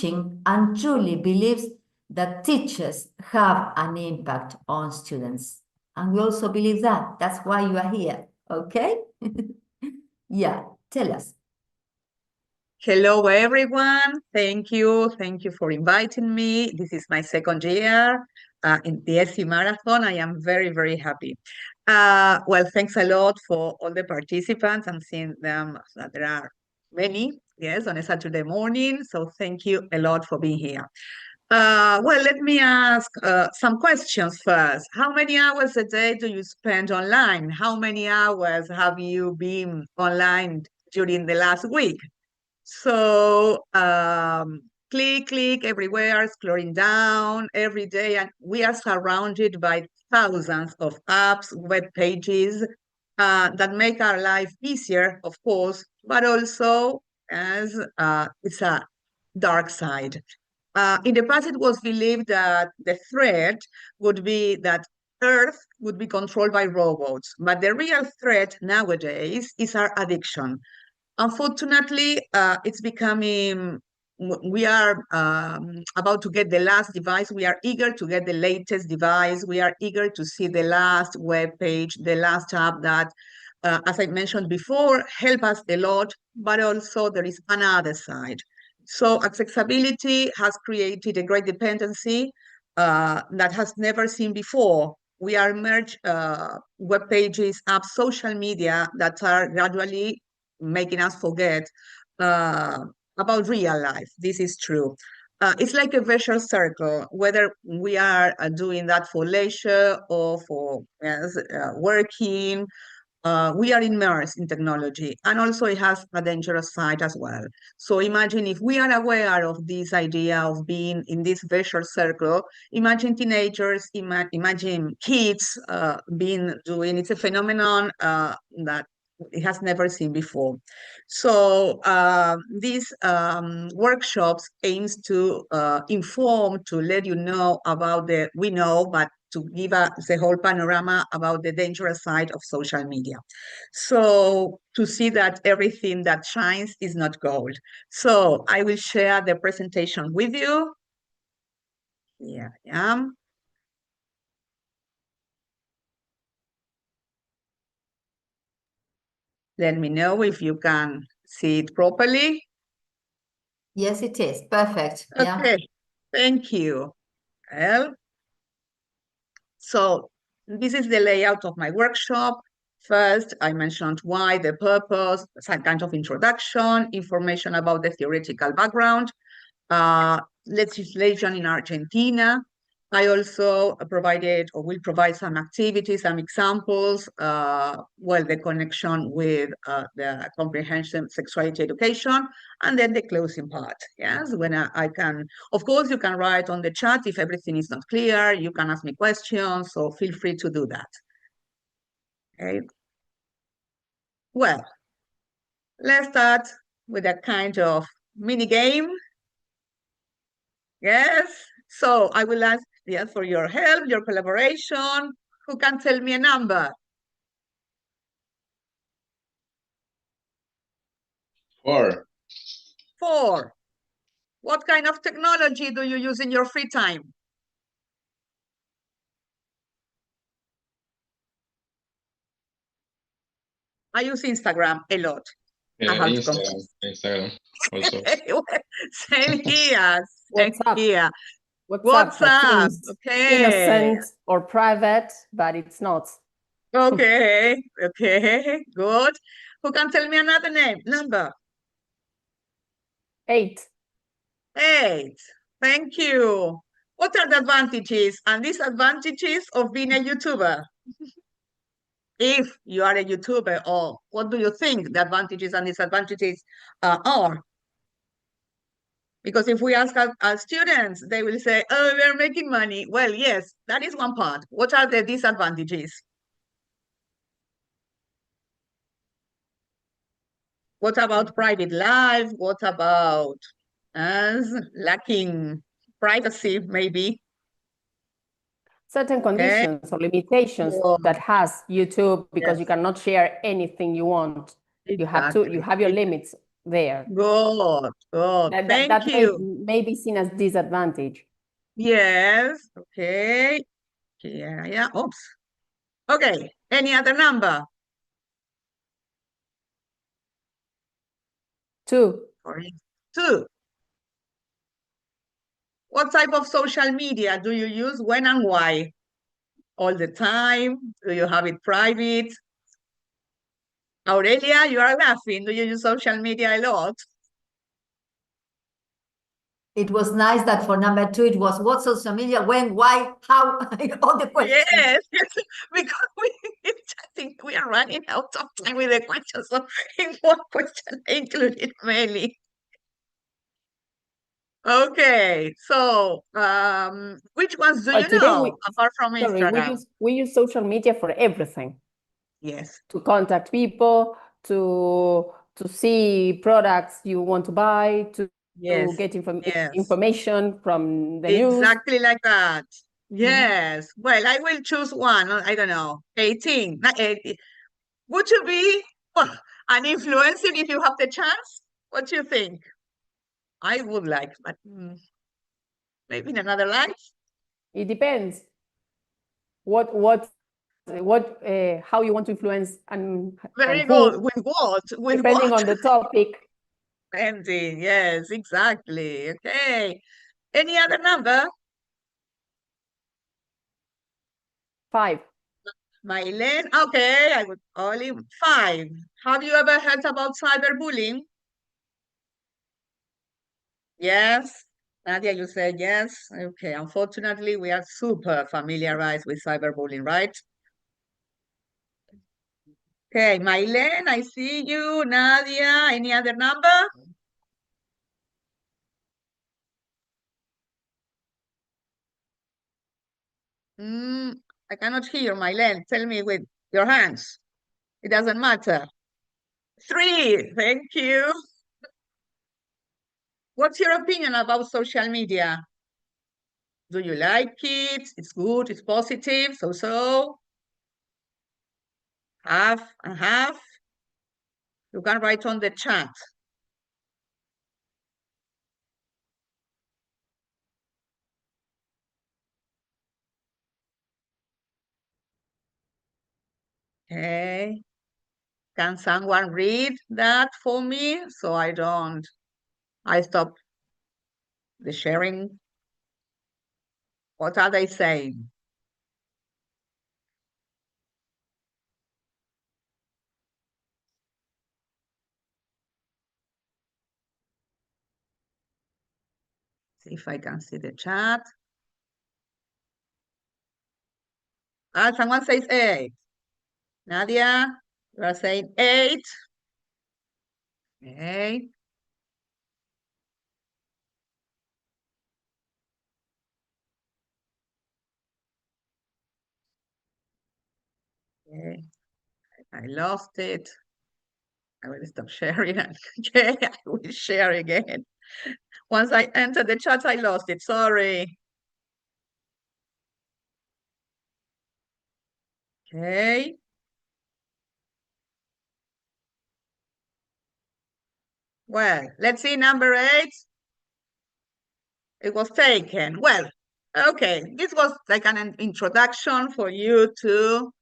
teaching and truly believes that teachers have an impact on students. And we also believe that. That's why you are here, okay? Yeah, tell us. Hello, everyone. Thank you. Thank you for inviting me. This is my second year in the ESI Marathon. I am very, very happy. Well, thanks a lot for all the participants. I'm seeing them that there are many, yes, on a Saturday morning. So thank you a lot for being here. Well, let me ask some questions first. How many hours a day do you spend online? How many hours have you been online during the last week? So click everywhere, scrolling down every day, and we are surrounded by thousands of apps, web pages that make our life easier, of course, but also as it's a dark side. In the past, it was believed that the threat would be that Earth would be controlled by robots, but the real threat nowadays is our addiction. Unfortunately, it's becoming, we are about to get the last device. We are eager to get the latest device. We are eager to see the last web page, the last app that, as I mentioned before, help us a lot, but also there is another side. So accessibility has created a great dependency that has never seen before. We are merged web pages, apps, social media that are gradually making us forget about real life. This is true. It's like a vicious circle, whether we are doing that for leisure or for working, we are immersed in technology, and also it has a dangerous side as well. So imagine if we are aware of this idea of being in this vicious circle, imagine teenagers, imagine kids being doing, it's a phenomenon that it has never seen before. So these workshops aims to inform, to let you know about we know, but to give us the whole panorama about the dangerous side of social media. So to see that everything that shines is not gold. So I will share the presentation with you. Here I am. Let me know if you can see it properly. Yes, it is. Perfect. Okay, yeah. Thank you. Well, so this is the layout of my workshop. First, I mentioned why, the purpose, some kind of introduction, information about the theoretical background, legislation in Argentina. I also provided or will provide some activities, some examples, well, the connection with the comprehensive sexuality education, and then the closing part. Yes, when I can, of course, you can write on the chat if everything is not clear, you can ask me questions, so feel free to do that. Okay. Well, let's start with a kind of mini game. Yes, so I will ask for your help, your collaboration. Who can tell me a number? 4. 4. What kind of technology do you use in your free time? I use Instagram a lot. Yeah, Instagram also. Same here. WhatsApp. WhatsApp. Okay. Innocent or private, but it's not. Okay. Okay. Good. Who can tell me another number? 8. 8. Thank you. What are the advantages and disadvantages of being a YouTuber? If you are a YouTuber, or what do you think the advantages and disadvantages are? Because if we ask our students, they will say, oh, we're making money. Well, yes, that is one part. What are the disadvantages? What about private life? What about lacking privacy, maybe? Certain conditions or limitations that has YouTube, because you cannot share anything you want. Exactly. You have your limits there. Good, good. Thank you. May be seen as disadvantage. Yes, okay. Yeah, oops. Okay, any other number? 2. 2. What type of social media do you use, when and why? All the time? Do you have it private? Aurelia, you are laughing. Do you use social media a lot? It was nice that for number 2, it was what social media, when, why, how, all the questions. Yes, because I think we are running out of time with the questions. So in one question, I included many. Okay, so which ones do you know apart from Instagram? We use social media for everything. Yes. To contact people, to see products you want to buy, to get information from the news. Exactly like that. Yes. Well, I will choose one. I don't know. 18. Not 80. Would you be an influencer if you have the chance? What do you think? I would like, but maybe in another life. It depends. How you want to influence and very and good. who, With what? With depending what? on the topic. Ending. Yes, exactly. Okay. Any other number? 5. Mylene. Okay, I would only 5. Have you ever heard about cyberbullying? Yes. Nadia, you said yes. Okay. Unfortunately, we are super familiarized with cyberbullying, right? Okay, Mylene, I see you. Nadia, any other number? I cannot hear, Mylene. Tell me with your hands. It doesn't matter. 3, thank you. What's your opinion about social media? Do you like it? It's good, it's positive, so? Half and half? You can write on the chat. Okay. Can someone read that for me so I stop the sharing? What are they saying? See if I can see the chat. Someone says 8. Nadia, you are saying 8. Okay. Okay. I lost it. I will stop sharing. Okay, I will share again. Once I entered the chat, I lost it. Sorry. Okay. Well, let's see number 8. It was taken. Well, okay. This was like an introduction for you to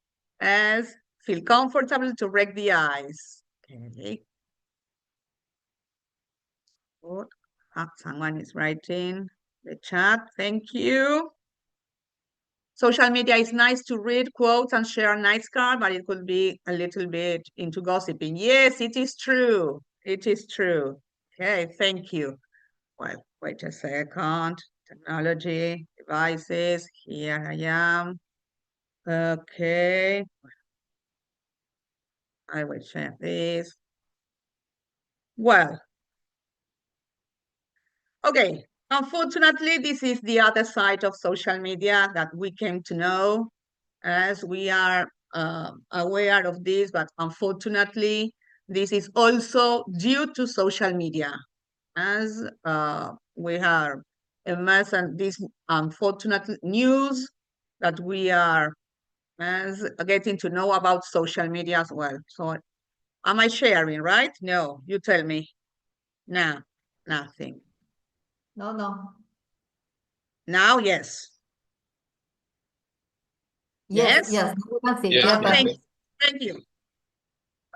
feel comfortable to break the ice. Okay. Good. Someone is writing the chat. Thank you. Social media is nice to read quotes and share a nice card, but it could be a little bit into gossiping. Yes, it is true. It is true. Okay, thank you. Well, wait a second. Technology, devices, here I am. Okay. I will share this. Well, okay. Unfortunately, this is the other side of social media that we came to know, as we are aware of this, but unfortunately, this is also due to social media, as we are immersed in this unfortunate news that we are getting to know about social media as well. So am I sharing, right? No, you tell me. No, nothing. No. Now, yes. Yes. Nothing. Thank you.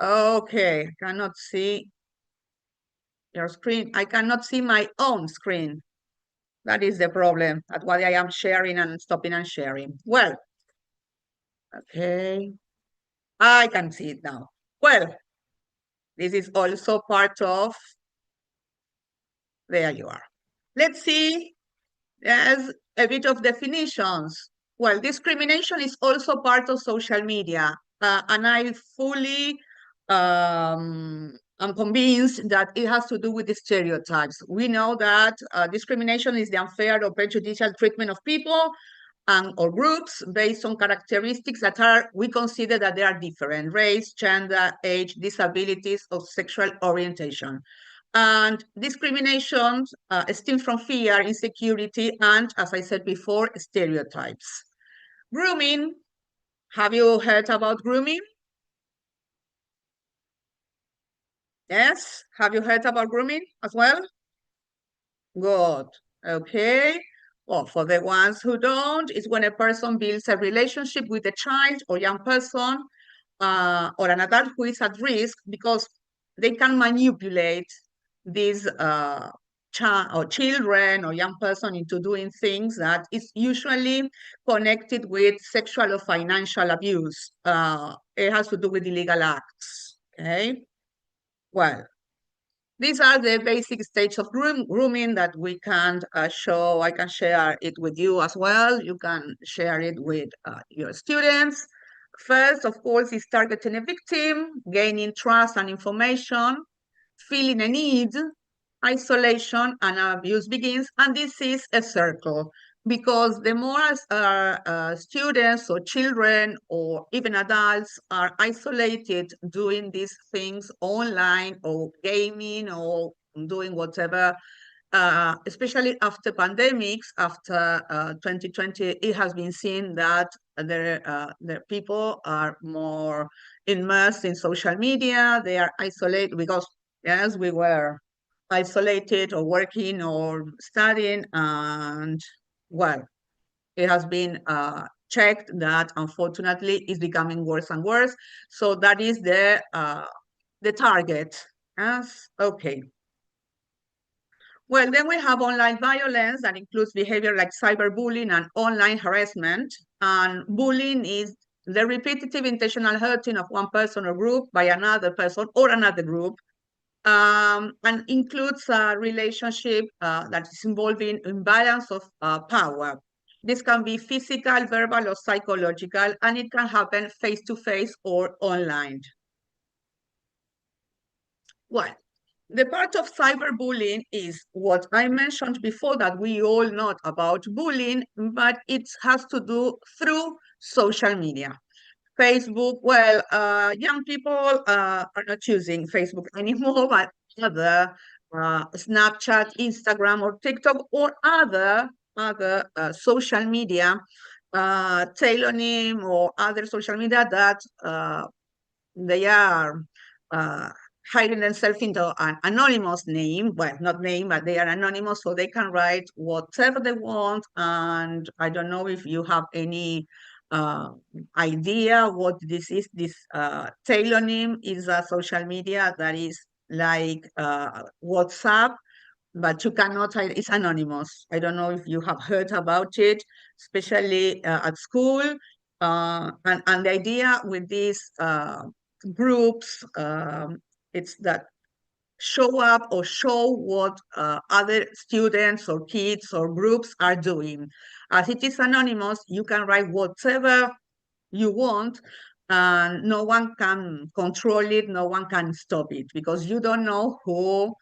Okay, I cannot see your screen. I cannot see my own screen. That is the problem. That's why I am sharing and stopping and sharing. Well, okay. I can see it now. Well, this is also part of, there you are. Let's see, there's a bit of definitions. Well, discrimination is also part of social media. And I fully I'm convinced that it has to do with the stereotypes. We know that discrimination is the unfair or prejudicial treatment of people or groups based on characteristics that we consider that they are different: race, gender, age, disabilities, or sexual orientation. And discrimination stems from fear, insecurity, and, as I said before, stereotypes. Grooming. Have you heard about grooming? Yes? Have you heard about grooming as well? Good. Okay. Well, for the ones who don't, it's when a person builds a relationship with a child or young person or an adult who is at risk because they can manipulate these children or young person into doing things that is usually connected with sexual or financial abuse. It has to do with illegal acts. Okay. Well, these are the basic stages of grooming that we can show. I can share it with you as well. You can share it with your students. First, of course, is targeting a victim, gaining trust and information, feeling a need, isolation, and abuse begins. And this is a circle, because the more students or children or even adults are isolated doing these things online or gaming or doing whatever, especially after pandemics, after 2020, it has been seen that the people are more immersed in social media. They are isolated because, yes, we were isolated or working or studying, and well, it has been checked that unfortunately it's becoming worse and worse. So that is the target. Yes, okay. Well, then we have online violence that includes behavior like cyberbullying and online harassment. And bullying is the repetitive intentional hurting of one person or group by another person or another group, and includes a relationship that is involving imbalance of power. This can be physical, verbal, or psychological, and it can happen face-to-face or online. Well, the part of cyberbullying is what I mentioned before, that we all know about bullying, but it has to do through social media. Facebook, well, young people are not using Facebook anymore, but other Snapchat, Instagram, or TikTok, or other social media, Telonym, or other social media that they are hiding themselves into an anonymous name. Well, not name, but they are anonymous, so they can write whatever they want. And I don't know if you have any idea what this is. This Telonym is a social media that is like WhatsApp, but you cannot hide. It's anonymous. I don't know if you have heard about it, especially at school. And the idea with these groups, it's that show up or show what other students or kids or groups are doing. As it is anonymous, you can write whatever you want, and no one can control it, no one can stop it, because you don't know who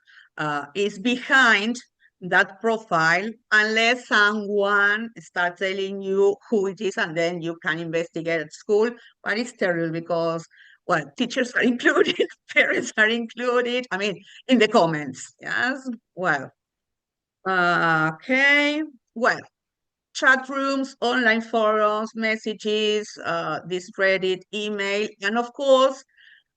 is behind that profile unless someone starts telling you who it is, and then you can investigate at school. But it's terrible because, well, teachers are included, parents are included, I mean, in the comments. Yes, well, okay, well, chat rooms, online forums, messages, this Reddit, email, and of course,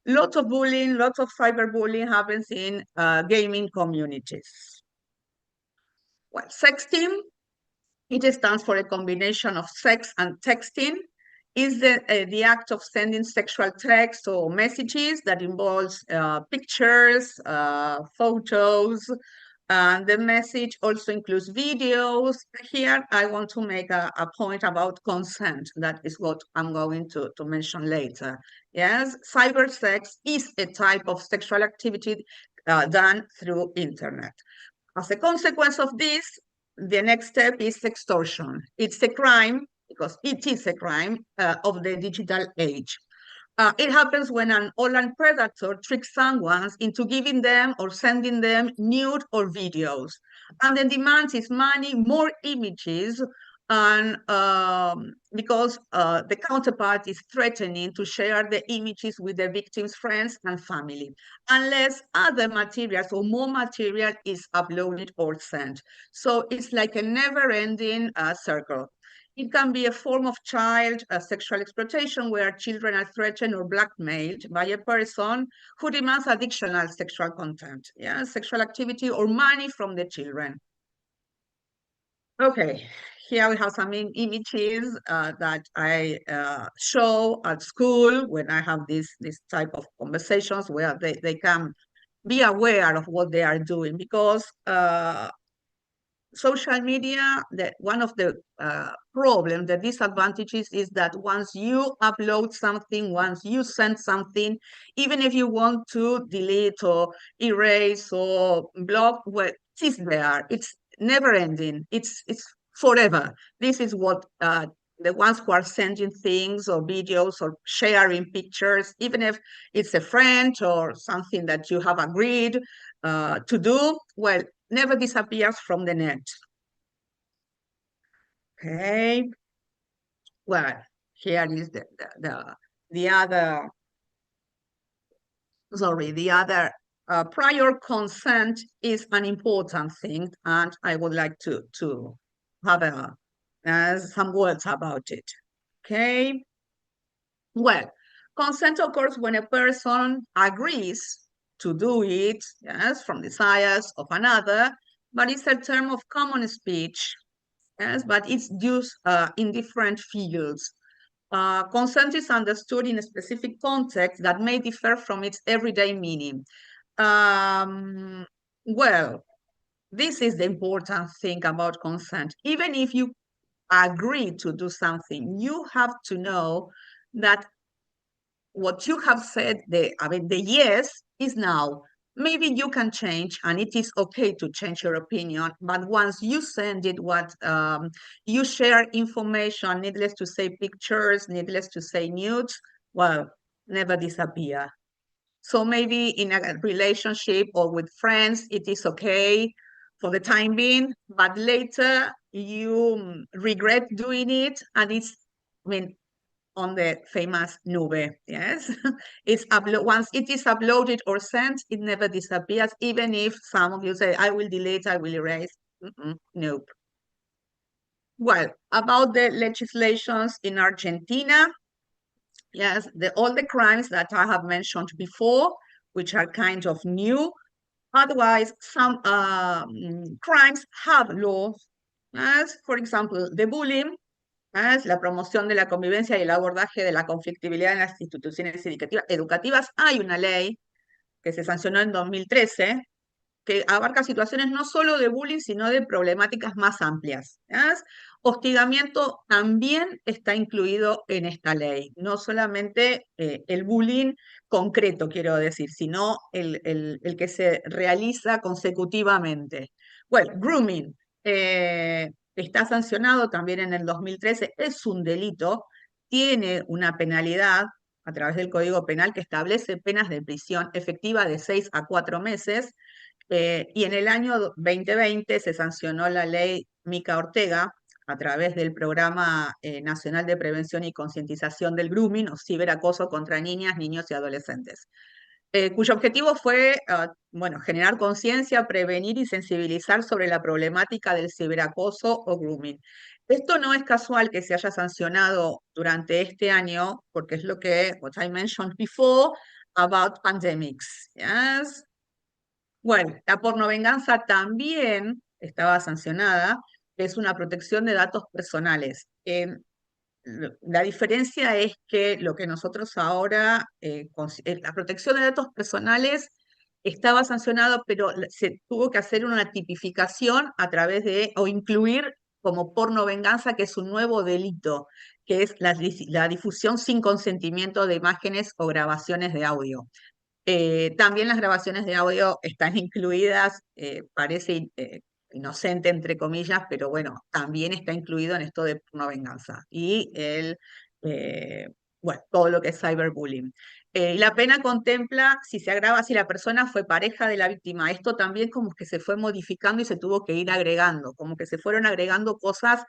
Lots of bullying, lots of cyberbullying happens in gaming communities. Well, sexting, it stands for a combination of sex and texting. Is the act of sending sexual text or messages that involves pictures, photos, and the message also includes videos. Here, I want to make a point about consent. That is what I'm going to mention later. Yes, cybersex is a type of sexual activity done through internet. As a consequence of this, the next step is extortion. It's a crime, because it is a crime of the digital age. It happens when an online predator tricks someone into giving them or sending them nude or videos. And the demand is money, more images, and because the counterpart is threatening to share the images with the victim's friends and family, unless other materials or more material is uploaded or sent. So it's like a never-ending circle. It can be a form of child sexual exploitation where children are threatened or blackmailed by a person who demands additional sexual content, yeah, sexual activity or money from the children. Okay, here we have some images that I show at school when I have this type of conversations where they can be aware of what they are doing, because social media, one of the problems, the disadvantages is that once you upload something, once you send something, even if you want to delete or erase or block, well, it is there. It's never ending. It's forever. This is what the ones who are sending things or videos or sharing pictures, even if it's a friend or something that you have agreed to do, well, never disappears from the net. Okay. Well, here is the other, sorry, the other prior consent is an important thing, and I would like to have some words about it. Okay. Well, consent occurs when a person agrees to do it, yes, from desires of another, but it's a term of common speech, yes, but it's used in different fields. Consent is understood in a specific context that may differ from its everyday meaning. Well, this is the important thing about consent. Even if you agree to do something, you have to know that what you have said, the yes is now. Maybe you can change, and it is okay to change your opinion, but once you send it, you share information, needless to say pictures, needless to say nudes, well, never disappear. So maybe in a relationship or with friends, it is okay for the time being, but later you regret doing it, and it's, on the famous nube, yes? It's once it is uploaded or sent, it never disappears, even if some of you say, I will delete, I will erase. Nope. Well, about the legislations in Argentina, yes, all the crimes that I have mentioned before, which are kind of new. Otherwise, some crimes have laws, as, for example, the bullying, es la promoción de la convivencia y el abordaje de la conflictividad en las instituciones educativas. Hay una ley que se sancionó en 2013 que abarca situaciones no solo de bullying, sino de problemáticas más amplias. ¿Yes? Hostigamiento también está incluido en esta ley, no solamente el bullying concreto, quiero decir, sino el que se realiza consecutivamente. Well, grooming está sancionado también en el 2013, es un delito, tiene una penalidad a través del Código Penal que establece penas de prisión efectiva de 6 a 4 meses, y en el año 2020 se sancionó la ley Mica Ortega a través del Programa Nacional de Prevención y Concientización del Grooming o ciberacoso contra niñas, niños y adolescentes, cuyo objetivo fue, bueno, generar conciencia, prevenir y sensibilizar sobre la problemática del ciberacoso o grooming. Esto no es casual que se haya sancionado durante este año, porque es lo que, what I mentioned before, about pandemics. Yes. Bueno, la pornovenganza también estaba sancionada, es una protección de datos personales. La diferencia es que lo que nosotros ahora, la protección de datos personales estaba sancionado, pero se tuvo que hacer una tipificación a través de, o incluir como pornovenganza, que es un nuevo delito, que es la difusión sin consentimiento de imágenes o grabaciones de audio. También las grabaciones de audio están incluidas, parece inocente entre comillas, pero bueno, también está incluido en esto de no venganza. Y bueno, todo lo que es cyberbullying. La pena contempla si se agrava, si la persona fue pareja de la víctima. Esto también como que se fue modificando y se tuvo que ir agregando, como que se fueron agregando cosas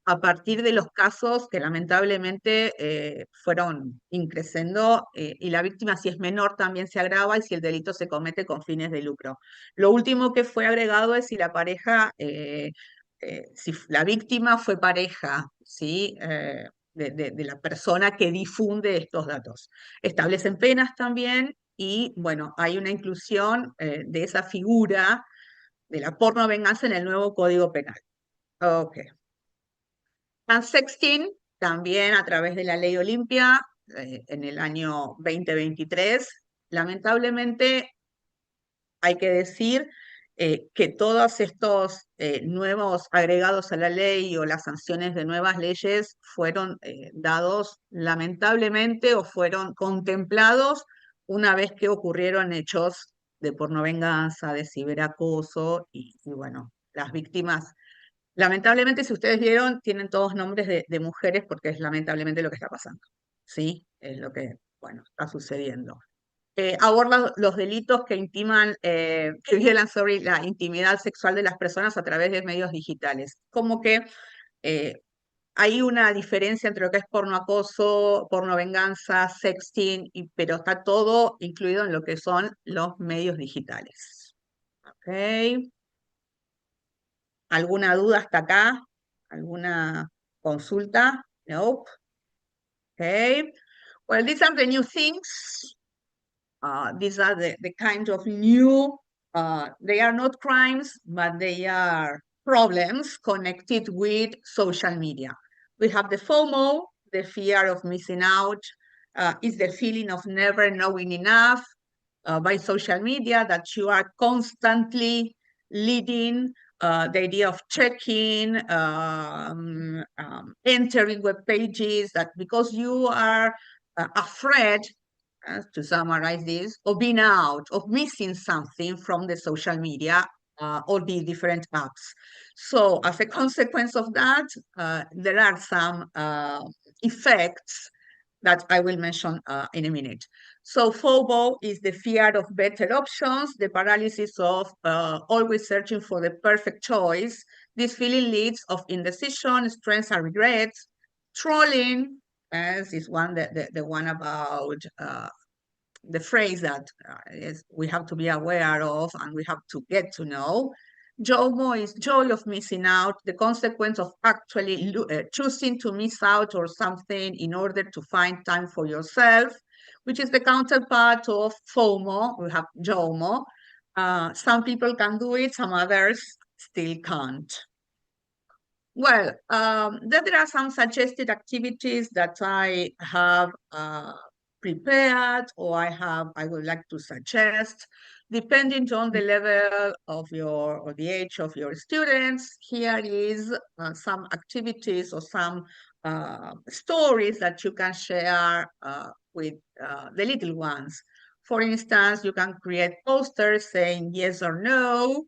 a partir de los casos que lamentablemente fueron increciendo y la víctima si es menor también se agrava y si el delito se comete con fines de lucro. Lo último que fue agregado es si la pareja, si la víctima fue pareja, ¿sí? De la persona que difunde estos datos. Establecen penas también y bueno, hay una inclusión de esa figura de la pornovenganza en el nuevo Código Penal. Ok. And sexting, también a través de la ley Olimpia, en el año 2023, lamentablemente hay que decir que todos estos nuevos agregados a la ley o las sanciones de nuevas leyes fueron dados lamentablemente o fueron contemplados una vez que ocurrieron hechos de pornovenganza, de ciberacoso y bueno, las víctimas. Lamentablemente, si ustedes vieron, tienen todos nombres de mujeres porque es lamentablemente lo que está pasando. ¿Sí? Es lo que, bueno, está sucediendo. Aborda los delitos que intiman, que violan sobre la intimidad sexual de las personas a través de medios digitales. Como que hay una diferencia entre lo que es pornoacoso, pornovenganza, sexting, pero está todo incluido en lo que son los medios digitales. ¿Ok? ¿Alguna duda hasta acá? ¿Alguna consulta? Nope. Okay. Well, these are the new things. These are the kind of new, they are not crimes, but they are problems connected with social media. We have the FOMO, the fear of missing out, is the feeling of never knowing enough by social media, that you are constantly leading the idea of checking, entering web pages, that because you are afraid, to summarize this, of being out, of missing something from the social media or the different apps. So as a consequence of that, there are some effects that I will mention in a minute. So FOBO is the fear of better options, the paralysis of always searching for the perfect choice. This feeling leads of indecision, stress and regrets. Trolling, as is one, the one about the phrase that we have to be aware of and we have to get to know. JOMO is joy of missing out, the consequence of actually choosing to miss out or something in order to find time for yourself, which is the counterpart of FOMO. We have JOMO. Some people can do it, some others still can't. Well, there are some suggested activities that I have prepared or I would like to suggest, depending on the level of or the age of your students. Here is some activities or some stories that you can share with the little ones. For instance, you can create posters saying yes or no.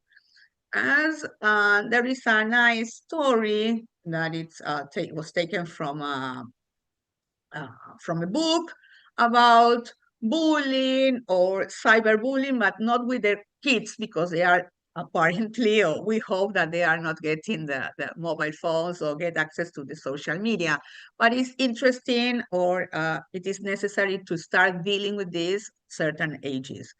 As there is a nice story that was taken from a book about bullying or cyberbullying, but not with the kids because they are apparently, or we hope that they are not getting the mobile phones or get access to the social media. But it's interesting, or it is necessary to start dealing with these certain ages.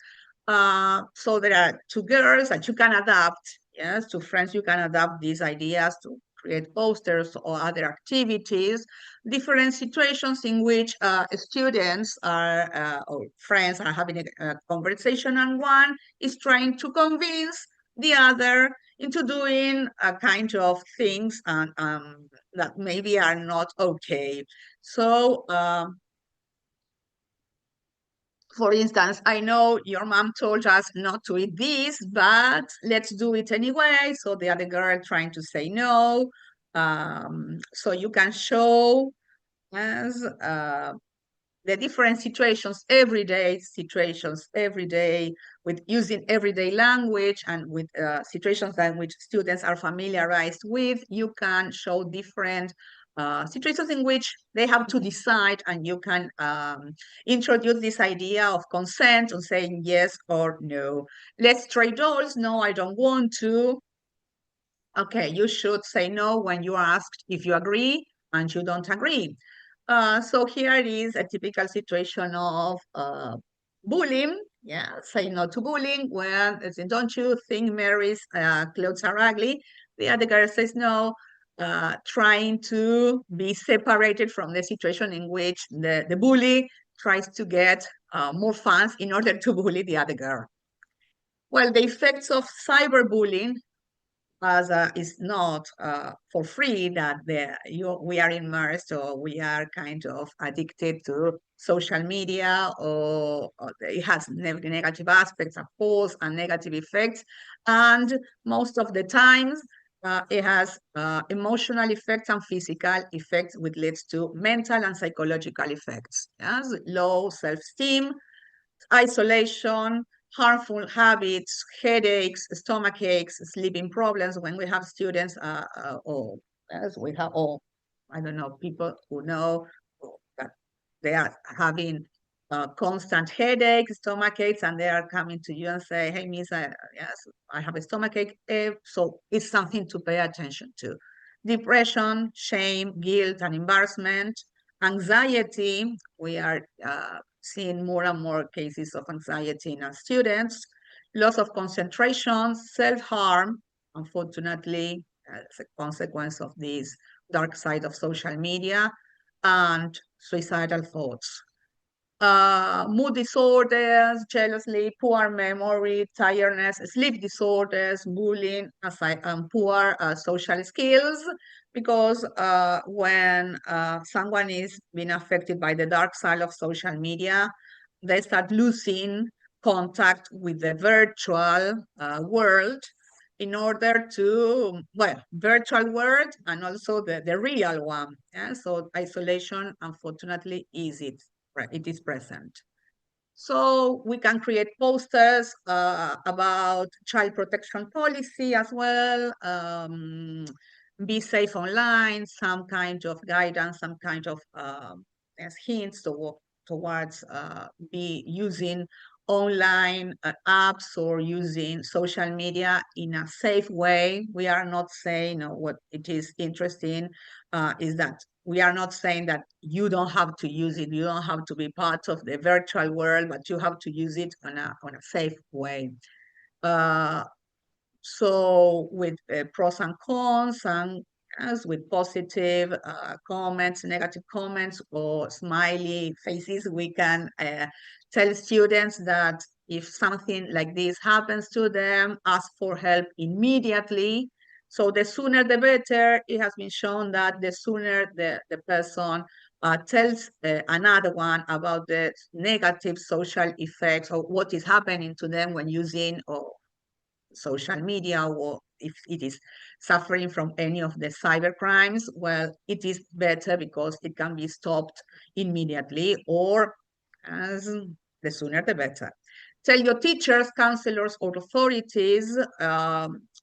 So there are two girls that you can adapt. Yes, to friends, you can adapt these ideas to create posters or other activities, different situations in which students are or friends are having a conversation, and one is trying to convince the other into doing a kind of things that maybe are not okay. So, for instance, I know your mom told us not to eat this, but let's do it anyway. So the other girl trying to say no. So you can show as the different situations, everyday situations, every day, with using everyday language and with situations that which students are familiarized with. You can show different situations in which they have to decide, and you can introduce this idea of consent and saying yes or no. Let's try dolls. No, I don't want to. Okay, you should say no when you are asked if you agree and you don't agree. So here it is a typical situation of bullying. Yeah, say no to bullying when they say, don't you think Mary's clothes are ugly? The other girl says no, trying to be separated from the situation in which the bully tries to get more fans in order to bully the other girl. Well, the effects of cyberbullying, as is not for free, that we are immersed, or we are kind of addicted to social media, or it has negative aspects, of course, and negative effects. And most of the times, it has emotional effects and physical effects, which leads to mental and psychological effects. Yes? Low self-esteem, isolation, harmful habits, headaches, stomach aches, sleeping problems. When we have students, or as we have, or I don't know, people who know that they are having constant headaches, stomach aches, and they are coming to you and say, "Hey, Miss, yes, I have a stomach ache." So it's something to pay attention to. Depression, shame, guilt, and embarrassment, anxiety. We are seeing more and more cases of anxiety in our students, loss of concentration, self-harm, unfortunately, as a consequence of this dark side of social media, and suicidal thoughts. Mood disorders, jealousy, poor memory, tiredness, sleep disorders, bullying, and poor social skills, because when someone is being affected by the dark side of social media, they start losing contact with the virtual world in order to, well, virtual world and also the real one. Yeah? So isolation, unfortunately, it is present. So we can create posters about child protection policy as well, be safe online, some kind of guidance, some kind of hints towards be using online apps or using social media in a safe way. We are not saying, what it is interesting is that we are not saying that you don't have to use it, you don't have to be part of the virtual world, but you have to use it on a safe way. So with pros and cons, and as with positive comments, negative comments, or smiley faces, we can tell students that if something like this happens to them, ask for help immediately. So the sooner the better. It has been shown that the sooner the person tells another one about the negative social effects or what is happening to them when using social media, or if it is suffering from any of the cyber crimes, well, it is better because it can be stopped immediately, or as the sooner the better. Tell your teachers, counselors, or authorities.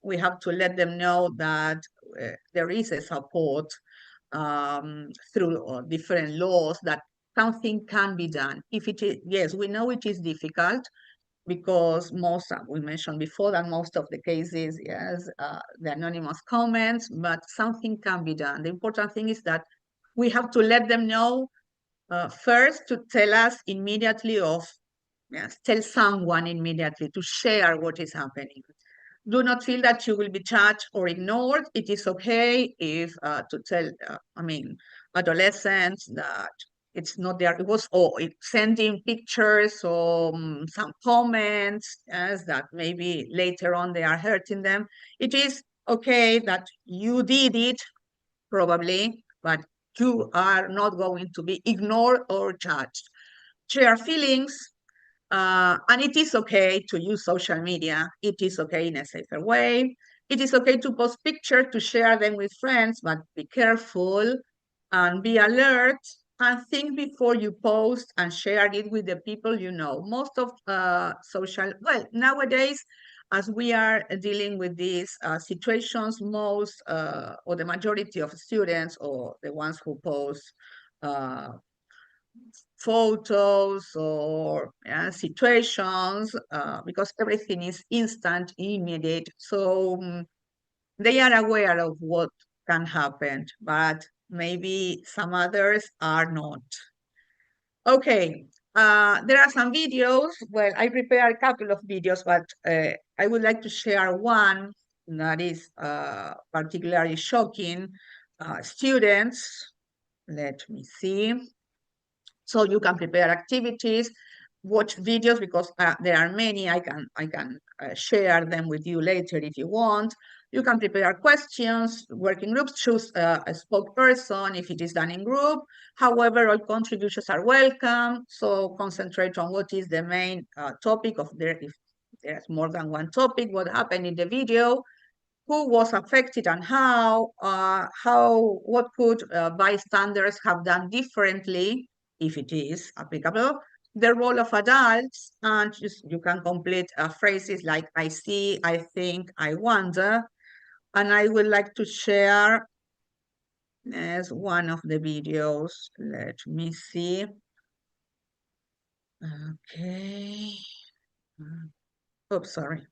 We have to let them know that there is a support through different laws, that something can be done. If it is, yes, we know it is difficult, because we mentioned before that most of the cases, yes, the anonymous comments, but something can be done. The important thing is that we have to let them know first, to tell us immediately, yes, tell someone immediately, to share what is happening. Do not feel that you will be judged or ignored. It is okay if to tell, adolescents that it's not there. It was sending pictures or some comments as that maybe later on they are hurting them. It is okay that you did it, probably, but you are not going to be ignored or judged. Share feelings, and it is okay to use social media. It is okay in a safer way. It is okay to post pictures, to share them with friends, but be careful and be alert and think before you post and share it with the people you know. Most of nowadays, as we are dealing with these situations, most or the majority of students or the ones who post photos or situations, because everything is instant, immediate. So they are aware of what can happen, but maybe some others are not. Okay, there are some videos. Well, I prepared a couple of videos, but I would like to share one that is particularly shocking. Students, let me see. So you can prepare activities, watch videos, because there are many. I can share them with you later if you want. You can prepare questions, working groups, choose a spokesperson if it is done in group. However, all contributions are welcome. So concentrate on what is the main topic of there. If there's more than one topic, what happened in the video, who was affected and how, what could bystanders have done differently, if it is applicable, the role of adults, and you can complete phrases like I see, I think, I wonder. And I would like to share as one of the videos. Let me see. Okay. Oops, sorry.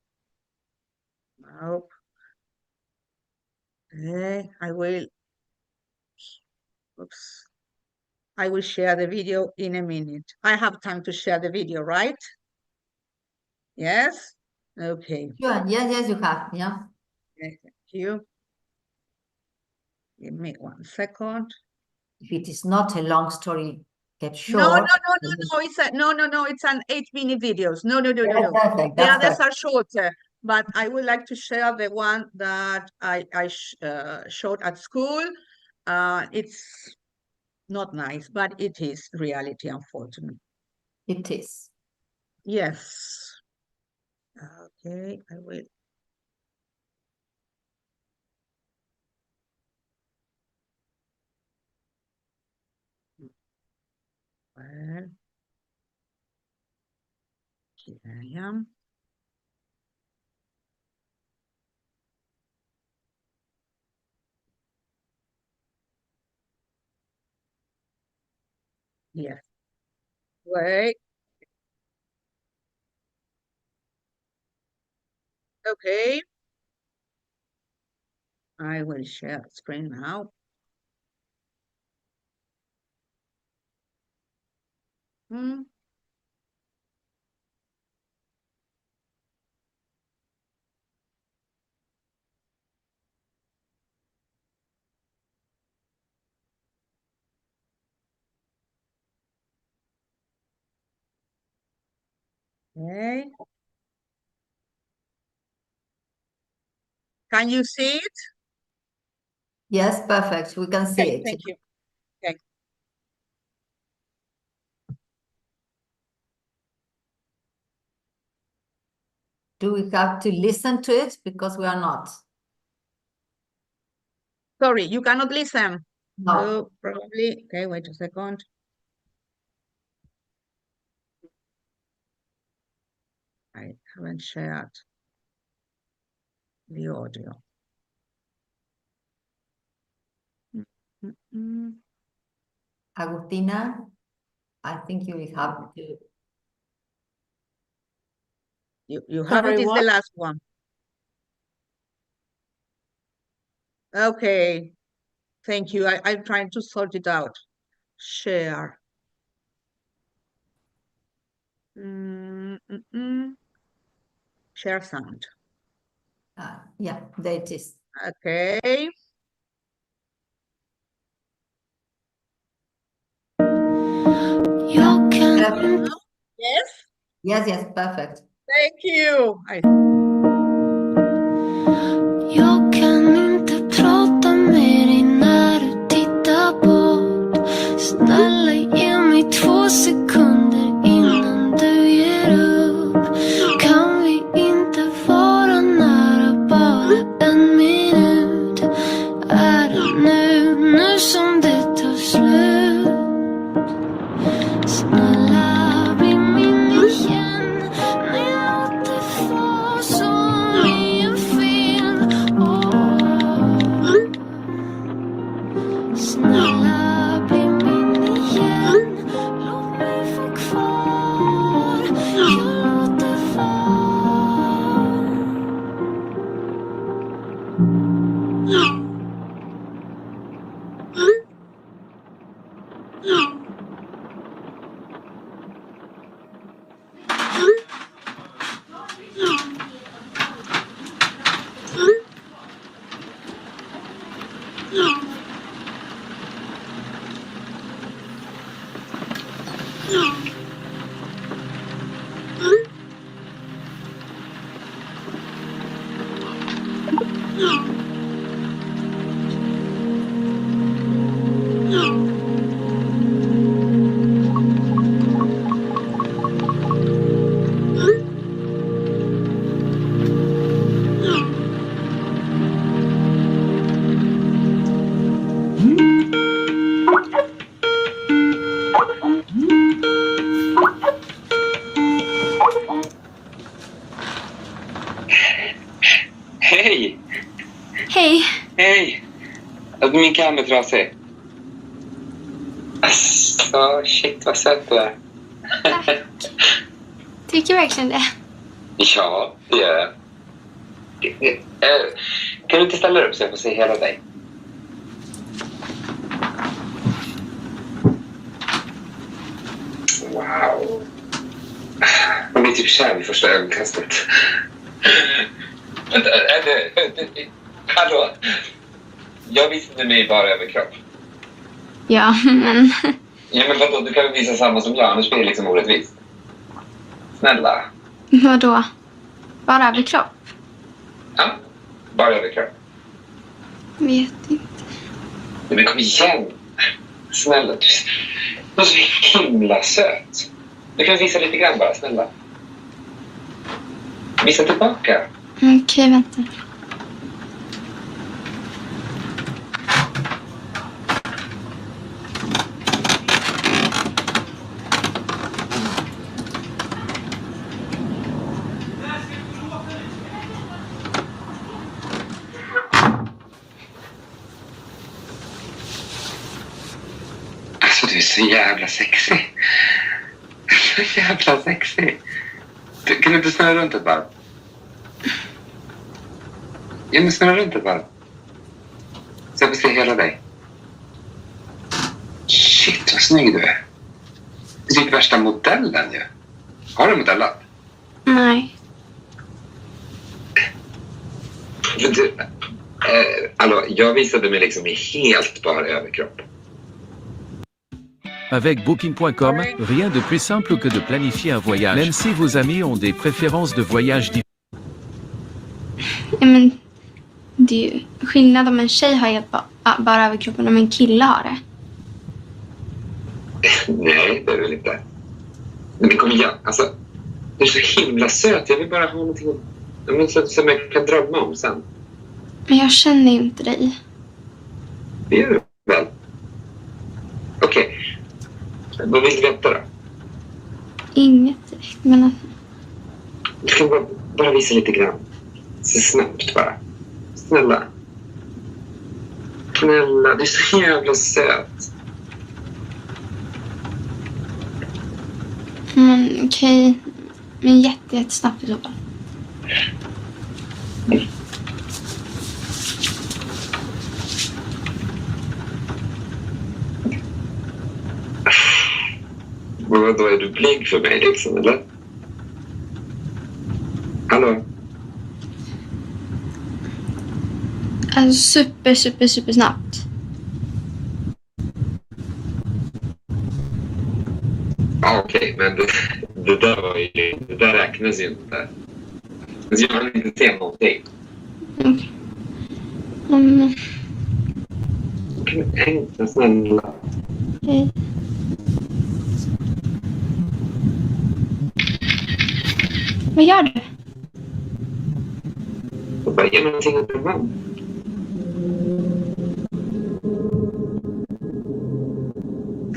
Nope. Okay, I will. Oops. I will share the video in a minute. I have time to share the video, right? Yes? Okay. Sure. Yes, you have. Yeah. Okay, thank you. Give me 1 second. If it is not a long story, get No, short. it's an 8-minute videos. No. Perfect. The others are shorter, but I would like to share the one that I showed at school. It's not nice, but it is reality, unfortunately. It is. Yes. Okay, I will. Well, here I am. Yes. Wait. Okay. I will share the screen now. Hmm. Okay. Can you see it? Yes, perfect. We can see Okay, it. thank you. Okay. Do we have to listen to it? Because we are not. Sorry, you cannot listen. No. Oh, probably. Okay, wait a second. I haven't shared the audio. Agustina, I think you will have to. You have it, is the last one. Okay, thank you. I'm trying to sort it out. Share. Share sound. Yeah, there it is. Okay. Yes? Yes, perfect. Thank you. Jag kan inte prata med dig när du tittar bort. Snälla ge mig 2 sekunder innan du ger upp. Kan vi inte vara nära bara 1 minut? Är det nu som det tar slut? Snälla bli min igen. Nej, låt det vara som i en film. Snälla bli min igen. Låt mig få kvar. Jag låter vara. Hej! Hej. Hej! Min kam är trasig. Alltså, shit vad söt du är. Tack. Tycker verkligen det. Ja, det gör jag. Kan du inte ställa dig upp så jag får se hela dig? Wow. Man blir typ kär vid första ögonkastet. Vänta, hallå? Jag visade mig bara överkropp. Ja, men... Ja, men vadå? Du kan väl visa samma som jag, annars blir det liksom orättvist. Snälla. Vadå? Bara överkropp? Ja, bara överkropp. Vet inte. Men kom igen. Snälla, du är så himla söt. Du kan visa lite grann bara, snälla. Visa tillbaka. Okej, vänta. Alltså, du är så jävla sexig. Så jävla sexig. Kan du inte snurra runt ett varv? Ja, men snurra runt ett varv. Så jag får se hela dig. Shit, vad snygg du är. Du är typ värsta modellen ju. Har du modellat? Nej. Du, alltså, jag visade mig liksom i helt bara överkropp. Avec Booking.com, rien de plus simple que de planifier un voyage, même si vos amis ont des préférences de voyage Men det är ju skillnad om en tjej har helt bara överkroppen och en kille har det. Nej, det är väl inte. Men kom igen, alltså. Du är så himla söt. Jag vill bara ha någonting som jag kan drömma om sen. Men jag känner inte dig. Det gör du väl? Okej. Vad vill du veta då? Inget direkt, men... Du ska bara visa lite grann. Så snabbt bara. Snälla. Snälla, du är så jävla söt. Okej. Men jättesnabbt i så fall. Men vadå, är du blyg för mig liksom, eller? Hallå? Alltså super snabbt. Ja, okej, men det där räknas ju inte. Så jag vill inte se någonting. Okej. Enkla, snälla. Vad gör du? Jag bara ge någonting att drömma om.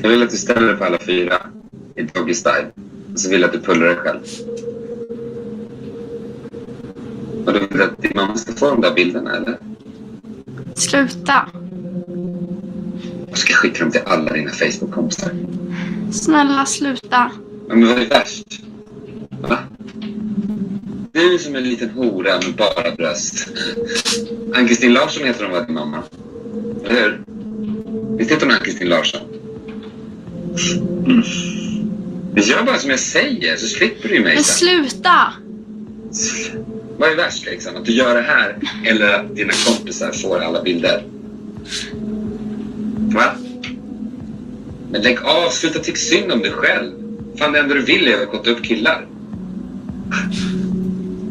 Jag vill att du ställer dig på alla fyra i doggy style. Och så vill jag att du pullar dig själv. Och du vill att din mamma ska få de där bilderna, eller? Sluta. Jag ska skicka dem till alla dina Facebook-kompisar. Snälla sluta. Ja, men vad är värst? Va? Du som är en liten hora med bara bröst. Ann-Kristin Larsson heter hon, var din mamma. Eller hur? Visst heter hon Ann-Kristin Larsson? Du gör bara som jag säger, så slipper du mig Men sen. sluta. Vad är värst liksom? Att du gör det här eller att dina kompisar får alla bilder? Va? Men lägg av, sluta tycka synd om dig själv. Fan, det enda du vill är att gå upp killar.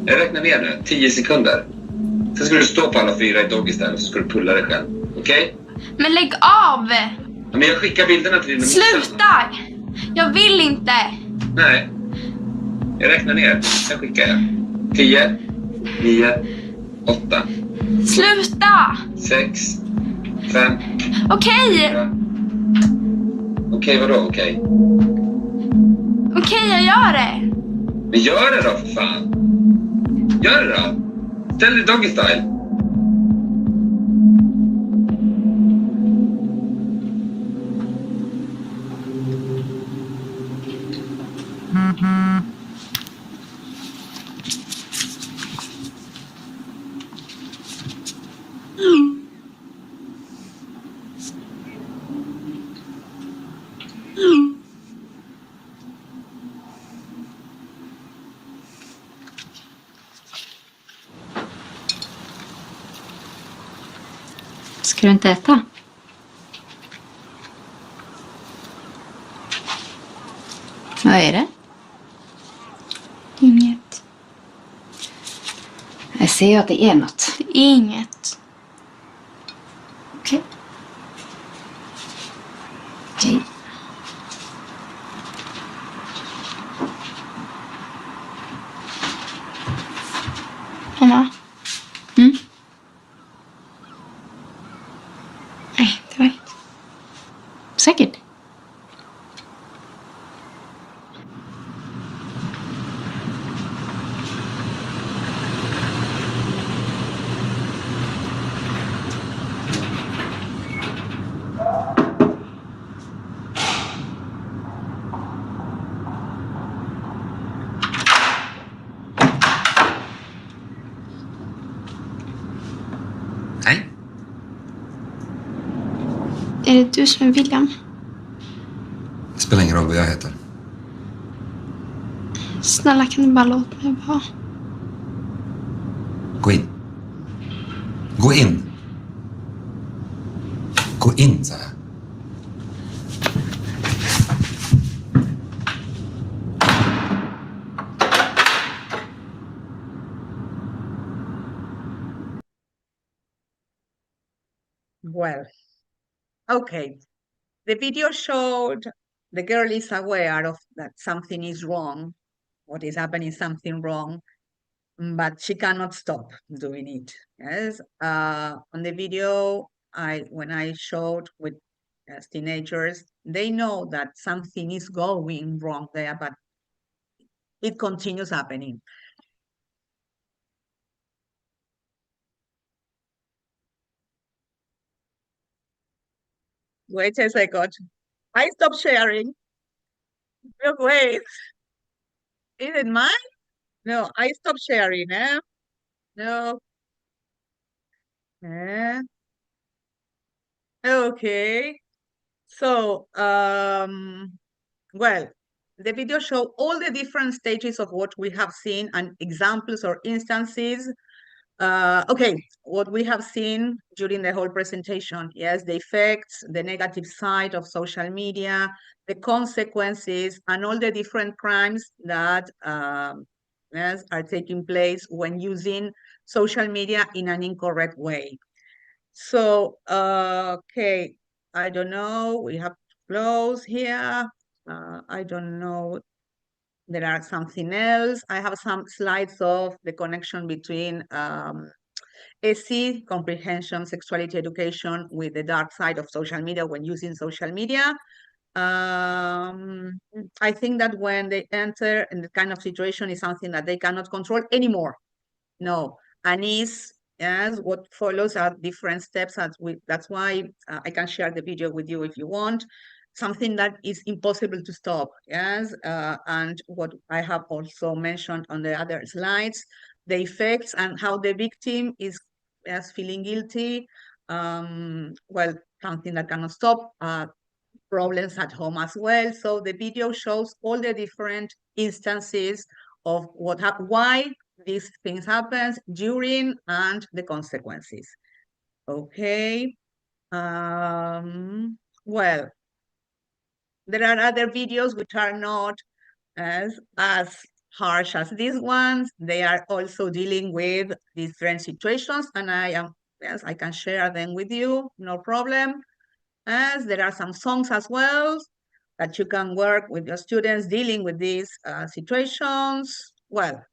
Jag räknar ner nu, 10 sekunder. Sen ska du stå på alla fyra i doggy style och så ska du pulla dig själv. Okej? Men lägg av. Ja, men jag skickar bilderna till dina Sluta. Jag vill inte. Nej. Jag räknar ner. Sen skickar jag. 10, 9, 8. Sluta. 6, 5. Okej. 4. Okej, vadå okej? Okej, jag gör det. Men gör det då för fan. Gör det då. Ställ dig doggy style. Ska du inte äta? Vad är det? Inget. Jag ser ju att det är något. Inget. Okej. Okej. Mamma. Mm? Nej, det var inte. Säkert. Nej. Är det du som är William? Det spelar ingen roll vad jag heter. Snälla, kan du bara låta mig vara? Gå in. Gå in. Gå in, så här. Well, okay. The video showed the girl is aware of that something is wrong, what is happening, something wrong, but she cannot stop doing it. Yes. On the video, when I showed with teenagers, they know that something is going wrong there, but it continues happening. Wait a second. I stopped sharing. No, wait. Is it mine? No, I stopped sharing, eh? No. Okay. So, well, the video show all the different stages of what we have seen and examples or instances Okay, what we have seen during the whole presentation, yes, the effects, the negative side of social media, the consequences, and all the different crimes that yes, are taking place when using social media in an incorrect way. So, okay, I don't know, we have to close here. I don't know, there are something else. I have some slides of the connection between ESI, comprehension, sexuality education, with the dark side of social media when using social media. I think that when they enter in the kind of situation is something that they cannot control anymore. No, and is, yes, what follows are different steps. That's why I can share the video with you if you want. Something that is impossible to stop, yes, and what I have also mentioned on the other slides, the effects and how the victim is feeling guilty, well, something that cannot stop, problems at home as well. So the video shows all the different instances of why these things happen during and the consequences. Okay. Well, there are other videos which are not as harsh as these ones. They are also dealing with different situations, and yes, I can share them with you, no problem. As there are some songs as well that you can work with your students dealing with these situations. Well,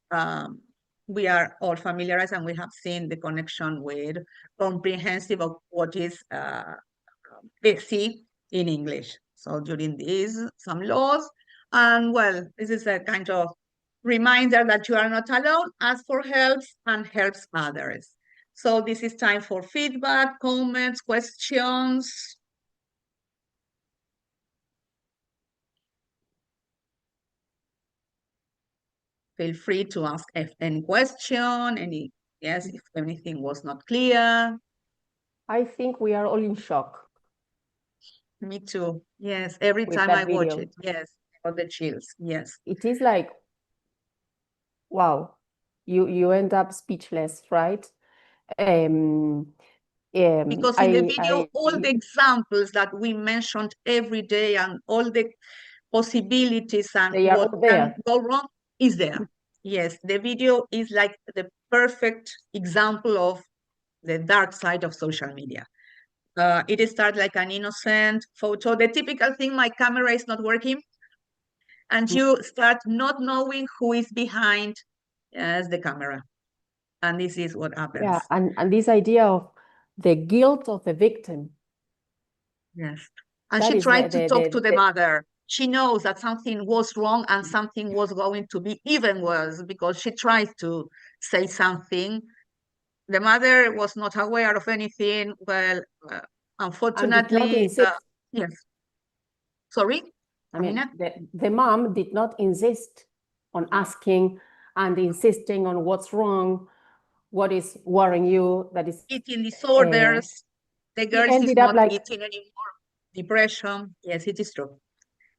we are all familiarized and we have seen the connection with comprehensive of what is ESI in English. So during these, some laws, and well, this is a kind of reminder that you are not alone, ask for help and helps others. So this is time for feedback, comments, questions. Feel free to ask any question, if anything was not clear. I think we are all in shock. Me too. Yes, every time I watch it. Yes, for the chills. Yes. It is like, wow, you end up speechless, right? Because in the video, all the examples that we mentioned every day and all the possibilities and what can go wrong is there. Yes, the video is like the perfect example of the dark side of social media. It starts like an innocent photo. The typical thing, my camera is not working. And you start not knowing who is behind the camera. And this is what happens. Yeah, and this idea of the guilt of the victim. Yes. And she tried to talk to the mother. She knows that something was wrong and something was going to be even worse because she tried to say something. The mother was not aware of anything. Well, unfortunately, yes. Sorry? I mean, the mom did not insist on asking and insisting on what's wrong, what is worrying you, that is eating disorders. The girl is not eating anymore. Depression. Yes, it is true.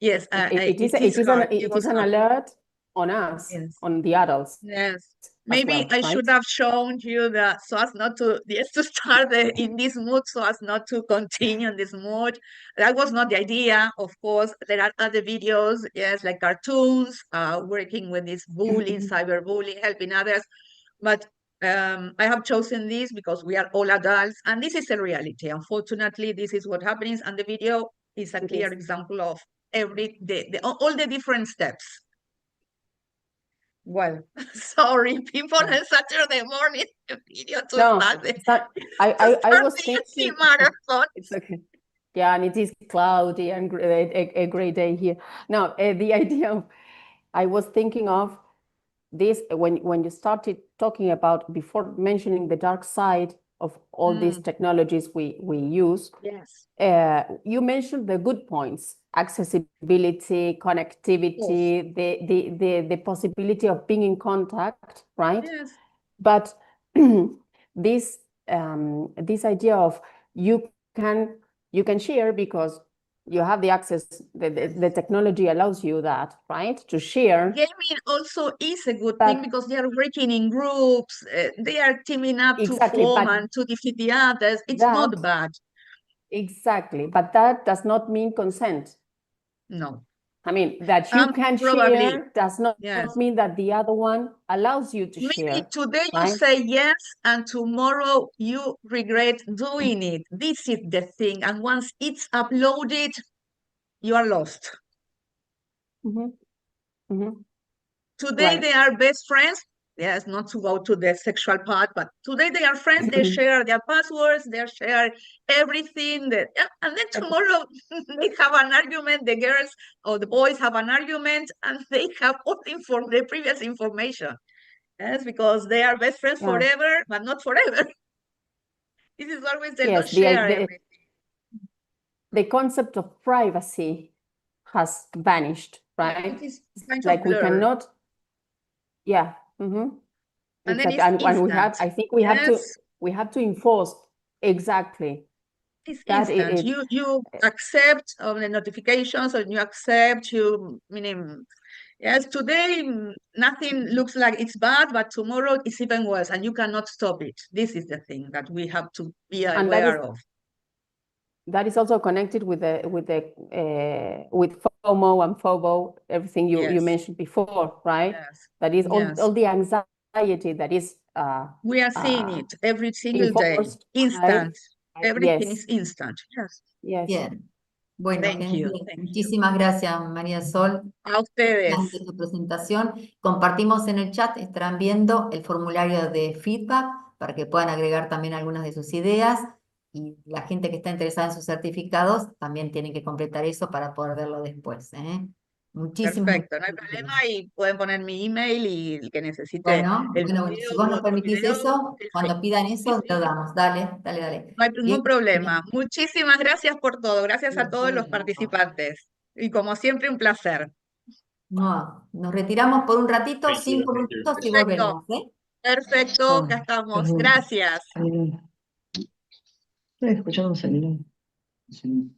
Yes, it is an alert on us, on the adults. Yes. Maybe I should have shown you that so as not to, to start in this mood, so as not to continue in this mood. That was not the idea. Of course, there are other videos, yes, like cartoons, working with this bullying, cyberbullying, helping others. But I have chosen this because we are all adults, and this is a reality. Unfortunately, this is what happens, and the video is a clear example of all the different steps. Well, sorry, people on Saturday morning video to start the I was thinking marathon. It's okay. Yeah, and it is cloudy and a great day here. Now, the idea of, I was thinking of this when you started talking about, before mentioning the dark side of all these technologies we use. Yes. You mentioned the good points: accessibility, connectivity, the possibility of being in contact, right? Yes. But this idea of you can share because you have the access, the technology allows you that, right? To share. Gaming also is a good But- thing because they are working in groups. They are teaming up Exactly, to form but and to defeat the others. It's that- not bad. Exactly, but that does not mean consent. No. I mean, that you can Probably, share does not yes. mean that the other one allows you to Maybe share. today you right? say yes, and tomorrow you regret doing it. This is the thing. And once it's uploaded, you are lost. Mhm. Mhm. Today Right. they are best friends. Yes, not to go to the sexual part, but today they are friends. They share their passwords. They share everything. And then tomorrow they have an argument. The girls or the boys have an argument, and they have all the previous information. Yes, because they are best friends Yeah. forever, but not forever. This is always they Yes, don't share the everything. concept of privacy has vanished, right? It is kind Like of we blurred. cannot. Yeah. Mm-hmm. And then Exactly. it's And we have. instant. I think we have to. Yes. We have to enforce exactly. It's That instant. You accept the notifications, and you accept meaning. Yes, today nothing looks like it's bad, but tomorrow it's even worse, and you cannot stop it. This is the thing that we have to be And that aware is- of. That is also connected with FOMO and FOBO, everything you Yes. mentioned before, right? Yes. That is Yes. all the anxiety that is. We are seeing it every single day. enforced, Instant. right? Everything Yes. is instant. Yes. Yes. Bien. Bueno, Thank you. genial. Thank you. Muchísimas gracias, María Sol. A ustedes. De tu presentación. Compartimos en el chat, estarán viendo el formulario de feedback para que puedan agregar también algunas de sus ideas, y la gente que está interesada en sus certificados también tiene que completar eso para poder verlo después. Muchísimas Perfecto, no hay problema, y pueden poner mi email y el que necesite Bueno, el bueno, video si u vos nos otro permitís video, eso, feel cuando free. pidan eso, Sí, sí. lo damos. Dale, dale, dale. No hay ningún Bien. problema. Muchísimas gracias por todo. Gracias a todos los participantes. Y como siempre, un placer. No, nos retiramos por un ratito, Thank you, 5 thank you. minutos y Perfecto. volvemos, ¿eh? Perfecto, acá estamos. Gracias. Estoy escuchando un celular. Sí.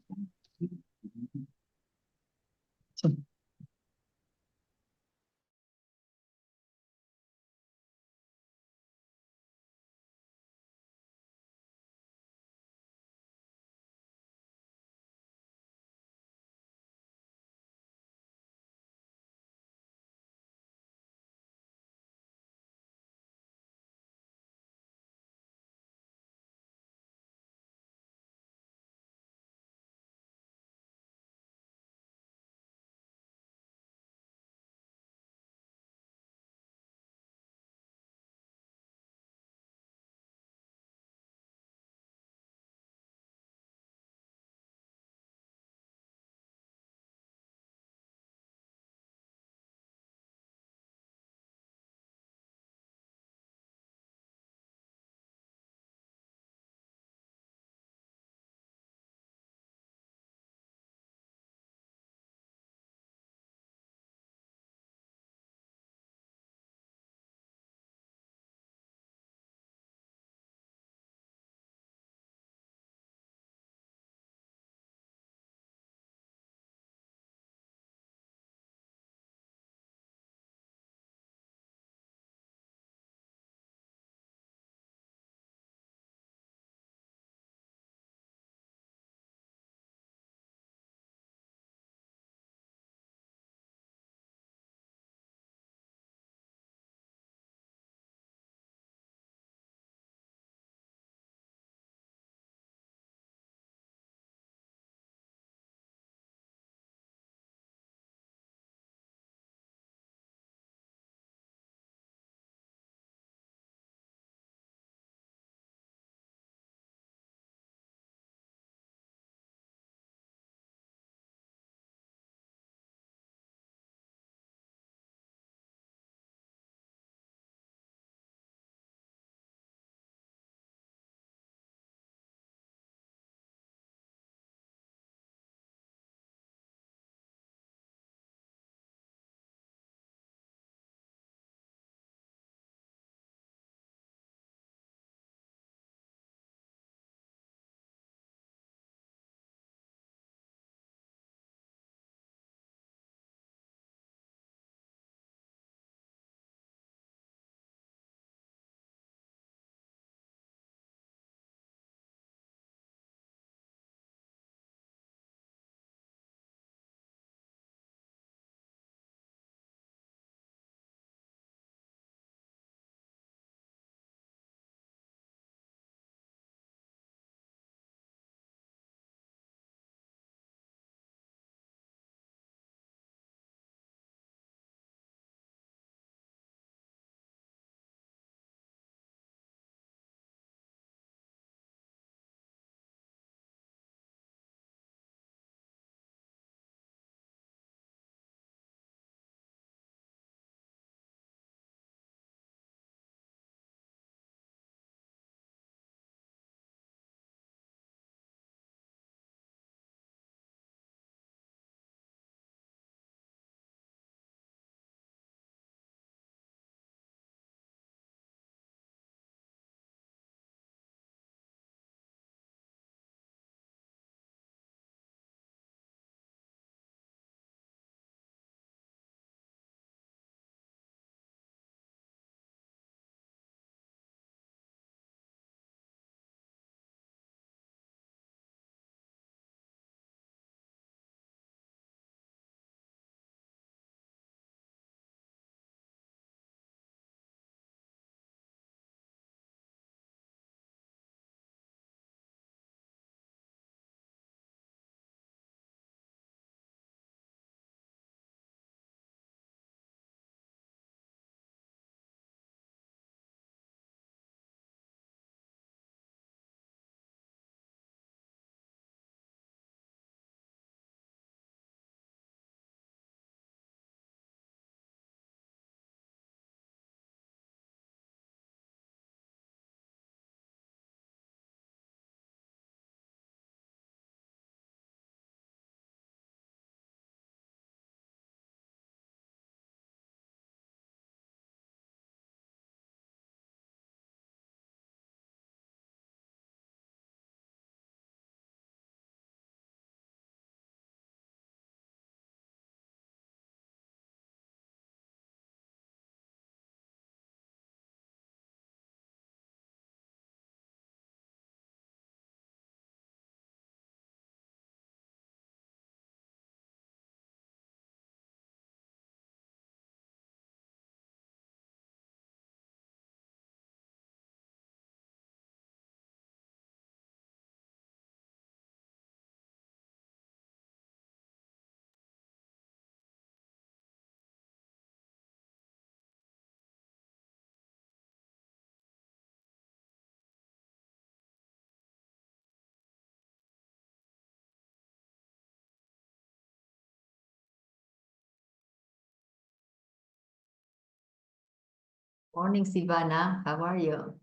Morning, Silvana. How are you?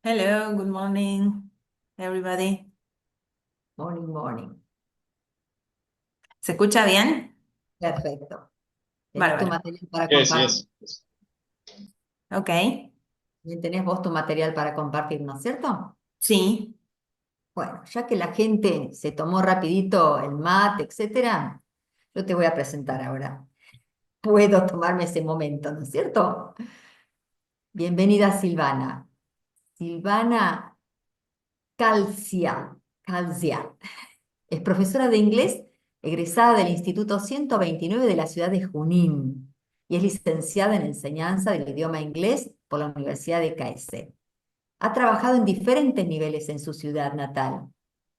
Hello, good morning, everybody. Morning, morning. ¿Se escucha bien? Perfecto. ¿Tenés tu Bárbaro. material para Yes, compartir? yes. Ok, Bien, tenés vos tu material para compartir, ¿no es cierto? sí. Bueno, ya que la gente se tomó rapidito el mate, etcétera, yo te voy a presentar ahora. Puedo tomarme ese momento, ¿no es cierto? Bienvenida, Silvana. Silvana Calcia. Es profesora de inglés egresada del Instituto 129 de la ciudad de Junín y es licenciada en enseñanza del idioma inglés por la Universidad de CSE. Ha trabajado en diferentes niveles en su ciudad natal,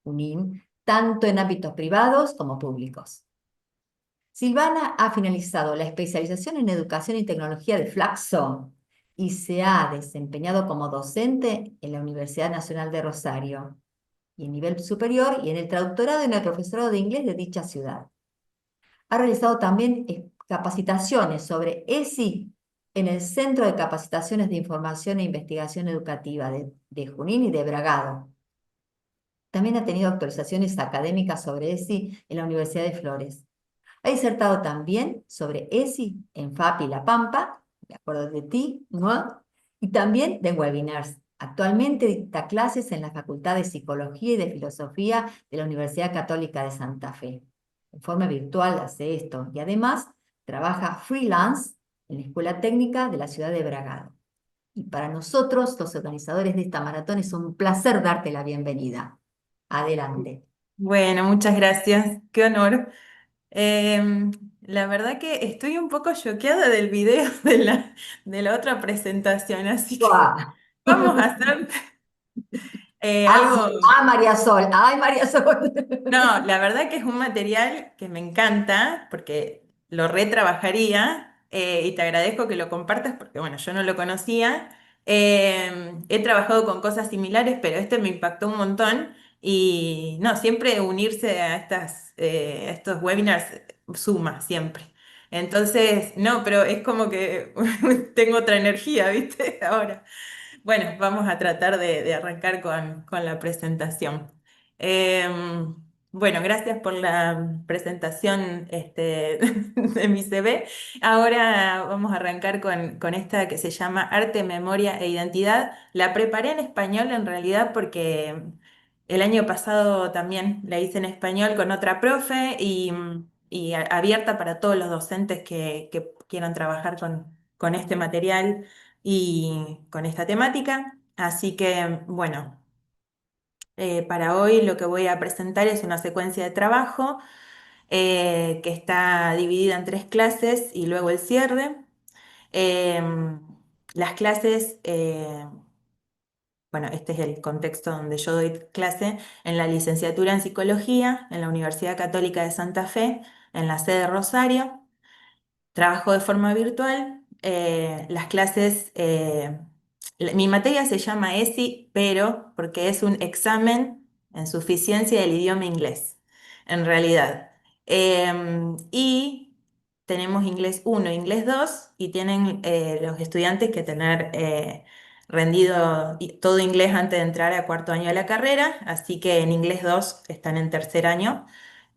Junín, tanto en ámbitos privados como públicos. Silvana ha finalizado la especialización en Educación y Tecnología de Flaxo y se ha desempeñado como docente en la Universidad Nacional de Rosario y en nivel superior y en el traductorado y en el profesorado de inglés de dicha ciudad. Ha realizado también capacitaciones sobre ESI en el Centro de Capacitaciones de Información e Investigación Educativa de Junín y de Bragado. También ha tenido actualizaciones académicas sobre ESI en la Universidad de Flores. Ha disertado también sobre ESI en FAP y La Pampa, de acuerdo de ti, ¿no? Y también de webinars. Actualmente dicta clases en la Facultad de Psicología y de Filosofía de la Universidad Católica de Santa Fe. En forma virtual hace esto y además trabaja freelance en la Escuela Técnica de la ciudad de Bragado. Y para nosotros, los organizadores de esta maratón, es un placer darte la bienvenida. Adelante. Bueno, muchas gracias. Qué honor. La verdad que estoy un poco choqueada del video de la otra presentación, así que ¡Guau! vamos a hacer Ah, sí. algo. Ah, María Sol. Ay, María Sol. No, la verdad que es un material que me encanta porque lo retrabajaría y te agradezco que lo compartas porque, bueno, yo no lo conocía. He trabajado con cosas similares, pero este me impactó un montón y no, siempre unirse a a estos webinars suma, siempre. Entonces, no, pero es como que tengo otra energía, ¿viste? Ahora. Bueno, vamos a tratar de arrancar con la presentación. Em, bueno, gracias por la presentación de mi CV. Ahora vamos a arrancar con esta que se llama Arte, Memoria e Identidad. La preparé en español en realidad porque el año pasado también la hice en español con otra profe y abierta para todos los docentes que quieran trabajar con este material y con esta temática. Así que, bueno, para hoy lo que voy a presentar es una secuencia de trabajo que está dividida en 3 clases y luego el cierre. Las clases, bueno, este es el contexto donde yo doy clase en la licenciatura en psicología en la Universidad Católica de Santa Fe, en la sede de Rosario. Trabajo de forma virtual. Las clases, mi materia se llama ESI, pero porque es un examen en suficiencia del idioma inglés, en realidad. Y tenemos inglés 1, inglés 2, y tienen los estudiantes que tener rendido todo inglés antes de entrar a cuarto año de la carrera, así que en inglés 2 están en tercer año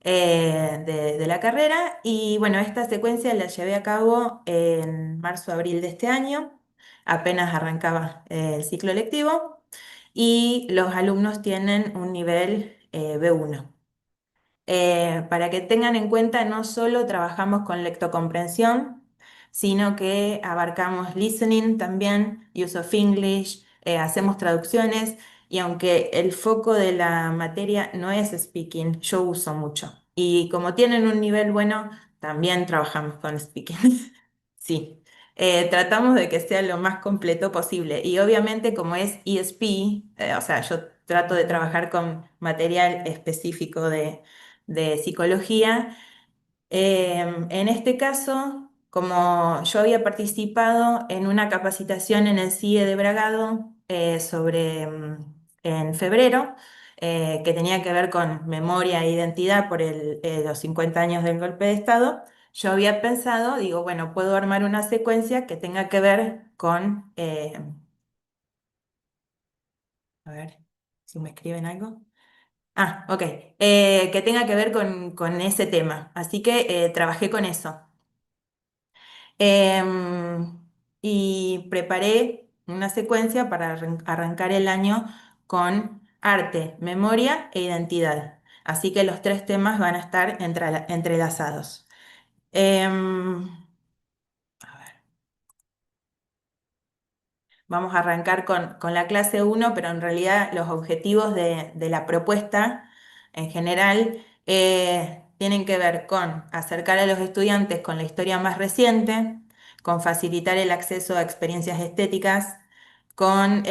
de la carrera. Y bueno, esta secuencia la llevé a cabo en marzo-abril de este año, apenas arrancaba el ciclo lectivo, y los alumnos tienen un nivel B1. Para que tengan en cuenta, no solo trabajamos con lectocomprensión, sino que abarcamos listening también, use of English, hacemos traducciones y aunque el foco de la materia no es speaking, yo uso mucho. Y como tienen un nivel bueno, también trabajamos con speaking. Sí. Tratamos de que sea lo más completo posible y obviamente como es ESP, o sea, yo trato de trabajar con material específico de psicología. En este caso, como yo había participado en una capacitación en el CIE de Bragado en febrero, que tenía que ver con memoria e identidad por los 50 años del golpe de Estado, yo había pensado, digo, bueno, puedo armar una secuencia que tenga que ver con, a ver si me escriben algo. Ah, ok, que tenga que ver con ese tema. Así que trabajé con eso. Em, y preparé una secuencia para arrancar el año con arte, memoria e identidad. Así que los tres temas van a estar entrelazados. Em, a ver, vamos a arrancar con la clase 1, pero en realidad los objetivos de la propuesta en general tienen que ver con acercar a los estudiantes con la historia más reciente, con facilitar el acceso a experiencias estéticas, con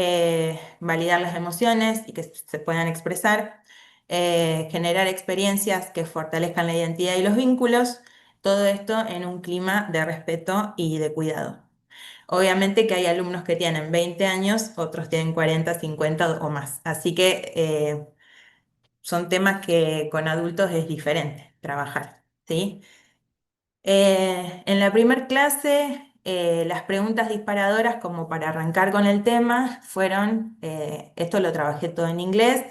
validar las emociones y que se puedan expresar, generar experiencias que fortalezcan la identidad y los vínculos, todo esto en un clima de respeto y de cuidado. Obviamente que hay alumnos que tienen 20 años, otros tienen 40, 50 o más. Así que son temas que con adultos es diferente trabajar, ¿sí? En la primer clase, las preguntas disparadoras como para arrancar con el tema fueron, esto lo trabajé todo en inglés,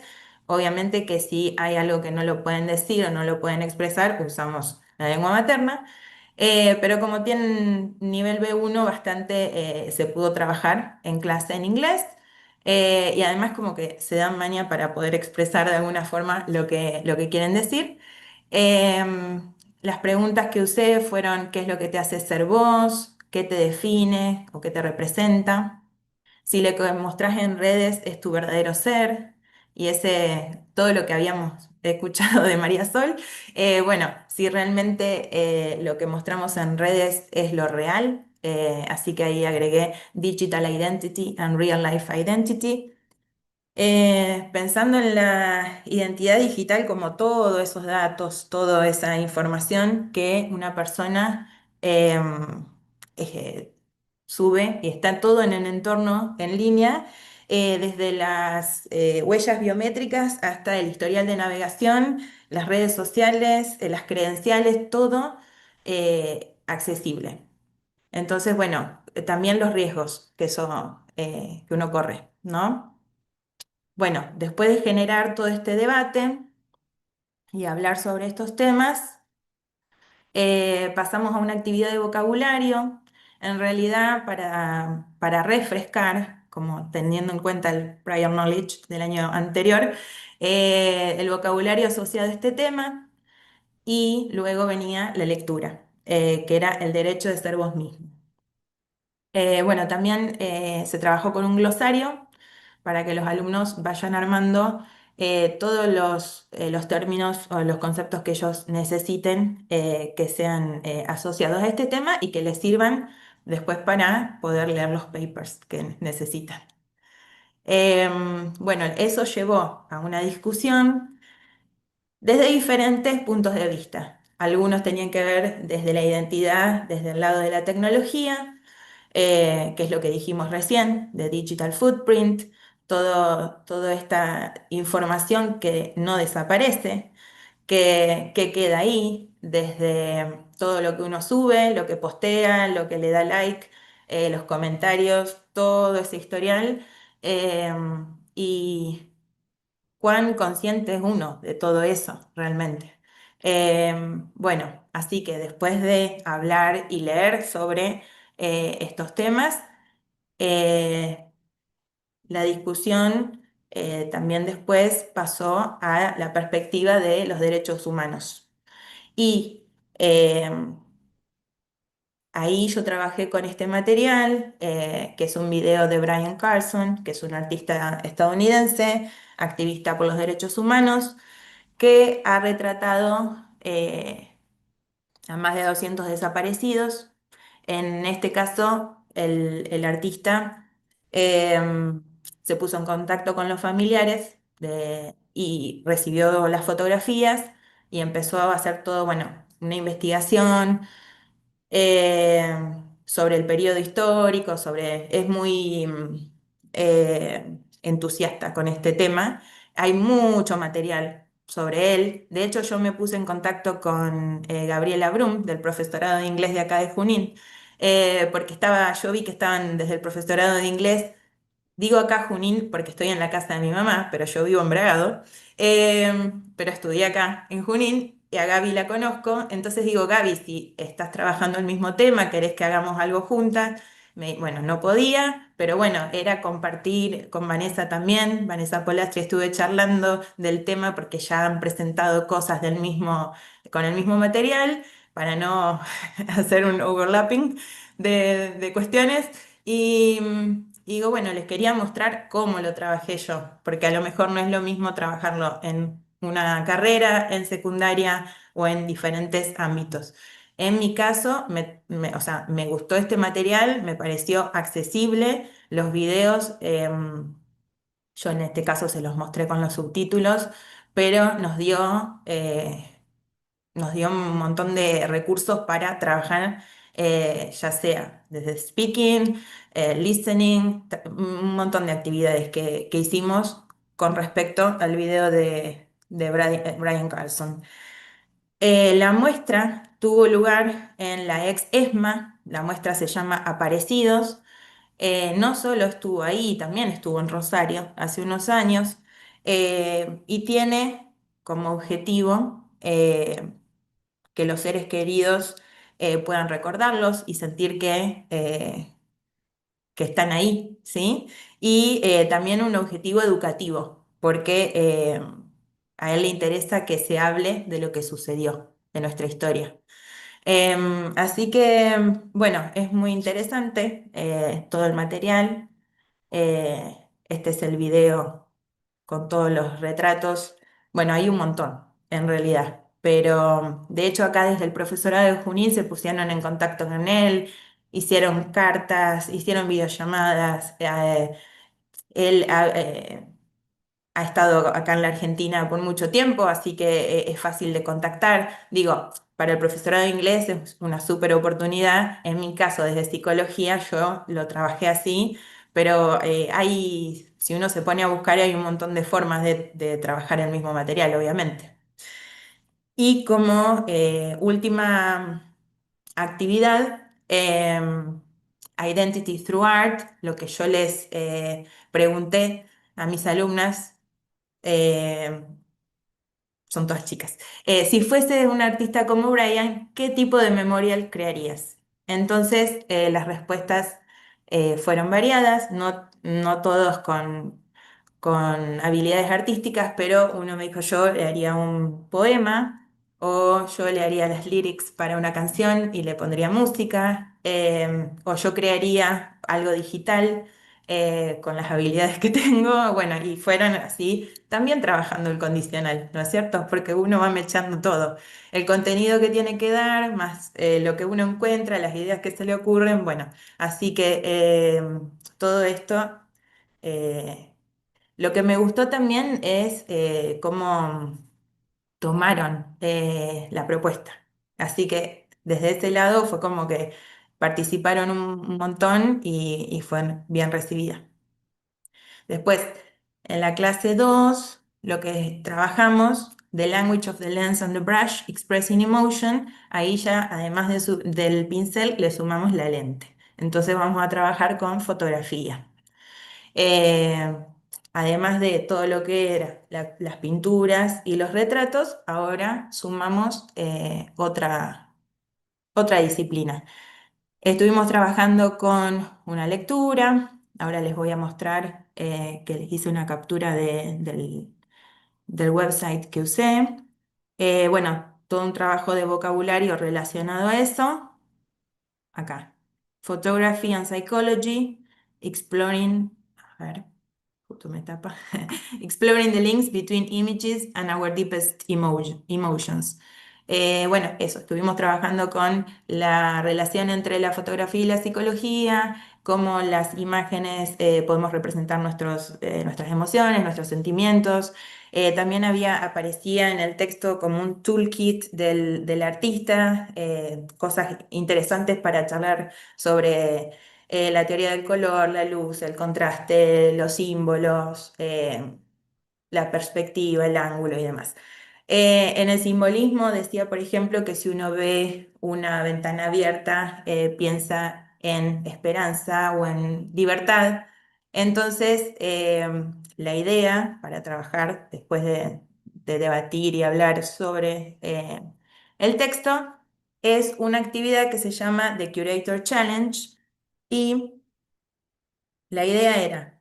obviamente que si hay algo que no lo pueden decir o no lo pueden expresar, usamos la lengua materna, pero como tienen nivel B1 bastante se pudo trabajar en clase en inglés. Y además como que se dan maña para poder expresar de alguna forma lo que quieren decir. Las preguntas que usé fueron: ¿qué es lo que te hace ser vos? ¿Qué te define o qué te representa? Si lo que mostrás en redes es tu verdadero ser, y todo lo que habíamos escuchado de María Sol, bueno, si realmente lo que mostramos en redes es lo real, así que ahí agregué Digital Identity and Real Life Identity. Pensando en la identidad digital como todos esos datos, toda esa información que una persona eh, sube y está todo en el entorno en línea, desde las huellas biométricas hasta el historial de navegación, las redes sociales, las credenciales, todo accesible. Entonces, bueno, también los riesgos que uno corre, ¿no? Bueno, después de generar todo este debate y hablar sobre estos temas, pasamos a una actividad de vocabulario. En realidad, para refrescar, como teniendo en cuenta el prior knowledge del año anterior, el vocabulario asociado a este tema, y luego venía la lectura, que era el derecho de ser vos mismo. Bueno, también se trabajó con un glosario para que los alumnos vayan armando todos los términos o los conceptos que ellos necesiten que sean asociados a este tema y que les sirvan después para poder leer los papers que necesitan. Bueno, eso llevó a una discusión desde diferentes puntos de vista. Algunos tenían que ver desde la identidad, desde el lado de la tecnología, que es lo que dijimos recién, de digital footprint, toda esta información que no desaparece, que queda ahí, desde todo lo que uno sube, lo que postea, lo que le da like, los comentarios, todo ese historial, eh, y cuán consciente es uno de todo eso realmente. Bueno, así que después de hablar y leer sobre estos temas, eh, la discusión también después pasó a la perspectiva de los derechos humanos. Y eh, ahí yo trabajé con este material, que es un video de Brian Carson, que es un artista estadounidense, activista por los derechos humanos, que ha retratado a más de 200 desaparecidos. En este caso, el artista se puso en contacto con los familiares y recibió las fotografías y empezó a hacer todo, bueno, una investigación sobre el periodo histórico, es muy entusiasta con este tema. Hay mucho material sobre él. De hecho, yo me puse en contacto con Gabriela Brum, del profesorado de inglés de acá de Junín, porque yo vi que estaban desde el profesorado de inglés. Digo acá Junín porque estoy en la casa de mi mamá, pero yo vivo en Bragado. Pero estudié acá en Junín y a Gaby la conozco. Entonces digo, Gaby, si estás trabajando el mismo tema, querés que hagamos algo juntas. Bueno, no podía, pero bueno, era compartir con Vanessa también. Vanessa Polastri, estuve charlando del tema porque ya han presentado cosas con el mismo material para no hacer un overlapping de cuestiones. Y digo, bueno, les quería mostrar cómo lo trabajé yo, porque a lo mejor no es lo mismo trabajarlo en una carrera, en secundaria o en diferentes ámbitos. En mi caso, o sea, me gustó este material, me pareció accesible, los videos, yo en este caso se los mostré con los subtítulos, pero nos dio un montón de recursos para trabajar, ya sea desde speaking, listening, un montón de actividades que hicimos con respecto al video de Brian Carlson. La muestra tuvo lugar en la ex ESMA, la muestra se llama Aparecidos. No solo estuvo ahí, también estuvo en Rosario hace unos años, y tiene como objetivo que los seres queridos puedan recordarlos y sentir que están ahí, ¿sí? Y también un objetivo educativo, porque a él le interesa que se hable de lo que sucedió, de nuestra historia. Así que, bueno, es muy interesante todo el material. Este es el video con todos los retratos. Bueno, hay un montón, en realidad. Pero de hecho acá desde el profesorado de Junín se pusieron en contacto con él, hicieron cartas, hicieron videollamadas. Él ha estado acá en la Argentina por mucho tiempo, así que es fácil de contactar. Digo, para el profesorado de inglés es una súper oportunidad. En mi caso, desde psicología, yo lo trabajé así, pero si uno se pone a buscar, hay un montón de formas de trabajar el mismo material, obviamente. Y como última actividad, Identity Through Art, lo que yo les pregunté a mis alumnas, eh, son todas chicas, si fueses un artista como Brian, ¿qué tipo de memorial crearías? Entonces, las respuestas fueron variadas, no todos con habilidades artísticas, pero uno me dijo, yo le haría un poema o yo le haría las lyrics para una canción y le pondría música, o yo crearía algo digital con las habilidades que tengo, bueno, y fueron así, también trabajando el condicional, ¿no es cierto? Porque uno va mechando todo, el contenido que tiene que dar, más lo que uno encuentra, las ideas que se le ocurren, bueno, así que todo esto... eh, lo que me gustó también es cómo tomaron la propuesta. Así que desde ese lado fue como que participaron un montón y fue bien recibida. Después, en la clase 2 lo que trabajamos, The Language of the Lens and the Brush, Expressing Emotion, ahí ya, además del pincel, le sumamos la lente. Entonces vamos a trabajar con fotografía. Eh, Además de todo lo que era las pinturas y los retratos, ahora sumamos otra disciplina. Estuvimos trabajando con una lectura, ahora les voy a mostrar que les hice una captura del website que usé. Bueno, todo un trabajo de vocabulario relacionado a eso. Acá. Photography and Psychology, Exploring, a ver, justo me tapa, Exploring the links between images and our deepest emotions. Bueno, eso, estuvimos trabajando con la relación entre la fotografía y la psicología, cómo las imágenes podemos representar nuestras emociones, nuestros sentimientos. También aparecía en el texto como un toolkit del artista, cosas interesantes para charlar sobre la teoría del color, la luz, el contraste, los símbolos, la perspectiva, el ángulo y demás. En el simbolismo decía, por ejemplo, que si uno ve una ventana abierta, piensa en esperanza o en libertad. Entonces, la idea para trabajar después de debatir y hablar sobre el texto es una actividad que se llama The Curator Challenge y la idea era,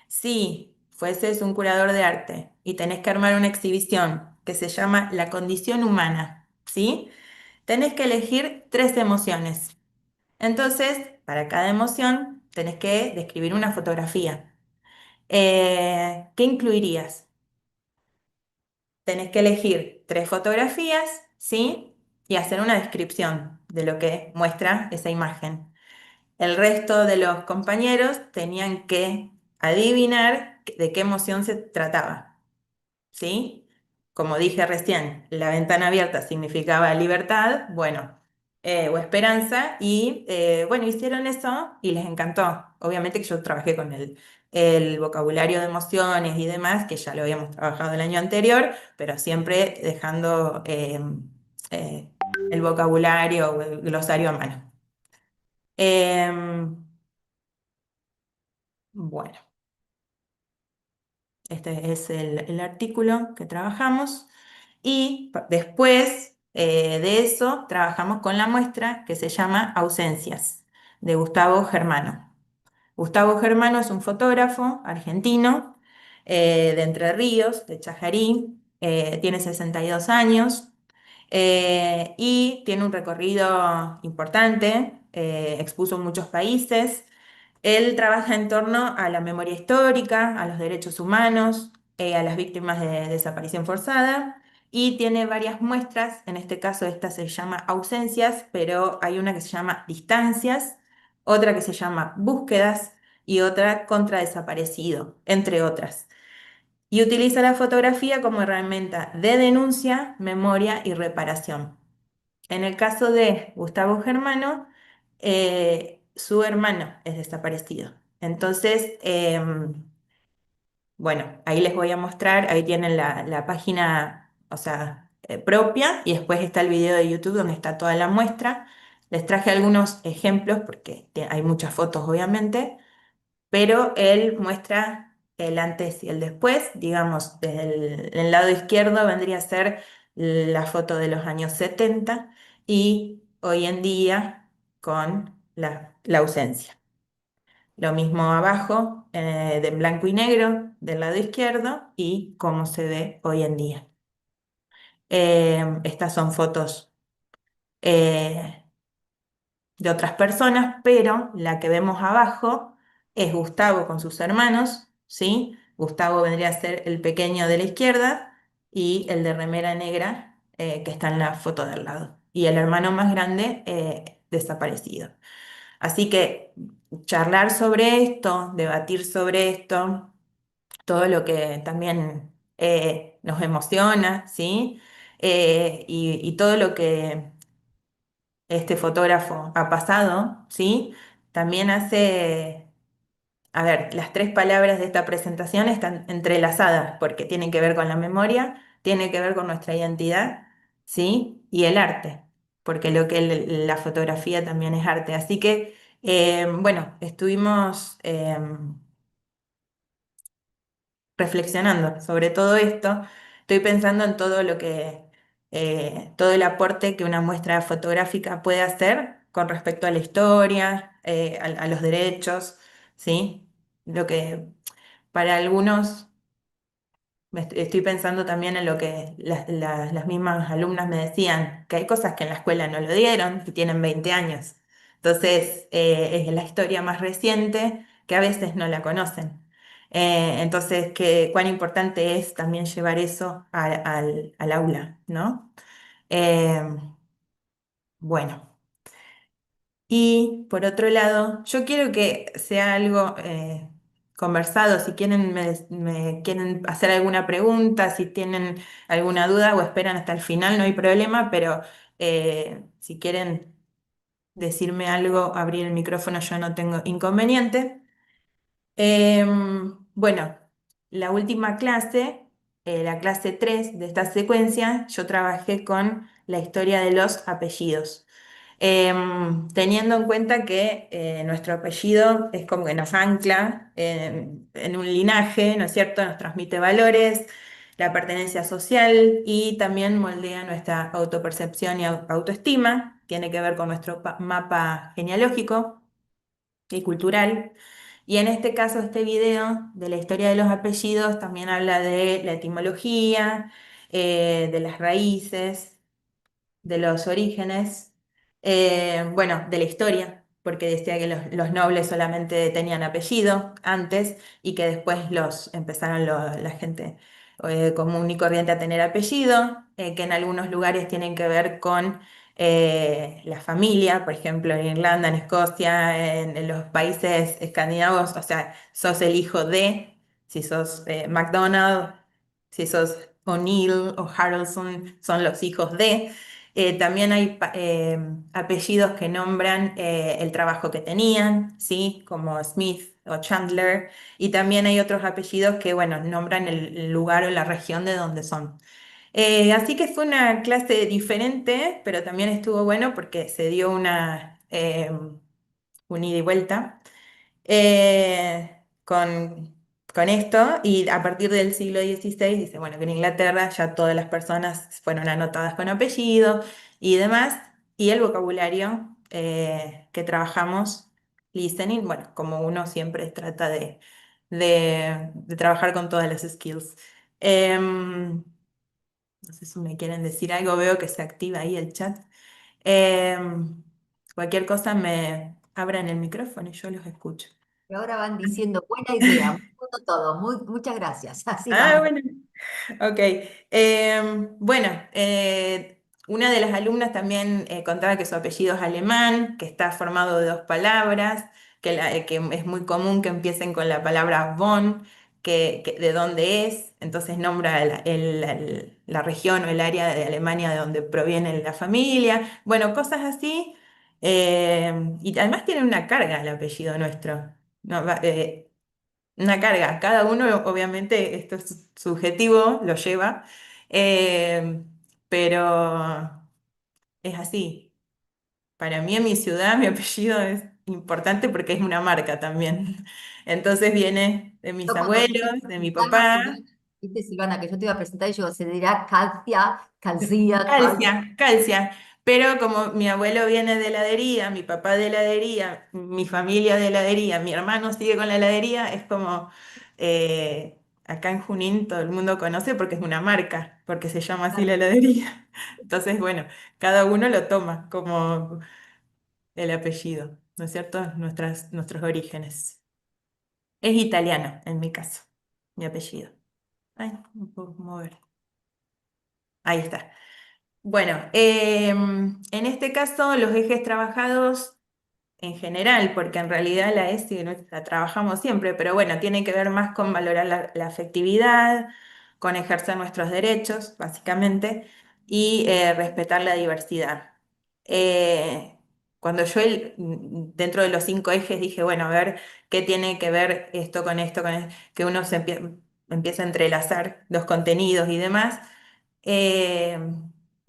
si fueses un curador de arte y tenés que armar una exhibición que se llama La condición humana, ¿sí? Tenés que elegir 3 emociones. Entonces, para cada emoción, tenés que describir una fotografía. ¿Qué incluirías? Tenés que elegir 3 fotografías, ¿sí? Y hacer una descripción de lo que muestra esa imagen. El resto de los compañeros tenían que adivinar de qué emoción se trataba, ¿sí? Como dije recién, la ventana abierta significaba libertad, bueno, o esperanza, y bueno, hicieron eso y les encantó. Obviamente que yo trabajé con el vocabulario de emociones y demás, que ya lo habíamos trabajado el año anterior, pero siempre dejando eh, el vocabulario o el glosario a mano. Bueno, este es el artículo que trabajamos y después de eso trabajamos con la muestra que se llama Ausencias, de Gustavo Germano. Gustavo Germano es un fotógrafo argentino de Entre Ríos, de Chajarí, tiene 62 años y tiene un recorrido importante, expuso en muchos países. Él trabaja en torno a la memoria histórica, a los derechos humanos, a las víctimas de desaparición forzada y tiene varias muestras, en este caso esta se llama ausencias, pero hay una que se llama distancias, otra que se llama búsquedas y otra contra desaparecido, entre otras. Y utiliza la fotografía como herramienta de denuncia, memoria y reparación. En el caso de Gustavo Germano, su hermano es desaparecido. Entonces, bueno, ahí les voy a mostrar, ahí tienen la página, o sea, propia, y después está el video de YouTube donde está toda la muestra. Les traje algunos ejemplos porque hay muchas fotos, obviamente, pero él muestra el antes y el después, digamos, desde el lado izquierdo vendría a ser la foto de los años 70 y hoy en día con la ausencia. Lo mismo abajo, de blanco y negro del lado izquierdo y cómo se ve hoy en día. Estas son fotos eh, de otras personas, pero la que vemos abajo es Gustavo con sus hermanos, ¿sí? Gustavo vendría a ser el pequeño de la izquierda y el de remera negra que está en la foto del lado. Y el hermano más grande desaparecido. Así que charlar sobre esto, debatir sobre esto, todo lo que también nos emociona, ¿sí? Y todo lo que este fotógrafo ha pasado, ¿sí? También hace, a ver, las 3 palabras de esta presentación están entrelazadas porque tienen que ver con la memoria, tienen que ver con nuestra identidad, ¿sí? Y el arte, porque lo que la fotografía también es arte. Así que, bueno, estuvimos reflexionando sobre todo esto, estoy pensando en todo lo que, todo el aporte que una muestra fotográfica puede hacer con respecto a la historia, a los derechos, ¿sí? Lo que para algunos, estoy pensando también en lo que las mismas alumnas me decían, que hay cosas que en la escuela no lo dieron y tienen 20 años. Entonces, es la historia más reciente que a veces no la conocen. Entonces, cuán importante es también llevar eso al aula, ¿no? Eh, bueno. Y por otro lado, yo quiero que sea algo conversado. Si quieren, me quieren hacer alguna pregunta, si tienen alguna duda o esperan hasta el final, no hay problema, pero si quieren decirme algo, abrir el micrófono, yo no tengo inconveniente. Bueno, la última clase la clase 3 de esta secuencia, yo trabajé con la historia de los apellidos. Teniendo en cuenta que nuestro apellido es como que nos ancla en un linaje, ¿no es cierto? Nos transmite valores, la pertenencia social y también moldea nuestra autopercepción y autoestima. Tiene que ver con nuestro mapa genealógico y cultural. Y en este caso, este video de la historia de los apellidos también habla de la etimología, de las raíces, de los orígenes, bueno, de la historia, porque decía que los nobles solamente tenían apellido antes y que después los empezaron la gente común y corriente a tener apellido, que en algunos lugares tienen que ver con la familia, por ejemplo, en Irlanda, en Escocia, en los países escandinavos, o sea, sos el hijo de, si sos MacDonald, si sos O'Neill o Harrelson, son los hijos de. También hay apellidos que nombran el trabajo que tenían, ¿sí? Como Smith o Chandler, y también hay otros apellidos que, bueno, nombran el lugar o la región de donde son. Así que fue una clase diferente, pero también estuvo bueno porque se dio un ida y vuelta con esto, y a partir del siglo XVI dice, bueno, que en Inglaterra ya todas las personas fueron anotadas con apellido y demás, y el vocabulario que trabajamos, listening, bueno, como uno siempre trata de trabajar con todas las skills. No sé si me quieren decir algo, veo que se activa ahí el chat. Cualquier cosa me abran el micrófono y yo los escucho. Y ahora van diciendo, buena idea, muy bueno todo, muchas gracias. Así Ah, vamos. bueno. Ok. Bueno, una de las alumnas también contaba que su apellido es alemán, que está formado de dos palabras, que es muy común que empiecen con la palabra von, de dónde es, entonces nombra la región o el área de Alemania de donde proviene la familia. Bueno, cosas así. Y además tiene una carga el apellido nuestro. No, una carga. Cada uno, obviamente, esto es subjetivo, lo lleva, eh, pero es así. Para mí, en mi ciudad, mi apellido es importante porque es una marca también. Entonces viene de mis Yo cuando abuelos, dije de mi Silvana, papá. viste Silvana, que yo te iba a presentar y yo se dirá calcia, calcía, calcia. Calcia, calcia. Pero como mi abuelo viene de heladería, mi papá de heladería, mi familia de heladería, mi hermano sigue con la heladería, es como acá en Junín todo el mundo conoce porque es una marca, porque se llama así la heladería. Entonces, bueno, cada uno lo toma como el apellido, ¿no es cierto? Nuestros orígenes. Es italiano en mi caso, mi apellido. Ay, no puedo mover. Ahí está. Bueno, en este caso los ejes trabajados en general, porque en realidad la ESI no la trabajamos siempre, pero bueno, tiene que ver más con valorar la afectividad, con ejercer nuestros derechos, básicamente, y respetar la diversidad. Cuando yo dentro de los 5 ejes dije, bueno, a ver qué tiene que ver esto, que uno empieza a entrelazar los contenidos y demás. Eh,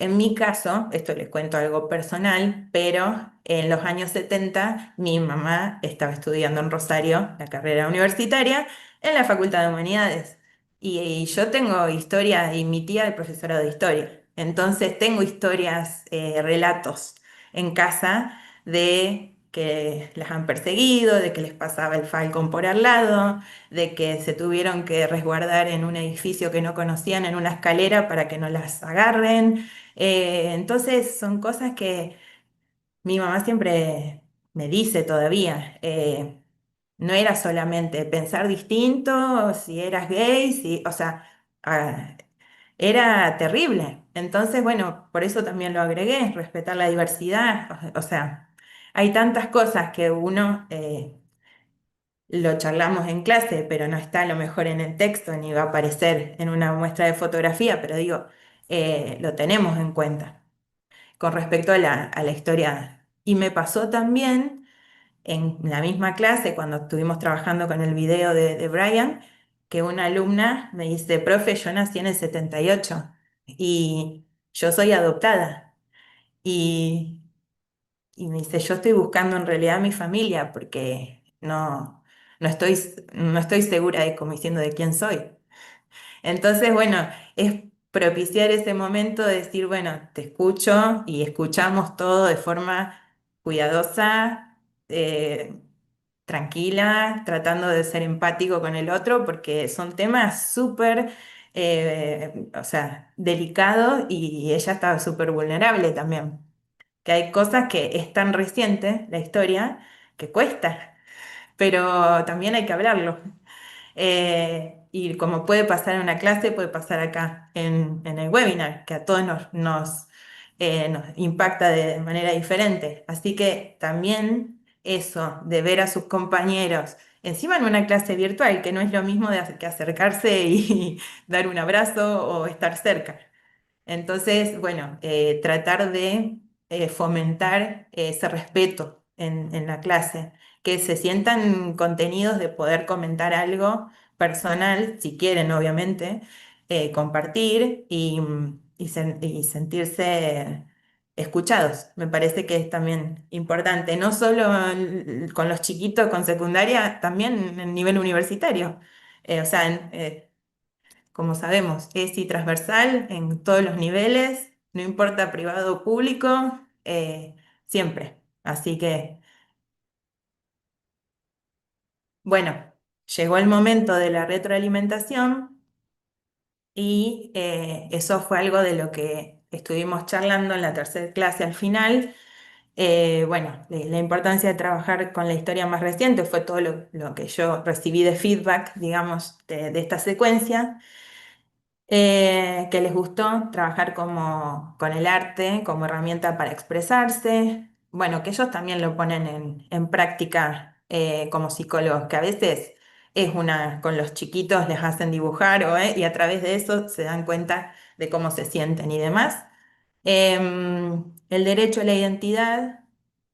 en mi caso, esto les cuento algo personal, pero en los años 70 mi mamá estaba estudiando en Rosario la carrera universitaria en la Facultad de Humanidades. Y yo tengo historia, y mi tía es profesora de historia. Entonces tengo historias, relatos en casa de que las han perseguido, de que les pasaba el falcón por al lado, de que se tuvieron que resguardar en un edificio que no conocían, en una escalera para que no las agarren. Entonces son cosas que mi mamá siempre me dice todavía. No era solamente pensar distinto, si eras gay, si, o sea, ah, era terrible. Entonces, bueno, por eso también lo agregué, respetar la diversidad. O sea, hay tantas cosas que uno lo charlamos en clase, pero no está a lo mejor en el texto ni va a aparecer en una muestra de fotografía, pero digo, lo tenemos en cuenta con respecto a la historia. Y me pasó también en la misma clase, cuando estuvimos trabajando con el video de Brian, que una alumna me dice, profe, yo nací en el 78 y yo soy adoptada. Y, y me dice, yo estoy buscando en realidad a mi familia porque no estoy segura de, como diciendo, de quién soy. Entonces, bueno, es propiciar ese momento de decir, bueno, te escucho y escuchamos todo de forma cuidadosa, tranquila, tratando de ser empático con el otro, porque son temas súper, o sea, delicados y ella estaba súper vulnerable también. Que hay cosas que es tan reciente la historia que cuesta, pero también hay que hablarlo. Y como puede pasar en una clase, puede pasar acá en el webinar, que a todos nos impacta de manera diferente. Así que también eso de ver a sus compañeros, encima en una clase virtual, que no es lo mismo que acercarse y dar un abrazo o estar cerca. Entonces, bueno, tratar de fomentar ese respeto en la clase, que se sientan contenidos de poder comentar algo personal, si quieren, obviamente, compartir y sentirse escuchados. Me parece que es también importante, no solo con los chiquitos con secundaria, también en nivel universitario. O sea, como sabemos, ESI transversal en todos los niveles, no importa privado o público, siempre. Así que, bueno, llegó el momento de la retroalimentación y eso fue algo de lo que estuvimos charlando en la tercera clase al final. Bueno, la importancia de trabajar con la historia más reciente fue todo lo que yo recibí de feedback, digamos, de esta secuencia. Que les gustó trabajar con el arte como herramienta para expresarse. Bueno, que ellos también lo ponen en práctica como psicólogos, que a veces con los chiquitos les hacen dibujar y a través de eso se dan cuenta de cómo se sienten y demás. El derecho a la identidad,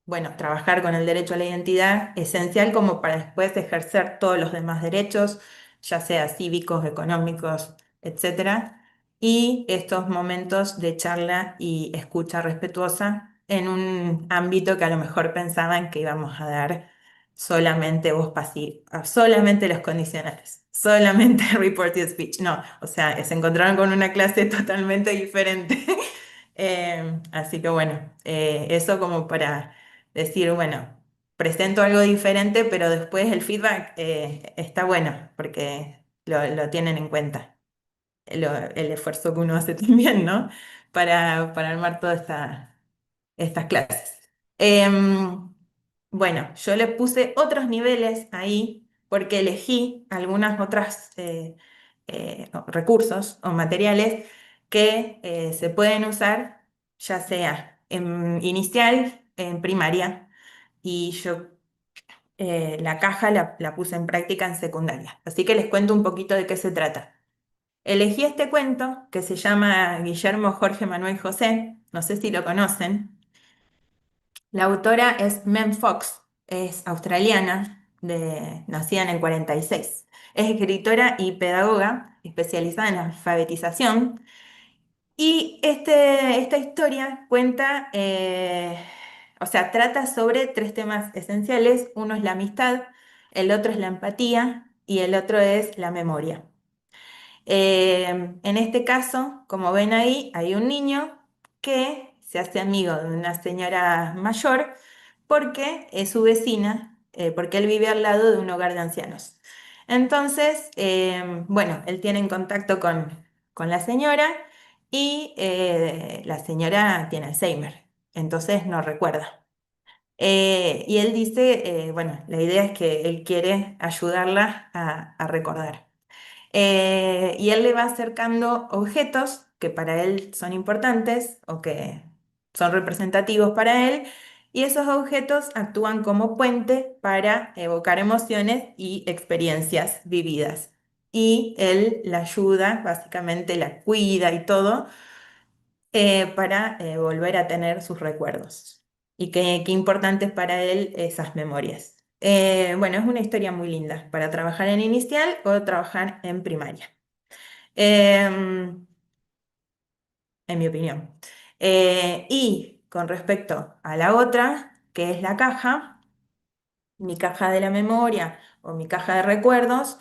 bueno, trabajar con el derecho a la identidad, esencial como para después ejercer todos los demás derechos, ya sea cívicos, económicos, etcétera. Y estos momentos de charla y escucha respetuosa en un ámbito que a lo mejor pensaban que íbamos a dar solamente voz pasiva, solamente los condicionales, solamente reported speech. No, o sea, se encontraron con una clase totalmente diferente. Así que bueno, eso como para decir, bueno, presento algo diferente, pero después el feedback está bueno porque lo tienen en cuenta, el esfuerzo que uno hace también, ¿no? Para armar todas estas clases. Bueno, yo le puse otros niveles ahí porque elegí algunas otras recursos o materiales que se pueden usar ya sea en inicial, en primaria, y yo la caja la puse en práctica en secundaria. Así que les cuento un poquito de qué se trata. Elegí este cuento que se llama Guillermo Jorge Manuel José, no sé si lo conocen. La autora es Mem Fox, es australiana, nacida en el 46. Es escritora y pedagoga especializada en alfabetización. Y esta historia cuenta, o sea, trata sobre tres temas esenciales. Uno es la amistad, el otro es la empatía y el otro es la memoria. En este caso, como ven ahí, hay un niño que se hace amigo de una señora mayor porque es su vecina, porque él vive al lado de un hogar de ancianos. Entonces, bueno, él tiene en contacto con la señora y la señora tiene Alzheimer, entonces no recuerda. Y él dice, bueno, la idea es que él quiere ayudarla a recordar. Y él le va acercando objetos que para él son importantes o que son representativos para él, y esos objetos actúan como puente para evocar emociones y experiencias vividas. Y él la ayuda, básicamente la cuida y todo, para volver a tener sus recuerdos. Y qué importante es para él esas memorias. Bueno, es una historia muy linda para trabajar en inicial o trabajar en primaria, em, en mi opinión. Y con respecto a la otra, que es la caja, mi caja de la memoria o mi caja de recuerdos,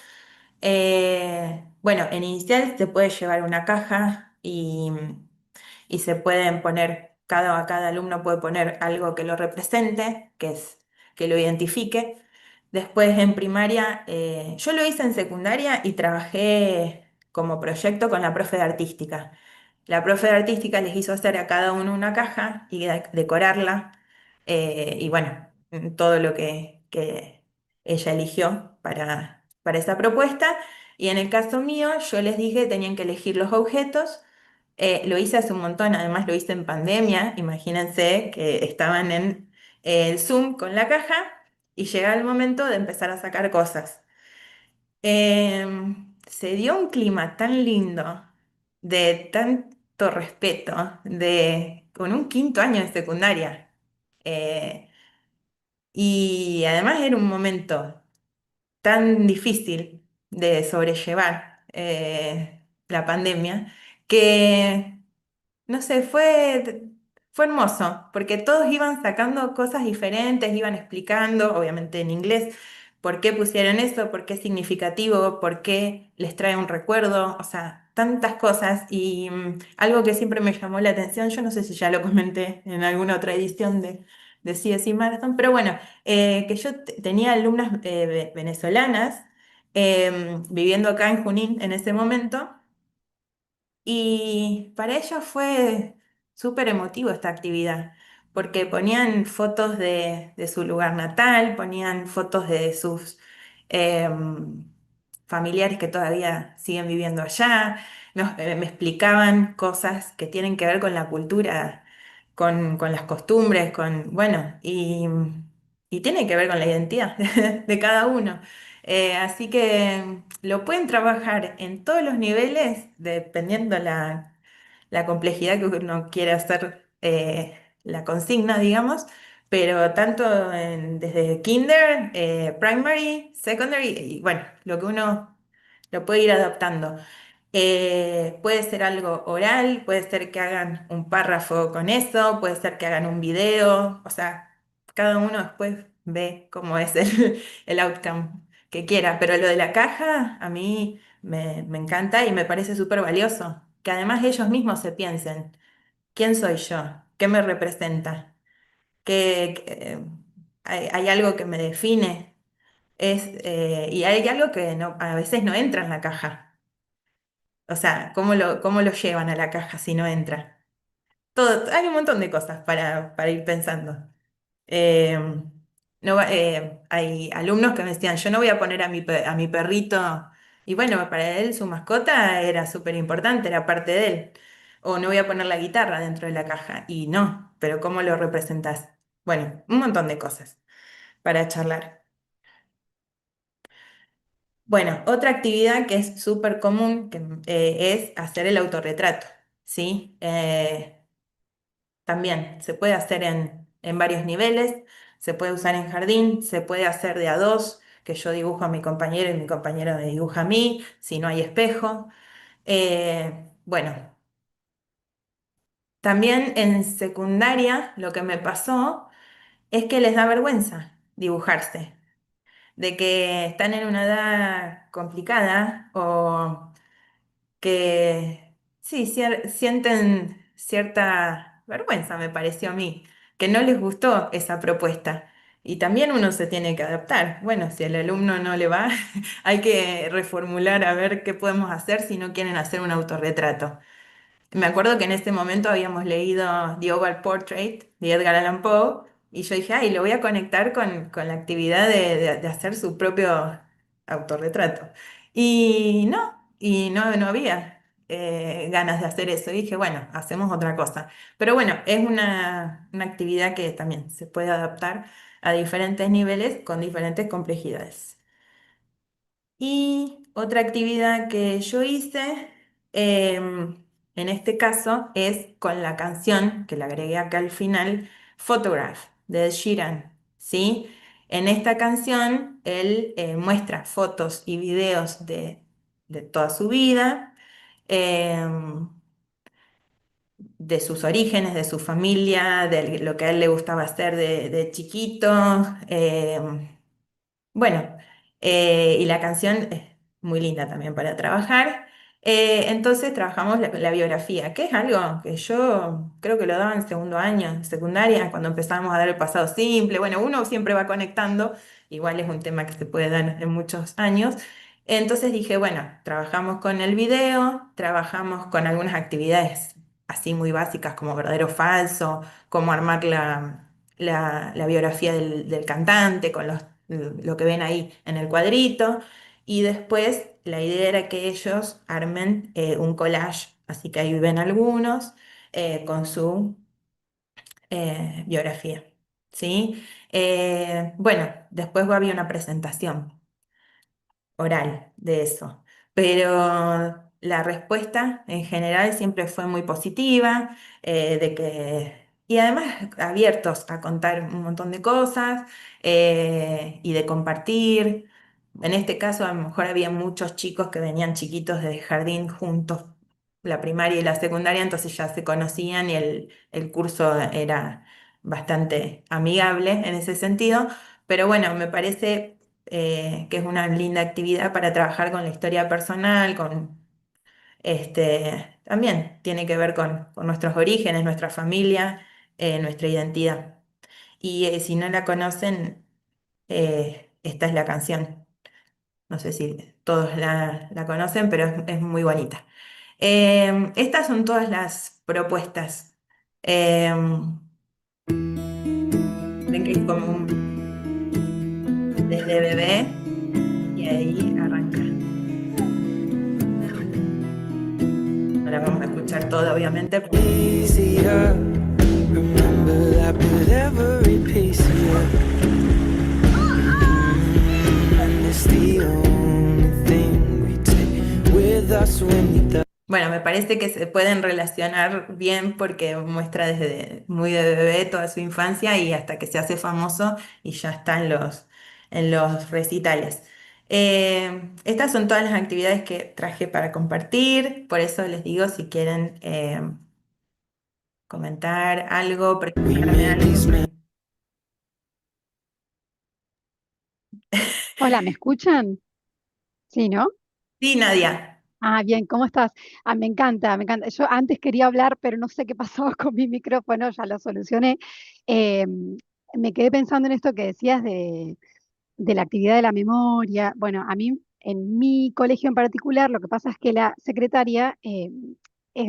bueno, en inicial se puede llevar una caja y se pueden poner, cada alumno puede poner algo que lo represente, que lo identifique. Después en primaria, yo lo hice en secundaria y trabajé como proyecto con la profe de artística. La profe de artística les hizo hacer a cada uno una caja y decorarla, y bueno, todo lo que ella eligió para esa propuesta. Y en el caso mío, yo les dije que tenían que elegir los objetos. Lo hice hace un montón, además lo hice en pandemia. Imagínense que estaban en el Zoom con la caja y llega el momento de empezar a sacar cosas. Se dio un clima tan lindo, de tanto respeto, con un quinto año de secundaria. Eh, y además era un momento tan difícil de sobrellevar, la pandemia, que no sé, fue hermoso, porque todos iban sacando cosas diferentes, iban explicando, obviamente en inglés, por qué pusieron eso, por qué es significativo, por qué les trae un recuerdo, o sea, tantas cosas. Y algo que siempre me llamó la atención, yo no sé si ya lo comenté en alguna otra edición de CSE Marathon, pero bueno, que yo tenía alumnas venezolanas viviendo acá en Junín en ese momento. Y para ellos fue súper emotivo esta actividad, porque ponían fotos de su lugar natal, ponían fotos de sus em, familiares que todavía siguen viviendo allá, me explicaban cosas que tienen que ver con la cultura, con las costumbres, bueno, y tiene que ver con la identidad de cada uno. Así que lo pueden trabajar en todos los niveles, dependiendo la complejidad que uno quiera hacer, la consigna, digamos, pero tanto desde kinder, primary, secondary, y bueno, lo que uno lo puede ir adaptando. Puede ser algo oral, puede ser que hagan un párrafo con eso, puede ser que hagan un video, o sea, cada uno después ve cómo es el outcome que quiera, pero lo de la caja a mí me encanta y me parece súper valioso, que además ellos mismos se piensen, ¿quién soy yo? ¿Qué me representa? ¿Hay algo que me define? Y hay algo que a veces no entra en la caja. O sea, ¿cómo lo llevan a la caja si no entra? Hay un montón de cosas para ir pensando. Eh, no hay alumnos que me decían, yo no voy a poner a mi perrito, y bueno, para él su mascota era súper importante, era parte de él. O no voy a poner la guitarra dentro de la caja, y no, pero ¿cómo lo representás? Bueno, un montón de cosas para charlar. Bueno, otra actividad que es súper común es hacer el autorretrato, ¿sí? También se puede hacer en varios niveles, se puede usar en jardín, se puede hacer de a dos, que yo dibujo a mi compañero y mi compañero me dibuja a mí, si no hay espejo. Bueno, también en secundaria lo que me pasó es que les da vergüenza dibujarse, de que están en una edad complicada o que sí, sienten cierta vergüenza, me pareció a mí, que no les gustó esa propuesta. Y también uno se tiene que adaptar. Bueno, si al alumno no le va, hay que reformular a ver qué podemos hacer si no quieren hacer un autorretrato. Me acuerdo que en ese momento habíamos leído The Oval Portrait de Edgar Allan Poe y yo dije, ay, lo voy a conectar con la actividad de hacer su propio autorretrato. Y no había ganas de hacer eso. Y dije, bueno, hacemos otra cosa. Pero bueno, es una actividad que también se puede adaptar a diferentes niveles con diferentes complejidades. Y otra actividad que yo hice, en este caso, es con la canción que le agregué acá al final, Photograph, de Ed Sheeran, ¿sí? En esta canción, él muestra fotos y videos de toda su vida, em, de sus orígenes, de su familia, de lo que a él le gustaba hacer de chiquito. Bueno, y la canción es muy linda también para trabajar. Entonces trabajamos la biografía, que es algo que yo creo que lo daba en segundo año, en secundaria, cuando empezamos a dar el pasado simple. Bueno, uno siempre va conectando, igual es un tema que se puede dar en muchos años. Entonces dije, bueno, trabajamos con el video, trabajamos con algunas actividades así muy básicas como verdadero o falso, cómo armar la biografía del cantante con lo que ven ahí en el cuadrito. Y después la idea era que ellos armen un collage, así que ahí ven algunos con su biografía. ¿Sí? Bueno, después había una presentación oral de eso. Pero la respuesta en general siempre fue muy positiva, y además abiertos a contar un montón de cosas y de compartir. En este caso, a lo mejor había muchos chicos que venían chiquitos de jardín juntos, la primaria y la secundaria, entonces ya se conocían y el curso era bastante amigable en ese sentido. Pero bueno, me parece que es una linda actividad para trabajar con la historia personal, también tiene que ver con nuestros orígenes, nuestra familia, nuestra identidad. Y si no la conocen, esta es la canción. No sé si todos la conocen, pero es muy bonita. Estas son todas las propuestas. Ven que es como desde bebé y ahí arranca. Ahora vamos a escuchar todo, obviamente. Easier. Remember that with every piece of you. And it's the only thing we take with us when we die. Bueno, me parece que se pueden relacionar bien porque muestra desde muy de bebé toda su infancia y hasta que se hace famoso y ya está en los recitales. Estas son todas las actividades que traje para compartir, por eso les digo si quieren comentar algo, preguntarme algo. Hola, ¿me escuchan? Sí, ¿no? Sí, Nadia. Ah, bien, ¿cómo estás? Ah, me encanta, me encanta. Yo antes quería hablar, pero no sé qué pasaba con mi micrófono, ya lo solucioné. Eh, Me quedé pensando en esto que decías de la actividad de la memoria. Bueno, a mí, en mi colegio en particular, lo que pasa es que la secretaria es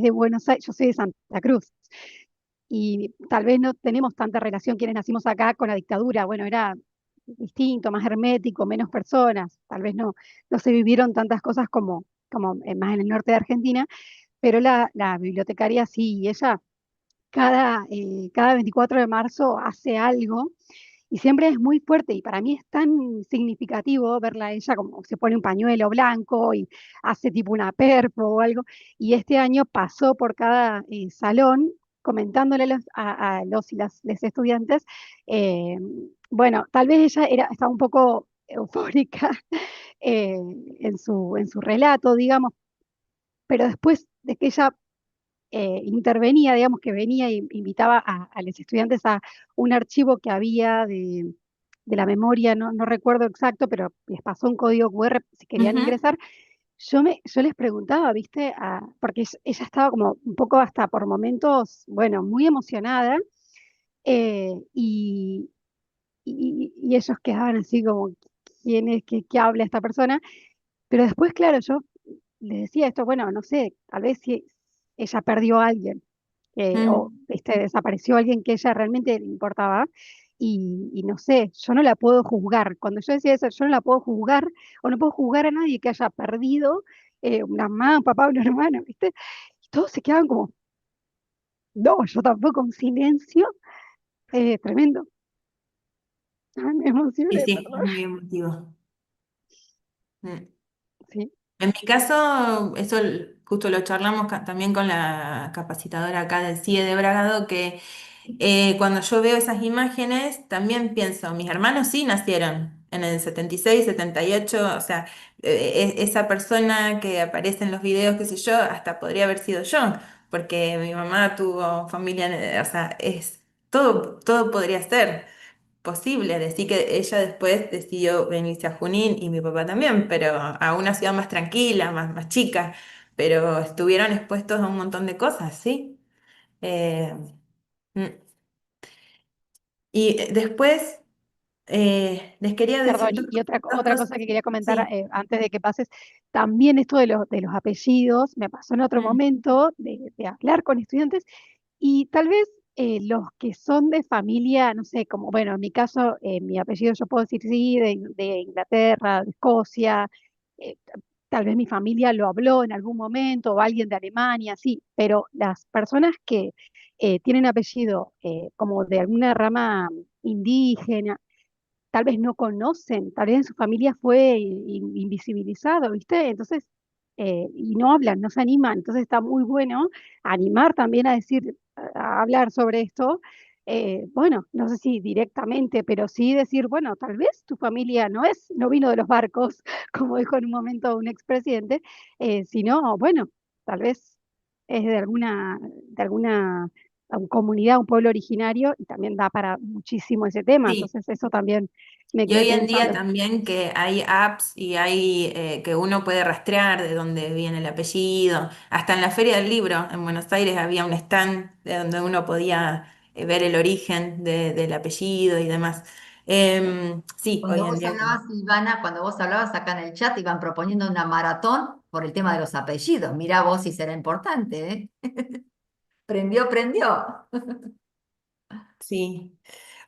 de Buenos Aires, yo soy de Santa Cruz, y tal vez no tenemos tanta relación quienes nacimos acá con la dictadura. Bueno, era distinto, más hermético, menos personas, tal vez no se vivieron tantas cosas como más en el norte de Argentina, pero la bibliotecaria sí, y ella cada 24 de marzo hace algo y siempre es muy fuerte y para mí es tan significativo verla a ella como se pone un pañuelo blanco y hace tipo una perpo o algo, y este año pasó por cada salón comentándole a los y las les estudiantes. eh, bueno, tal vez ella estaba un poco eufórica eh, en su relato, digamos, pero después de que ella intervenía, digamos que venía e invitaba a los estudiantes a un archivo que había de la memoria, no recuerdo exacto, pero les pasó un código QR si querían Ujú. ingresar. Yo les preguntaba, ¿viste? Porque ella estaba como un poco hasta por momentos, bueno, muy emocionada, y ellos quedaban así como, ¿quién es? ¿Qué habla esta persona? Pero después, claro, yo les decía esto, bueno, no sé, tal vez si ella perdió a alguien o Mm. desapareció alguien que ella realmente le importaba. Y no sé, yo no la puedo juzgar. Cuando yo decía eso, yo no la puedo juzgar o no puedo juzgar a nadie que haya perdido una mamá, un papá, un hermano, ¿viste? Y todos se quedaban como, no, yo tampoco, un silencio tremendo. Ay, me Sí, emocioné, sí, es perdón. muy emotivo. Mm. Sí. En mi caso, justo lo charlamos también con la capacitadora acá del CIE de Bragado, que Cuando yo veo esas imágenes, también pienso, mis hermanos sí nacieron en el 76, 78, o sea, esa persona que aparece en los videos, qué sé yo, hasta podría haber sido yo, porque mi mamá tuvo familia, o sea, todo podría ser posible. Decir que ella después decidió venirse a Junín y mi papá también, pero a una ciudad más tranquila, más chica, pero estuvieron expuestos a un montón de cosas, ¿sí? Eh, mm. Y después les quería Perdón, decir y otra, dos otra cosas. cosa que quería comentar Sí. antes de que pases, también esto de los apellidos, me pasó en otro Mm. momento de hablar con estudiantes y tal vez los que son de familia, no sé, como, bueno, en mi caso, mi apellido yo puedo decir sí, de Inglaterra, de Escocia, eh, tal vez mi familia lo habló en algún momento, o alguien de Alemania, sí, pero las personas que tienen apellido como de alguna rama indígena, tal vez no conocen, tal vez en su familia fue invisibilizado, ¿viste? Entonces, y no hablan, no se animan, entonces está muy bueno animar también a decir, a hablar sobre esto. Bueno, no sé si directamente, pero sí decir, bueno, tal vez tu familia no vino de los barcos, como dijo en un momento un expresidente, sino, bueno, tal vez es de alguna comunidad, un pueblo originario, y también da para muchísimo ese tema. Sí. Entonces, eso también me Y quedé hoy en día pensando. también que hay apps y hay que uno puede rastrear de dónde viene el apellido. Hasta en la Feria del Libro en Buenos Aires había un stand de donde uno podía ver el origen del apellido y demás. Sí, hoy Cuando en vos día. hablabas, Silvana, cuando vos hablabas acá en el chat, iban proponiendo una maratón por el tema de los apellidos. Mirá vos si será importante, ¿eh? Prendió, prendió. Sí.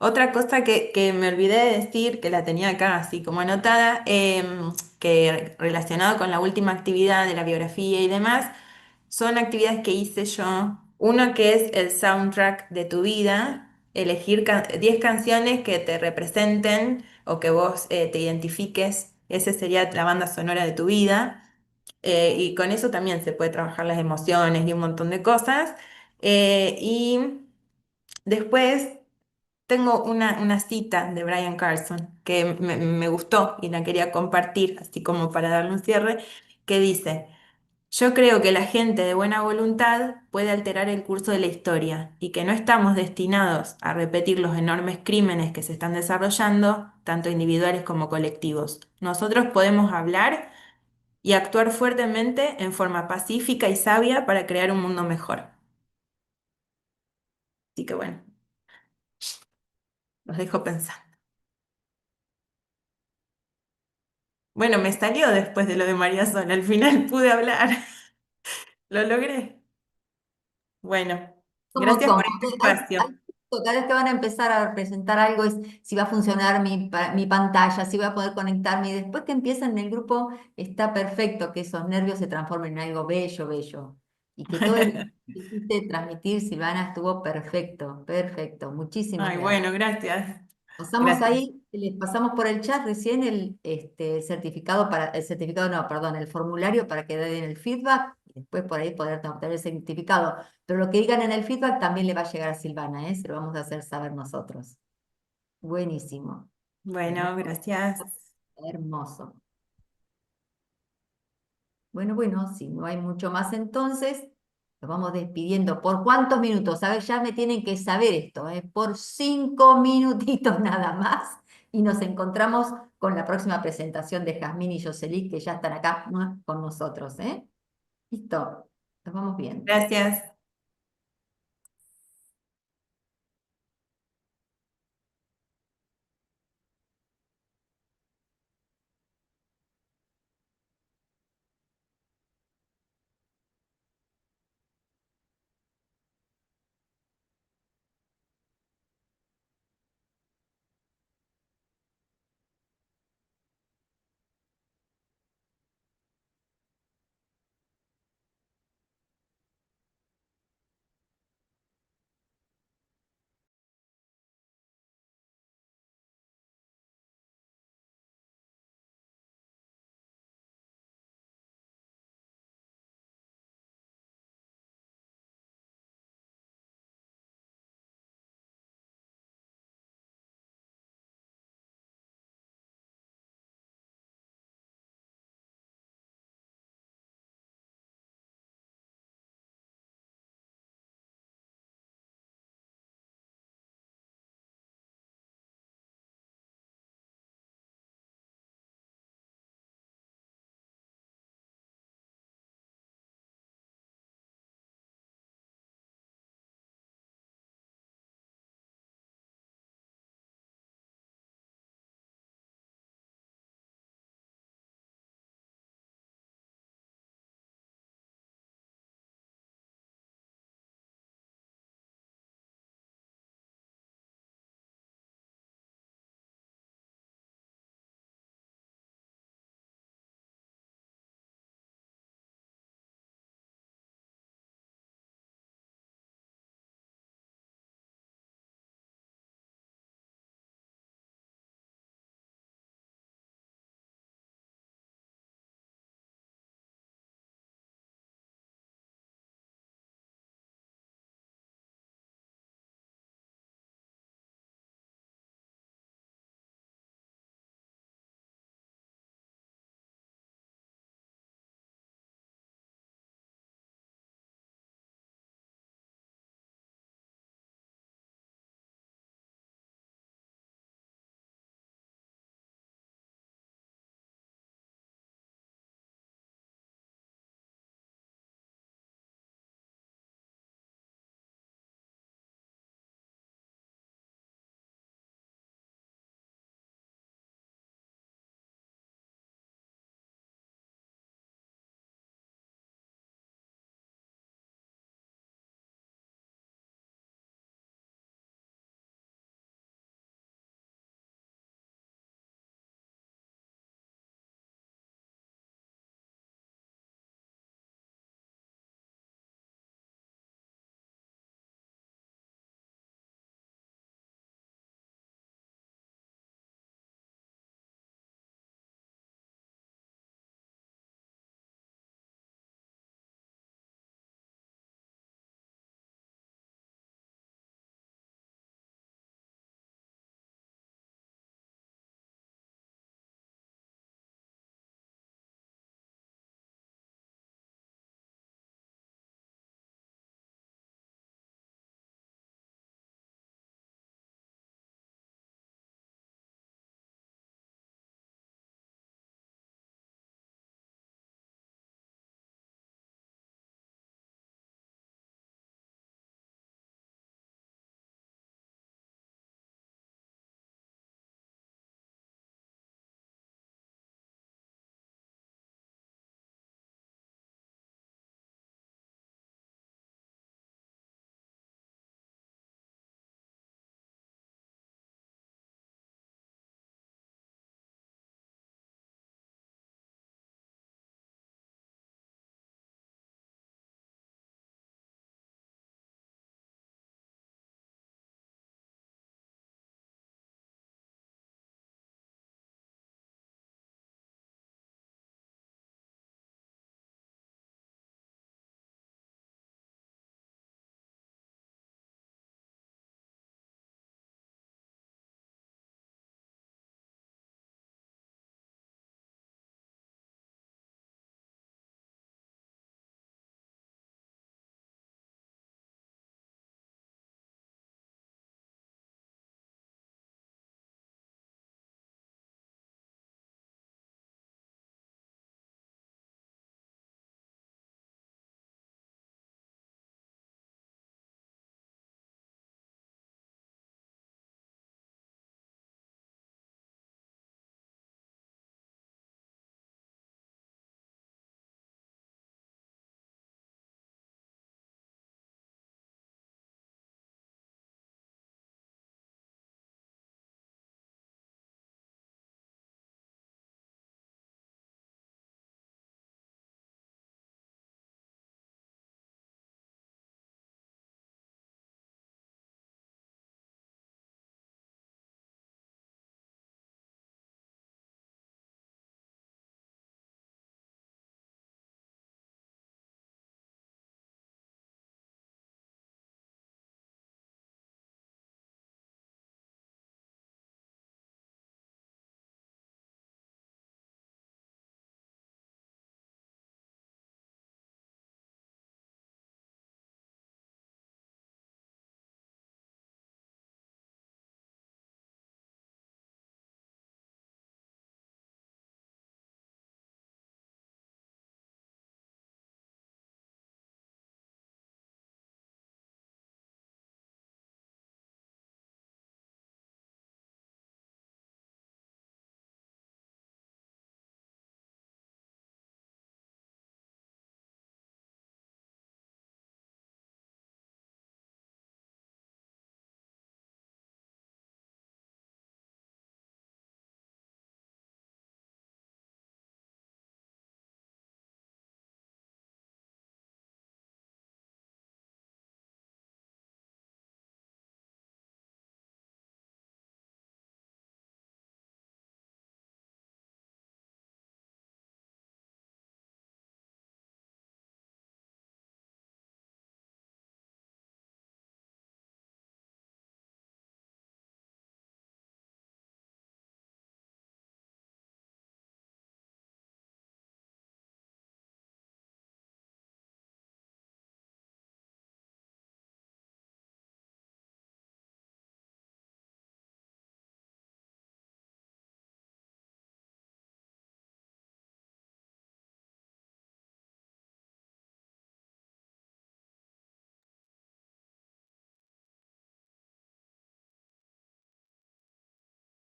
Otra cosa que me olvidé de decir, que la tenía acá así como anotada, que relacionado con la última actividad de la biografía y demás, son actividades que hice yo. Uno que es el soundtrack de tu vida, elegir 10 canciones que te representen o que vos te identifiques. Ese sería la banda sonora de tu vida. Y con eso también se puede trabajar las emociones y un montón de cosas. Y después tengo una cita de Brian Carson que me gustó y la quería compartir, así como para darle un cierre, que dice, yo creo que la gente de buena voluntad puede alterar el curso de la historia y que no estamos destinados a repetir los enormes crímenes que se están desarrollando, tanto individuales como colectivos. Nosotros podemos hablar y actuar fuertemente en forma pacífica y sabia para crear un mundo mejor. Así que bueno, los dejo pensando. Bueno, me salió después de lo de María Sola, al final pude hablar. Lo logré. Bueno, Como, gracias por como, este espacio. cada vez que van a empezar a presentar algo es si va a funcionar mi pantalla, si voy a poder conectarme. Y después que empiezan en el grupo, está perfecto que esos nervios se transformen en algo bello, bello. Y que todo el que quisiste transmitir, Silvana, estuvo perfecto, perfecto. Muchísimas Ay, gracias. bueno, gracias. Pasamos Gracias. ahí, les pasamos por el chat recién certificado el certificado no, perdón, el formulario para que den el feedback y después por ahí poder obtener el certificado. Pero lo que digan en el feedback también le va a llegar a Silvana, ¿eh? Se lo vamos a hacer saber nosotros. Buenísimo. Bueno, Hermoso. gracias. Hermoso. Bueno, si no hay mucho más entonces, nos vamos despidiendo. ¿Por cuántos minutos? A ver, ya me tienen que saber esto, ¿eh? Por 5 minutitos nada más. Y nos encontramos con la próxima presentación de Jazmín y Jocelyn, que ya están acá con nosotros, ¿eh? Listo, nos vamos bien. Gracias.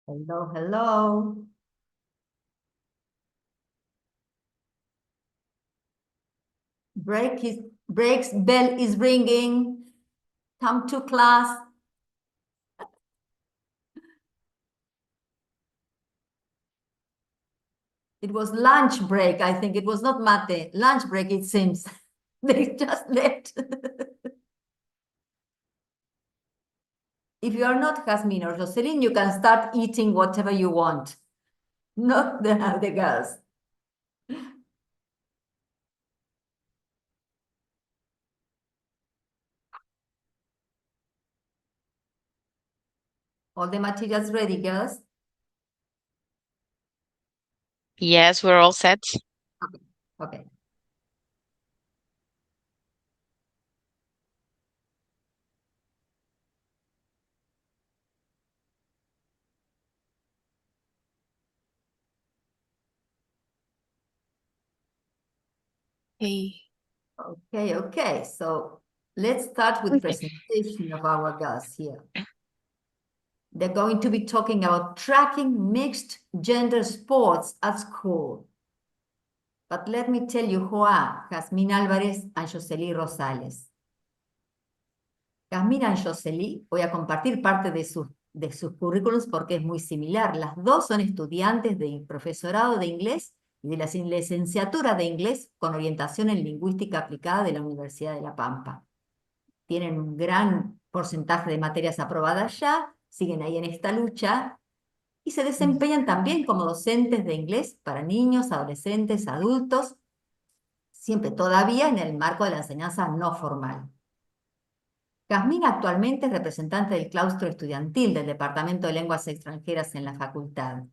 Hello, hello. Breaks bell is ringing. Come to class. It was lunch break, I think. It was not mate. Lunch break, it seems. They just left. If you are not Jasmine or Jocelyn, you can start eating whatever you want. Not the girls. All the materials ready, girls? Yes, we're all set. Okay. Okay. So let's start with presentation of our girls here. They're going to be talking about tracking mixed gender sports at school. But let me tell you who are Jasmine Álvarez and Josely Rosales. Jasmine y Josely, voy a compartir parte de sus currículums porque es muy similar. Las dos son estudiantes de profesorado de inglés y de la licenciatura de inglés con orientación en lingüística aplicada de la Universidad de La Pampa. Tienen un gran porcentaje de materias aprobadas ya, siguen ahí en esta lucha y se desempeñan también como docentes de inglés para niños, adolescentes, adultos, siempre todavía en el marco de la enseñanza no formal. Jasmine actualmente es representante del claustro estudiantil del Departamento de Lenguas Extranjeras en la facultad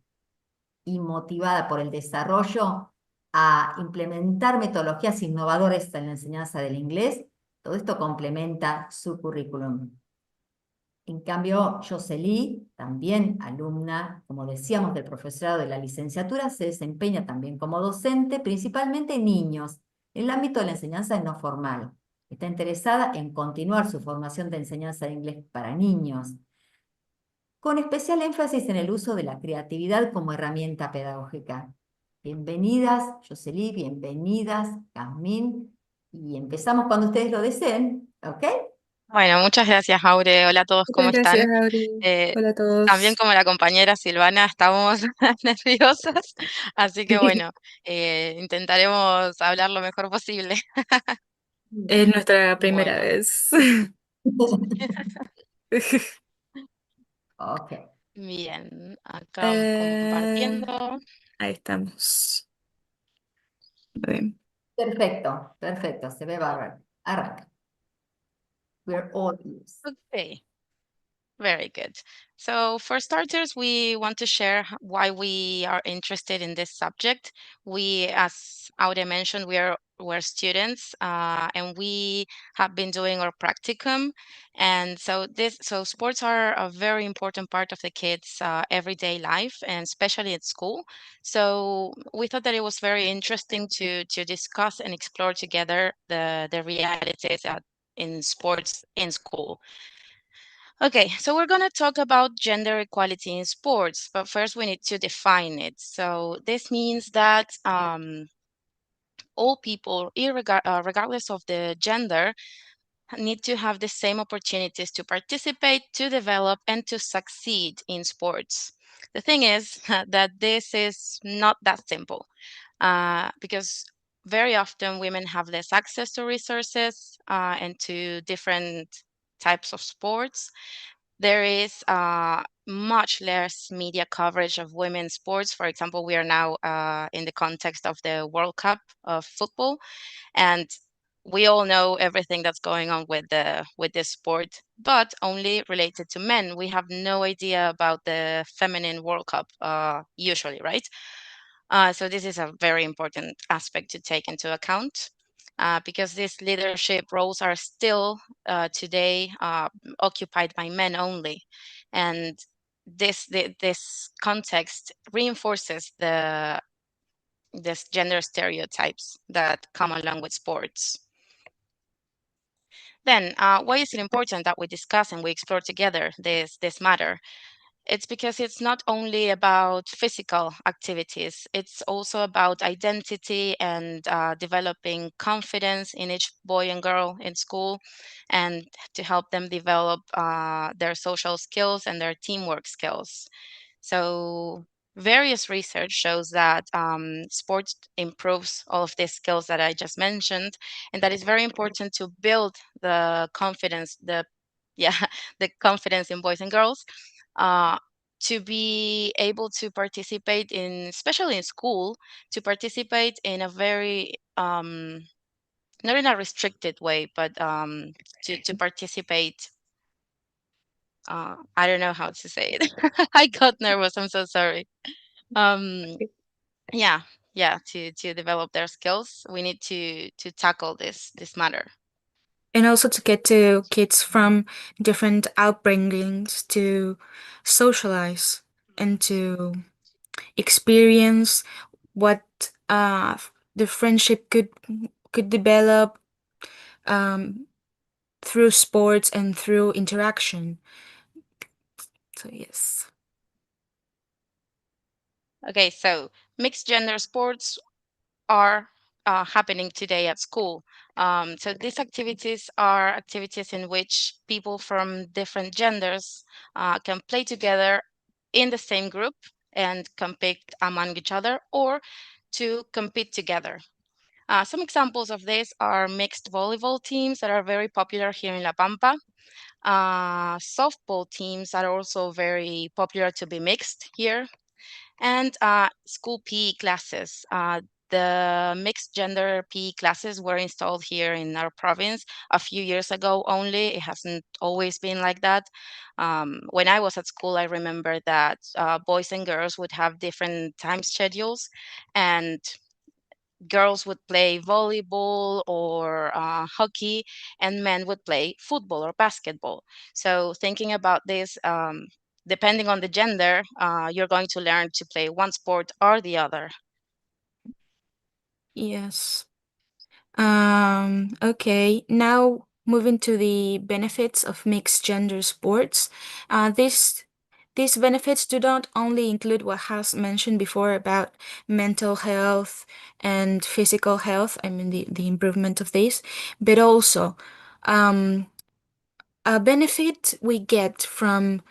y motivada por el desarrollo a implementar metodologías innovadoras en la enseñanza del inglés, todo esto complementa su currículum. En cambio, Josely, también alumna, como decíamos, del profesorado de la licenciatura, se desempeña también como docente, principalmente en niños, en el ámbito de la enseñanza no formal. Está interesada en continuar su formación de enseñanza de inglés para niños, con especial énfasis en el uso de la creatividad como herramienta pedagógica. Bienvenidas, Josely, bienvenidas, Jasmine, y empezamos cuando ustedes lo deseen, ¿ok? Bueno, muchas gracias, Aure. Hola a todos, ¿cómo Muchas están? gracias, Auri. Hola a También todos. como la compañera Silvana, estamos nerviosas, así que bueno, intentaremos hablar lo mejor posible. Es nuestra primera Bueno, vez. Ok. bien, acá vamos compartiendo. Ahí estamos. Muy bien. Perfecto, se ve bárbaro. Arranca. We're all ears. Okay. Very good. So for starters, we want to share why we are interested in this subject. We, as Aude mentioned, we're students, and we have been doing our practicum, and so sports are a very important part of the kids' everyday life, and especially at school. So we thought that it was very interesting to discuss and explore together the realities in sports in school. Okay, so we're going to talk about gender equality in sports, but first we need to define it. So this means that all people, regardless of the gender, need to have the same opportunities to participate, to develop, and to succeed in sports. The thing is that this is not that simple because very often women have less access to resources and to different types of sports. There is much less media coverage of women's sports. For example, we are now in the context of the World Cup of football, and we all know everything that's going on with this sport, but only related to men. We have no idea about the feminine World Cup usually, right? So this is a very important aspect to take into account. Because these leadership roles are still today occupied by men only, and this context reinforces this gender stereotypes that come along with sports. Then, why is it important that we discuss and we explore together this matter? It's because it's not only about physical activities, it's also about identity and developing confidence in each boy and girl in school, and to help them develop their social skills and their teamwork skills. So various research shows that sports improves all of these skills that I just mentioned, and that is very important to build the confidence, yeah, the confidence in boys and girls, uh, to be able to participate in, especially in school, to participate in a very not in a restricted way, but to participate. I don't know how to say it. I got nervous. I'm so sorry. Um, yeah, yeah. To develop their skills, we need to tackle this matter. And also to get to kids from different upbringings to socialize and to experience what the friendship could develop um, through sports and through interaction. So yes. Okay, so mixed gender sports are happening today at school. So these activities are activities in which people from different genders can play together in the same group and compete among each other, or to compete together. Some examples of this are mixed volleyball teams that are very popular here in La Pampa. Softball teams that are also very popular to be mixed here, and school PE classes. The mixed gender PE classes were installed here in our province a few years ago only. It hasn't always been like that. When I was at school, I remember that boys and girls would have different time schedules, and girls would play volleyball or hockey, and men would play football or basketball. So thinking about this, depending on the gender, you're going to learn to play one sport or the other. Yes. Okay, now moving to the benefits of mixed gender sports. These benefits do not only include what has mentioned before about mental health and physical health, I mean the improvement of this, but also um, a benefit we get from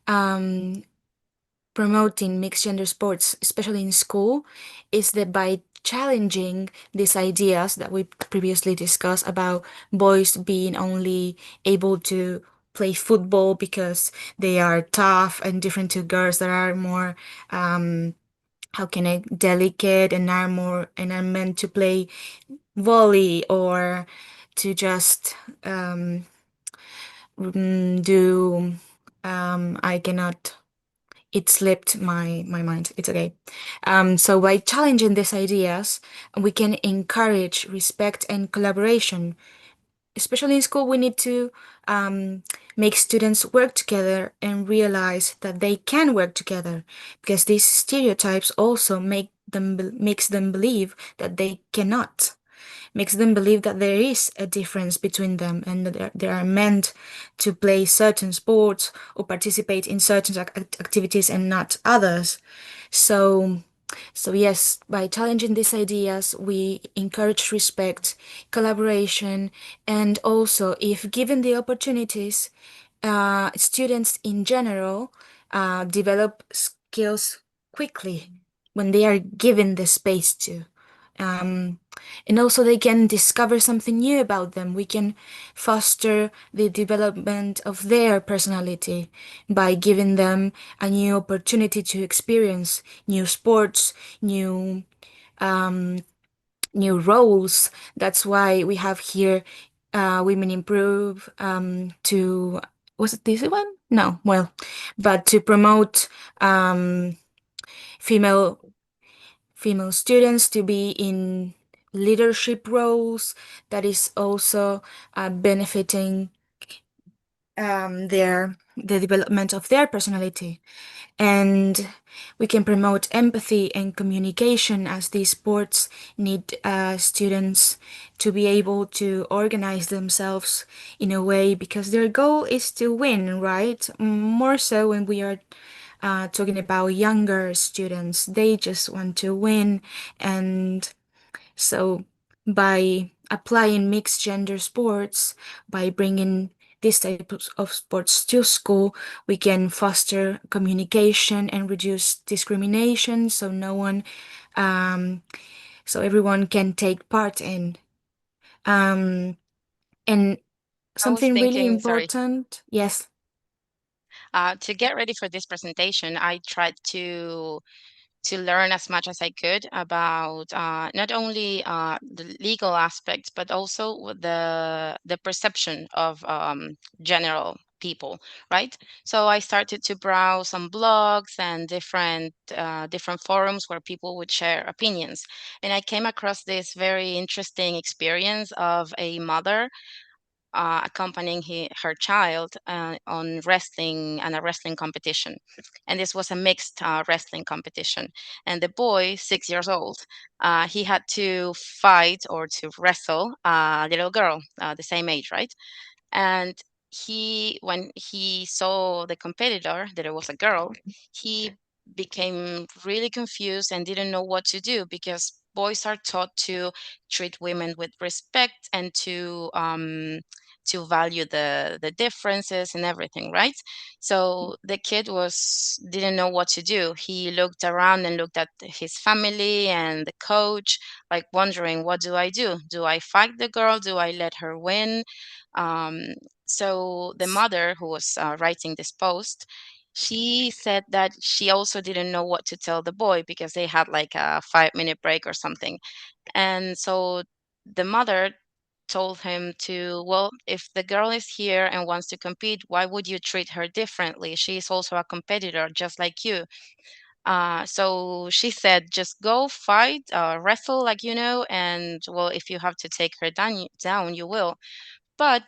um, promoting mixed gender sports, especially in school, is that by challenging these ideas that we previously discussed about boys being only able to play football because they are tough and different to girls that are more how can I delicate and are meant to play volley or to just do I cannot it slipped my mind. It's okay. So by challenging these ideas, we can encourage respect and collaboration. Especially in school, we need to make students work together and realize that they can work together, because these stereotypes also makes them believe that they cannot, makes them believe that there is a difference between them and that they are meant to play certain sports or participate in certain activities and not others. So, so yes, by challenging these ideas, we encourage respect, collaboration, and also, if given the opportunities, students in general develop skills quickly when they are given the space to. Um, and also they can discover something new about them. We can foster the development of their personality by giving them a new opportunity to experience new sports, um, new roles. That's why we have here Women Improve to, was it this one? No, well, but to promote female female students to be in leadership roles, that is also benefiting the development of their personality. And we can promote empathy and communication, as these sports need students to be able to organize themselves in a way, because their goal is to win, right? More so when we are talking about younger students. They just want to win. And so by applying mixed gender sports, by bringing these types of sports to school, we can foster communication and reduce discrimination, so so everyone can take part in. And something really thinking, sorry. important, yes. To get ready for this presentation, I tried to learn as much as I could about not only the legal aspects, but also the perception of general people, right? So I started to browse some blogs and different forums where people would share opinions, and I came across this very interesting experience of a mother accompanying her child on wrestling and a wrestling competition. And this was a mixed wrestling competition. And the boy, 6 years old, he had to fight or to wrestle a little girl, the same age, right? And when he saw the competitor, that it was a girl, he became really confused and didn't know what to do, because boys are taught to treat women with respect and to value the differences and everything, right? So the kid didn't know what to do. He looked around and looked at his family and the coach, like wondering, what do I do? Do I fight the girl? Do I let her win? Um, so the mother who was writing this post, she said that she also didn't know what to tell the boy, because they had like a 5-minute break or something. And so the mother told him to, well, if the girl is here and wants to compete, why would you treat her differently? She is also a competitor, just like you. So she said, just go fight, wrestle, like, and well, if you have to take her down, you will. But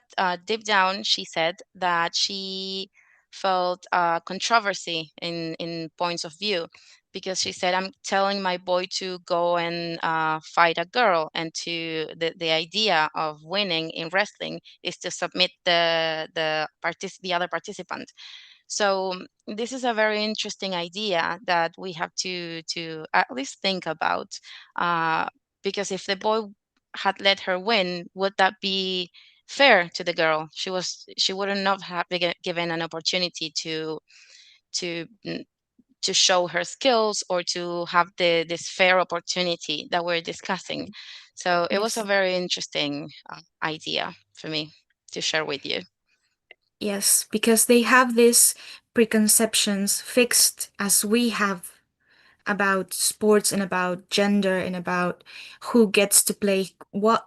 deep down, she said that she felt controversy in points of view, because she said, I'm telling my boy to go and fight a girl, and the idea of winning in wrestling is to submit the other participant. So this is a very interesting idea that we have to at least think about, because if the boy had let her win, would that be fair to the girl? She wouldn't have been given an opportunity to mm, to show her skills, or to have this fair opportunity that we're discussing. So it was a Yes. very interesting idea for me to share with you. Yes, because they have these preconceptions fixed as we have about sports and about gender and about who gets to play what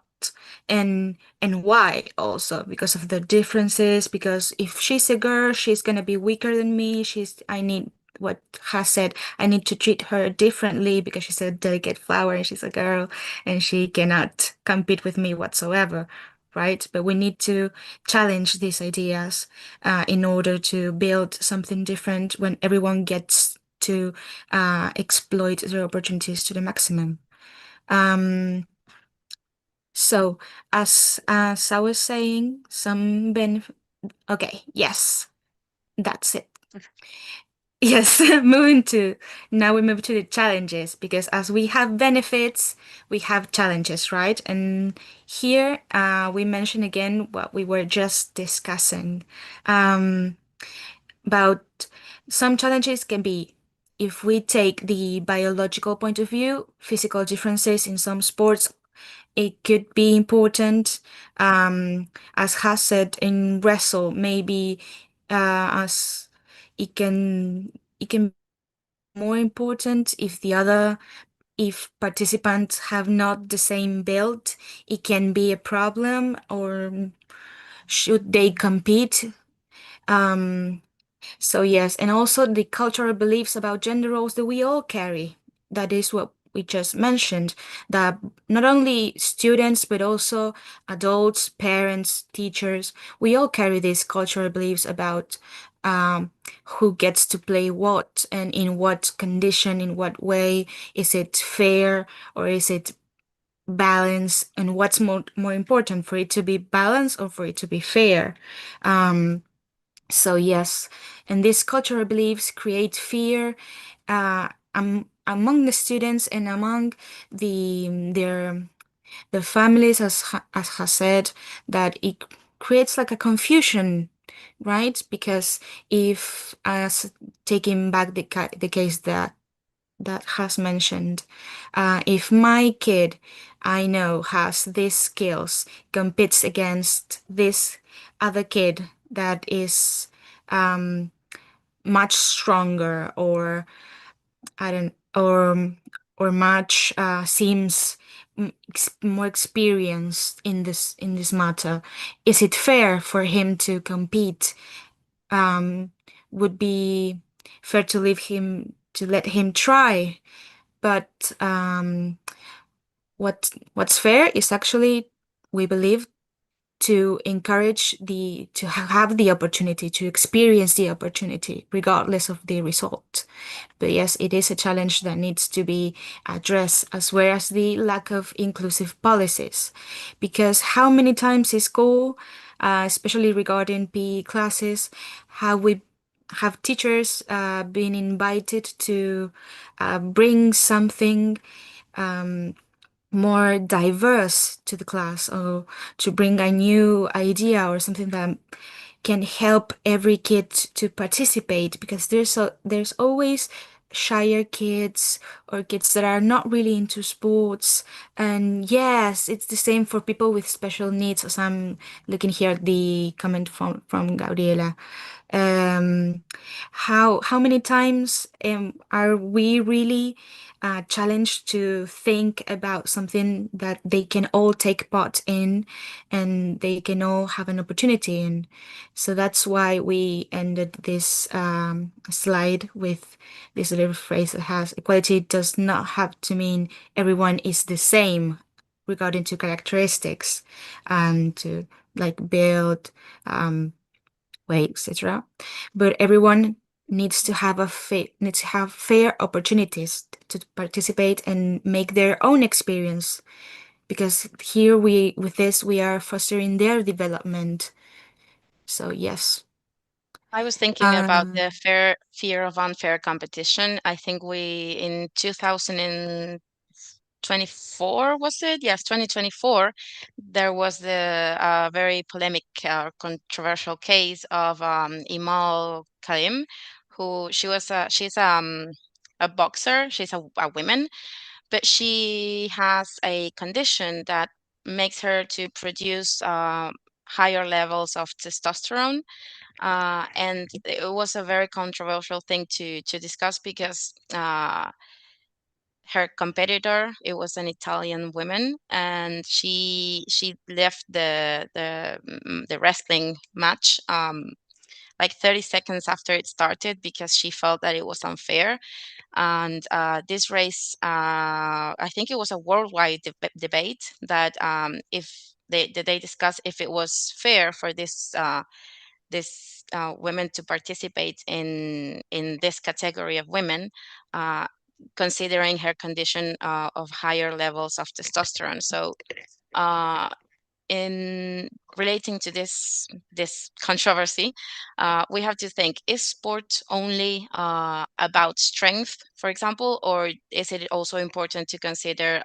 and why, also because of the differences, because if she's a girl, she's going to be weaker than me. I need, what has said, I need to treat her differently because she's a delicate flower and she's a girl and she cannot compete with me whatsoever, right? But we need to challenge these ideas in order to build something different when everyone gets to exploit their opportunities to the maximum. So as I was saying, some benefit. Okay, yes, that's it. Yes, now we move to the challenges, because as we have benefits, we have challenges, right? And here we mention again what we were just discussing. About some challenges can be, if we take the biological point of view, physical differences in some sports, it could be important. As has said, in wrestle, maybe as it can be more important if participants have not the same build, it can be a problem, or should they compete? So yes, and also the cultural beliefs about gender roles that we all carry. That is what we just mentioned, that not only students, but also adults, parents, teachers, we all carry these cultural beliefs about who gets to play what and in what condition, in what way. Is it fair or is it balanced? And what's more important, for it to be balanced or for it to be fair? So yes, and these cultural beliefs create fear among the students and among their families, as has said, that it creates like a confusion, right? Because if, as taking back the case that has mentioned, if my kid I know has these skills, competes against this other kid that is much stronger, or I don't or much seems more experienced in this matter, is it fair for him to compete? Would be fair to let him try, but what's fair is actually, we believe, to encourage to have the opportunity to experience the opportunity regardless of the result. But yes, it is a challenge that needs to be addressed, as well as the lack of inclusive policies. Because how many times in school, especially regarding PE classes, have teachers been invited to bring something more diverse to the class, or to bring a new idea or something that can help every kid to participate, because there's always shyer kids or kids that are not really into sports. And yes, it's the same for people with special needs, as I'm looking here at the comment from Gabriela. How many times are we really challenged to think about something that they can all take part in and they can all have an opportunity in? So that's why we ended this slide with this little phrase that has, equality does not have to mean everyone is the same regarding to characteristics and to like build weight, etc. But everyone needs to have fair opportunities to participate and make their own experience, because here with this we are fostering their development. So yes. I was thinking about the fear of unfair competition. I think in 2024, was it? Yes, 2024, there was the very polemic, controversial case of Imal Karim, who she's a boxer. She's a woman, but she has a condition that makes her to produce higher levels of testosterone. And it was a very controversial thing to discuss, because her competitor, it was an Italian woman, and she left the wrestling match like 30 seconds after it started, because she felt that it was unfair. And this race, I think it was a worldwide debate that if they discussed if it was fair for this women to participate in this category of women, considering her condition of higher levels of testosterone. So in relating to this controversy, we have to think, is sport only about strength, for example, or is it also important to consider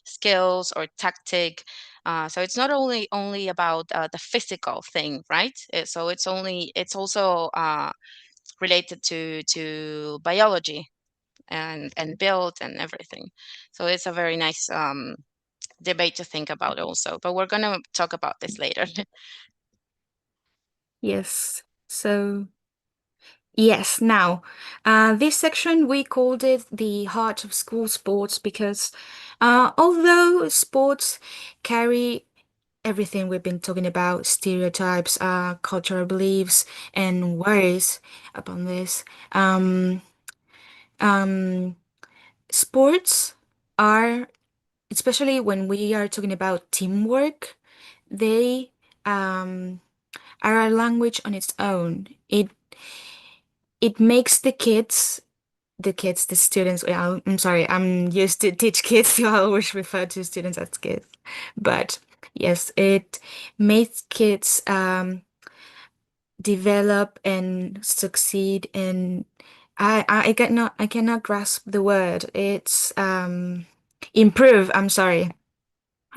skills or tactic? So it's not only about the physical thing, right? So it's also related to biology and build and everything. So it's a very nice debate to think about also, but we're going to talk about this later. Yes. So yes, now this section we called it the heart of school sports, because although sports carry everything we've been talking about, stereotypes, cultural beliefs, and worries upon this, sports are, especially when we are talking about teamwork, they are a language on its own. It makes the students, well, I'm sorry, I'm used to teach kids, so I always refer to students as kids. But yes, it makes kids develop and succeed, and I cannot grasp the word. It's improve. I'm sorry.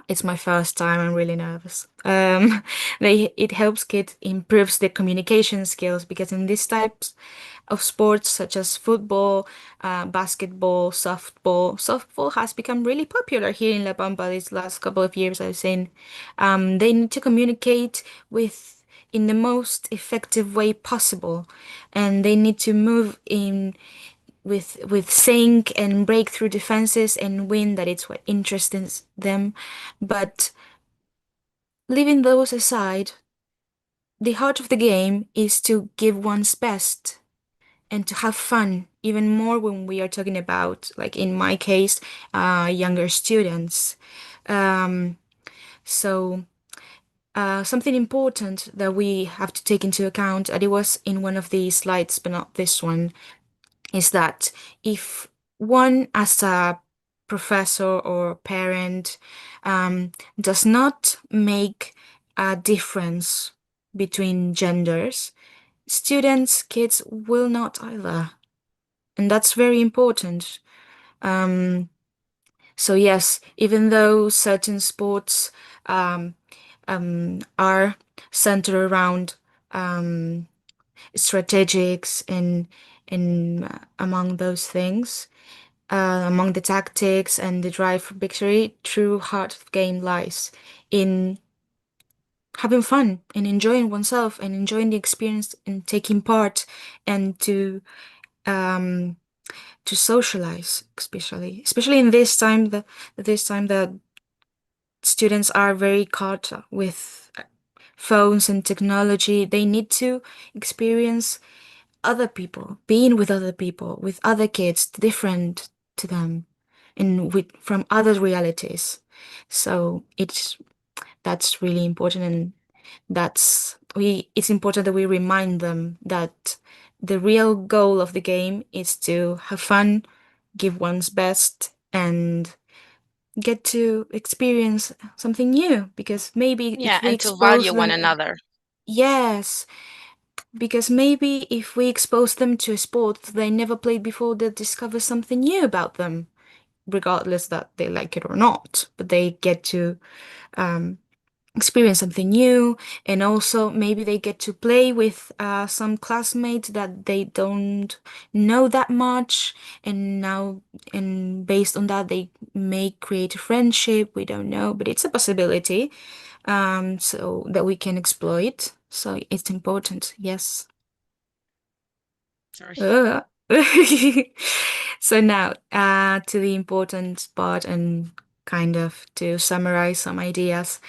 It's my first time. I'm really nervous. It helps kids improves their communication skills, because in these types of sports such as football, basketball, softball. Softball has become really popular here in La Pampa these last couple of years, I've seen. They need to communicate with in the most effective way possible, and they need to move in with sync and break through defenses and win. That it's what interests them. But leaving those aside, the heart of the game is to give one's best and to have fun, even more when we are talking about, like in my case, younger students. Um, so something important that we have to take into account, and it was in one of these slides, but not this one, is that if one, as a professor or parent, does not make a difference between genders, students, kids will not either. And that's very important. So yes, even though certain sports are centered around strategics and among those things, among the tactics and the drive for victory, true heart of the game lies in having fun and enjoying oneself and enjoying the experience and taking part, and to socialize, especially in this time that students are very caught with phones and technology. They need to experience other people, being with other people, with other kids different to them, and with from other realities. So that's really important, and it's important that we remind them that the real goal of the game is to have fun, give one's best, and get to experience something new. Because maybe Yeah, if we and to expose value one them, another. yes, because maybe if we expose them to a sport they never played before, they'll discover something new about them, regardless that they like it or not. But they get to experience something new, and also maybe they get to play with some classmates that they don't know that much, and based on that they may create a friendship. We don't know, but it's a possibility, so that we can exploit. So it's important, yes. Sorry. So now, to the important part, and kind of to summarize some ideas.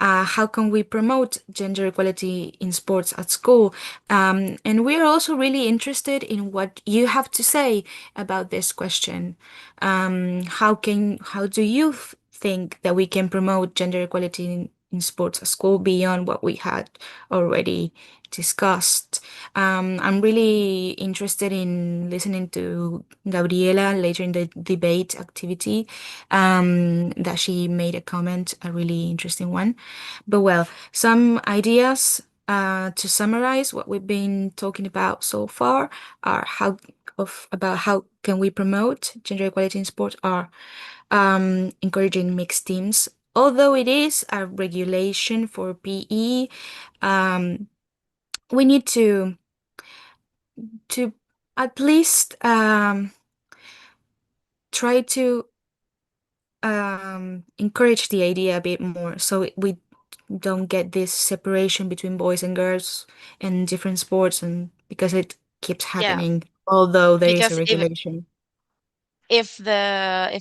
How can we promote gender equality in sports at school? And we're also really interested in what you have to say about this question. How do you think that we can promote gender equality in sports at school beyond what we had already discussed? I'm really interested in listening to Gabriela later in the debate activity, that she made a comment, a really interesting one. But well, some ideas to summarize what we've been talking about so far are about how can we promote gender equality in sport, are encouraging mixed teams. Although it is a regulation for PE, we need to at least try to encourage the idea a bit more, so we don't get this separation between boys and girls in different sports, and because it keeps Yeah, happening, although there is a because regulation. if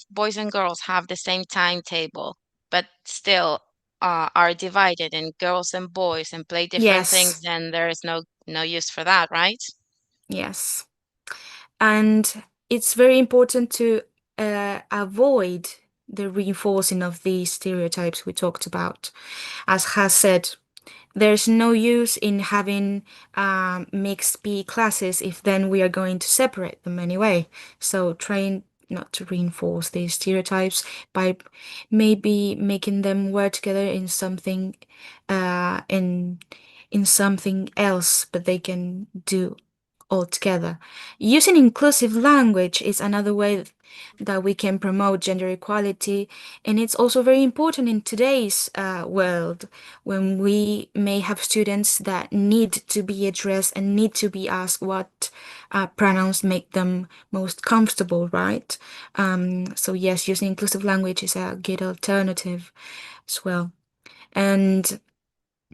boys and girls have the same timetable, but still are divided in girls and boys and play different things, Yes, then there is no use for that, right? yes. And it's very important to avoid the reinforcing of these stereotypes we talked about. As has said, there's no use in having mixed PE classes if then we are going to separate them anyway. So trying not to reinforce these stereotypes by maybe making them work together in something, in in something else, but they can do all together. Using inclusive language is another way that we can promote gender equality, and it's also very important in today's world when we may have students that need to be addressed and need to be asked what pronouns make them most comfortable, right? So yes, using inclusive language is a good alternative as well. And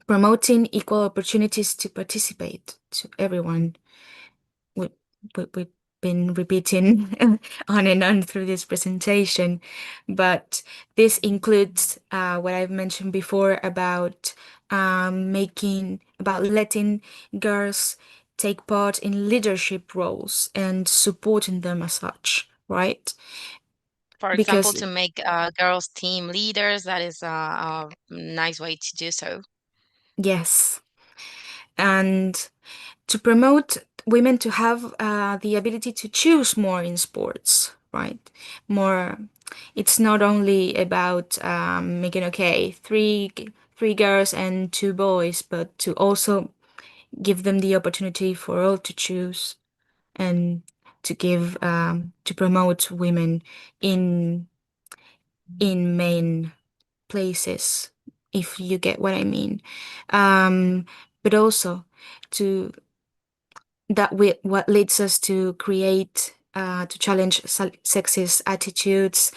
promoting equal opportunities to participate to everyone. We've been repeating on and on through this presentation, but this includes what I've mentioned before about letting girls take part in leadership roles and supporting them as such, right? For example, Because to make girls team leaders, that is a nice way to do so. yes, and to promote women to have the ability to choose more in sports, right? More, it's not only about making three girls and two boys, but to also give them the opportunity for all to choose and to give to promote women in main places, if you get what I mean. But also to what leads us to create to challenge sexist attitudes,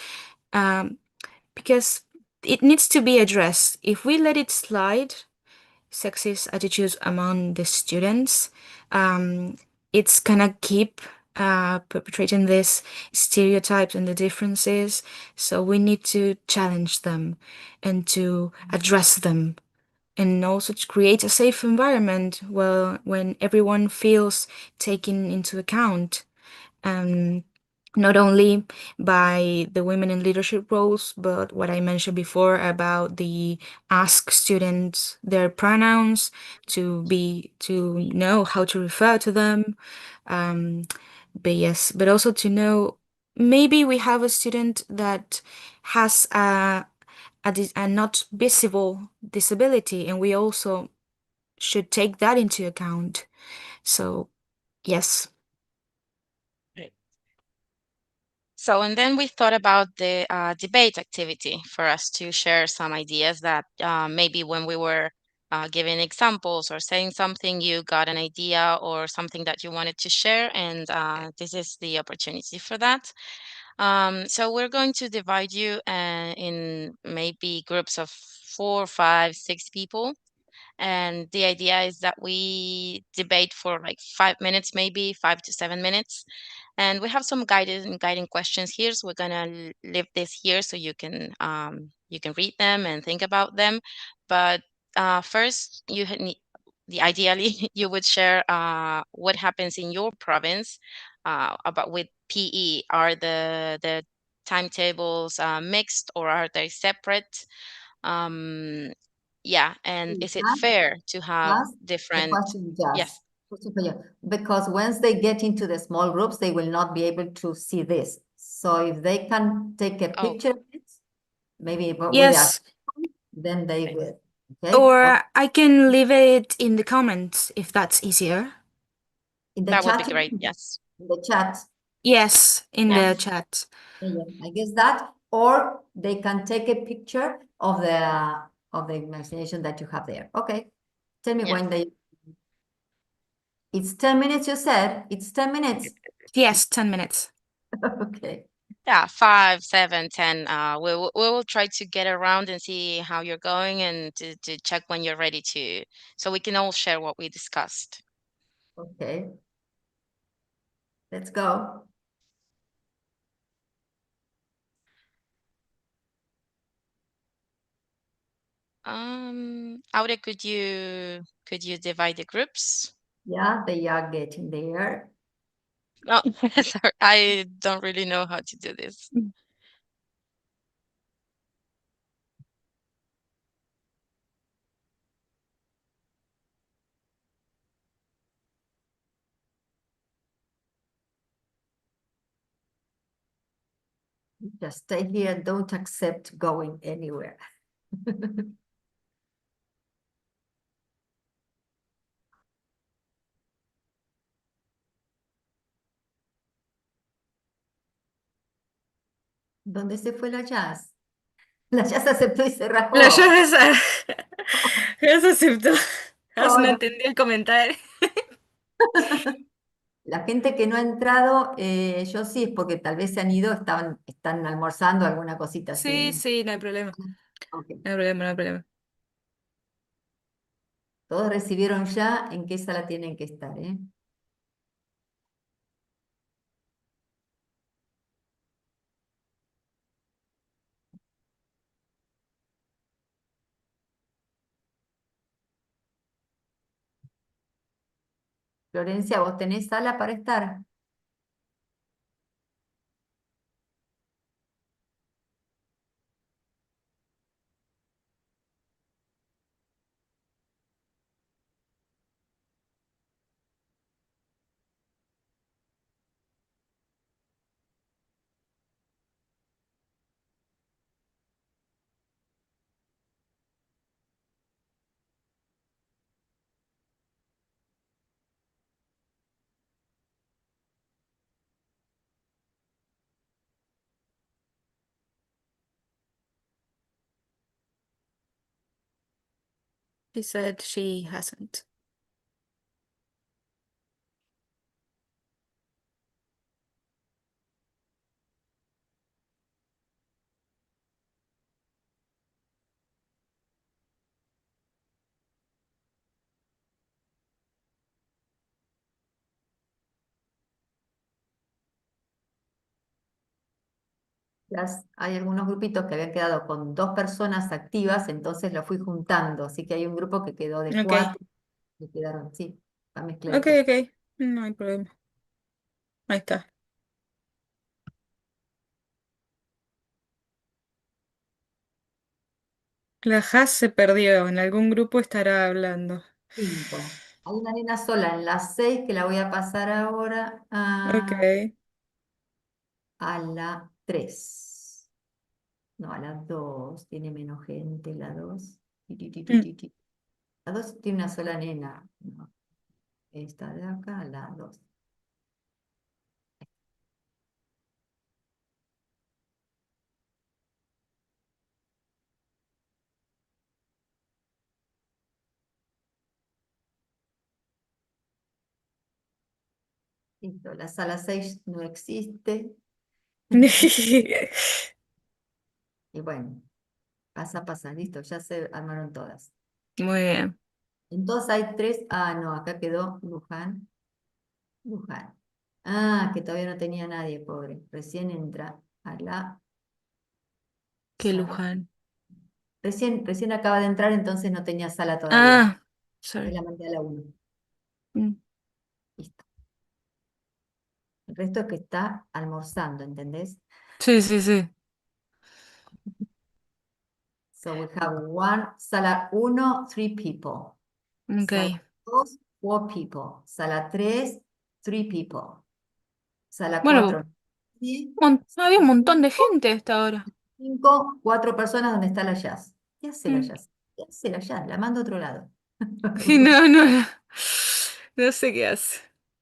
because it needs to be addressed. If we let it slide, sexist attitudes among the students, it's gonna keep perpetrating these stereotypes and the differences. So we need to challenge them and to address them, and also to create a safe environment when everyone feels taken into account, not only by the women in leadership roles, but what I mentioned before about the ask students their pronouns, to know how to refer to them. But yes, but also to know, maybe we have a student that has a not visible disability, and we also should take that into account. So, yes. So, and then we thought about the debate activity for us to share some ideas that maybe when we were giving examples or saying something, you got an idea or something that you wanted to share, and this is the opportunity for that. So we're going to divide you in maybe groups of 4, 5, 6 people. And the idea is that we debate for like 5 minutes, maybe 5 to 7 minutes. And we have some guiding questions here. So we're gonna leave this here so you can read them and think about them. But first, ideally you would share what happens in your province about with PE. Are the timetables mixed, or are they separate? Yeah, and is it fair to have Just the different? question, just Yes. question for you, because once they get into the small groups, they will not be able to see this. So if they can take a Oh, picture of it, maybe with Yes, us, then they will. Okay. or I can leave it in the comments if that's easier. In the that would be chat, great. Yes. in the chat. Yes, in Yeah. the chat. Yeah, I guess that, or they can take a picture of the imagination that you have there. Okay. Tell me Yeah. when they. It's 10 minutes, you said. It's 10 minutes. Yes, 10 minutes. Okay. Yeah, 5, 7, 10. We will try to get around and see how you're going, and to check when you're ready to, so we can all share what we discussed. Okay. Let's go. Aude, could you divide the groups? Yeah, they are getting there. Oh, sorry, I don't really know how to do this. Just stay here. Don't accept going anywhere. ¿Dónde se fue la jazz? La jazz aceptó y se rajó. La Jazz, Jazz aceptó. Jazz no Hola. entendió el comentario. La gente que no ha entrado, yo sí, es porque tal vez se han ido, están almorzando alguna cosita Sí, así. sí, no hay problema. Ok. No hay problema, no hay problema. Todos recibieron ya en qué sala tienen que estar, ¿eh? Florencia, ¿vos tenés sala para estar? She said she hasn't. Hay algunos grupitos que habían quedado con 2 personas activas, entonces lo fui juntando, así que hay un grupo que quedó de Ok, 4, que quedaron, sí, la mezcla de ok, todo. ok. No hay problema. Ahí está. La Jazz se perdió. En algún grupo estará hablando. 5. Hay una nena sola en las 6 que la voy a pasar ahora Ok. a la 3. No, a la 2 tiene menos gente, la 2. Ti, ti, ti, ti, Mm. ti, ti. La 2 tiene una sola nena. No, esta de acá, la 2. Listo, la sala 6 no existe. Y bueno, pasa, listo, ya se armaron todas. Muy bien. Entonces hay 3. Ah, no, acá quedó Luján. Luján. Ah, que todavía no tenía nadie, pobre. Recién entra a la Qué sala. Luján. Recién acaba de entrar, entonces no tenía sala todavía. Ah, Ahí sorry. la mandé a la 1. Mm. Listo. El resto es que está almorzando, ¿entendés? Sí, sí, sí. So we have one, sala 1, 3 people. Ok. Sala 2, 4 people. Sala 3, 3 people. Sala Bueno, 4, sí. había un montón de gente hasta ahora. 5, 4 personas donde está la jazz. ¿Qué hace la Mm. jazz? ¿Qué hace la jazz? La mando a otro lado. Y no, no, no. No sé qué hace.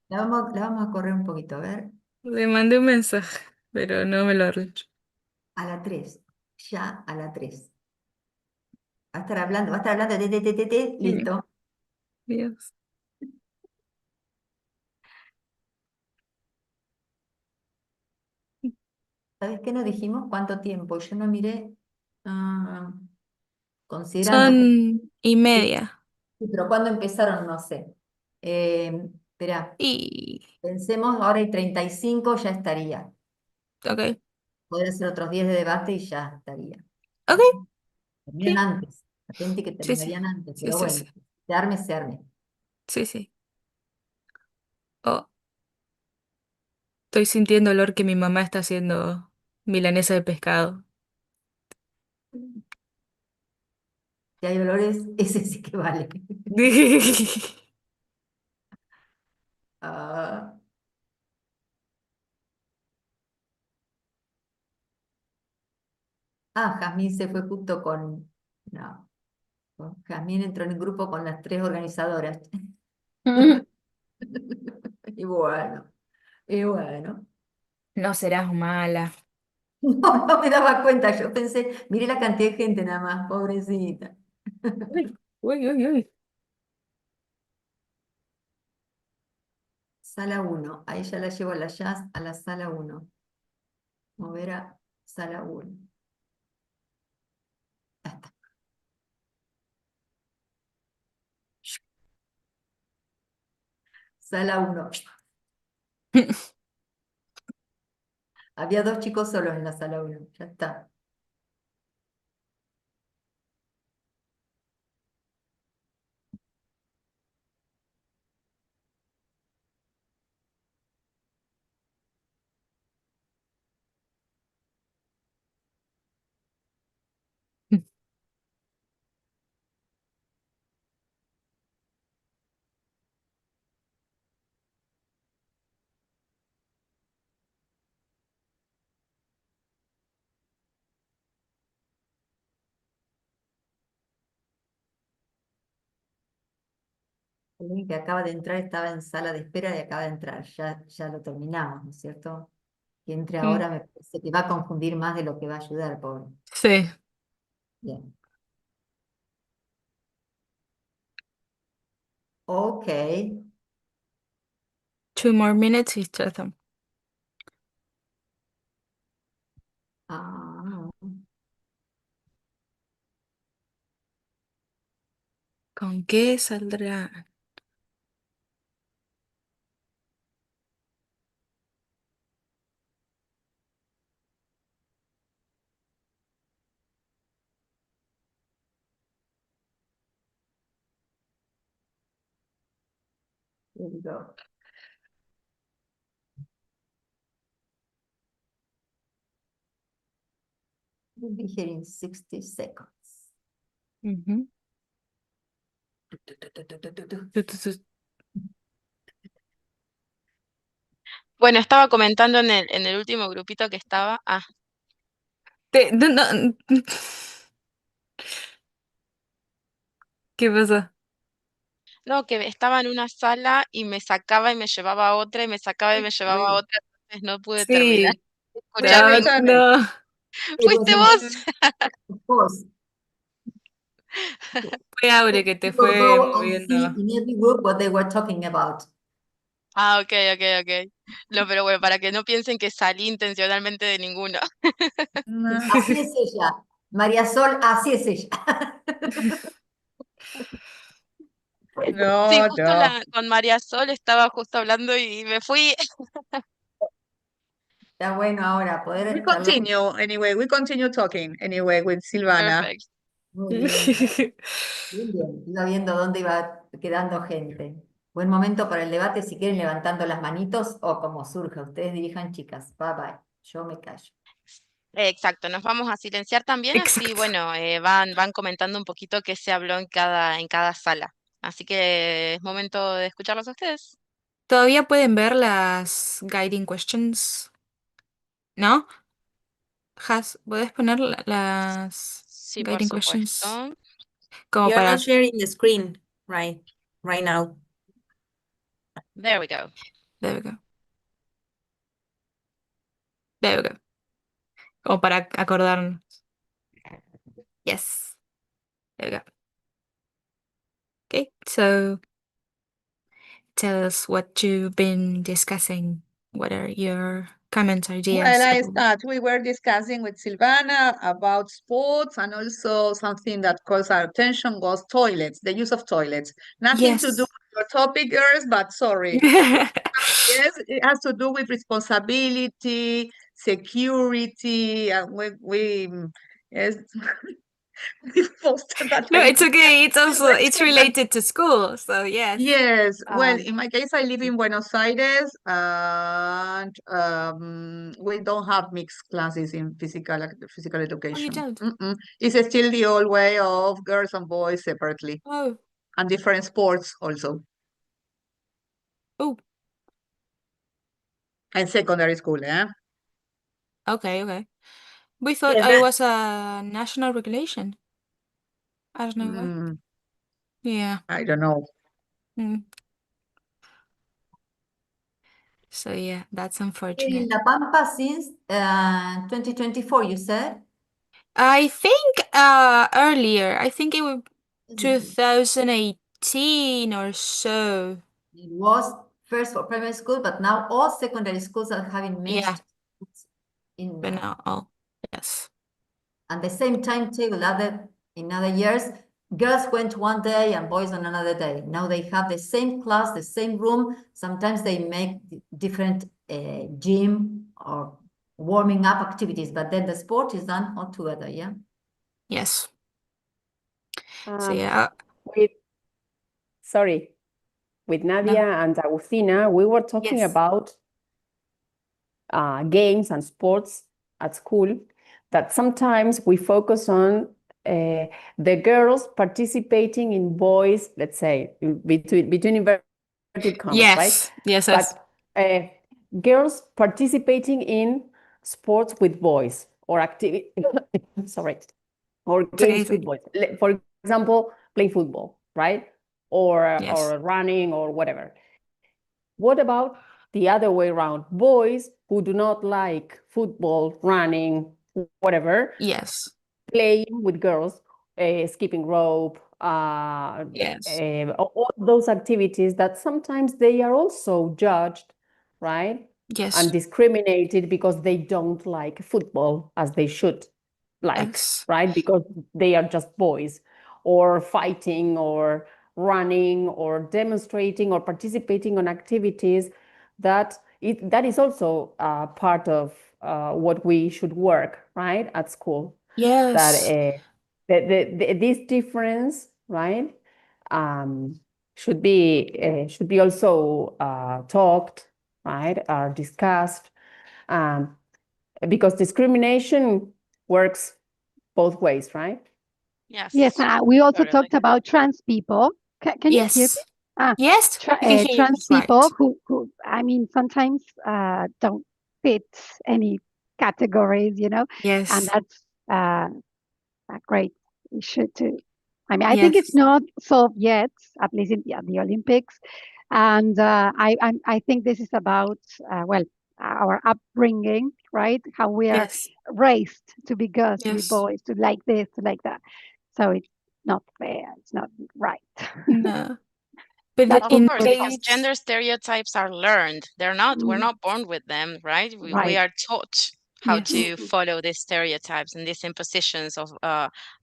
La vamos a correr un poquito, a ver. Le mandé un mensaje, pero no me lo ha dicho. A la 3. Ya a la 3. Va a estar hablando, te, Mm. listo. Dios. ¿Sabes qué nos dijimos? ¿Cuánto tiempo? Yo no miré, ah, considerando que... Son y Sí, media. sí, pero ¿cuándo empezaron? No sé. Espera, Y... pensemos, ahora hay 35, ya estaría. Ok, Poder hacer otros 10 de debate y ya estaría. ok, Terminan sí. antes, la gente que Sí, sí. terminarían antes, Sí, pero sí, sí. bueno, se arme, se arme. Sí, sí. Oh, estoy sintiendo olor que mi mamá está haciendo milanesa de pescado. Si hay olores, ese sí que vale. Ah, Jazmín se fue justo con... No, Jazmín entró en el grupo con las 3 organizadoras. Y bueno, y bueno. No serás mala. No, no me daba cuenta, yo pensé, mire la cantidad de gente nada más, pobrecita. Uy, uy, uy. Sala 1, ahí ya la llevo a a la sala 1. Mover a sala 1. Ya está. Sala 1. Había 2 chicos solos en la sala 1, ya está. El que acaba de entrar estaba en sala de espera y acaba de entrar. Ya lo terminamos, ¿no es cierto? Que entre Mm, ahora me parece que va a confundir más de lo que va a ayudar, pobre. Sí. Bien. Ok. 2 more minutes y tratamos. Ah, ¿Con qué saldrá? here we go. We'll be here in 60 seconds. Ujú. Bueno, estaba comentando en el último grupito que estaba. No. ¿Qué pasó? No, que estaba en una sala y me sacaba y me llevaba a otra y me sacaba y me llevaba a Wait, otra, entonces no pude terminar Sí. de we escuchar No, ningún. return it. no. It was ¿Fuiste vos? of course. Fue Aure que te People fue go and see moviendo. in every group what they were talking about. Ok. No, pero bueno, para que no piensen que salí intencionalmente de ninguno. No, Así es ella. María Sol, así es ella. Sí, no, justo no. con María Sol estaba justo hablando y me fui. Está bueno ahora We poder charlar. continue anyway. We continue talking anyway with Silvana. Perfecto. Muy bien. Bien, bien. Iba viendo dónde iba quedando gente. Buen momento para el debate, si quieren levantando las manitos o como surja. Ustedes dirijan, chicas. Bye bye. Yo me callo. Exacto, nos vamos a silenciar también, así Exacto. bueno, van comentando un poquito qué se habló en cada sala. Así que es momento de escucharlos a ustedes. Todavía pueden ver las guiding questions, ¿no? ¿Puedes poner las Sí, por guiding questions? supuesto. Como You're not para... sharing the screen right now. There we go. There we go. There we go. Como para acordarnos. Yes. There we go. Okay, so tell us what you've been discussing. What are your comments, ideas? Well, I start. We were discussing with Silvana about sports, and also something that calls our attention was toilets, the use of toilets. Nothing to do Yes. with your topic, girls, but sorry. Yes, it has to do with responsibility, security, and yes, we foster that No, it's idea. okay. It's also Let's it's say that. related to school, so yes. Yes, well, Um, in my case, I live in Buenos Aires, and we don't have mixed classes in physical oh, you education. don't? It's still the old way of girls and boys separately, Oh, and different sports also, oh, and secondary school, eh? okay. We thought Yes, I was a national regulation. I don't know why. Mm, Yeah. I don't know. Mm. So yeah, that's In unfortunate. La Pampa since 2024, you said? I think earlier. I think it was 2018 or so. It was first for primary school, but now all secondary schools are having mixed Yeah. schools in But now, oh, yes. and the same timetable in other years. Girls went one day and boys on another day. Now they have the same class, the same room. Sometimes they make different gym or warming up activities, but then the sport is done all together, yeah? Yes. So Um, yeah. Sorry, with Nadia and Agustina, we were talking Yes. about games and sports at school, that sometimes we focus on the girls participating in boys, let's say, between inverted commas, right? Yes. Yes. But girls participating in sports with boys or activity, sorry, or games with boys. For example, playing football, right? Or running or whatever. What about the other way around? Boys who do not like football, running, whatever, Yes. playing with girls, skipping rope, Yes. all those activities that sometimes they are also judged, right? Yes. And discriminated because they don't like football as they should like, Yes. right? Because they are just boys, or fighting or running or demonstrating or participating on activities that is also part of what we should work, right, at school. That Yes. this difference, right, should be also talked, right, or discussed, because discrimination works both ways, right? Yes. Yes, we also Totally. talked about trans people. Can you hear me? Yes. Yes, we can hear you Trans just right. people who, I mean, sometimes don't fit any categories, you know, and Yes. that's a great issue too. I mean, I think it's Yes. not solved yet, at least in the Olympics, and I think this is about well, our upbringing, right? How we are Yes. raised to be girls, to be Yes. boys, to like this, to like that. So it's not fair. It's not right. No. But That's Of in course, because case, gender stereotypes are learned. We're not born with them, right? We right. are taught how yes. to follow these stereotypes and these impositions of,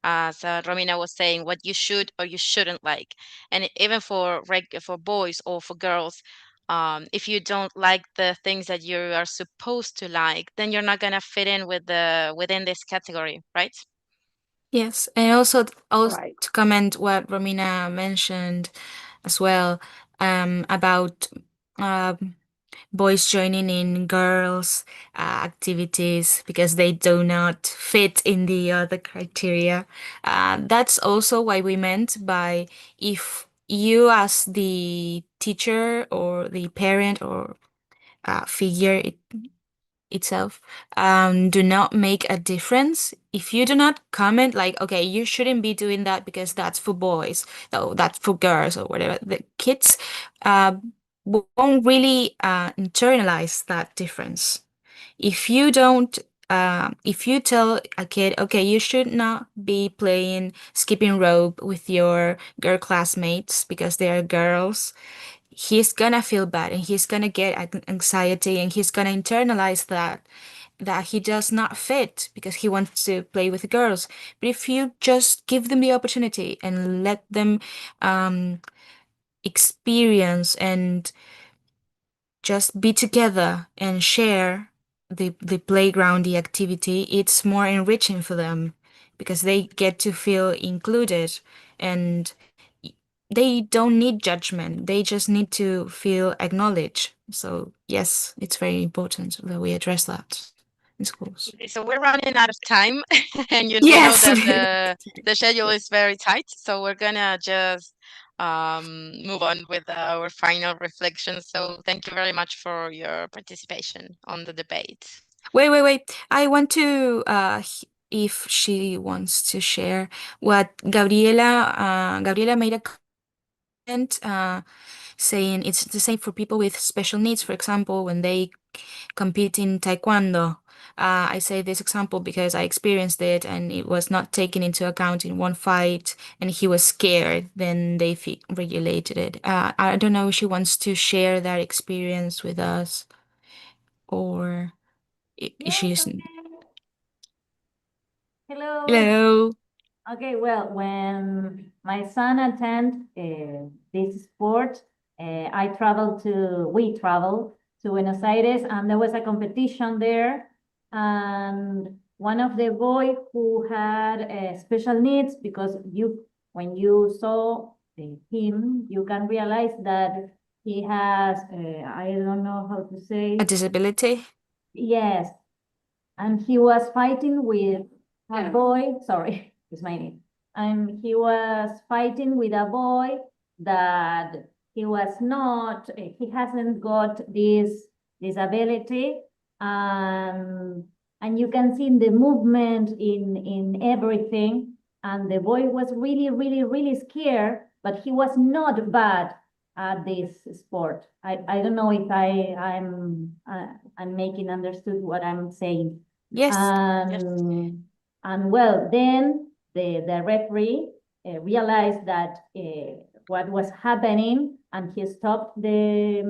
as Romina was saying, what you should or you shouldn't like. And even for boys or for girls, if you don't like the things that you are supposed to like, then you're not gonna fit in within this category, right? Yes, and also Right. to comment what Romina mentioned as well, about boys joining in girls' activities because they do not fit in the other criteria. That's also what we meant by, if you as the teacher or the parent or figure itself do not make a difference. If you do not comment like, okay, you shouldn't be doing that because that's for boys, or that's for girls, or whatever, the kids won't really internalize that difference. If you don't if you tell a kid, okay, you should not be playing skipping rope with your girl classmates because they are girls, he's gonna feel bad and he's gonna get anxiety and he's gonna internalize that he does not fit because he wants to play with girls. But if you just give them the opportunity and let them experience and just be together and share the playground, the activity, it's more enriching for them because they get to feel included, and they don't need judgment. They just need to feel acknowledged. So yes, it's very important that we address that in schools. Okay, so we're running out of time, and we know Yes. that the schedule is very tight. So we're gonna just move on with our final reflections. So thank you very much for your participation on the debate. Wait. I want to, if she wants to share what Gabriela made a comment. saying it's the same for people with special needs. For example, when they compete in taekwondo, I say this example because I experienced it and it was not taken into account in one fight and he was scared. Then they regulated it. I don't know if she wants to share that experience with us or if she's. Hello. Hello. Okay, well, when my son attend this sport, we travel to Buenos Aires, and there was a competition there. And one of the boy who had special needs, because when you saw him, you can realize that he has, I don't know how to say. A disability? Yes, and he was fighting with a boy, sorry, it's my name. And he was fighting with a boy that he hasn't got this disability. And you can see the movement in everything. And the boy was really, really, really scared, but he was not bad at this sport. I don't know if I'm making understood what I'm saying. Yes. And well, then the referee realized that what was happening, and he stopped the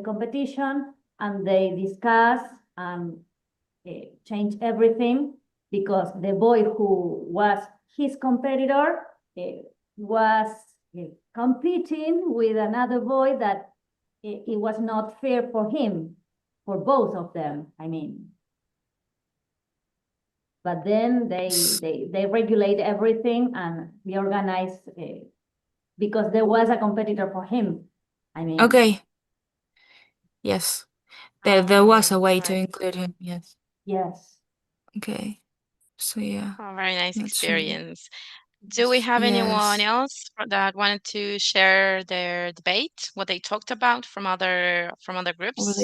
competition, and they discussed and changed everything, because the boy who was his competitor was competing with another boy that it was not fair for him, for both of them, I mean. But then they regulate everything and reorganize because there was a competitor for him. I mean. Okay. Yes. There was a way to include him. Yes. Yes. Okay. So yeah. Oh, very nice that's really- experience. Do we have anyone Yes. else that wanted to share their debate, what they talked about from other groups? Or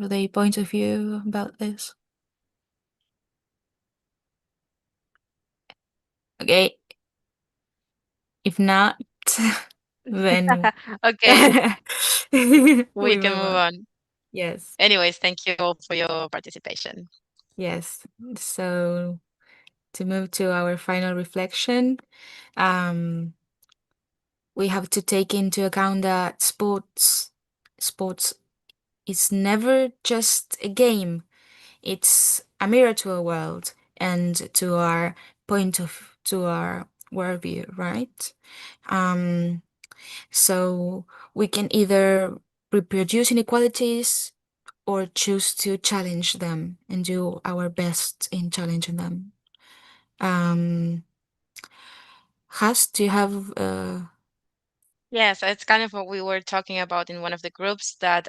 the point of view about this? Okay. If not, then Okay. we can move on. Yes. Anyways, thank you all for your participation. Yes. So to move to our final reflection, we have to take into account that sports is never just a game. It's a mirror to our world and to our worldview, right? So we can either reproduce inequalities or choose to challenge them and do our best in challenging them. Has, do you have Yes, it's kind of what we were talking about in one of the groups, that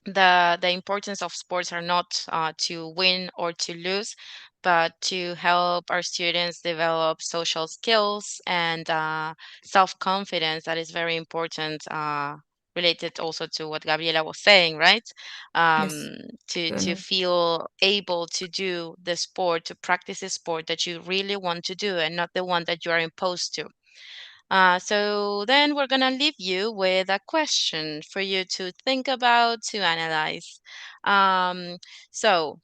the importance of sports are not to win or to lose, but to help our students develop social skills and self-confidence. That is very important, related also to what Gabriela was saying, right? Yes. To feel able to do the sport, to practice a sport that you really want to do and not the one that you are imposed to. So then we're going to leave you with a question for you to think about, to analyze. So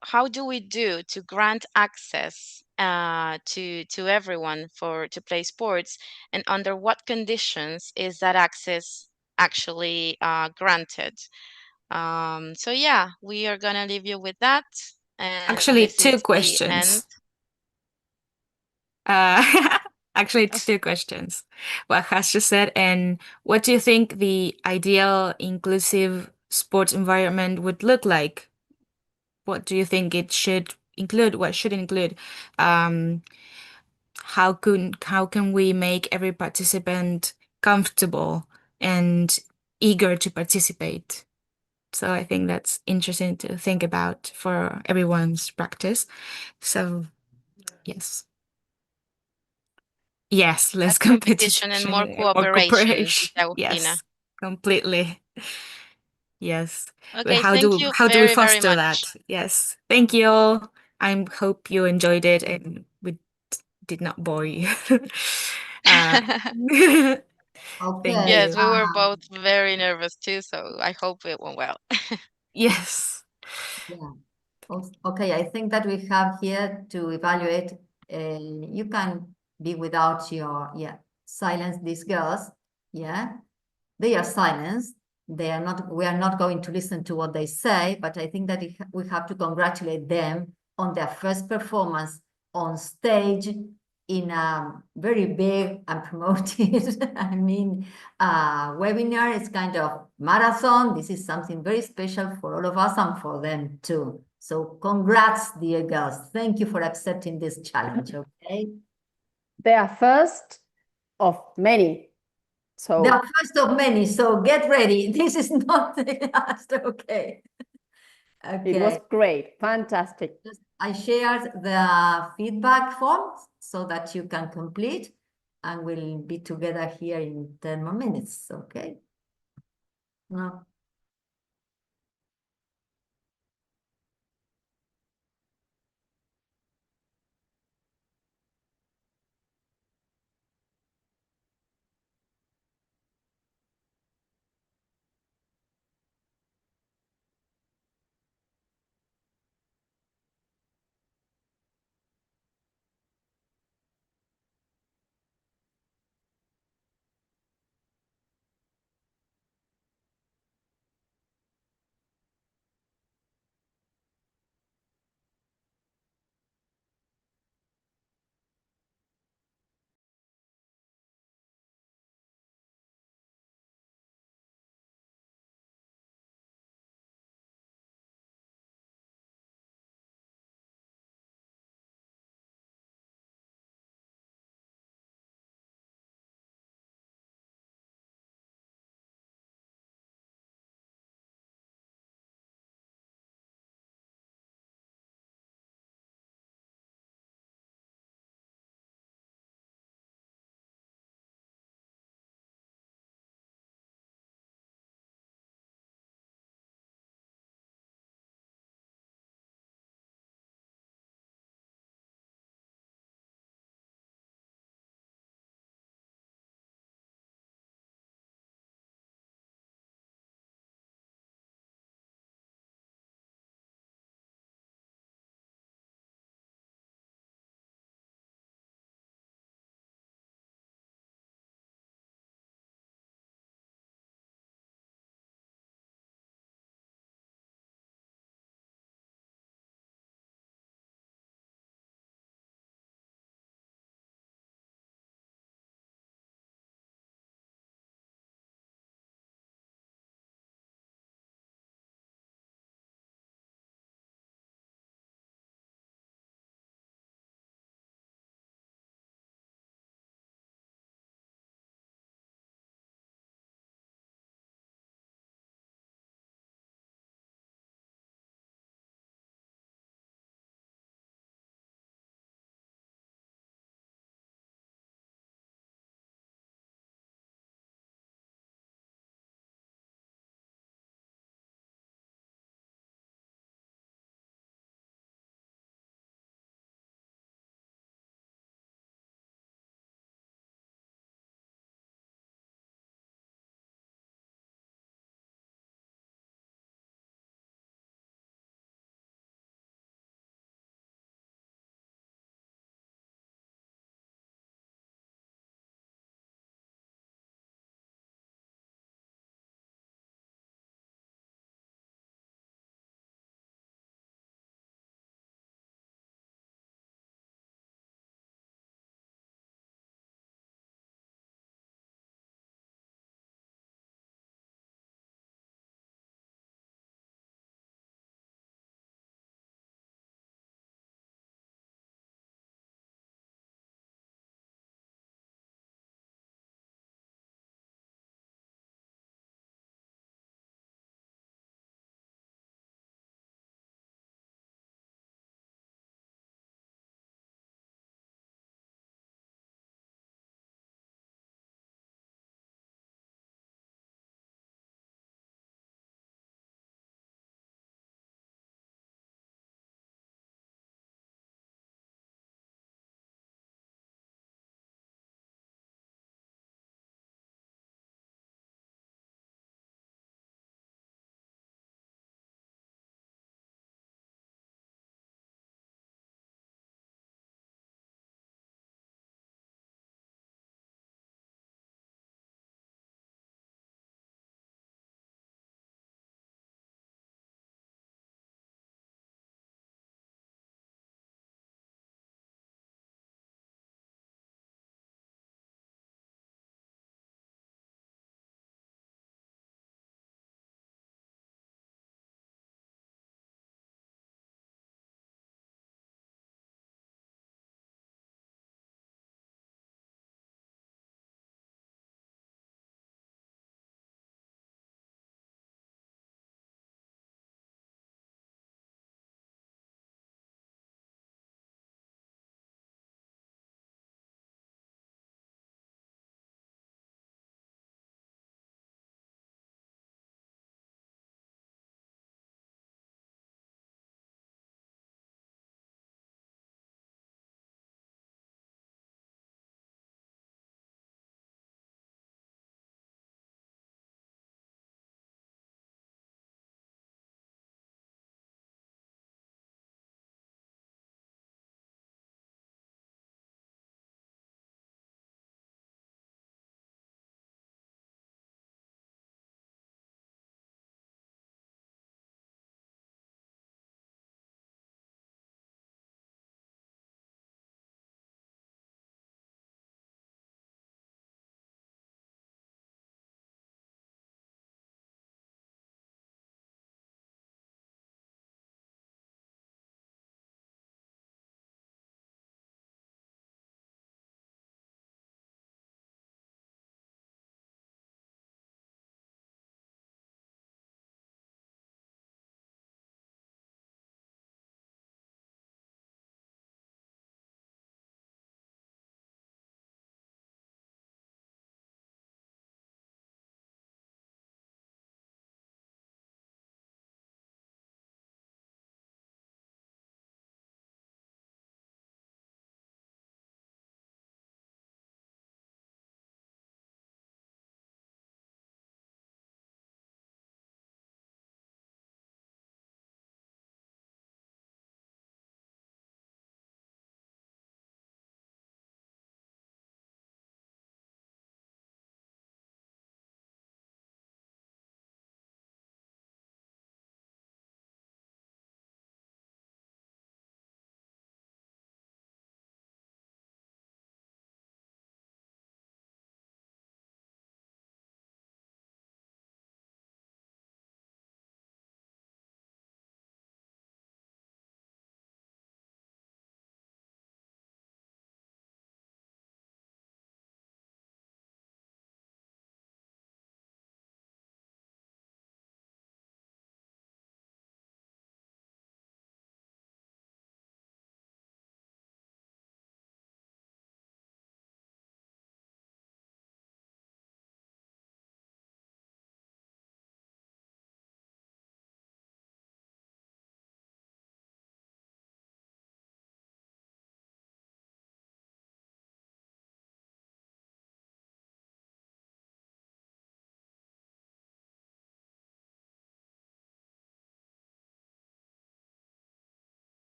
how do we do to grant access to everyone to play sports, and under what conditions is that access actually granted? So yeah, we are going to leave you with that. And actually this two is the end. questions? Actually, two questions. What Has just said, and what do you think the ideal inclusive sports environment would look like? What do you think it should include? What should it include? How can we make every participant comfortable and eager to participate? So I think that's interesting to think about for everyone's practice. So yes. Yes, less competition and more more cooperation. Agustina. Yes, completely. Yes. Okay, How thank do you we very, very foster much. that? Yes. Thank you all. I hope you enjoyed it and we did not bore you. Okay. Thank Yes, you. we were both very nervous too, so I hope it went well. Yes. Yeah. Okay, I think that we have here to evaluate. You can be without your, silence these girls. Yeah, they are silenced. They are not, we are not going to listen to what they say, but I think that we have to congratulate them on their first performance on stage in a very big and promoted, I mean, webinar. It's kind of marathon. This is something very special for all of us and for them too. So congrats, dear girls. Thank you for accepting this challenge, okay? They are first of many. So They are first of many, so get ready. This is not the last, okay? it was Okay. great, fantastic. I shared the feedback form so that you can complete, and we'll be together here in 10 more minutes, okay? No.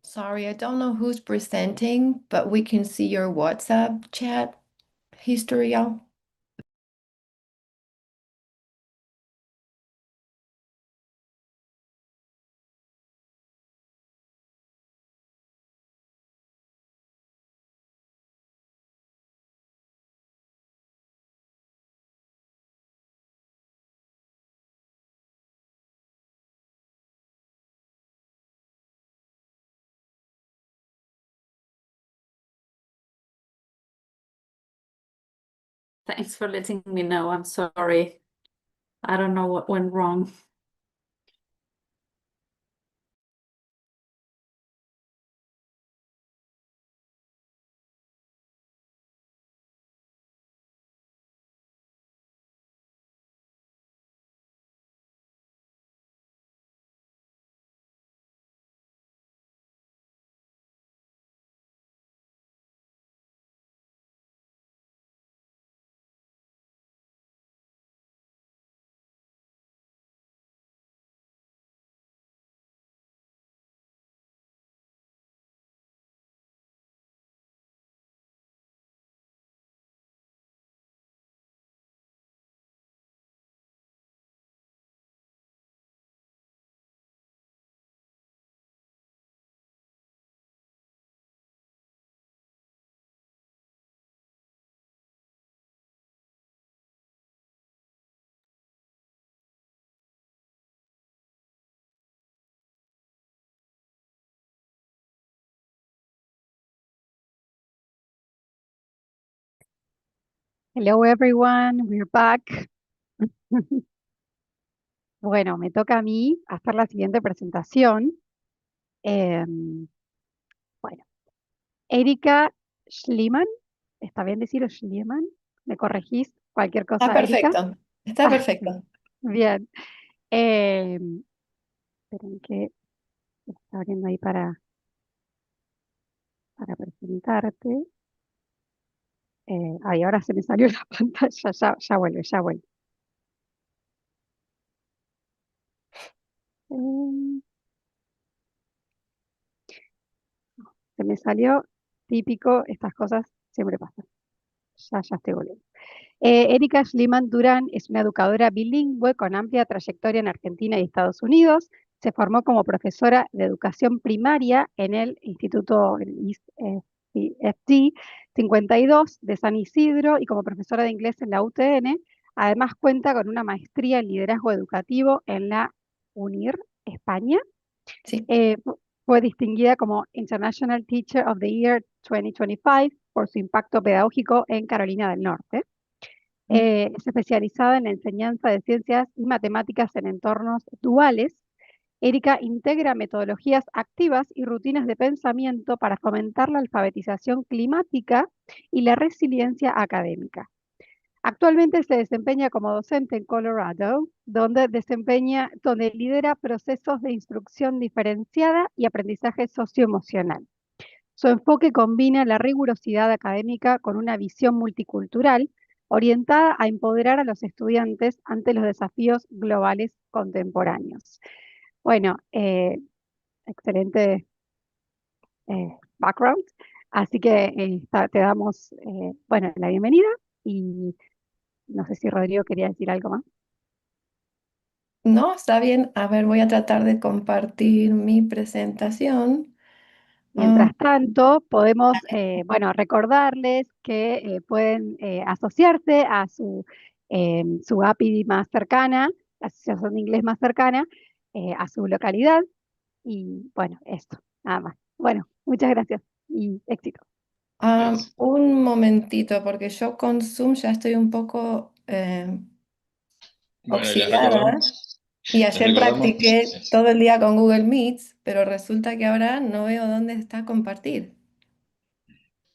Sorry, I don't know who's presenting, but we can see your WhatsApp chat historial. Thanks for letting me know. I'm sorry. I don't know what went wrong. Hello everyone, we're back. Bueno, me toca a mí hacer la siguiente presentación. Bueno, Erika Schliemann, ¿está bien decirlo Schliemann? ¿Me corregís cualquier Está cosa, Erika? perfecto, está perfecto. Bien. Esperen que está abriendo ahí para presentarte. Ay, ahora se me salió la pantalla, ya vuelve, ya vuelve. Eh, Se me salió, típico, estas cosas siempre pasan. Ya estoy volviendo. Erika Schliemann Durán es una educadora bilingüe con amplia trayectoria en Argentina y Estados Unidos. Se formó como profesora de educación primaria en el Instituto FD 52 de San Isidro y como profesora de inglés en la UTN. Además cuenta con una maestría en liderazgo educativo en la UNIR, España. Sí. Fue distinguida como International Teacher of the Year 2025 por su impacto pedagógico en Carolina del Norte. Es especializada en la enseñanza de ciencias y matemáticas en entornos duales. Erika integra metodologías activas y rutinas de pensamiento para fomentar la alfabetización climática y la resiliencia académica. Actualmente se desempeña como docente en Colorado, donde lidera procesos de instrucción diferenciada y aprendizaje socioemocional. Su enfoque combina la rigurosidad académica con una visión multicultural orientada a empoderar a los estudiantes ante los desafíos globales contemporáneos. Bueno, excelente background, así que te damos bueno, la bienvenida y no sé si Rodrigo quería decir algo más. No, está bien. A ver, voy a tratar de compartir mi presentación. Mientras tanto, podemos, bueno, recordarles que pueden asociarse a su API más cercana, la Asociación de Inglés más cercana, a su localidad. Y bueno, esto, nada más. Bueno, muchas gracias y éxito. Un momentito, porque yo con Zoom ya estoy un poco Bueno, les oxidada. recordamos, Y les ayer recordamos, practiqué sí. todo el día con Google Meets, pero resulta que ahora no veo dónde está compartir.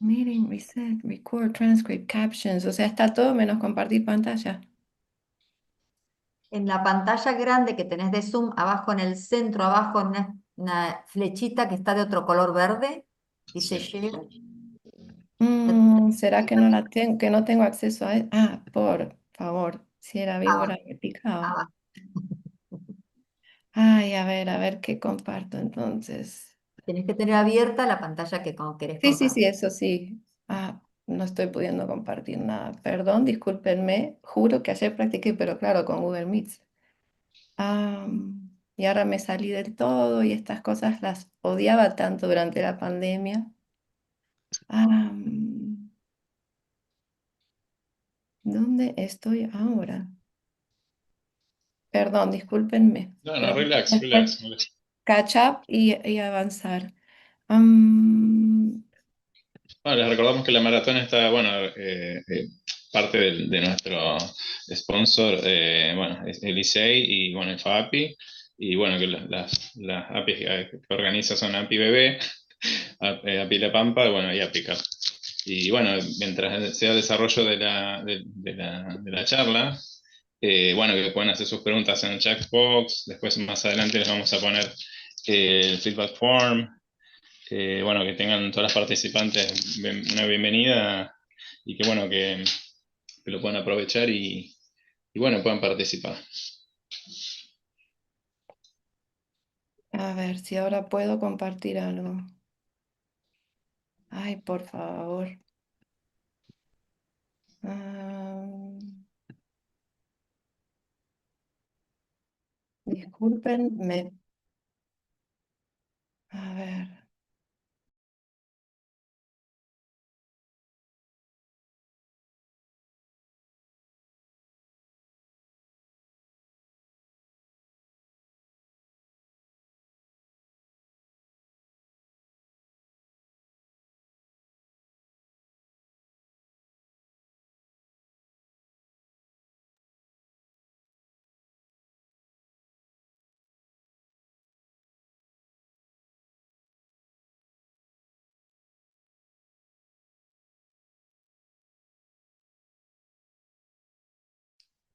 Meeting, reset, record, transcript, captions. O sea, está todo menos compartir pantalla. En la pantalla grande que tenés de Zoom, abajo en el centro, abajo en una flechita que está de otro color verde, dice share. ¿Será que no la tengo, que no tengo acceso a por favor, si era víbora me picaba. Abajo. Ay, a ver qué comparto entonces. Tienes que tener abierta la pantalla que querés Sí, sí, compartir. sí, eso sí. Ah, no estoy pudiendo compartir nada. Perdón, discúlpenme. Juro que ayer practiqué, pero claro, con Google Meets. Y ahora me salí del todo y estas cosas las odiaba tanto durante la pandemia. ¿Dónde estoy ahora? Perdón, discúlpenme. No, Pero relax, después relax. catch up y avanzar. Am, Bueno, les recordamos que la maratón está, bueno, parte de nuestro sponsor, bueno, es el ICEI y bueno, el FAPI, y bueno, que las APIs que organiza son API BB, API La Pampa, bueno, y APICAP. Y bueno, mientras sea el desarrollo de la charla, bueno, que pueden hacer sus preguntas en el chat box, después más adelante les vamos a poner el feedback form, bueno, que tengan todas las participantes una bienvenida y que bueno, que lo puedan aprovechar y bueno, puedan participar. a ver si ahora puedo compartir algo. Ay, por favor. Discúlpenme. A ver.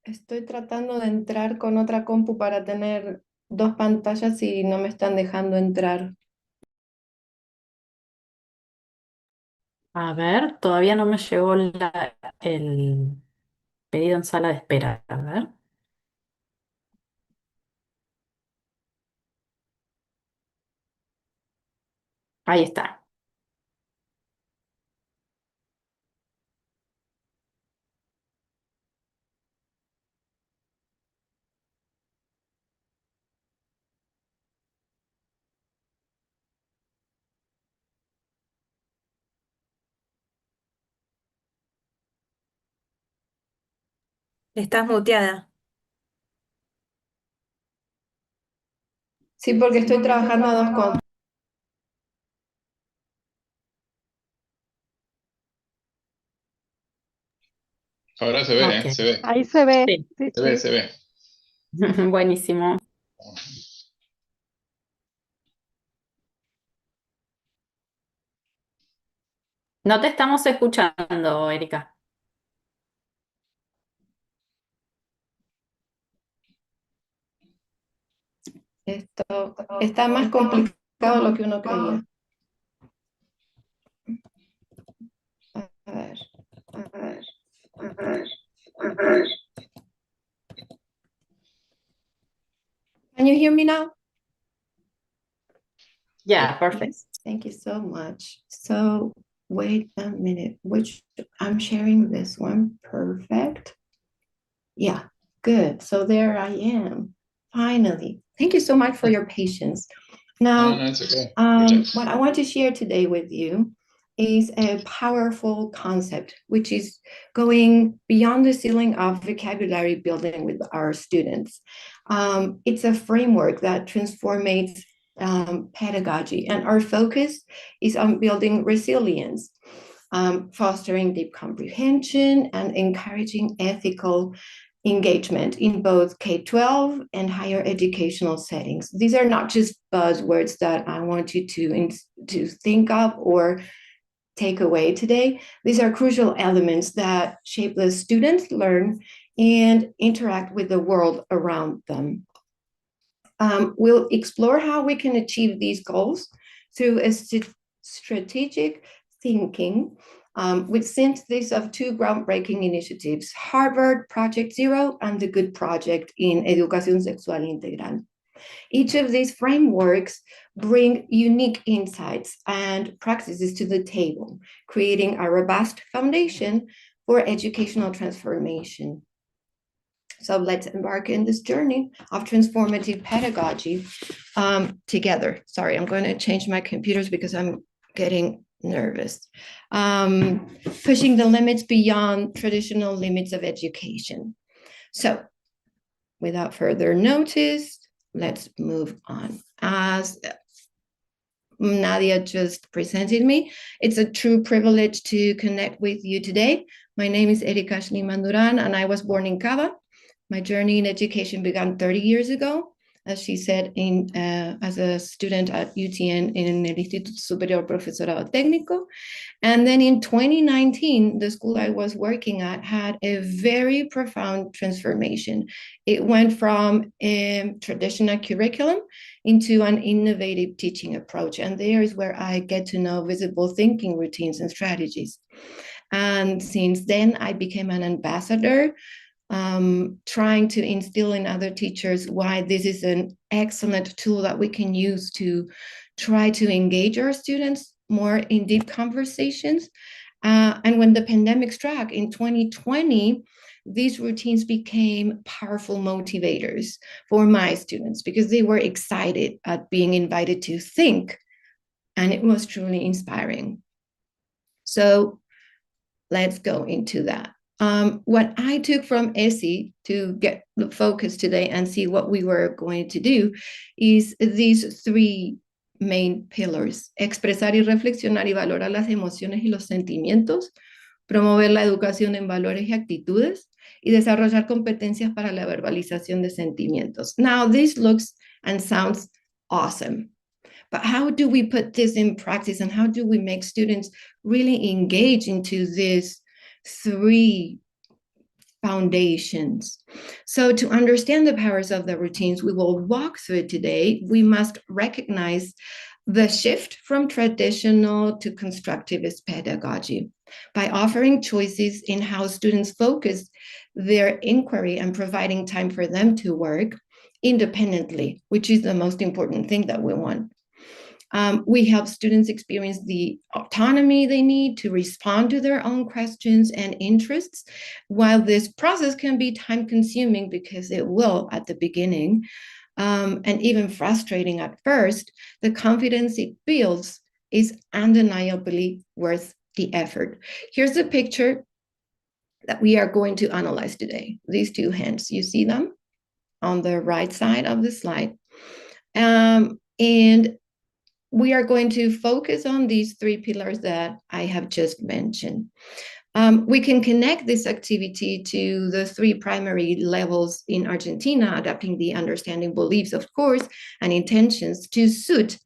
Estoy tratando de entrar con otra compu para tener dos pantallas y no me están dejando entrar. A ver, todavía no me llegó el pedido en sala de espera. A ver. Ahí está. Estás muteada. Sí, porque estoy trabajando a dos con. Ahora se ve, Ok. se ve. Ahí se ve. Sí. Sí, Se ve, sí. se ve. Buenísimo. No te estamos escuchando, Erika. Esto está más complicado de lo que uno creía. A ver, a ver, a ver, a ver. Can you hear me now? Yeah, perfect. Thank you so much. So wait a minute, which I'm sharing this one. Perfect. Yeah, good. So there I am. Finally. Thank you so much for your patience. Now, No, it's okay. Good job. what I want to share today with you is a powerful concept, which is going beyond the ceiling of vocabulary building with our students. It's a framework that transforms pedagogy, and our focus is on building resilience, fostering deep comprehension, and encouraging ethical engagement in both K-12 and higher educational settings. These are not just buzzwords that I want you to think of or take away today. These are crucial elements that shape the students learn and interact with the world around them. We'll explore how we can achieve these goals through a strategic thinking with synthesis of two groundbreaking initiatives, Harvard Project Zero and the Good Project in Educación Sexual Integral. Each of these frameworks bring unique insights and practices to the table, creating a robust foundation for educational transformation. So let's embark in this journey of transformative pedagogy together. Sorry, I'm going to change my computers because I'm getting nervous. Pushing the limits beyond traditional limits of education. So without further notice, let's move on. As Nadia just presented me, it's a true privilege to connect with you today. My name is Erika Schlimanduran, and I was born in Cava. My journey in education began 30 years ago, as she said, as a student at UTN in el Instituto Superior Profesorado Técnico. And then in 2019, the school I was working at had a very profound transformation. It went from a traditional curriculum into an innovative teaching approach. And there is where I get to know visible thinking routines and strategies. And since then, I became an ambassador, trying to instill in other teachers why this is an excellent tool that we can use to try to engage our students more in deep conversations. And when the pandemic struck in 2020, these routines became powerful motivators for my students because they were excited at being invited to think, and it was truly inspiring. So let's go into that. What I took from ESI to get the focus today and see what we were going to do is these three main pillars: expresar y reflexionar y valorar las emociones y los sentimientos, promover la educación en valores y actitudes, y desarrollar competencias para la verbalización de sentimientos. Now, this looks and sounds awesome. But how do we put this in practice, and how do we make students really engage into these three foundations? So to understand the powers of the routines we will walk through today, we must recognize the shift from traditional to constructivist pedagogy by offering choices in how students focus their inquiry and providing time for them to work independently, which is the most important thing that we want. We help students experience the autonomy they need to respond to their own questions and interests. While this process can be time-consuming because it will at the beginning, and even frustrating at first, the confidence it builds is undeniably worth the effort. Here's a picture that we are going to analyze today. These two hands, you see them on the right side of the slide. And we are going to focus on these three pillars that I have just mentioned. We can connect this activity to the three primary levels in Argentina, adapting the understanding, beliefs, of course, and intentions to suit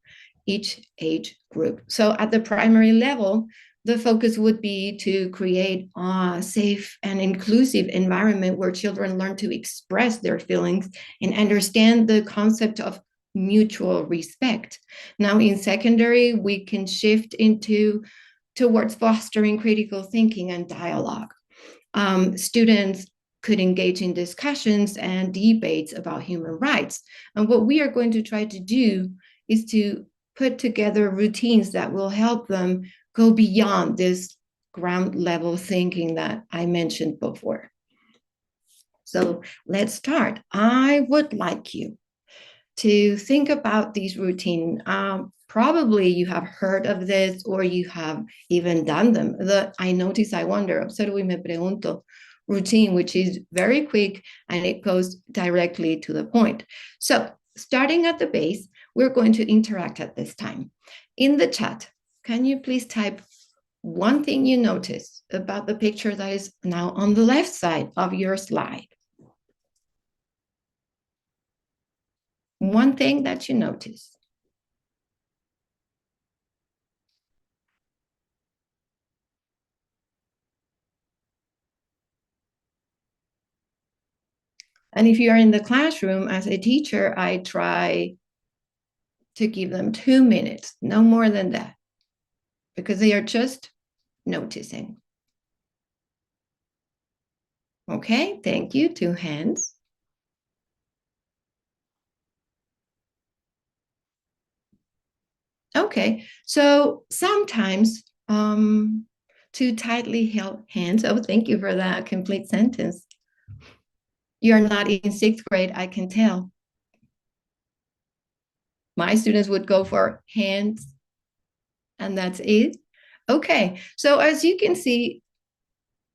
each age group. So at the primary level, the focus would be to create a safe and inclusive environment where children learn to express their feelings and understand the concept of mutual respect. Now in secondary, we can shift towards fostering critical thinking and dialogue. Students could engage in discussions and debates about human rights. And what we are going to try to do is to put together routines that will help them go beyond this ground level thinking that I mentioned before. So let's start. I would like you to think about these routine. Probably you have heard of this or you have even done them. The I notice, I wonder, observo y me pregunto routine, which is very quick and it goes directly to the point. So starting at the base, we're going to interact at this time. In the chat, can you please type one thing you notice about the picture that is now on the left side of your slide? One thing that you notice. And if you're in the classroom as a teacher, I try to give them 2 minutes, no more than that, because they are just noticing. Okay, thank you. 2 hands. Okay, so sometimes too tightly held hands. Oh, thank you for that complete sentence. You're not in 6th grade, I can tell. My students would go for hands, and that's it. Okay, so as you can see,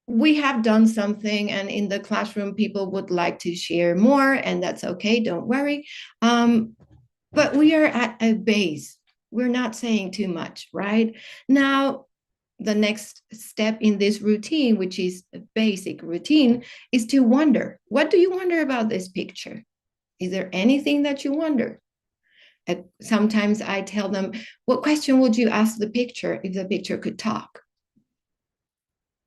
we have done something, and in the classroom, people would like to share more, and that's okay, don't worry. But we are at a base. We're not saying too much, right? Now, the next step in this routine, which is a basic routine, is to wonder, what do you wonder about this picture? Is there anything that you wonder? Sometimes I tell them, what question would you ask the picture if the picture could talk?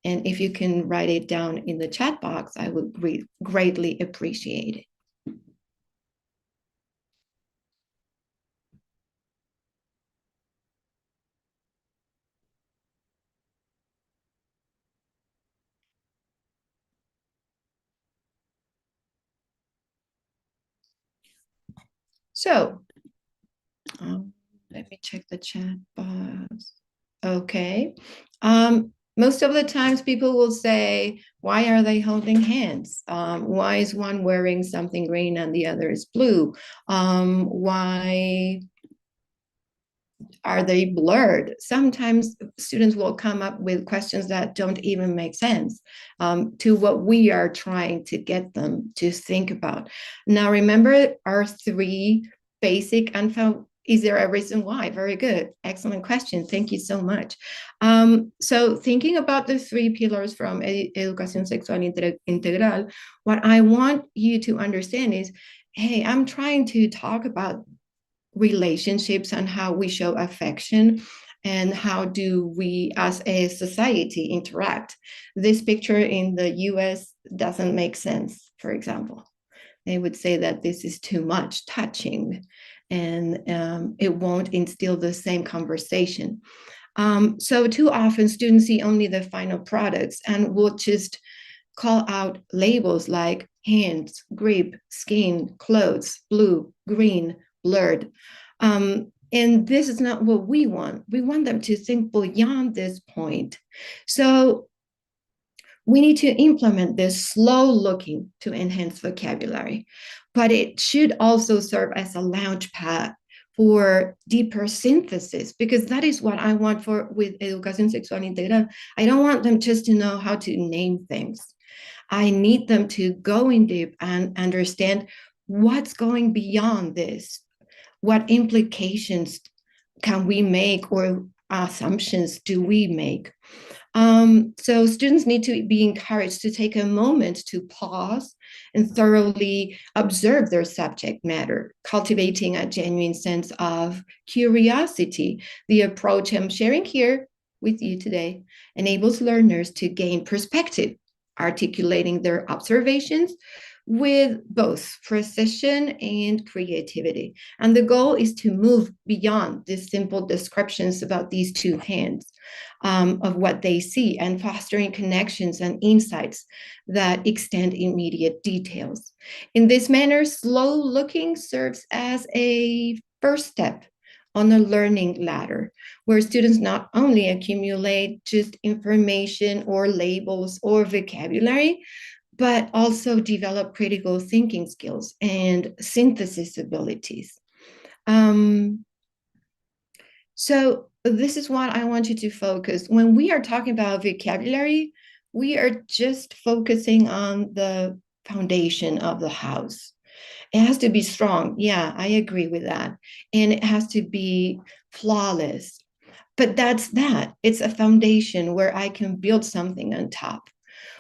And if you can write it down in the chat box, I would greatly appreciate it. So let me check the chat box. Okay. Most of the times people will say, why are they holding hands? Why is one wearing something green and the other is blue? Why are they blurred? Sometimes students will come up with questions that don't even make sense to what we are trying to get them to think about. Now, remember our 3 basic and is there a reason why? Very good. Excellent question. Thank you so much. So thinking about the 3 pillars from Educación Sexual Integral, what I want you to understand is, hey, I'm trying to talk about relationships and how we show affection and how do we as a society interact. This picture in the US doesn't make sense, for example. They would say that this is too much touching and it won't instill the same conversation. So too often students see only the final products and will just call out labels like hands, grip, skin, clothes, blue, green, blurred. And this is not what we want. We want them to think beyond this point. So we need to implement this slow looking to enhance vocabulary, but it should also serve as a launch pad for deeper synthesis, because that is what I want with Educación Sexual Integral. I don't want them just to know how to name things. I need them to go in deep and understand what's going beyond this. What implications can we make or assumptions do we make? So students need to be encouraged to take a moment to pause and thoroughly observe their subject matter, cultivating a genuine sense of curiosity. The approach I'm sharing here with you today enables learners to gain perspective, articulating their observations with both precision and creativity. And the goal is to move beyond these simple descriptions about these 2 hands, of what they see, and fostering connections and insights that extend immediate details. In this manner, slow looking serves as a first step on a learning ladder where students not only accumulate just information or labels or vocabulary, but also develop critical thinking skills and synthesis abilities. So this is what I want you to focus. When we are talking about vocabulary, we are just focusing on the foundation of the house. It has to be strong. Yeah, I agree with that. And it has to be flawless. But that's that. It's a foundation where I can build something on top.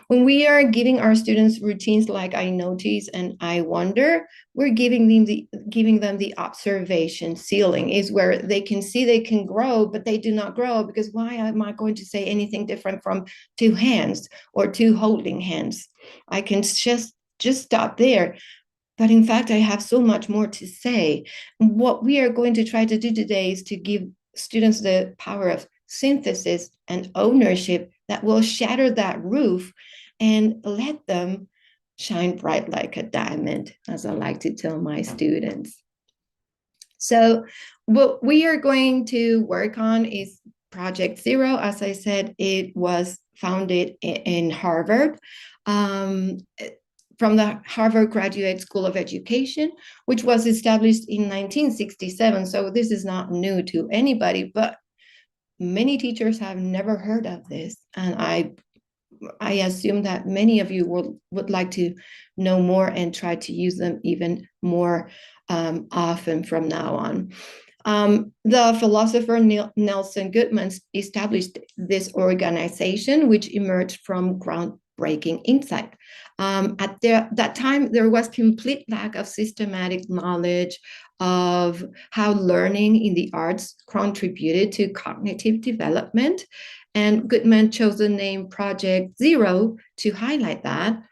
When we are giving our students routines like I notice and I wonder, we're giving them the observation ceiling, is where they can see they can grow, but they do not grow, because why am I going to say anything different from 2 hands or 2 holding hands? I can just stop there. But in fact, I have so much more to say. What we are going to try to do today is to give students the power of synthesis and ownership that will shatter that roof and let them shine bright like a diamond, as I like to tell my students. So what we are going to work on is Project Zero. As I said, it was founded in Harvard, from the Harvard Graduate School of Education, which was established in 1967. So this is not new to anybody, but many teachers have never heard of this. And I assume that many of you would like to know more and try to use them even more often from now on. The philosopher Nelson Goodman established this organization, which emerged from groundbreaking insight. At that time, there was complete lack of systematic knowledge of how learning in the arts contributed to cognitive development. And Goodman chose the name Project Zero to highlight that.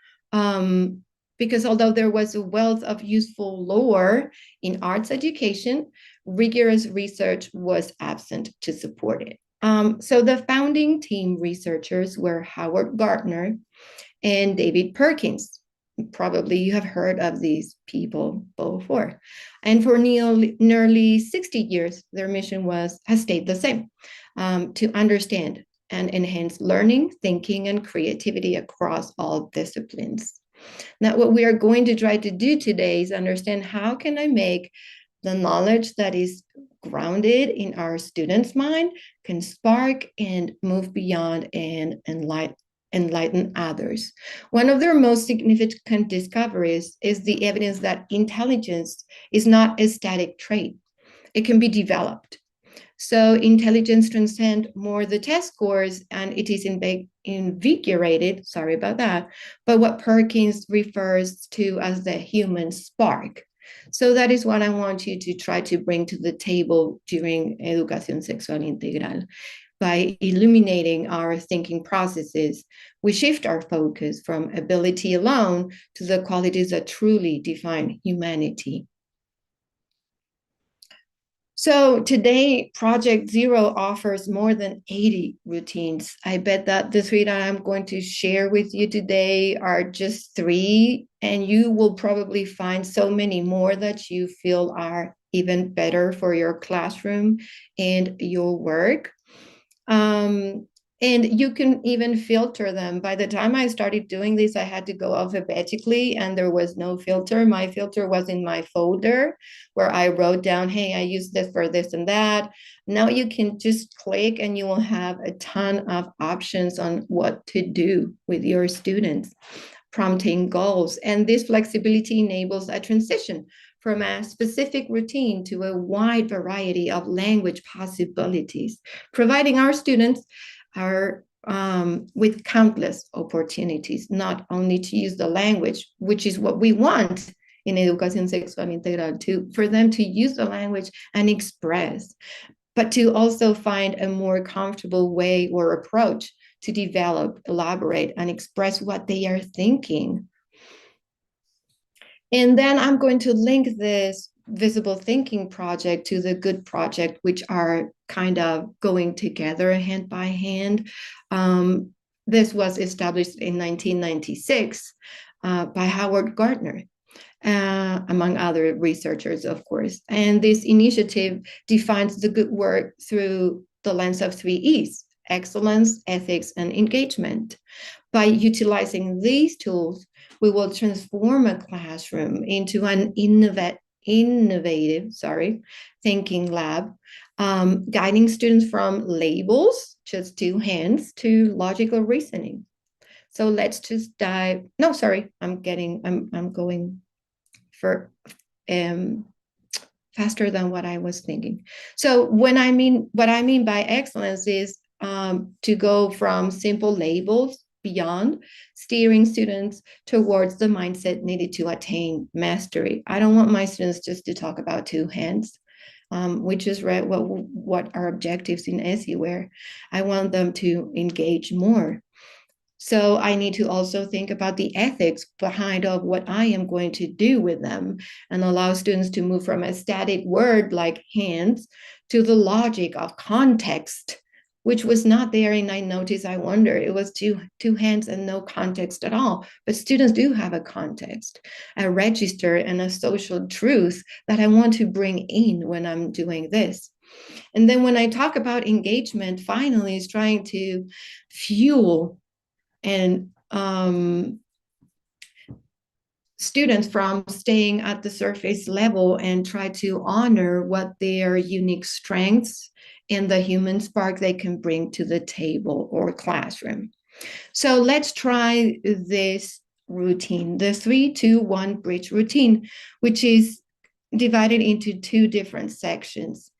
Because although there was a wealth of useful lore in arts education, rigorous research was absent to support it. So the founding team researchers were Howard Gardner and David Perkins. Probably you have heard of these people before. And for nearly 60 years, their mission has stayed the same, to understand and enhance learning, thinking, and creativity across all disciplines. Now, what we are going to try to do today is understand how can I make the knowledge that is grounded in our students' mind can spark and move beyond and enlighten others. One of their most significant discoveries is the evidence that intelligence is not a static trait. It can be developed. So intelligence transcends more the test scores, and it is invigorated, sorry about that, but what Perkins refers to as the human spark. So that is what I want you to try to bring to the table during Educación Sexual Integral. By illuminating our thinking processes, we shift our focus from ability alone to the qualities that truly define humanity. So today, Project Zero offers more than 80 routines. I bet that the 3 that I'm going to share with you today are just 3, and you will probably find so many more that you feel are even better for your classroom and your work. And you can even filter them. By the time I started doing this, I had to go alphabetically and there was no filter. My filter was in my folder where I wrote down, hey, I use this for this and that. Now you can just click and you will have a ton of options on what to do with your students, prompting goals. And this flexibility enables a transition from a specific routine to a wide variety of language possibilities, providing our students with countless opportunities, not only to use the language, which is what we want in Educación Sexual Integral, for them to use the language and express, but to also find a more comfortable way or approach to develop, elaborate, and express what they are thinking. And then I'm going to link this visible thinking project to the good project, which are kind of going together hand by hand. This was established in 1996 by Howard Gardner, among other researchers, of course. And this initiative defines the good work through the lens of 3 E's: excellence, ethics, and engagement. By utilizing these tools, we will transform a classroom into an innovative thinking lab, guiding students from labels, just 2 hands, to logical reasoning. So let's just dive. No, sorry, I'm going for faster than what I was thinking. So what I mean by excellence is to go from simple labels beyond, steering students towards the mindset needed to attain mastery. I don't want my students just to talk about 2 hands. We just read what our objectives in ESI were. I want them to engage more. So I need to also think about the ethics behind of what I am going to do with them, and allow students to move from a static word like hands to the logic of context which was not there in I Notice, I Wonder. It was two hands and no context at all. But students do have a context, a register, and a social truth that I want to bring in when I'm doing this. And then when I talk about engagement, finally, is trying to fuel and students from staying at the surface level and try to honor what their unique strengths and the human spark they can bring to the table or classroom. So let's try this routine, the 3-2-1 bridge routine, which is divided into two different sections.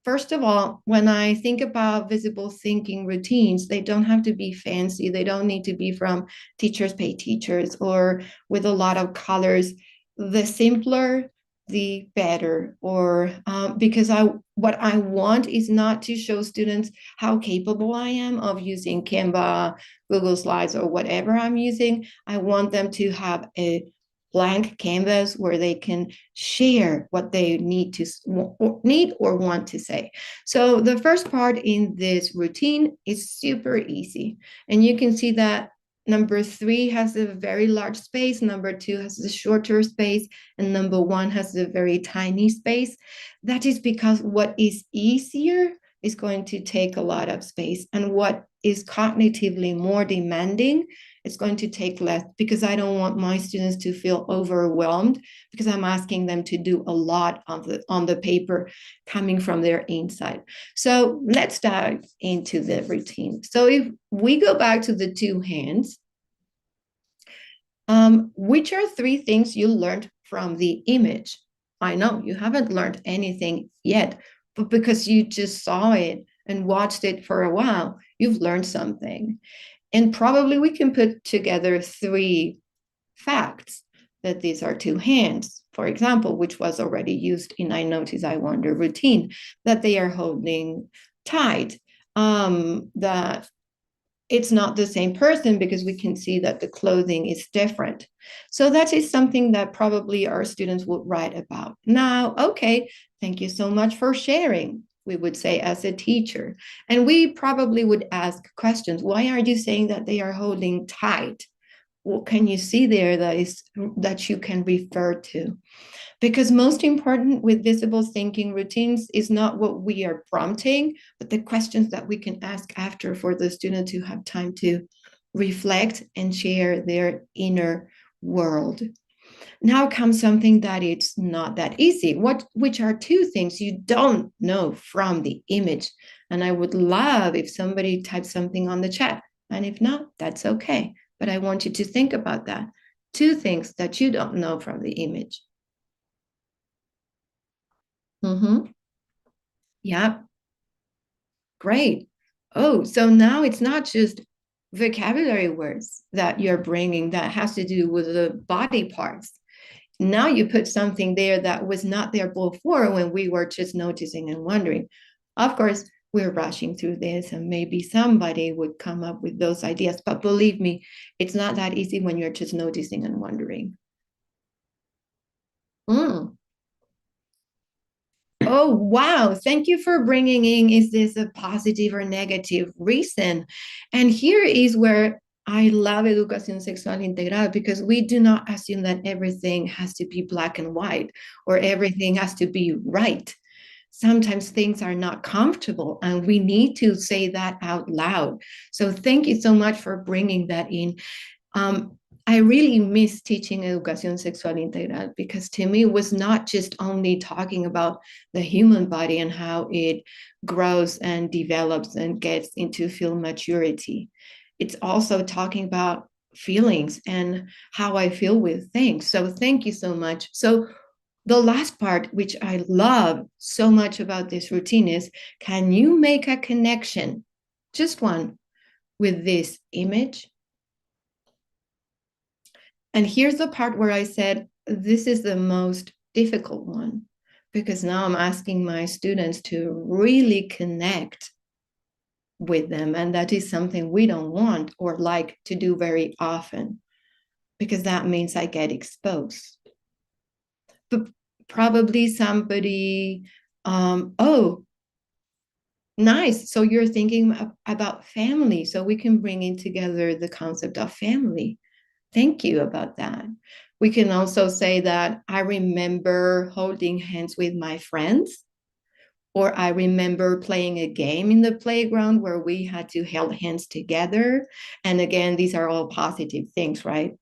First of all, when I think about visible thinking routines, they don't have to be fancy. They don't need to be from Teachers Pay Teachers or with a lot of colors. The simpler, the better. Or because what I want is not to show students how capable I am of using Canva, Google Slides, or whatever I'm using. I want them to have a blank canvas where they can share what they need or want to say. So the first part in this routine is super easy. And you can see that number 3 has a very large space, number 2 has a shorter space, and number 1 has a very tiny space. That is because what is easier is going to take a lot of space, and what is cognitively more demanding, it's going to take less, because I don't want my students to feel overwhelmed because I'm asking them to do a lot on the paper coming from their inside. So let's dive into the routine. So if we go back to the two hands, which are 3 things you learned from the image? I know you haven't learned anything yet, but because you just saw it and watched it for a while, you've learned something. And probably we can put together 3 facts that these are 2 hands, for example, which was already used in I Notice, I Wonder routine, that they are holding tight, that it's not the same person because we can see that the clothing is different. So that is something that probably our students would write about. Now, okay, thank you so much for sharing, we would say as a teacher. And we probably would ask questions. Why are you saying that they are holding tight? What can you see there that you can refer to? Because most important with visible thinking routines is not what we are prompting, but the questions that we can ask after for the student to have time to reflect and share their inner world. Now comes something that it's not that easy. Which are 2 things you don't know from the image? And I would love if somebody types something on the chat. And if not, that's okay. But I want you to think about that. 2 things that you don't know from the image. Yeah. Great. Oh, so now it's not just vocabulary words that you're bringing that has to do with the body parts. Now you put something there that was not there before when we were just noticing and wondering. Of course, we're rushing through this and maybe somebody would come up with those ideas, but believe me, it's not that easy when you're just noticing and wondering. Oh, wow. Thank you for bringing in, is this a positive or negative reason? And here is where I love Educación Sexual Integral, because we do not assume that everything has to be black and white or everything has to be right. Sometimes things are not comfortable and we need to say that out loud. So thank you so much for bringing that in. I really miss teaching Educación Sexual Integral, because to me it was not just only talking about the human body and how it grows and develops and gets into full maturity. It's also talking about feelings and how I feel with things. So thank you so much. So the last part, which I love so much about this routine, is can you make a connection, just one, with this image? And here's the part where I said, this is the most difficult one, because now I'm asking my students to really connect with them. And that is something we don't want or like to do very often, because that means I get exposed. But probably somebody, oh, Nice. So you're thinking about family. So we can bring in together the concept of family. Thank you about that. We can also say that I remember holding hands with my friends, or I remember playing a game in the playground where we had to hold hands together. And again, these are all positive things, right?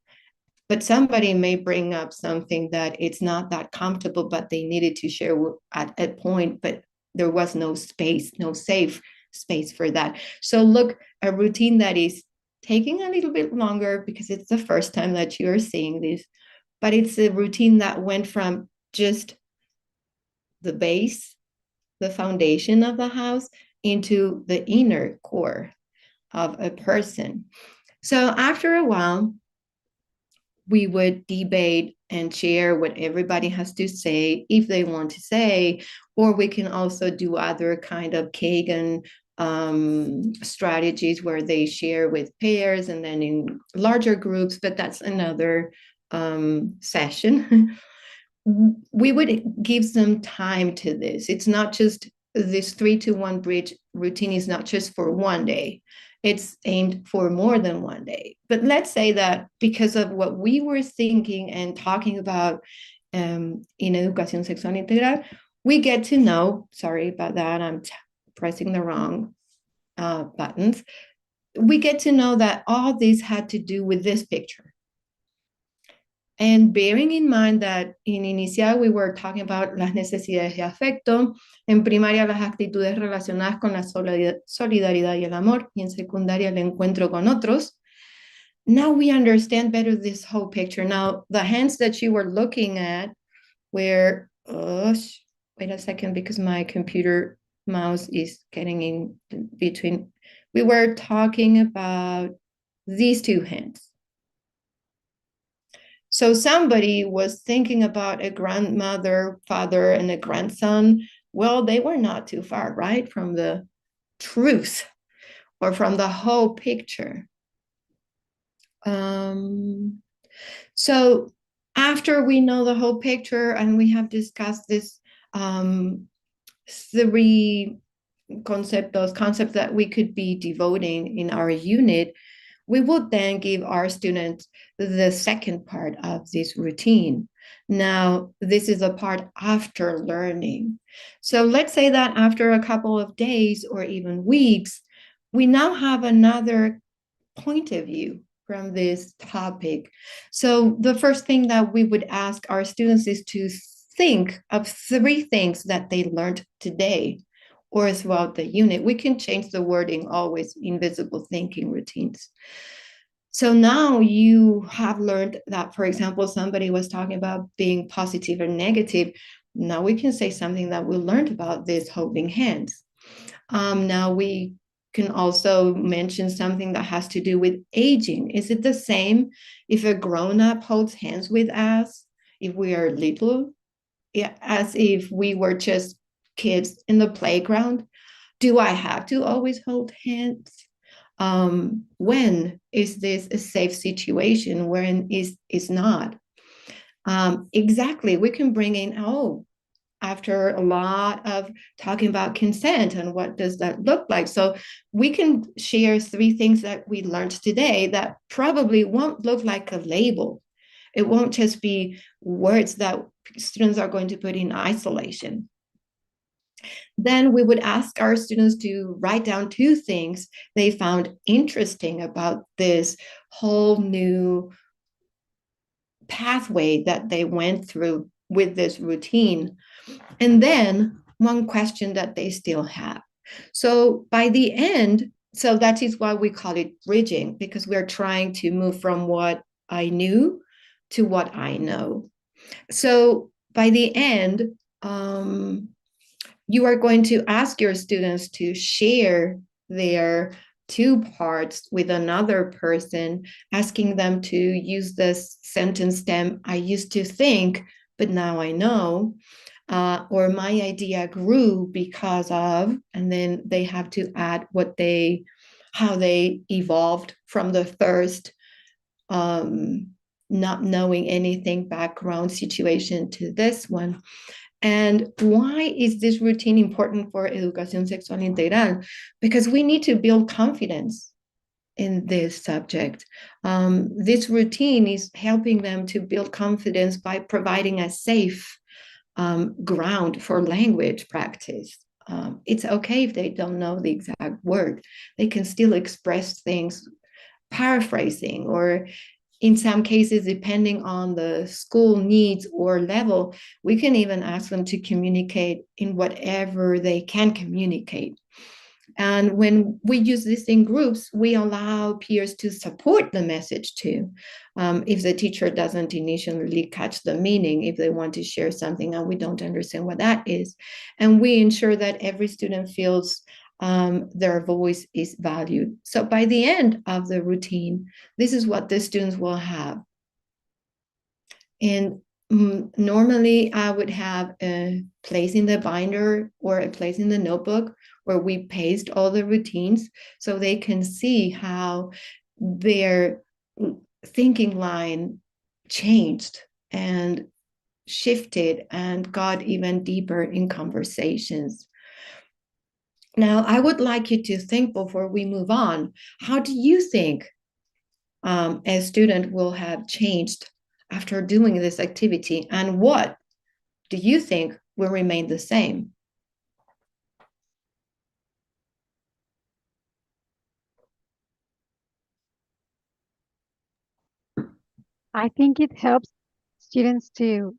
But somebody may bring up something that it's not that comfortable, but they needed to share at a point, but there was no space, no safe space for that. So look, a routine that is taking a little bit longer because it's the first time that you're seeing this, but it's a routine that went from just the base, the foundation of the house, into the inner core of a person. So after a while, we would debate and share what everybody has to say if they want to say, or we can also do other kind of Kagan strategies where they share with pairs and then in larger groups, but that's another session. We would give some time to this. It's not just this 3-to-1 bridge routine is not just for one day. It's aimed for more than one day. But let's say that because of what we were thinking and talking about in Educación Sexual Integral, we get to know, sorry about that, I'm pressing the wrong buttons. We get to know that all this had to do with this picture. And bearing in mind that in inicial we were talking about las necesidades de afecto, en primaria las actitudes relacionadas con la solidaridad y el amor, y en secundaria el encuentro con otros. Now we understand better this whole picture. Now the hands that you were looking at were, wait a second, because my computer mouse is getting in between. We were talking about these two hands. So somebody was thinking about a grandmother, father, and a grandson. Well, they were not too far, right, from the truth or from the whole picture. So after we know the whole picture and we have discussed this three concepts that we could be devoting in our unit, we would then give our students the second part of this routine. Now, this is a part after learning. So let's say that after a couple of days or even weeks, we now have another point of view from this topic. So the first thing that we would ask our students is to think of 3 things that they learned today or throughout the unit. We can change the wording always in visible thinking routines. So now you have learned that, for example, somebody was talking about being positive or negative. Now we can say something that we learned about this holding hands. Now we can also mention something that has to do with aging. Is it the same if a grown-up holds hands with us, if we are little, as if we were just kids in the playground? Do I have to always hold hands? When is this a safe situation? When is not? Exactly, we can bring in, after a lot of talking about consent and what does that look like. So we can share 3 things that we learned today that probably won't look like a label. It won't just be words that students are going to put in isolation. Then we would ask our students to write down 2 things they found interesting about this whole new pathway that they went through with this routine. And then 1 question that they still have. So by the end, so that is why we call it bridging, because we're trying to move from what I knew to what I know. So by the end, you are going to ask your students to share their 2 parts with another person, asking them to use this sentence stem, I used to think, but now I know, or my idea grew because of, and then they have to add how they evolved from the first not knowing anything background situation to this one. And why is this routine important for Educación Sexual Integral? Because we need to build confidence in this subject. This routine is helping them to build confidence by providing a safe ground for language practice. It's okay if they don't know the exact word. They can still express things paraphrasing, or in some cases, depending on the school needs or level, we can even ask them to communicate in whatever they can communicate. And when we use this in groups, we allow peers to support the message too. If the teacher doesn't initially catch the meaning, if they want to share something and we don't understand what that is, and we ensure that every student feels their voice is valued. So by the end of the routine, this is what the students will have. And normally I would have a place in the binder or a place in the notebook where we paste all the routines so they can see how their thinking line changed and shifted and got even deeper in conversations. Now, I would like you to think before we move on, how do you think a student will have changed after doing this activity, and what do you think will remain the same? I think it helps students to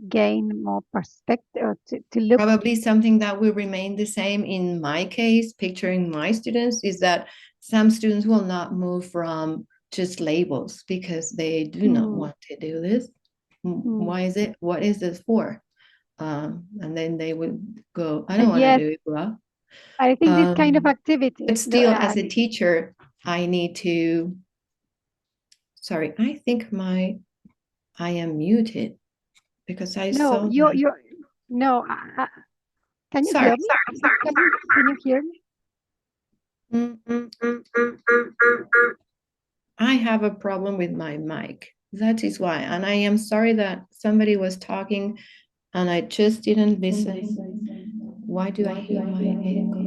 gain more perspective, or to look. Probably something that will remain the same in my case, picturing my students, is that some students will not move from just labels because they do not want to do this. Why is it? What is this for? And then they would go, I don't want to do it, bro. I think this kind of activity. But still, as a teacher, I need to. Sorry, I think I am muted because I saw. You're. No, can you hear me? Sorry. Can you hear me? I have a problem with my mic. That is why. And I am sorry that somebody was talking and I just didn't listen. Why do I hear my echo?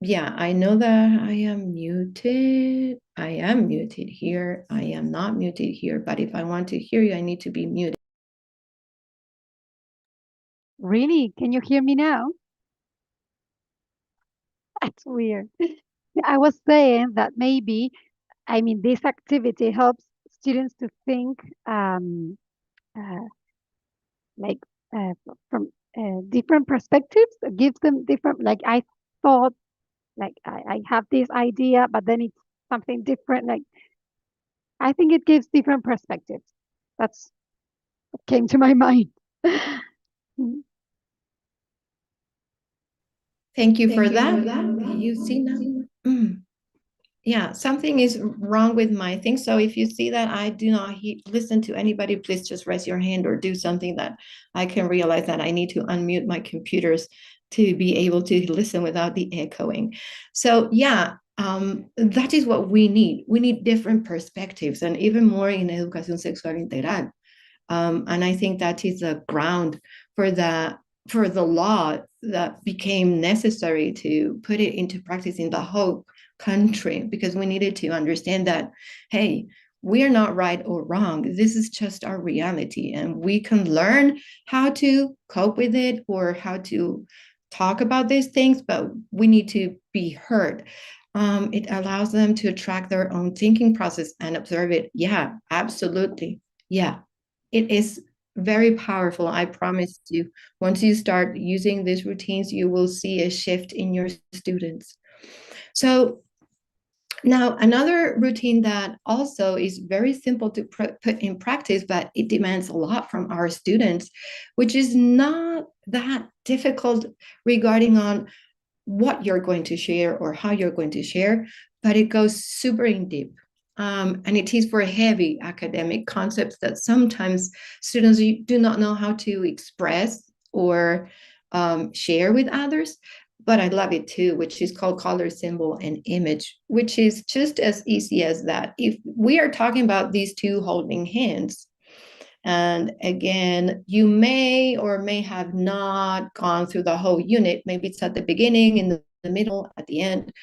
Yeah, I know that I am muted. I am muted here. I am not muted here. But if I want to hear you, I need to be muted. Really? Can you hear me now? That's weird. I was saying that maybe, I mean, this activity helps students to think like from different perspectives. It gives them different, like I thought, like I have this idea, but then it's something different. Like I think it gives different perspectives. That's what came to my mind. Thank you for that. You see now? Yeah, something is wrong with my thing. So if you see that I do not listen to anybody, please just raise your hand or do something that I can realize that I need to unmute my computers to be able to listen without the echoing. So yeah, that is what we need. We need different perspectives, and even more in Educación Sexual Integral. And I think that is a ground for the law that became necessary to put it into practice in the whole country, because we needed to understand that, hey, we are not right or wrong. This is just our reality, and we can learn how to cope with it or how to talk about these things, but we need to be heard. It allows them to track their own thinking process and observe it. Yeah, absolutely. Yeah, it is very powerful. I promise you, once you start using these routines, you will see a shift in your students. So now another routine that also is very simple to put in practice, but it demands a lot from our students, which is not that difficult regarding on what you're going to share or how you're going to share, but it goes super in deep. And it is for heavy academic concepts that sometimes students do not know how to express or share with others. but I love it too, which is called color, symbol, and image, which is just as easy as that. If we are talking about these two holding hands, and again, you may or may have not gone through the whole unit. Maybe it's at the beginning, in the middle, at the end.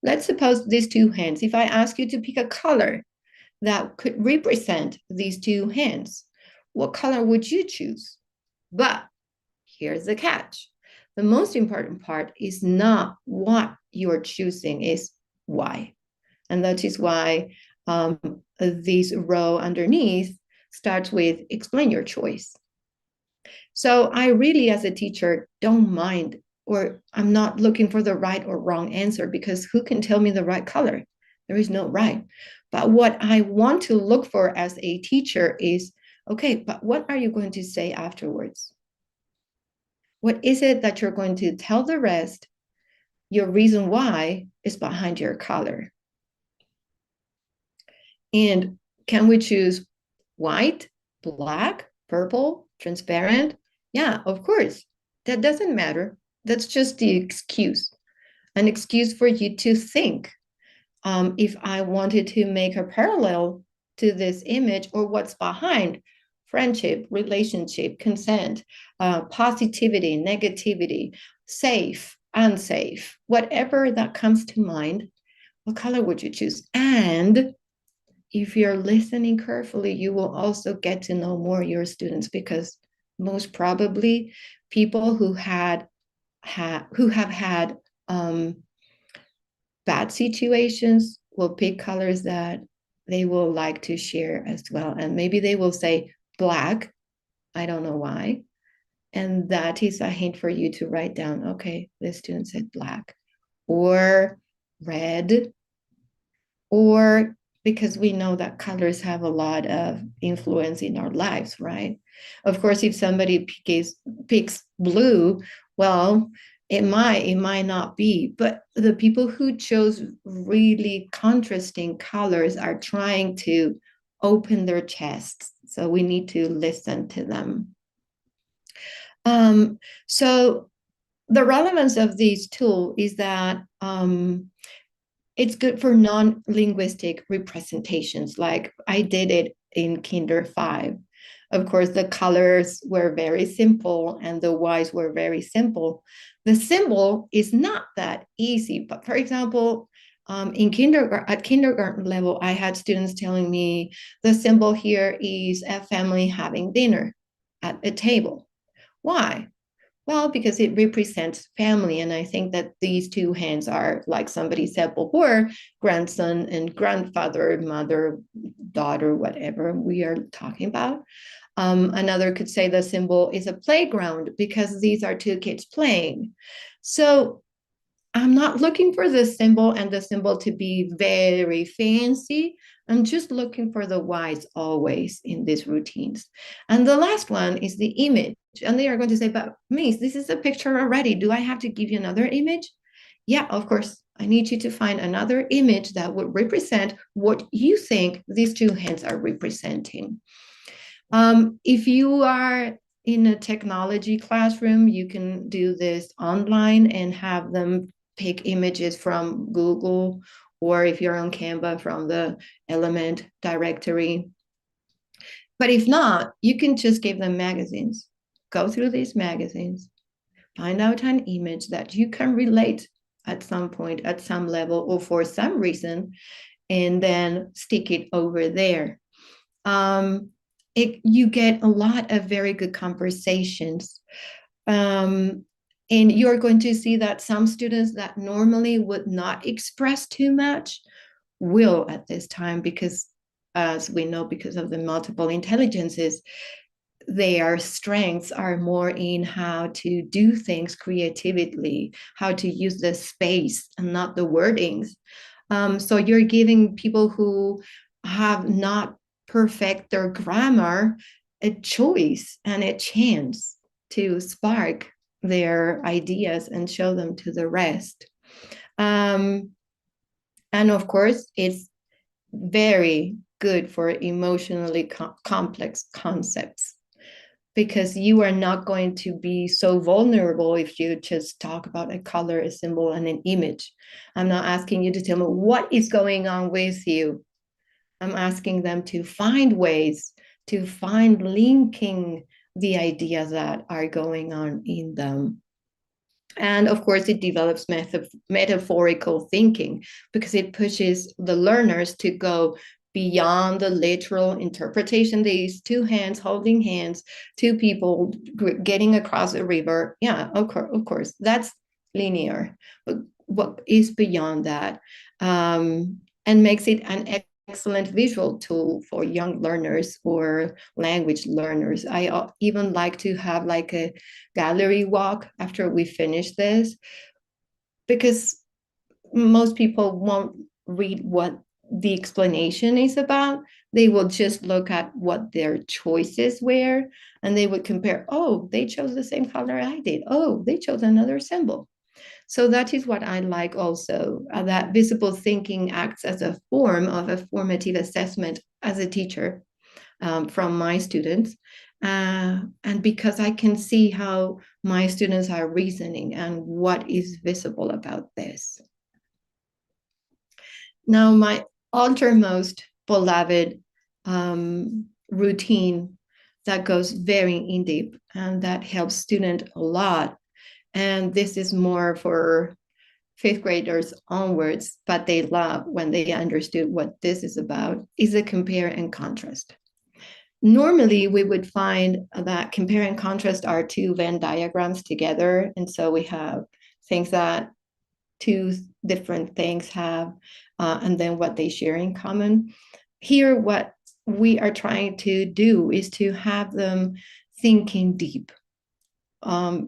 Let's suppose these two hands. If I ask you to pick a color that could represent these two hands, what color would you choose? But here's the catch. The most important part is not what you're choosing, is why. And that is why this row underneath starts with explain your choice. So I really, as a teacher, don't mind, or I'm not looking for the right or wrong answer, because who can tell me the right color? There is no right. But what I want to look for as a teacher is, okay, but what are you going to say afterwards? What is it that you're going to tell the rest? Your reason why is behind your color. And can we choose white, black, purple, transparent? Yeah, of course. That doesn't matter. That's just the excuse. An excuse for you to think. If I wanted to make a parallel to this image, or what's behind friendship, relationship, consent, positivity, negativity, safe, unsafe, whatever that comes to mind, what color would you choose? And if you're listening carefully, you will also get to know more your students, because most probably people who have had bad situations will pick colors that they will like to share as well. And maybe they will say black. I don't know why. And that is a hint for you to write down, okay, this student said black, or red, or because we know that colors have a lot of influence in our lives, right? Of course, if somebody picks blue, well, it might not be, but the people who chose really contrasting colors are trying to open their chests. So we need to listen to them. So the relevance of this tool is that it's good for non-linguistic representations. Like I did it in Kinder 5. Of course, the colors were very simple and the whys were very simple. The symbol is not that easy, but for example, at kindergarten level, I had students telling me the symbol here is a family having dinner at a table. Why? Well, because it represents family. And I think that these two hands are, like somebody said before, grandson and grandfather, mother, daughter, whatever we are talking about. Another could say the symbol is a playground, because these are two kids playing. So I'm not looking for the symbol and the symbol to be very fancy. I'm just looking for the whys always in these routines. And the last one is the image. And they are going to say, but Miss, this is a picture already. Do I have to give you another image? Yeah, of course. I need you to find another image that would represent what you think these two hands are representing. If you are in a technology classroom, you can do this online and have them pick images from Google, or if you're on Canva, from the Element directory. But if not, you can just give them magazines. Go through these magazines, find out an image that you can relate at some point, at some level, or for some reason, and then stick it over there. You get a lot of very good conversations. And you're going to see that some students that normally would not express too much will at this time, because as we know, because of the multiple intelligences, their strengths are more in how to do things creatively, how to use the space and not the wordings. So you're giving people who have not perfect their grammar a choice and a chance to spark their ideas and show them to the rest. And of course, it's very good for emotionally complex concepts. because you are not going to be so vulnerable if you just talk about a color, a symbol, and an image. I'm not asking you to tell me what is going on with you. I'm asking them to find ways to find linking the ideas that are going on in them. And of course, it develops metaphorical thinking because it pushes the learners to go beyond the literal interpretation. These two hands holding hands, two people getting across a river. Yeah, of course, that's linear. But what is beyond that, and makes it an excellent visual tool for young learners or language learners. I even like to have like a gallery walk after we finish this, because most people won't read what the explanation is about. They will just look at what their choices were, and they would compare, oh, they chose the same color I did. Oh, they chose another symbol. So that is what I like also, that visible thinking acts as a form of a formative assessment as a teacher from my students. And because I can see how my students are reasoning and what is visible about this. Now, my uttermost beloved routine that goes very in deep and that helps students a lot, and this is more for fifth graders onwards, but they love when they understood what this is about, is a compare and contrast. Normally, we would find that compare and contrast are two Venn diagrams together. And so we have things that two different things have, and then what they share in common. Here, what we are trying to do is to have them thinking deep,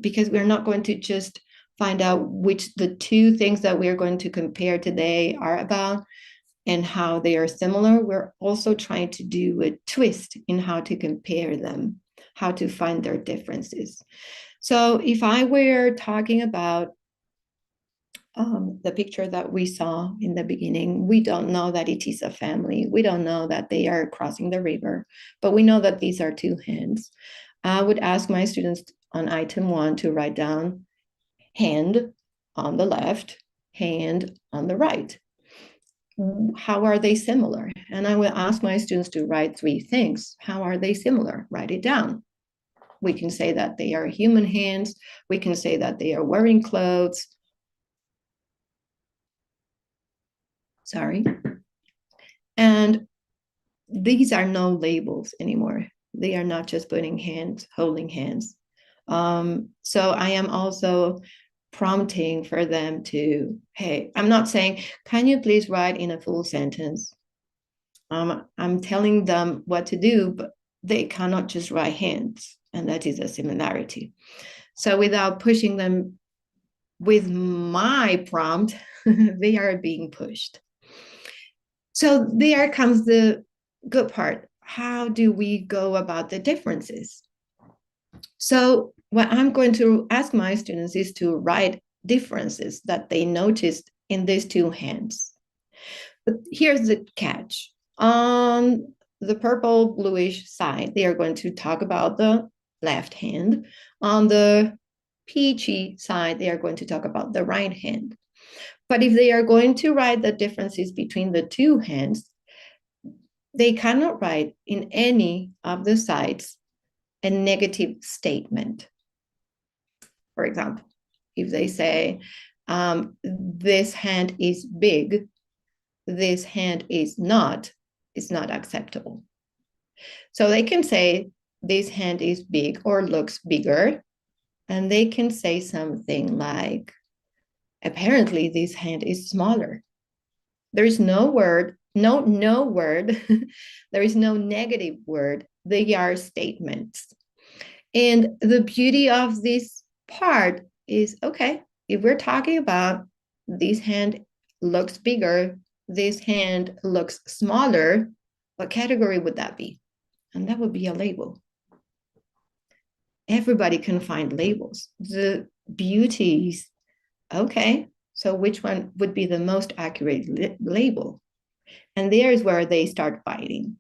because we're not going to just find out which the two things that we're going to compare today are about and how they are similar. We're also trying to do a twist in how to compare them, how to find their differences. So if I were talking about the picture that we saw in the beginning, we don't know that it is a family. We don't know that they are crossing the river, but we know that these are two hands. I would ask my students on item 1 to write down hand on the left, hand on the right. How are they similar? And I will ask my students to write 3 things. How are they similar? Write it down. We can say that they are human hands. We can say that they are wearing clothes. Sorry. And these are no labels anymore. They are not just putting hands, holding hands. So I am also prompting for them to, hey, I'm not saying, can you please write in a full sentence? I'm telling them what to do, but they cannot just write hands, and that is a similarity. So without pushing them with my prompt, they are being pushed. So there comes the good part. How do we go about the differences? So what I'm going to ask my students is to write differences that they noticed in these two hands. But here's the catch. On the purple bluish side, they are going to talk about the left hand. On the peachy side, they are going to talk about the right hand. But if they are going to write the differences between the two hands, they cannot write in any of the sides a negative statement. For example, if they say, this hand is big, this hand is not, it's not acceptable. So they can say this hand is big or looks bigger, and they can say something like, apparently this hand is smaller. There is no word, no word, there is no negative word. They are statements. And the beauty of this part is, okay, if we're talking about this hand looks bigger, this hand looks smaller, what category would that be? And that would be a label. Everybody can find labels. The beauty is, okay, so which one would be the most accurate label? And there's where they start fighting.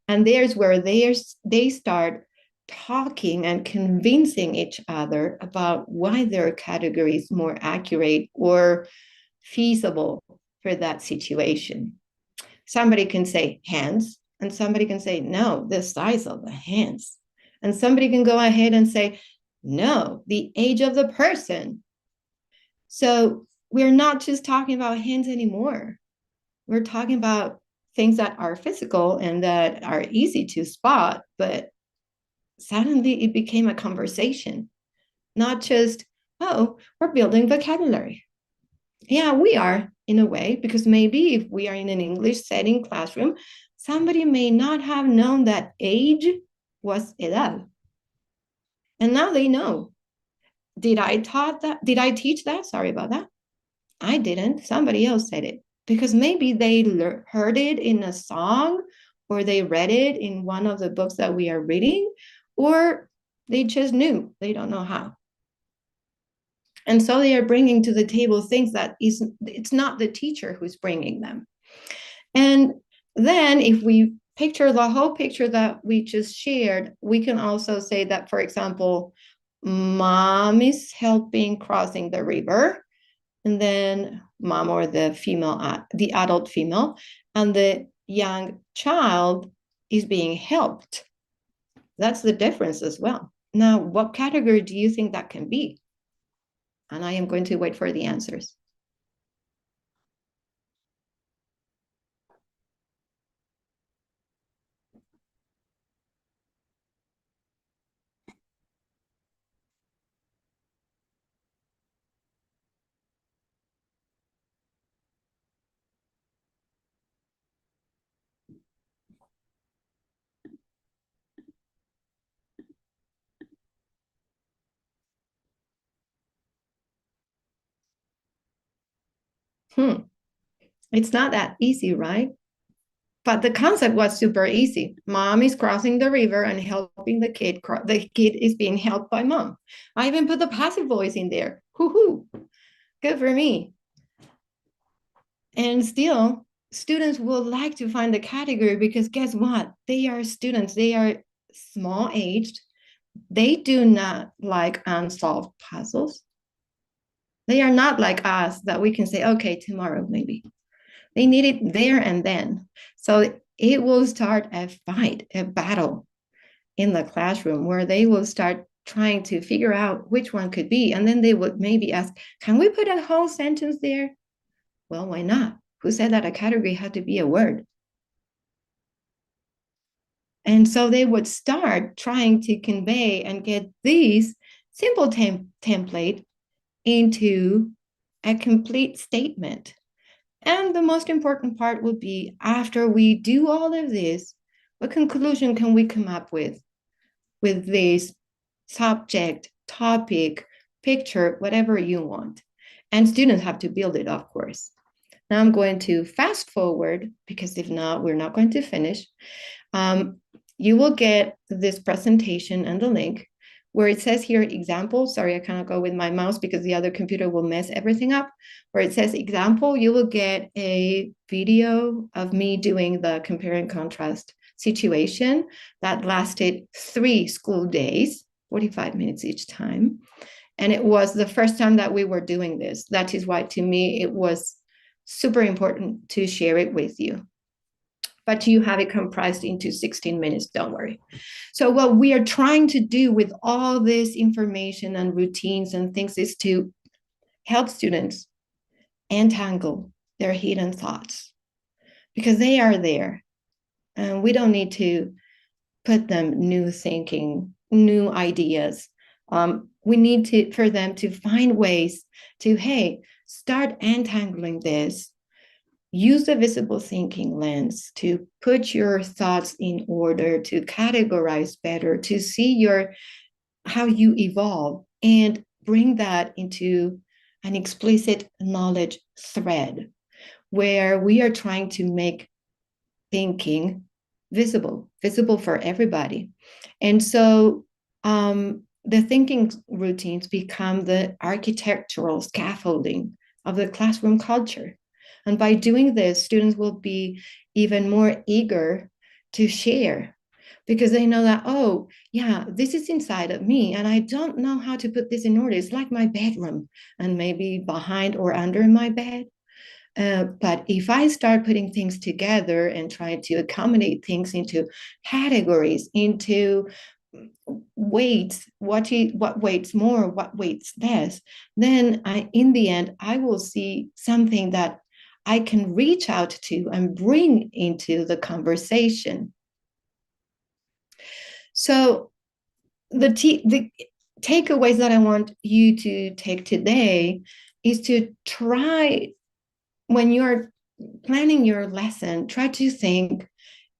And there's where they start talking and convincing each other about why their category is more accurate or feasible for that situation. Somebody can say hands, and somebody can say, no, the size of the hands. And somebody can go ahead and say, no, the age of the person. So we're not just talking about hands anymore. We're talking about things that are physical and that are easy to spot, but suddenly it became a conversation, not just, oh, we're building vocabulary. Yeah, we are in a way, because maybe if we are in an English setting classroom, somebody may not have known that age was edad. And now they know. Did I teach that? Sorry about that. I didn't. Somebody else said it, because maybe they heard it in a song, or they read it in one of the books that we are reading, or they just knew. They don't know how. And so they are bringing to the table things that it's not the teacher who's bringing them. And then if we picture the whole picture that we just shared, we can also say that, for example, mom is helping crossing the river, and then mom, or the female, the adult female, and the young child is being helped. That's the difference as well. Now, what category do you think that can be? And I am going to wait for the answers. It's not that easy, right? But the concept was super easy. Mom is crossing the river and helping the kid. The kid is being helped by mom. I even put the passive voice in there. Hoo-hoo. Good for me. And still, students will like to find the category, because guess what? They are students. They are small aged. They do not like unsolved puzzles. They are not like us that we can say, okay, tomorrow maybe. They need it there and then. So it will start a fight, a battle in the classroom, where they will start trying to figure out which one could be. And then they would maybe ask, can we put a whole sentence there? Well, why not? Who said that a category had to be a word? And so they would start trying to convey and get these simple template into a complete statement. And the most important part would be, after we do all of this, what conclusion can we come up with this subject, topic, picture, whatever you want? And students have to build it, of course. Now I'm going to fast forward, because if not, we're not going to finish. You will get this presentation and the link where it says here example. Sorry, I cannot go with my mouse because the other computer will mess everything up. Where it says example, you will get a video of me doing the compare and contrast situation that lasted 3 school days, 45 minutes each time. And it was the first time that we were doing this. That is why, to me, it was super important to share it with you. But you have it comprised into 16 minutes, don't worry. So what we are trying to do with all this information and routines and things is to help students untangle their hidden thoughts, because they are there. And we don't need to put them new thinking, new ideas. We need for them to find ways to, hey, start untangling this. Use the visible thinking lens to put your thoughts in order, to categorize better, to see how you evolve, and bring that into an explicit knowledge thread where we are trying to make thinking visible for everybody. And so the thinking routines become the architectural scaffolding of the classroom culture. And by doing this, students will be even more eager to share, because they know that, oh, yeah, this is inside of me and I don't know how to put this in order. It's like my bedroom and maybe behind or under my bed. But if I start putting things together and try to accommodate things into categories, into weights, what weights more, what weights less, then in the end, I will see something that I can reach out to and bring into the conversation. So the takeaways that I want you to take today is to try, when you're planning your lesson, try to think,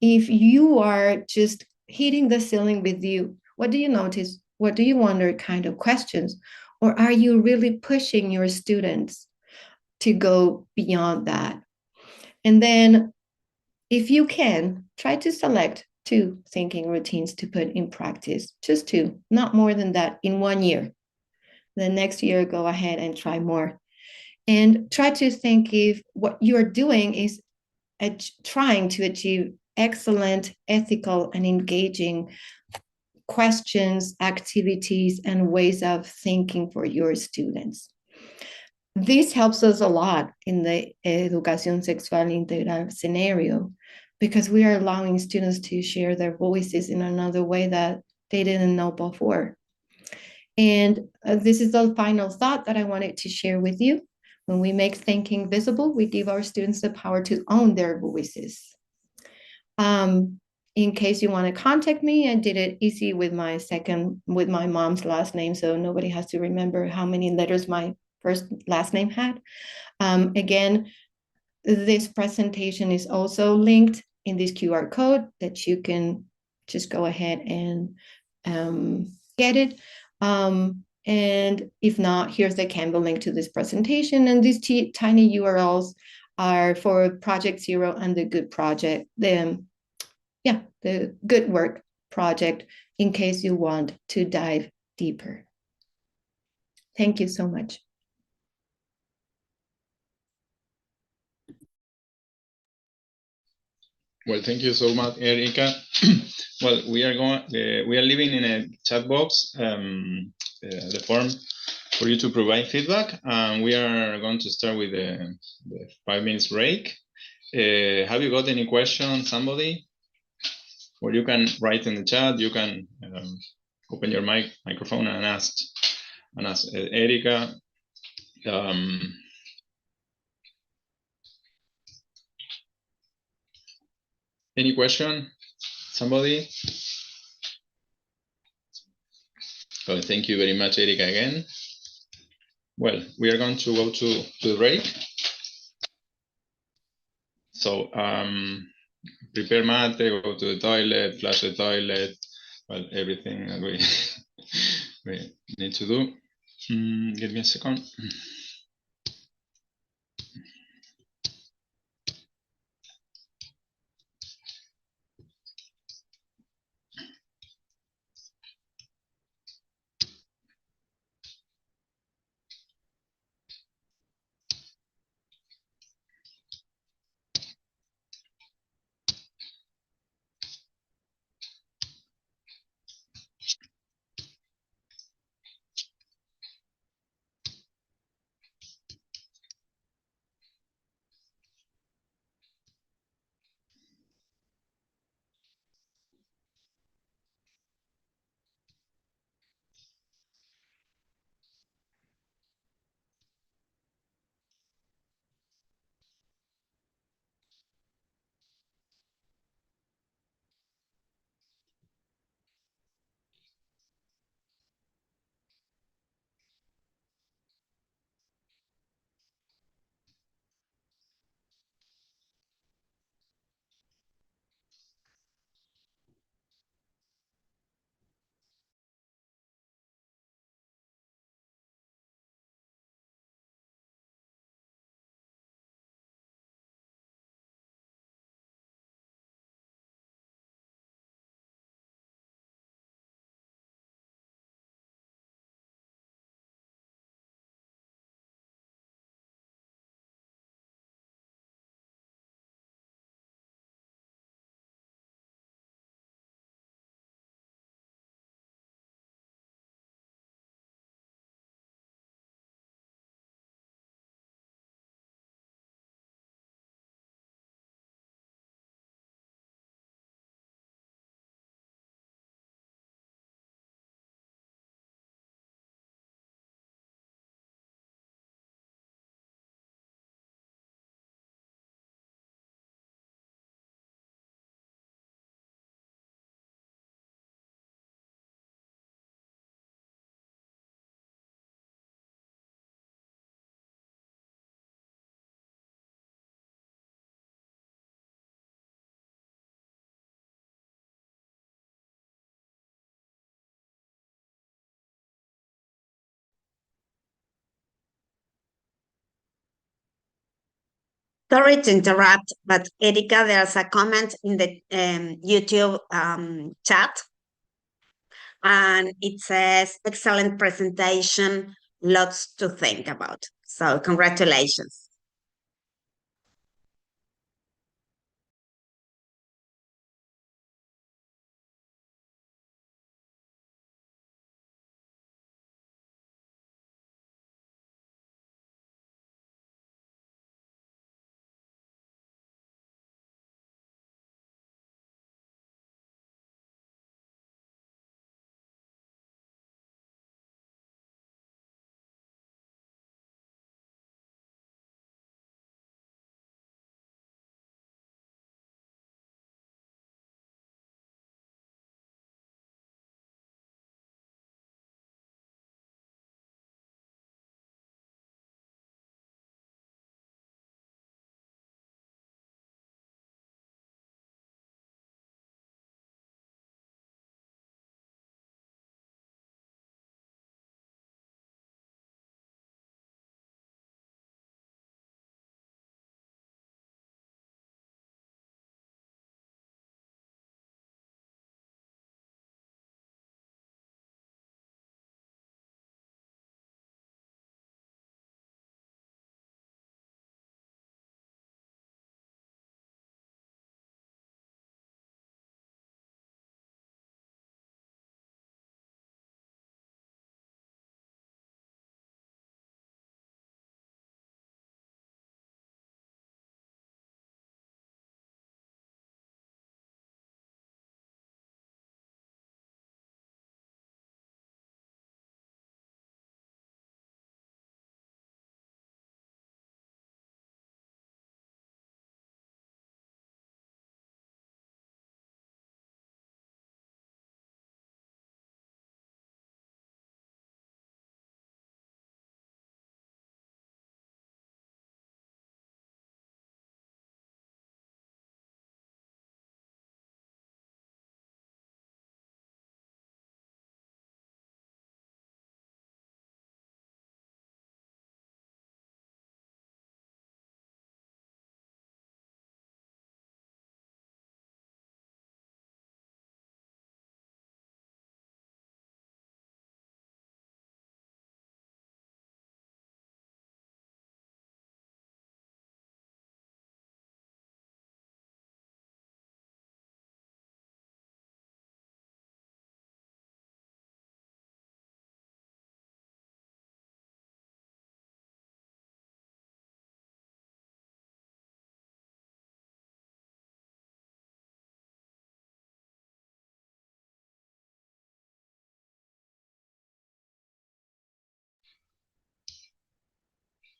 if you are just hitting the ceiling with you, what do you notice? What do you wonder kind of questions? Or are you really pushing your students to go beyond that? And then if you can, try to select 2 thinking routines to put in practice, just 2, not more than that in 1 year. The next year, go ahead and try more. And try to think if what you're doing is trying to achieve excellent, ethical, and engaging questions, activities, and ways of thinking for your students. This helps us a lot in the Educación Sexual Integral scenario, because we are allowing students to share their voices in another way that they didn't know before. And this is the final thought that I wanted to share with you. When we make thinking visible, we give our students the power to own their voices. In case you want to contact me, I did it easy with my mom's last name, so nobody has to remember how many letters my last name had. Again, this presentation is also linked in this QR code that you can just go ahead and get it. And if not, here's the Canva link to this presentation. And these tiny URLs are for Project Zero and the Good Project, the Good Work project, in case you want to dive deeper. Thank you so much. Well, thank you so much, Erika. Well, we are leaving in a chat box the form for you to provide feedback. We are going to start with the 5 minutes break. Have you got any question, somebody? Or you can write in the chat. You can open your microphone and ask Erika. Any question? Somebody? Well, thank you very much, Erika, again. Well, we are going to go to the break. So prepare mate, go to the toilet, flush the toilet, well, everything that we need to do. Give me a second. Sorry to interrupt, but Erika, there's a comment in the YouTube chat, and it says, excellent presentation, lots to think about. So congratulations.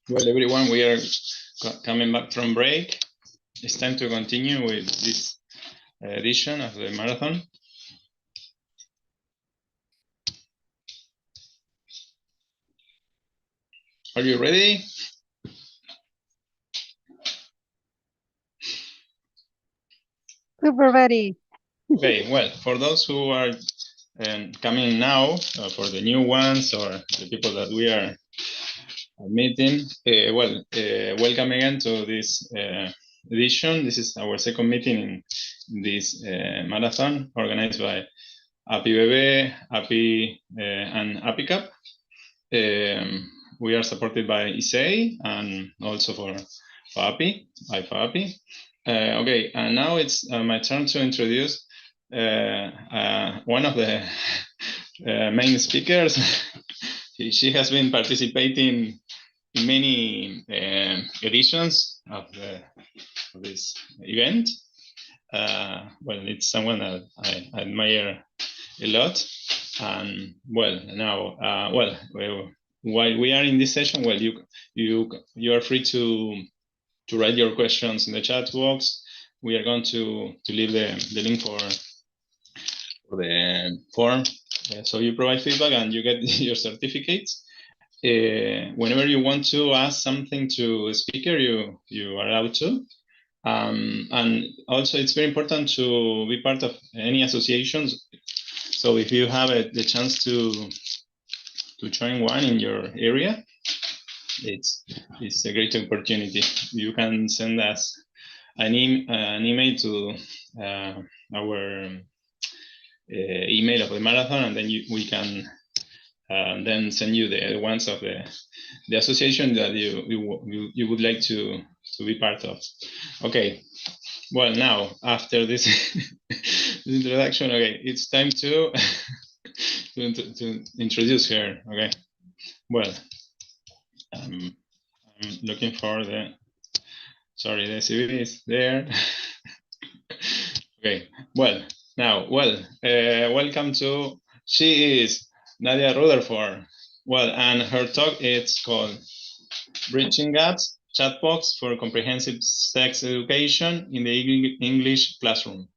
Well, everyone, we are coming back from break. It's time to continue with this edition of the marathon. Are you ready? Super ready. Okay, well, for those who are coming now, for the new ones or the people that we are meeting, welcome again to this edition. This is our second meeting in this marathon organized by API-BB, API and APICAP. We are supported by ESI and also for FAPI, by FAPI. Okay, and now it's my turn to introduce one of the main speakers. She has been participating in many editions of this event. Well, it's someone that I admire a lot. And well, now, while we are in this session, well, you are free to write your questions in the chat box. We are going to leave the link for the form, so you provide feedback and you get your certificates. Whenever you want to ask something to a speaker, you are allowed to. And also, it's very important to be part of any associations. So if you have the chance to join one in your area, it's a great opportunity. You can send us an email to our email of the marathon, and then we can then send you the ones of the association that you would like to be part of. Okay. Well, now after this, this introduction, okay, it's time to to introduce her. Okay. Well, I'm looking for the. Sorry, the CV is there. Okay. Well, now, welcome to. She is Nadia Rutherford. Well, and her talk is called Bridging Gaps, Chatbox for Comprehensive Sex Education in the English Classroom.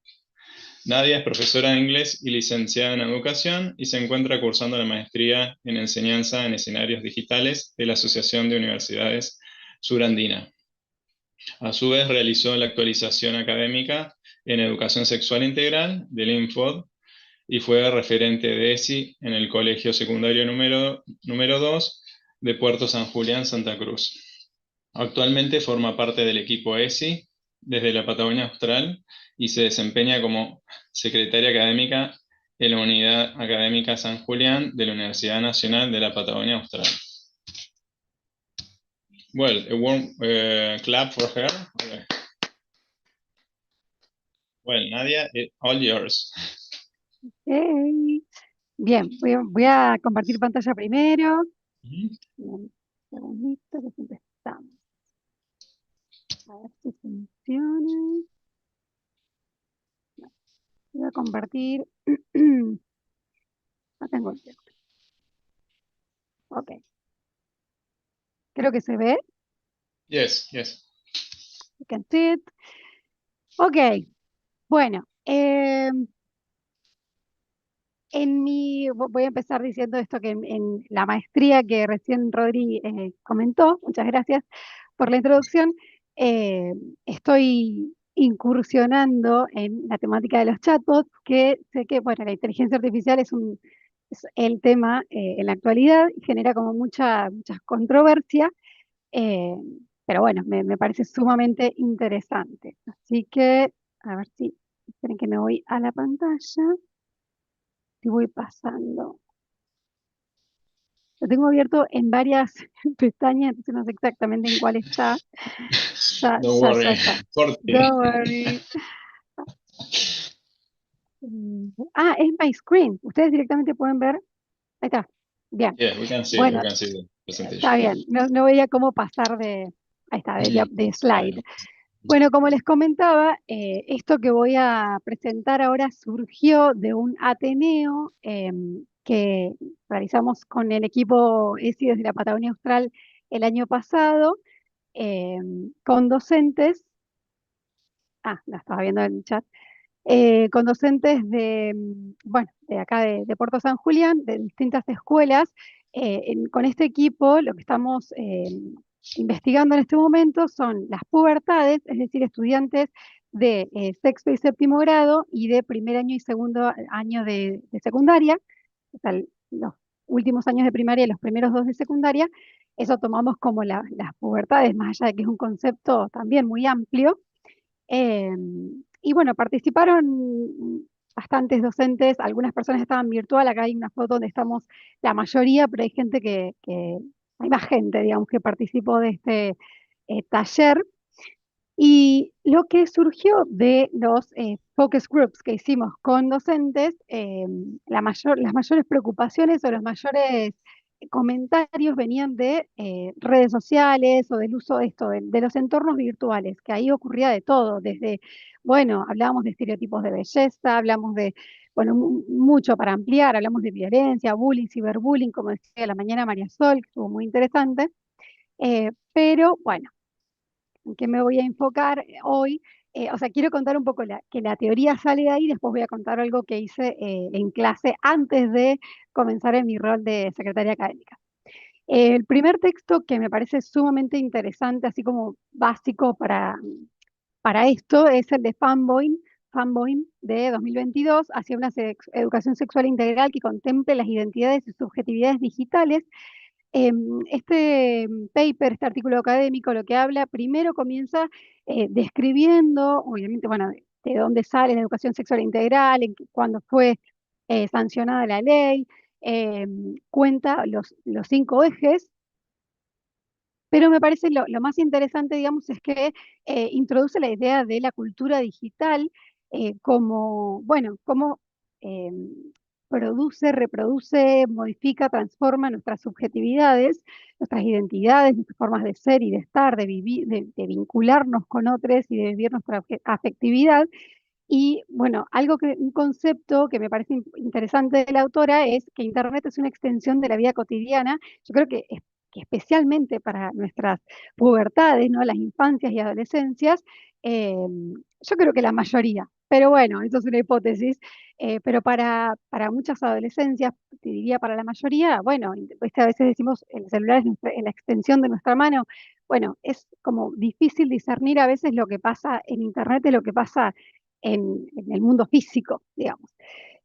Nadia es profesora de inglés y licenciada en educación y se encuentra cursando la maestría en enseñanza en escenarios digitales de la Asociación de Universidades Surandina. A su vez realizó la actualización académica en educación sexual integral del INFOD y fue referente de ESI en el Colegio Secundario número 2 de Puerto San Julián, Santa Cruz. Actualmente forma parte del equipo ESI desde la Patagonia Austral y se desempeña como secretaria académica en la Unidad Académica San Julián de la Universidad Nacional de la Patagonia Austral. Well, a warm clap for her. Okay. Well, Nadia, all yours. Okay. Bien, voy a compartir pantalla primero. Bien, un segundito que siempre estamos. A ver si funciona. Voy a compartir. No tengo el tiempo. Ok. Creo que se ve. Yes, yes. You can see it. Ok. Bueno, voy a empezar diciendo esto que en la maestría que recién Rodri comentó, muchas gracias por la introducción, estoy incursionando en la temática de los chatbots, que sé que, bueno, la inteligencia artificial es el tema en la actualidad y genera como mucha controversia, pero bueno, me parece sumamente interesante. Así que, a ver si, esperen que me voy a la pantalla. Y voy pasando. Lo tengo abierto en varias pestañas, entonces no sé exactamente en cuál está. Ya Don't worry. está. Por ti. Don't worry. Es my screen. Ustedes directamente pueden ver. Ahí está. Bien. Yeah, we can see Bueno, the presentation. está bien. No veía cómo pasar de. Ahí está, de slide. Bueno, como les comentaba, esto que voy a presentar ahora surgió de un Ateneo que realizamos con el equipo ESI desde la Patagonia Austral el año pasado, con docentes, la estaba viendo en el chat, con docentes de acá de Puerto San Julián, de distintas escuelas. Con este equipo lo que estamos investigando en este momento son las pubertades, es decir, estudiantes de sexto y séptimo grado y de primer año y segundo año de secundaria, o sea, los últimos años de primaria y los primeros 2 de secundaria. Eso tomamos como las pubertades, más allá de que es un concepto también muy amplio. Y bueno, participaron bastantes docentes, algunas personas estaban virtual, acá hay una foto donde estamos la mayoría, pero hay gente hay más gente, digamos, que participó de este taller. Y lo que surgió de los focus groups que hicimos con docentes, las mayores preocupaciones o los mayores comentarios venían de redes sociales o del uso de los entornos virtuales, que ahí ocurría de todo, desde, bueno, hablábamos de estereotipos de belleza, hablamos de, bueno, mucho para ampliar, hablamos de violencia, bullying, ciberbullying, como decía la mañana María Sol, que estuvo muy interesante, pero bueno, en qué me voy a enfocar hoy. O sea, quiero contar un poco que la teoría sale de ahí, después voy a contar algo que hice en clase antes de comenzar en mi rol de secretaria académica. El primer texto que me parece sumamente interesante, así como básico para esto, es el de Fanboy de 2022, hacia una educación sexual integral que contemple las identidades y subjetividades digitales, Este paper, este artículo académico, lo que habla, primero comienza describiendo, obviamente, bueno, de dónde sale la educación sexual integral, cuándo fue sancionada la ley, cuenta los 5 ejes, pero me parece lo más interesante, digamos, es que introduce la idea de la cultura digital como, bueno, cómo eh, produce, reproduce, modifica, transforma nuestras subjetividades, nuestras identidades, nuestras formas de ser y de estar, de vivir, de vincularnos con otros y de vivir nuestra afectividad. Y bueno, un concepto que me parece interesante de la autora es que Internet es una extensión de la vida cotidiana. Yo creo que especialmente para nuestras pubertades, ¿no? Las infancias y adolescencias, yo creo que la mayoría, pero bueno, eso es una hipótesis, pero para muchas adolescencias, te diría para la mayoría, bueno, a veces decimos el celular es la extensión de nuestra mano. Bueno, es como difícil discernir a veces lo que pasa en Internet de lo que pasa en el mundo físico, digamos.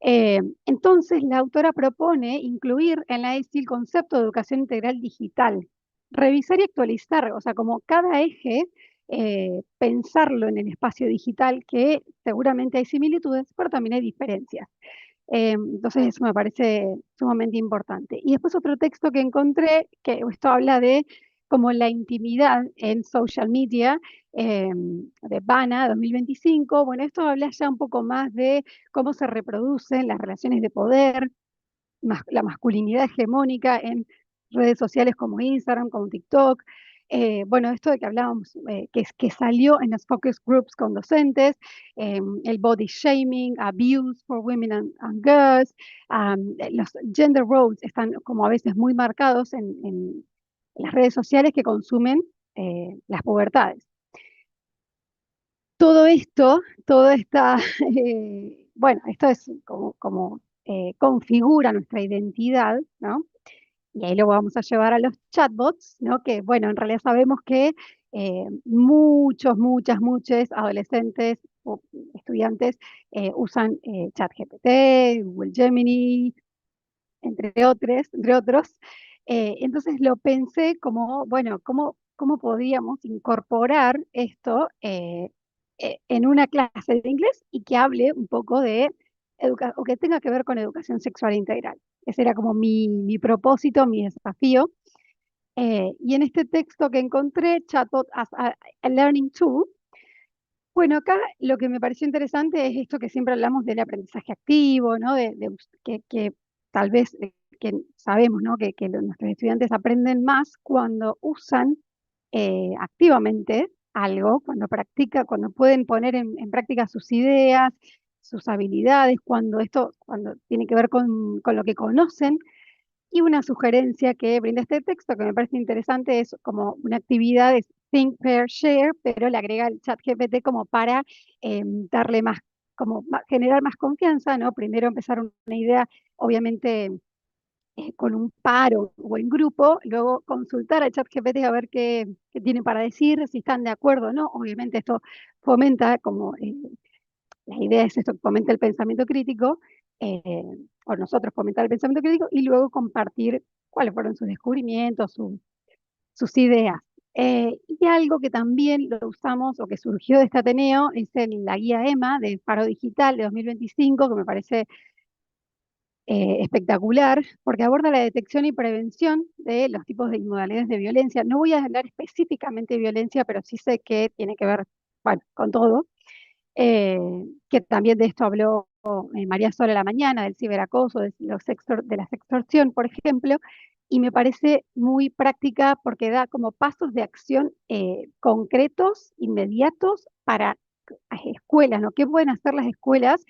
Entonces, la autora propone incluir en la ESI el concepto de educación integral digital, revisar y actualizar, o sea, como cada eje, pensarlo en el espacio digital, que seguramente hay similitudes, pero también hay diferencias. Entonces, eso me parece sumamente importante. Y después otro texto que encontré, que esto habla de como la intimidad en social media, de Bana 2025. Bueno, esto habla ya un poco más de cómo se reproducen las relaciones de poder, la masculinidad hegemónica en redes sociales como Instagram, como TikTok. Bueno, esto de que hablábamos, que salió en los focus groups con docentes, el body shaming, abuse for women and girls, los gender roles están como a veces muy marcados en las redes sociales que consumen las pubertades. Todo esto, bueno, esto es como configura nuestra identidad, ¿no? Y ahí lo vamos a llevar a los chatbots, ¿no? Que, bueno, en realidad sabemos que muchos adolescentes o estudiantes usan ChatGPT, Google Gemini, entre otros. Entonces lo pensé como, bueno, ¿cómo podríamos incorporar esto en una clase de inglés y que hable un poco de o que tenga que ver con educación sexual integral? Ese era como mi propósito, mi desafío. Y en este texto que encontré, Chatbot as a Learning Tool, bueno, acá lo que me pareció interesante es esto que siempre hablamos del aprendizaje activo, ¿no? Que tal vez que sabemos, ¿no? Que nuestros estudiantes aprenden más cuando usan activamente algo, cuando pueden poner en práctica sus ideas, sus habilidades, cuando tiene que ver con lo que conocen. Y una sugerencia que brinda este texto que me parece interesante es como una actividad de Think, Pair, Share, pero le agrega el chat GPT como para darle más, generar más confianza, ¿no? Primero empezar una idea, obviamente con un par o en grupo, luego consultar al chat GPT a ver qué tiene para decir, si están de acuerdo o no. Obviamente esto fomenta como la idea es esto, fomenta el pensamiento crítico, eh, o nosotros fomentar el pensamiento crítico y luego compartir cuáles fueron sus descubrimientos, sus ideas. Y algo que también lo usamos o que surgió de este Ateneo es la guía EMA de Faro Digital de 2025, que me parece espectacular, porque aborda la detección y prevención de los tipos de modalidades de violencia. No voy a hablar específicamente de violencia, pero sí sé que tiene que ver, bueno, con todo. Que también de esto habló María Sola la mañana, del ciberacoso, de la sextorsión, por ejemplo, y me parece muy práctica porque da como pasos de acción concretos, inmediatos para escuelas, ¿no? ¿Qué pueden hacer las escuelas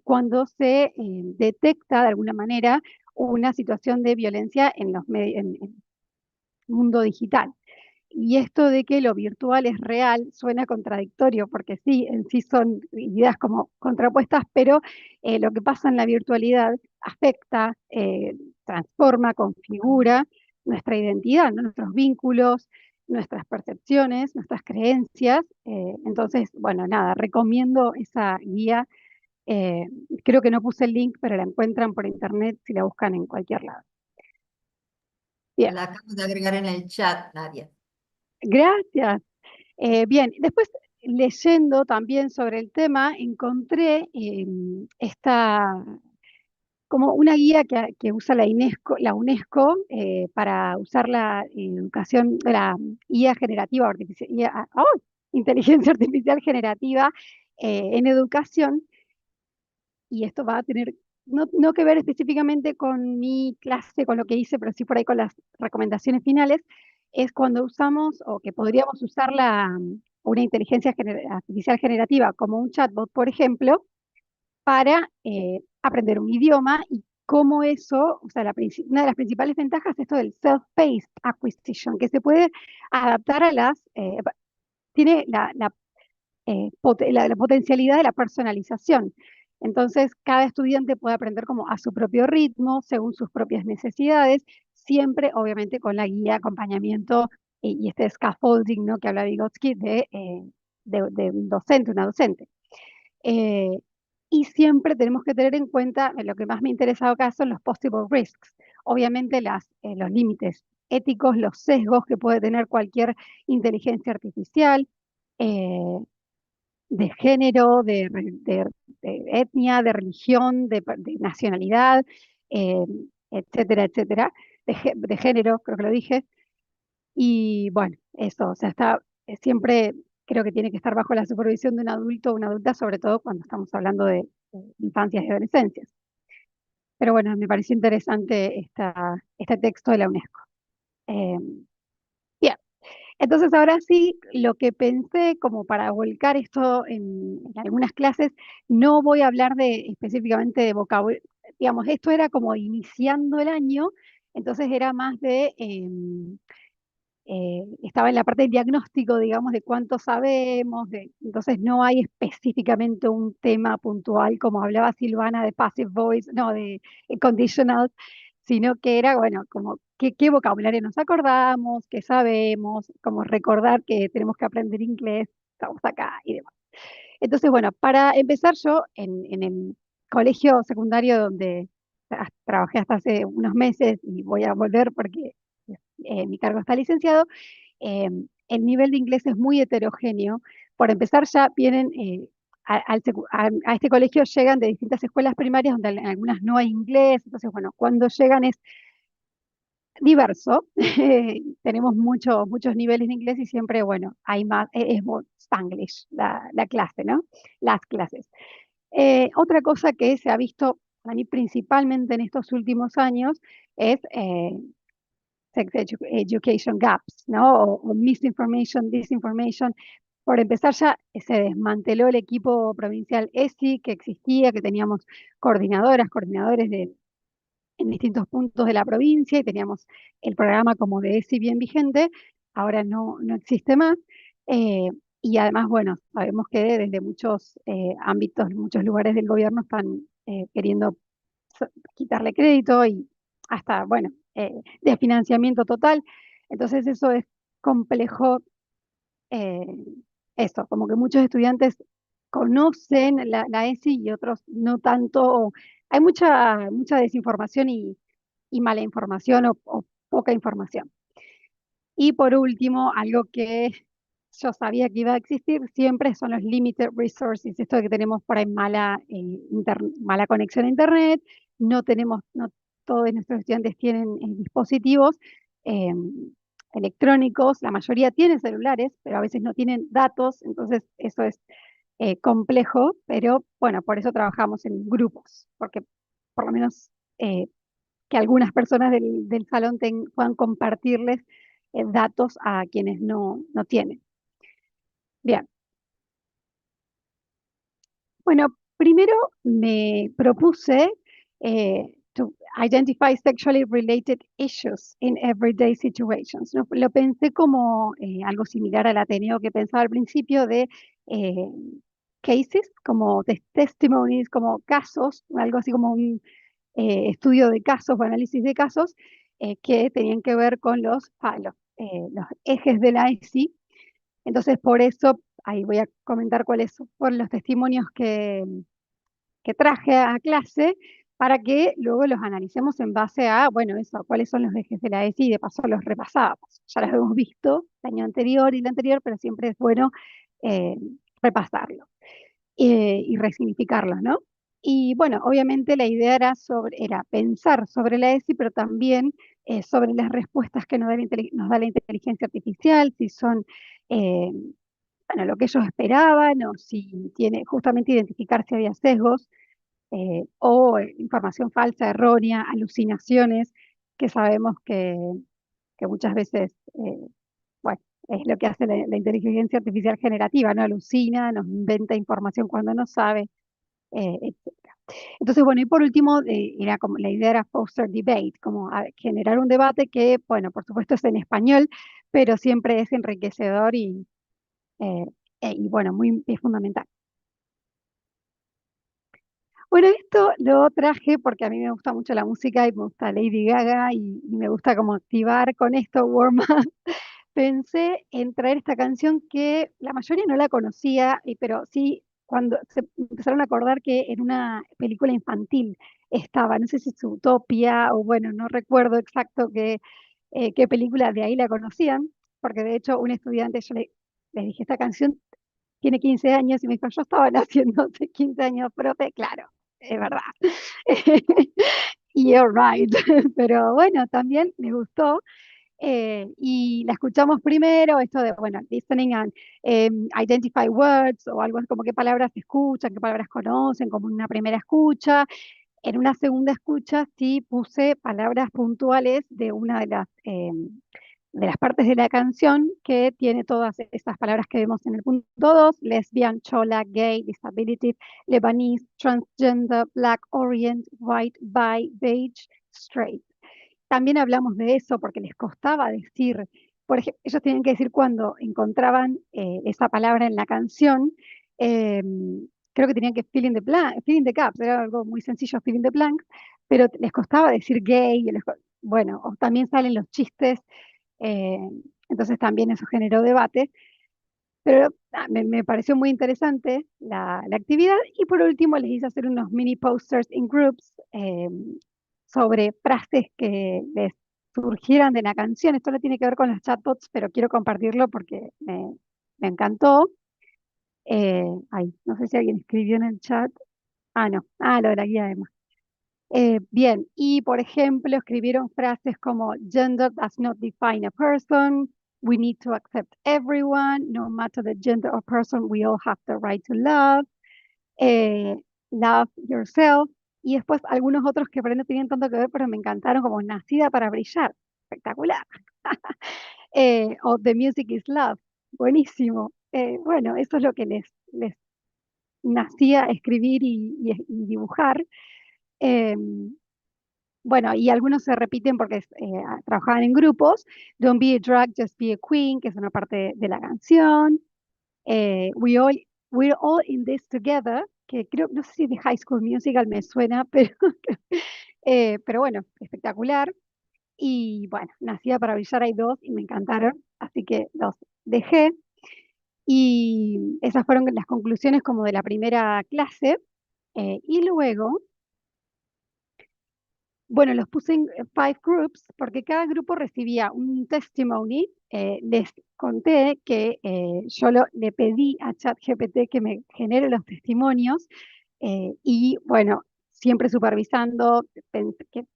cuando se detecta de alguna manera una situación de violencia en en el mundo digital? Y esto de que lo virtual es real suena contradictorio, porque sí, en sí son ideas como contrapuestas, pero lo que pasa en la virtualidad afecta, transforma, configura nuestra identidad, ¿no? Nuestros vínculos, nuestras percepciones, nuestras creencias. Entonces, bueno, nada, recomiendo esa guía. eh, Creo que no puse el link, pero la encuentran por internet si la buscan en cualquier lado. Bien. La acabo de agregar en el chat, Nadia. Gracias. Bien, después leyendo también sobre el tema, encontré esta como una guía que usa la UNESCO para usar la educación, la IA generativa, inteligencia artificial generativa en educación, y esto va a tener no que ver específicamente con mi clase, con lo que hice, pero sí por ahí con las recomendaciones finales, es cuando usamos o que podríamos usar una inteligencia artificial generativa como un chatbot, por ejemplo, para aprender un idioma y cómo eso, o sea, una de las principales ventajas es esto del self-paced acquisition, que se puede adaptar a tiene la potencialidad de la personalización. Entonces, cada estudiante puede aprender como a su propio ritmo, según sus propias necesidades, siempre, obviamente, con la guía, acompañamiento y este scaffolding, ¿no?, que habla Vygotsky de un docente, una docente. Y siempre tenemos que tener en cuenta, lo que más me interesa acá son los possible risks. Obviamente los límites éticos, los sesgos que puede tener cualquier inteligencia artificial, de género, de etnia, de religión, de nacionalidad, eh, etcétera, etcétera, de género, creo que lo dije. Y bueno, eso, o sea, siempre creo que tiene que estar bajo la supervisión de un adulto o una adulta, sobre todo cuando estamos hablando de infancias y adolescencias. Pero bueno, me pareció interesante este texto de la UNESCO. Eh, bien, entonces ahora sí, lo que pensé como para volcar esto en algunas clases, no voy a hablar específicamente de vocabulario, digamos, esto era como iniciando el año, entonces era más estaba en la parte del diagnóstico, digamos, de cuánto sabemos, entonces no hay específicamente un tema puntual, como hablaba Silvana de passive voice, no, de conditional, sino que era, bueno, como qué vocabulario nos acordamos, qué sabemos, como recordar que tenemos que aprender inglés, estamos acá y demás. Entonces, bueno, para empezar yo en el colegio secundario donde trabajé hasta hace unos meses y voy a volver porque mi cargo está licenciado, el nivel de inglés es muy heterogéneo. Por empezar, ya vienen a este colegio llegan de distintas escuelas primarias donde en algunas no hay inglés, entonces, bueno, cuando llegan es diverso, tenemos muchos niveles de inglés y siempre, bueno, hay más, es more Spanglish la clase, ¿no? Las clases. Otra cosa que se ha visto a mí principalmente en estos últimos años es education gaps, ¿no? O misinformation, disinformation. Por empezar, ya se desmanteló el equipo provincial ESI que existía, que teníamos coordinadores en distintos puntos de la provincia y teníamos el programa como de ESI bien vigente, ahora no existe más. Y además, bueno, sabemos que desde muchos ámbitos, muchos lugares del gobierno están queriendo quitarle crédito y hasta, bueno, de financiamiento total. Entonces eso es complejo, eh, eso, como que muchos estudiantes conocen la ESI y otros no tanto. Hay mucha desinformación y mala información o poca información. Y por último, algo que yo sabía que iba a existir siempre son los limited resources, esto de que tenemos por ahí mala conexión a internet, no todos nuestros estudiantes tienen dispositivos eh, electrónicos, la mayoría tienen celulares, pero a veces no tienen datos, entonces eso es complejo, pero bueno, por eso trabajamos en grupos, porque por lo menos que algunas personas del salón puedan compartirles datos a quienes no tienen. Bien. Bueno, primero me propuse to identify sexually related issues in everyday situations. ¿No? Lo pensé como algo similar al Ateneo que pensaba al principio de cases, como testimonies, como casos, algo así como un estudio de casos o análisis de casos que tenían que ver con los ejes de la ESI. Entonces, por eso, ahí voy a comentar cuáles fueron los testimonios que traje a clase para que luego los analicemos en base a, bueno, eso, cuáles son los ejes de la ESI y de paso los repasábamos. Ya los hemos visto el año anterior y el anterior, pero siempre es bueno eh, repasarlo y resignificarlos, ¿no? Y bueno, obviamente la idea era pensar sobre la ESI, pero también sobre las respuestas que nos da la inteligencia artificial, si son eh, bueno, lo que ellos esperaban o si tiene justamente identificar si había sesgos o información falsa, errónea, alucinaciones, que sabemos que muchas veces, bueno, es lo que hace la inteligencia artificial generativa, ¿no? Alucina, nos inventa información cuando no sabe, etcétera. Entonces, bueno, y por último, era como, la idea era foster debate, como generar un debate que, bueno, por supuesto es en español, pero siempre es enriquecedor eh, y bueno, es fundamental. Bueno, esto lo traje porque a mí me gusta mucho la música y me gusta Lady Gaga y me gusta como activar con esto, warm up. Pensé en traer esta canción que la mayoría no la conocía, pero sí cuando se empezaron a acordar que en una película infantil estaba, no sé si es Utopia o bueno, no recuerdo exacto qué película de ahí la conocían, porque de hecho un estudiante, le dije, esta canción tiene 15 años y me dijo, yo estaba naciendo hace 15 años, profe, claro, es verdad. Y you're right, pero bueno, también me gustó y la escuchamos primero, esto de, bueno, listening and identify words o algo como qué palabras escuchan, qué palabras conocen, como una primera escucha. En una segunda escucha sí puse palabras puntuales de una de las partes de la canción que tiene todas esas palabras que vemos en el punto 2, lesbian, chola, gay, disability, Lebanese, transgender, black, orient, white, bi, beige, straight. También hablamos de eso porque les costaba decir, por ejemplo, ellos tenían que decir cuando encontraban esa palabra en la canción, eh, creo que tenían que fill in the gaps, era algo muy sencillo, fill in the blanks, pero les costaba decir gay, bueno, o también salen los chistes, eh, entonces también eso generó debate. Pero me pareció muy interesante la actividad y por último les hice hacer unos mini posters in groups sobre frases que les surgieran de la canción. Esto no tiene que ver con los chatbots, pero quiero compartirlo porque me encantó. Ay, no sé si alguien escribió en el chat. Ah, no. Ah, lo de la guía de bien, y por ejemplo, escribieron frases como gender does not define a person, we need to accept everyone, no matter the gender or person, we all have the right to love, eh, love yourself, y después algunos otros que por ahí no tenían tanto que ver, pero me encantaron, como nacida para brillar, espectacular, o the music is love, buenísimo. Bueno, eso es lo que les nacía escribir y dibujar. Em, bueno, y algunos se repiten porque trabajaban en grupos. Don't be a drag, just be a queen, que es una parte de la canción. We all, we're all in this together, que creo, no sé si de High School Musical me suena, pero bueno, espectacular. Y bueno, Nacida para brillar hay dos y me encantaron, así que los dejé. Y esas fueron las conclusiones como de la primera clase. Y luego bueno, los puse en five groups porque cada grupo recibía un testimony. Les conté que le pedí a ChatGPT que me genere los testimonios y bueno, siempre supervisando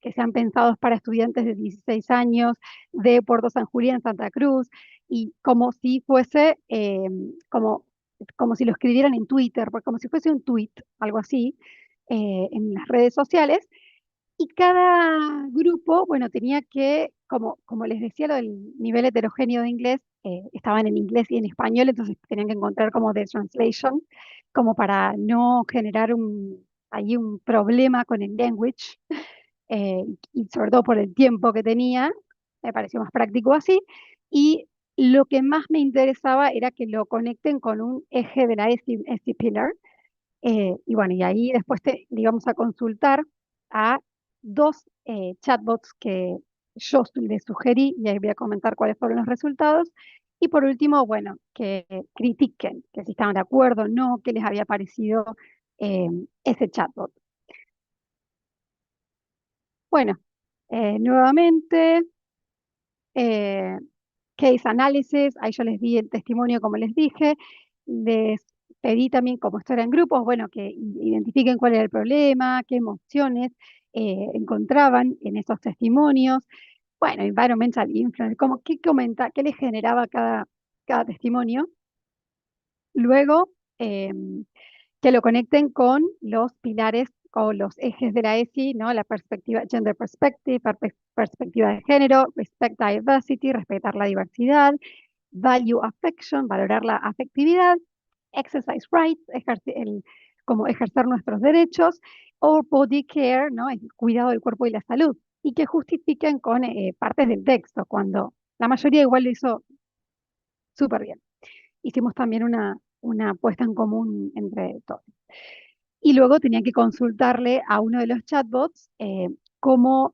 que sean pensados para estudiantes de 16 años de Puerto San Julián, Santa Cruz, y como si fuese, como si lo escribieran en Twitter, como si fuese un tweet, algo así, en las redes sociales. Y cada grupo, bueno, tenía que, como les decía, lo del nivel heterogéneo de inglés, estaban en inglés y en español, entonces tenían que encontrar como de translation, como para no generar ahí un problema con el language, y sobre todo por el tiempo que tenía, me pareció más práctico así. Y lo que más me interesaba era que lo conecten con un eje de la ESI Pillar, y bueno, y ahí después le íbamos a consultar a dos chatbots que yo les sugerí, y ahí voy a comentar cuáles fueron los resultados. Y por último, bueno, que critiquen, que si estaban de acuerdo o no, qué les había parecido ese chatbot. Bueno, nuevamente, case analysis, ahí yo les di el testimonio como les dije, les pedí también, como esto era en grupos, bueno, que identifiquen cuál era el problema, qué emociones encontraban en esos testimonios. Bueno, environmental influence, como qué les generaba cada testimonio. Luego, que lo conecten con los pilares o los ejes de la ESI, ¿no? La perspectiva, gender perspective, perspectiva de género, respect diversity, respetar la diversidad, value affection, valorar la afectividad, exercise rights, como ejercer nuestros derechos, o body care, ¿no? El cuidado del cuerpo y la salud, y que justifiquen con partes del texto, cuando la mayoría igual lo hizo súper bien. Hicimos también una puesta en común entre todos. Y luego tenía que consultarle a uno de los chatbots cómo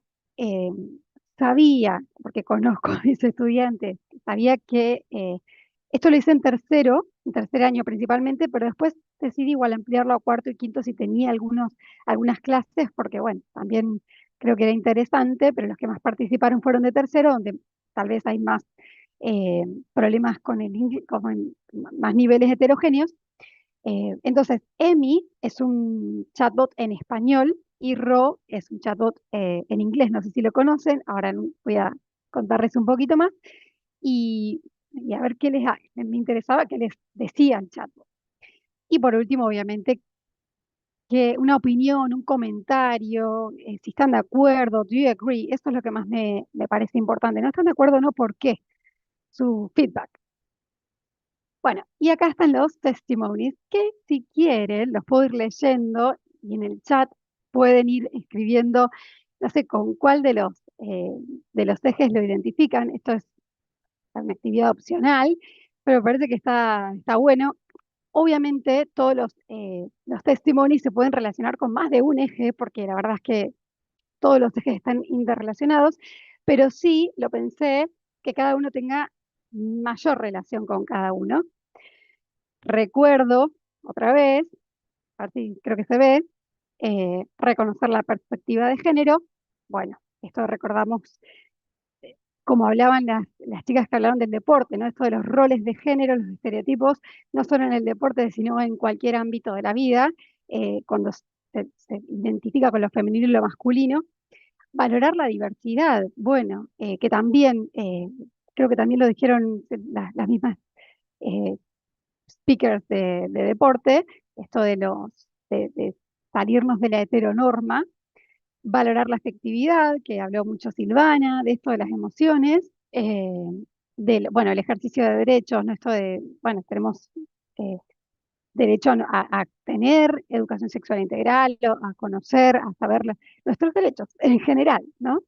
sabía, porque conozco a mis estudiantes, sabía que esto lo hice en tercer año principalmente, pero después decidí igual ampliarlo a cuarto y quinto si tenía algunas clases, porque bueno, también creo que era interesante, pero los que más participaron fueron de tercero, donde tal vez hay más problemas con el inglés, más niveles heterogéneos. Entonces, Emi es un chatbot en español y Ro es un chatbot en inglés. No sé si lo conocen, ahora voy a contarles un poquito más y a ver me interesaba qué les decía el chatbot. Y por último, obviamente, que una opinión, un comentario, si están de acuerdo, do you agree, esto es lo que más me parece importante. No están de acuerdo, no, ¿por qué? Su feedback. Bueno, y acá están los testimonies, que si quieren los puedo ir leyendo y en el chat pueden ir escribiendo, no sé con cuál de los ejes lo identifican. Esto es una actividad opcional, pero me parece que está bueno. Obviamente todos los testimonies se pueden relacionar con más de un eje, porque la verdad es que todos los ejes están interrelacionados, pero sí lo pensé que cada uno tenga mayor relación con cada uno. Recuerdo, otra vez, así creo que se ve, reconocer la perspectiva de género. Bueno, esto recordamos como hablaban las chicas que hablaron del deporte, ¿no? Esto de los roles de género, los estereotipos, no solo en el deporte, sino en cualquier ámbito de la vida, cuando se identifica con lo femenino y lo masculino. Valorar la diversidad, bueno, que también, creo que también lo dijeron las mismas speakers de deporte, esto de salirnos de la heteronorma, valorar la afectividad, que habló mucho Silvana, de esto de las emociones, bueno, el ejercicio de derechos, ¿no? Esto de, bueno, tenemos eh, derecho a tener educación sexual integral, a conocer, a saber nuestros derechos en general, ¿no?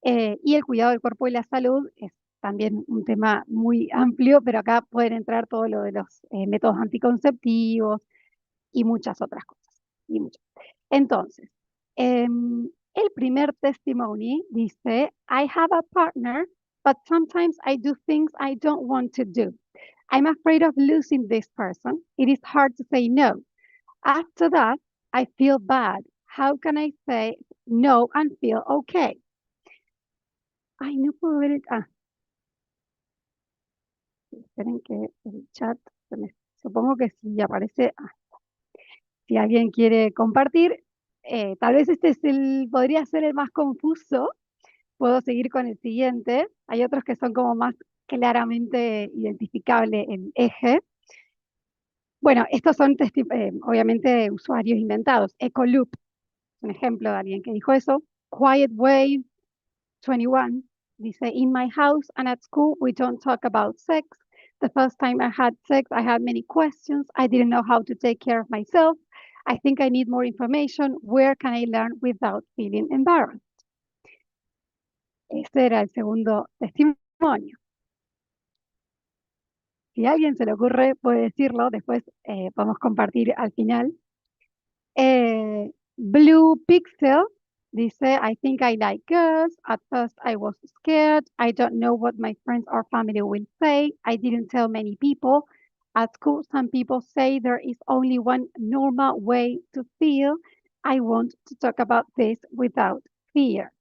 Y el cuidado del cuerpo y la salud es también un tema muy amplio, pero acá pueden entrar todo lo de los métodos anticonceptivos y muchas otras cosas. Entonces, el primer testimony dice, I have a partner, but sometimes I do things I don't want to do. I'm afraid of losing this person. It is hard to say no. After that, I feel bad. How can I say no and feel okay? Ay, no puedo ver esperen que el chat, supongo que si aparece, si alguien quiere compartir, tal vez podría ser el más confuso. Puedo seguir con el siguiente. Hay otros que son como más claramente identificable el eje. Bueno, estos son obviamente usuarios inventados. Ecoloop, un ejemplo de alguien que dijo eso. Quiet Wave 21 dice, in my house and at school, we don't talk about sex. The first time I had sex, I had many questions. I didn't know how to take care of myself. I think I need more information. Where can I learn without feeling embarrassed? Este era el segundo testimonio. Si a alguien se le ocurre, puede decirlo. Después podemos compartir al final. Blue Pixel dice, I think I like girls. At first I was scared. I don't know what my friends or family will say. I didn't tell many people. At school, some people say there is only one normal way to feel. I want to talk about this without fear.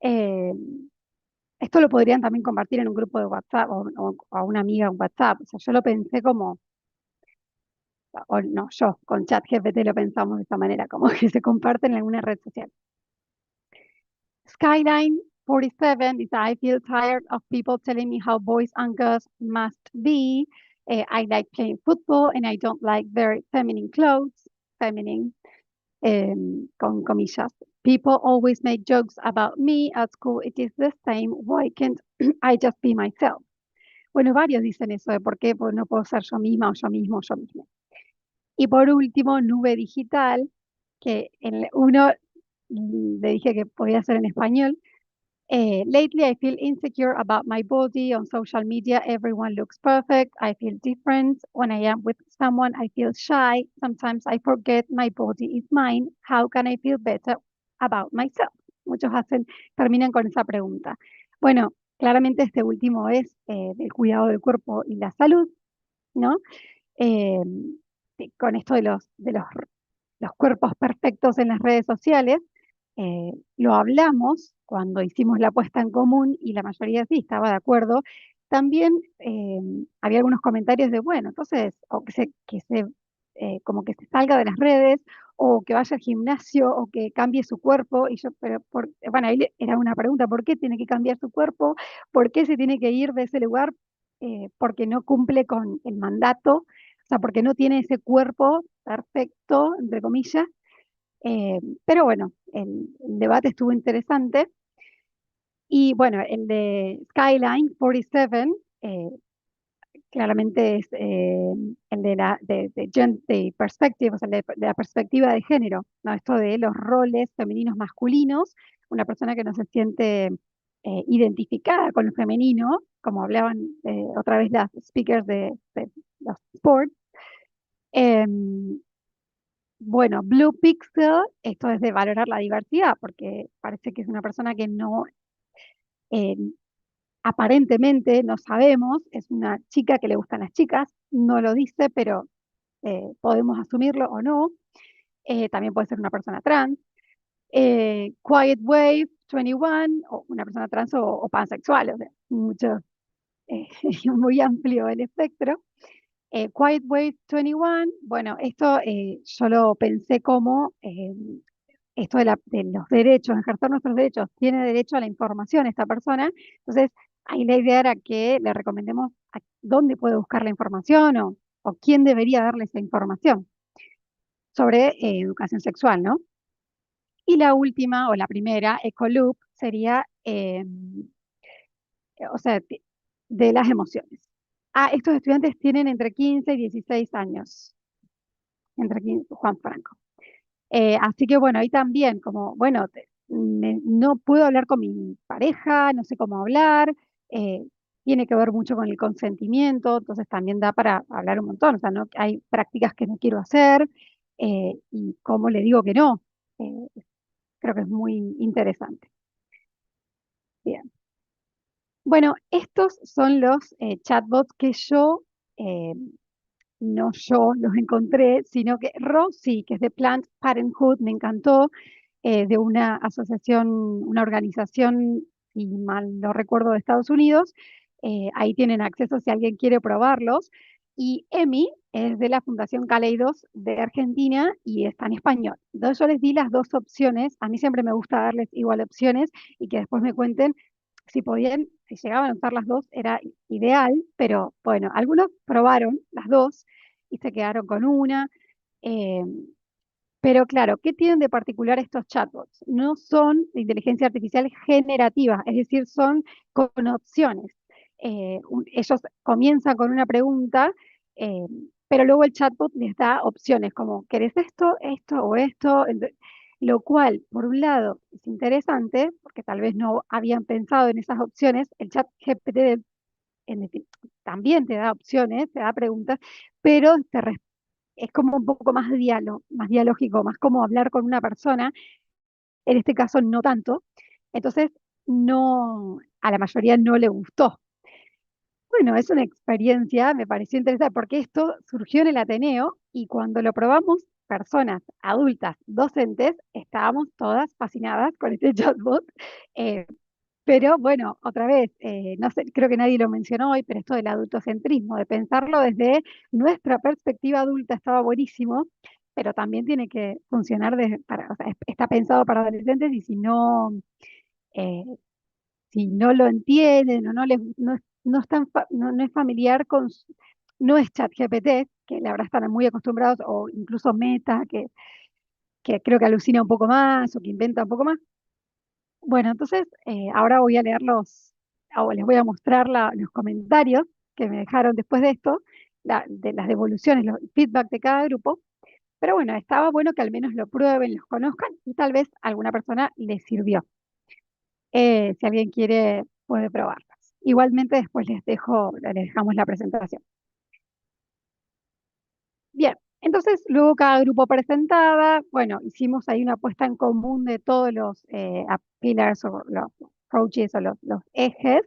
Esto lo podrían también compartir en un grupo de WhatsApp o a una amiga en WhatsApp. O sea, yo lo pensé como, o no, yo con ChatGPT lo pensamos de esta manera, como que se comparten en alguna red social. Skyline 47 is I feel tired of people telling me how boys and girls must be. I like playing football and I don't like very feminine clothes. Feminine, con comillas. People always make jokes about me at school. It is the same. Why can't I just be myself? Bueno, varios dicen eso de por qué pues, no puedo ser yo misma o yo mismo o yo misma. Y por último, nube digital, que uno le dije que podía ser en español. Lately, I feel insecure about my body. On social media, everyone looks perfect. I feel different. When I am with someone, I feel shy. Sometimes I forget my body is mine. How can I feel better about myself? Muchos terminan con esa pregunta. Bueno, claramente este último es del cuidado del cuerpo y la salud, ¿no? Con esto de los cuerpos perfectos en las redes sociales, lo hablamos cuando hicimos la puesta en común y la mayoría sí estaba de acuerdo. También había algunos comentarios de, bueno, entonces, o como que se salga de las redes, o que vaya al gimnasio, o que cambie su cuerpo. Y yo, pero, bueno, ahí era una pregunta, ¿por qué tiene que cambiar su cuerpo? ¿Por qué se tiene que ir de ese lugar? Porque no cumple con el mandato, o sea, porque no tiene ese cuerpo perfecto, entre comillas. Pero bueno, el debate estuvo interesante. Y bueno, el de Skyline 47, claramente es el de de perspective, o sea, de la perspectiva de género, ¿no? Esto de los roles femeninos masculinos, una persona que no se siente identificada con lo femenino, como hablaban otra vez las speakers de los sports. Bueno, Blue Pixel, esto es de valorar la diversidad, porque parece que es una persona que no, eh, aparentemente no sabemos, es una chica que le gustan las chicas, no lo dice, pero podemos asumirlo o no. También puede ser una persona trans. Quiet Wave 21, o una persona trans o pansexual, o sea, muy amplio el espectro. Quiet Wave 21, bueno, esto yo lo pensé como esto de los derechos, ejercer nuestros derechos, tiene derecho a la información esta persona. Entonces, ahí la idea era que le recomendemos dónde puede buscar la información o quién debería darle esa información sobre educación sexual, ¿no? Y la última o la primera, Ecoloop, sería, o sea, de las emociones. Estos estudiantes tienen entre 15 y 16 años, entre 15, Juan Franco. Así que bueno, ahí también, como, bueno, no puedo hablar con mi pareja, no sé cómo hablar, tiene que ver mucho con el consentimiento, entonces también da para hablar un montón, o sea, no, hay prácticas que no quiero hacer y cómo le digo que no. Creo que es muy interesante. Bien. Bueno, estos son los chatbots que no yo los encontré, sino que Rosy, que es de Planned Parenthood, me encantó, de una asociación, una organización, si mal no recuerdo, de Estados Unidos. Ahí tienen acceso si alguien quiere probarlos. Y Emi es de la Fundación Caleidos de Argentina y está en español. Entonces yo les di las dos opciones. A mí siempre me gusta darles igual opciones y que después me cuenten si podían, si llegaban a usar las dos, era ideal, pero bueno, algunos probaron las dos y se quedaron con una. eh, pero claro, ¿qué tienen de particular estos chatbots? No son de inteligencia artificial generativa, es decir, son con opciones. Ellos comienzan con una pregunta, eh, pero luego el chatbot les da opciones como, ¿querés esto, esto o esto? Lo cual, por un lado, es interesante, porque tal vez no habían pensado en esas opciones. El chat GPT también te da opciones, te da preguntas, pero es como un poco más dialógico, más como hablar con una persona. En este caso, no tanto. Entonces, no, a la mayoría no le gustó. Bueno, es una experiencia, me pareció interesante, porque esto surgió en el Ateneo y cuando lo probamos personas adultas docentes estábamos todas fascinadas con este chatbot. Pero bueno, otra vez, no sé, creo que nadie lo mencionó hoy, pero esto del adultocentrismo, de pensarlo desde nuestra perspectiva adulta estaba buenísimo, pero también tiene que funcionar o sea, está pensado para adolescentes y eh, si no lo entienden o no no es familiar no es ChatGPT, que la verdad están muy acostumbrados, o incluso Meta, que creo que alucina un poco más o que inventa un poco más. Bueno, entonces ahora voy a o les voy a mostrar los comentarios que me dejaron después de esto, de las devoluciones, los feedback de cada grupo. Pero bueno, estaba bueno que al menos lo prueben, los conozcan y tal vez a alguna persona les sirvió. Si alguien quiere, puede probarlas. Igualmente después les dejamos la presentación. Bien, entonces luego cada grupo presentaba, bueno, hicimos ahí una puesta en común de todos los pillars o los approaches o los ejes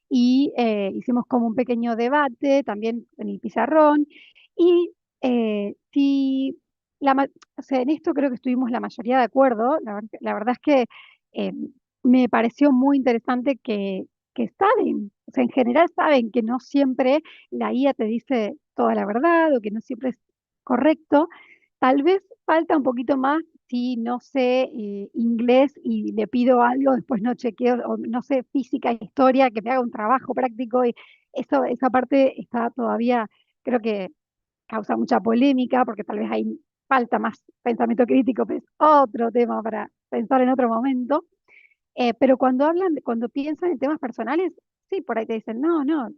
y hicimos como un pequeño debate también en el pizarrón y si o sea, en esto creo que estuvimos la mayoría de acuerdo, la verdad es que eh, me pareció muy interesante que saben, o sea, en general saben que no siempre la IA te dice toda la verdad o que no siempre es correcto. Tal vez falta un poquito más si no sé inglés y le pido algo, después no chequeo, o no sé física, historia, que me haga un trabajo práctico y esa parte está todavía, creo que causa mucha polémica porque tal vez ahí falta más pensamiento crítico, pero es otro tema para pensar en otro momento. Pero cuando cuando piensan en temas personales, sí, por ahí te dicen, no, no,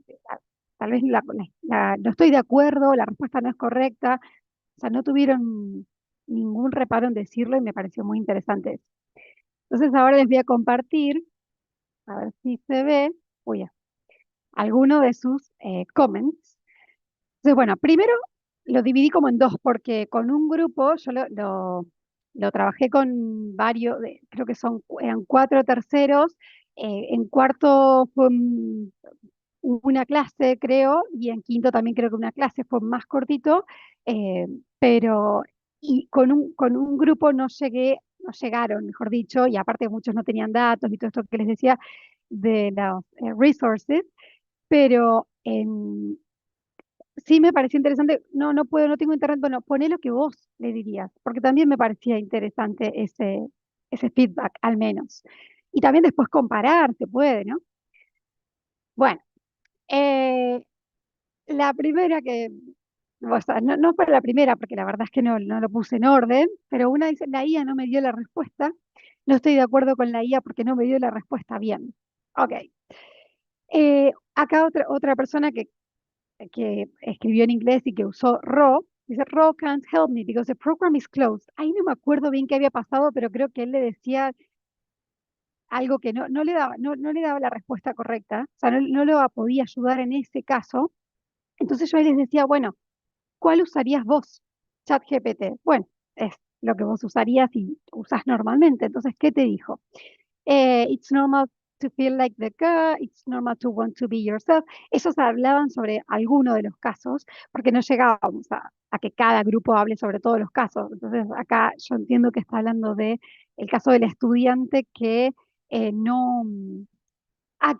tal vez no estoy de acuerdo, la respuesta no es correcta. O sea, no tuvieron ningún reparo en decirlo y me pareció muy interesante eso. Entonces ahora les voy a compartir, a ver si se ve, uy, alguno de sus comments. Entonces, bueno, primero lo dividí como en dos, porque con un grupo yo lo trabajé con varios, creo que eran 4 terceros. En cuarto fue una clase, creo, y en quinto también creo que una clase fue más cortito, eh, pero y con un grupo no llegaron, mejor dicho, y aparte muchos no tenían datos y todo esto que les decía de los resources, pero sí me pareció interesante, no puedo, no tengo internet, bueno, poné lo que vos le dirías, porque también me parecía interesante ese feedback, al menos. Y también después comparar, se puede, ¿no? Bueno, eh, la primera o sea, no fue la primera, porque la verdad es que no lo puse en orden, pero una dice, la IA no me dio la respuesta, no estoy de acuerdo con la IA porque no me dio la respuesta bien. Ok. Acá otra persona que escribió en inglés y que usó Ro, dice, Ro can't help me because the program is closed. Ahí no me acuerdo bien qué había pasado, pero creo que él le decía algo que no le daba la respuesta correcta, o sea, no lo podía ayudar en ese caso. Entonces yo ahí les decía, bueno, ¿cuál usarías vos? ChatGPT. Bueno, es lo que vos usarías y usás normalmente. Entonces, ¿qué te dijo? It's normal to feel like the girl, it's normal to want to be yourself. Esos hablaban sobre alguno de los casos, porque no llegábamos a que cada grupo hable sobre todos los casos. Entonces, acá yo entiendo que está hablando de el caso del estudiante que no,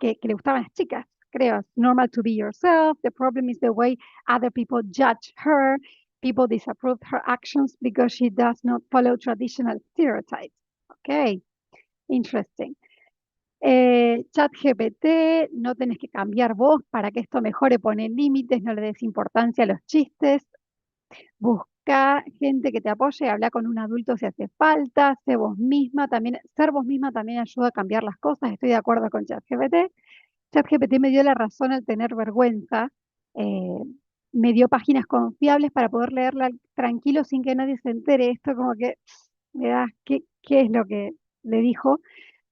que le gustaban las chicas, creo. It's normal to be yourself. The problem is the way other people judge her. People disapprove her actions because she does not follow traditional stereotypes. Okay, interesting. ChatGPT, no tenés que cambiar vos para que esto mejore, poner límites, no le des importancia a los chistes. Busca gente que te apoye, habla con un adulto si hace falta, sé vos misma, también, ser vos misma también ayuda a cambiar las cosas. Estoy de acuerdo con ChatGPT. ChatGPT me dio la razón al tener vergüenza. eh, Me dio páginas confiables para poder leerla tranquilo sin que nadie se entere. Esto como que me da, ¿qué es lo que le dijo?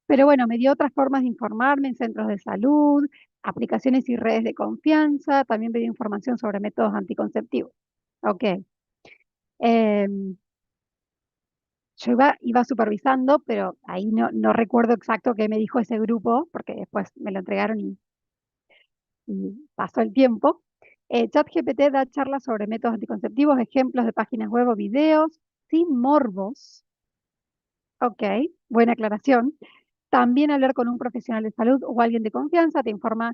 Pero bueno, me dio otras formas de informarme en centros de salud, aplicaciones y redes de confianza. También me dio información sobre métodos anticonceptivos. Ok. Em, yo iba supervisando, pero ahí no recuerdo exacto qué me dijo ese grupo, porque después me lo entregaron y pasó el tiempo. ChatGPT da charlas sobre métodos anticonceptivos, ejemplos de páginas web o videos. sin morbos, ok, buena aclaración. También hablar con un profesional de salud o alguien de confianza te informa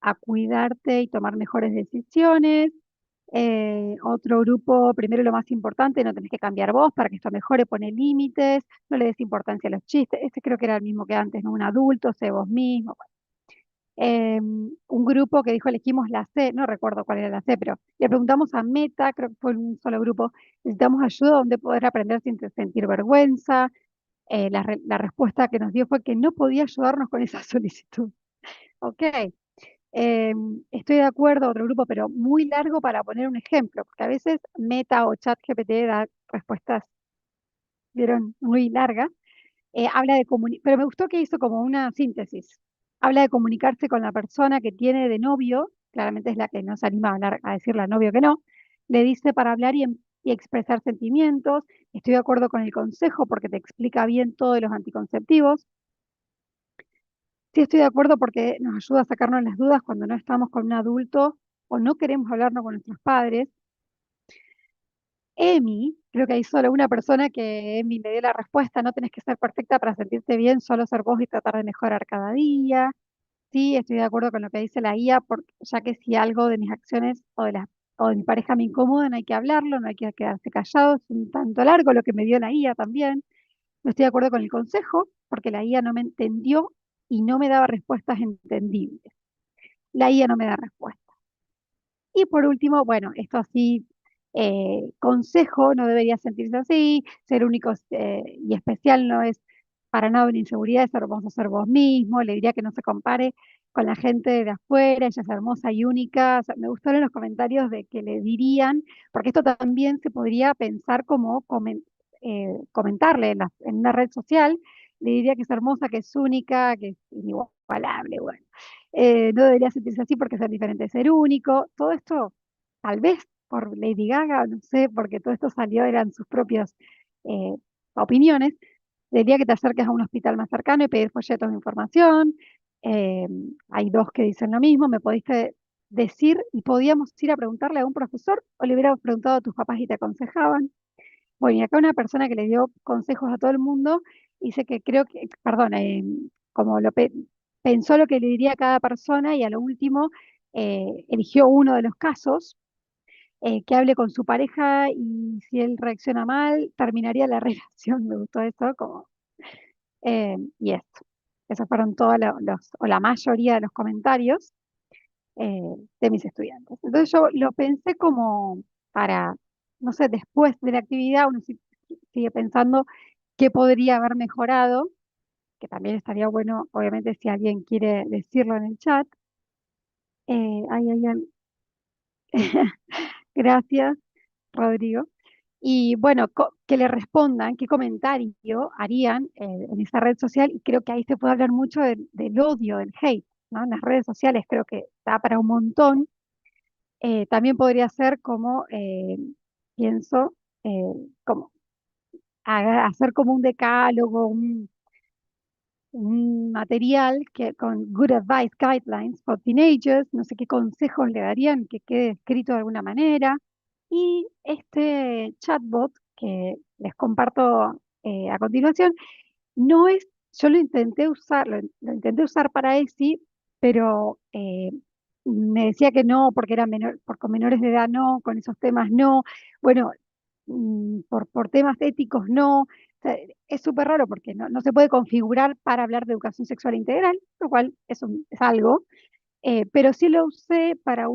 a cuidarte y tomar mejores decisiones. Otro grupo, primero lo más importante, no tenés que cambiar vos para que esto mejore, pone límites, no le des importancia a los chistes. Este creo que era el mismo que antes, ¿no? Un adulto, sé vos mismo. Un grupo que dijo elegimos la C, no recuerdo cuál era la C, pero le preguntamos a Meta, creo que fue un solo grupo, necesitamos ayuda donde poder aprender sin sentir vergüenza. La respuesta que nos dio fue que no podía ayudarnos con esa solicitud. Ok, estoy de acuerdo, otro grupo, pero muy largo para poner un ejemplo, porque a veces Meta o ChatGPT da respuestas, vieron, muy largas. Habla de pero me gustó que hizo como una síntesis. Habla de comunicarse con la persona que tiene de novio, claramente es la que no se anima a, hablar, a decirle al novio que no, le dice para hablar y expresar sentimientos. Estoy de acuerdo con el consejo porque te explica bien todos los anticonceptivos. Sí, estoy de acuerdo porque nos ayuda a sacarnos las dudas cuando no estamos con un adulto o no queremos hablarnos con nuestros padres. Emi, creo que hay solo una persona que Emi me dio la respuesta, no tenés que ser perfecta para sentirte bien, solo ser vos y tratar de mejorar cada día. Sí, estoy de acuerdo con lo que dice la IA, ya que si algo de mis acciones o de mi pareja me incomoda, no hay que hablarlo, no hay que quedarse callado, es un tanto largo lo que me dio la IA también. No estoy de acuerdo con el consejo, porque la IA no me entendió y no me daba respuestas entendibles. La IA no me da respuesta. Y por último, bueno, esto así, consejo, no debería sentirse así, ser único y especial no es para nada una inseguridad, eso lo vamos a hacer vos mismo, le diría que no se compare con la gente de afuera, ella es hermosa y única. O sea, me gustaron los comentarios de que le dirían, porque esto también se podría pensar como comentarle en una red social, le diría que es hermosa, que es única, que es inigualable, bueno. No debería sentirse así porque ser diferente es ser único. Todo esto, tal vez por Lady Gaga, no sé, porque todo esto salió, eran sus propias eh, opiniones. Diría que te acerques a un hospital más cercano y pedir folletos de información. Eh, Hay dos que dicen lo mismo. Me pudiste decir y podíamos ir a preguntarle a un profesor o le hubiéramos preguntado a tus papás y te aconsejaban. Bueno, y acá una persona que le dio consejos a todo el mundo dice que creo que, perdón, como pensó lo que le diría a cada persona y a lo último eligió uno de los casos, que hable con su pareja y si él reacciona mal, terminaría la relación. Me gustó eso, como, y esto. Esos fueron todos o la mayoría de los comentarios eh, de mis estudiantes. Entonces yo lo pensé como para, no sé, después de la actividad uno sigue pensando qué podría haber mejorado, que también estaría bueno, obviamente, si alguien quiere decirlo en el chat. Ay. Gracias, Rodrigo. Y bueno, que le respondan qué comentario harían en esa red social, y creo que ahí se puede hablar mucho del odio, del hate, ¿no? En las redes sociales creo que da para un montón. También podría ser como, pienso, eh, como hacer como un decálogo, un material que con good advice guidelines for teenagers, no sé qué consejos le darían que quede escrito de alguna manera. Y este chatbot que les comparto a continuación, no es, yo lo intenté usar, lo intenté usar para ESI, pero me decía que no, porque era menor, con menores de edad no, con esos temas no. Bueno, por temas éticos no. O sea, es súper raro porque no se puede configurar para hablar de educación sexual integral, lo cual es algo, pero sí lo usé eh, para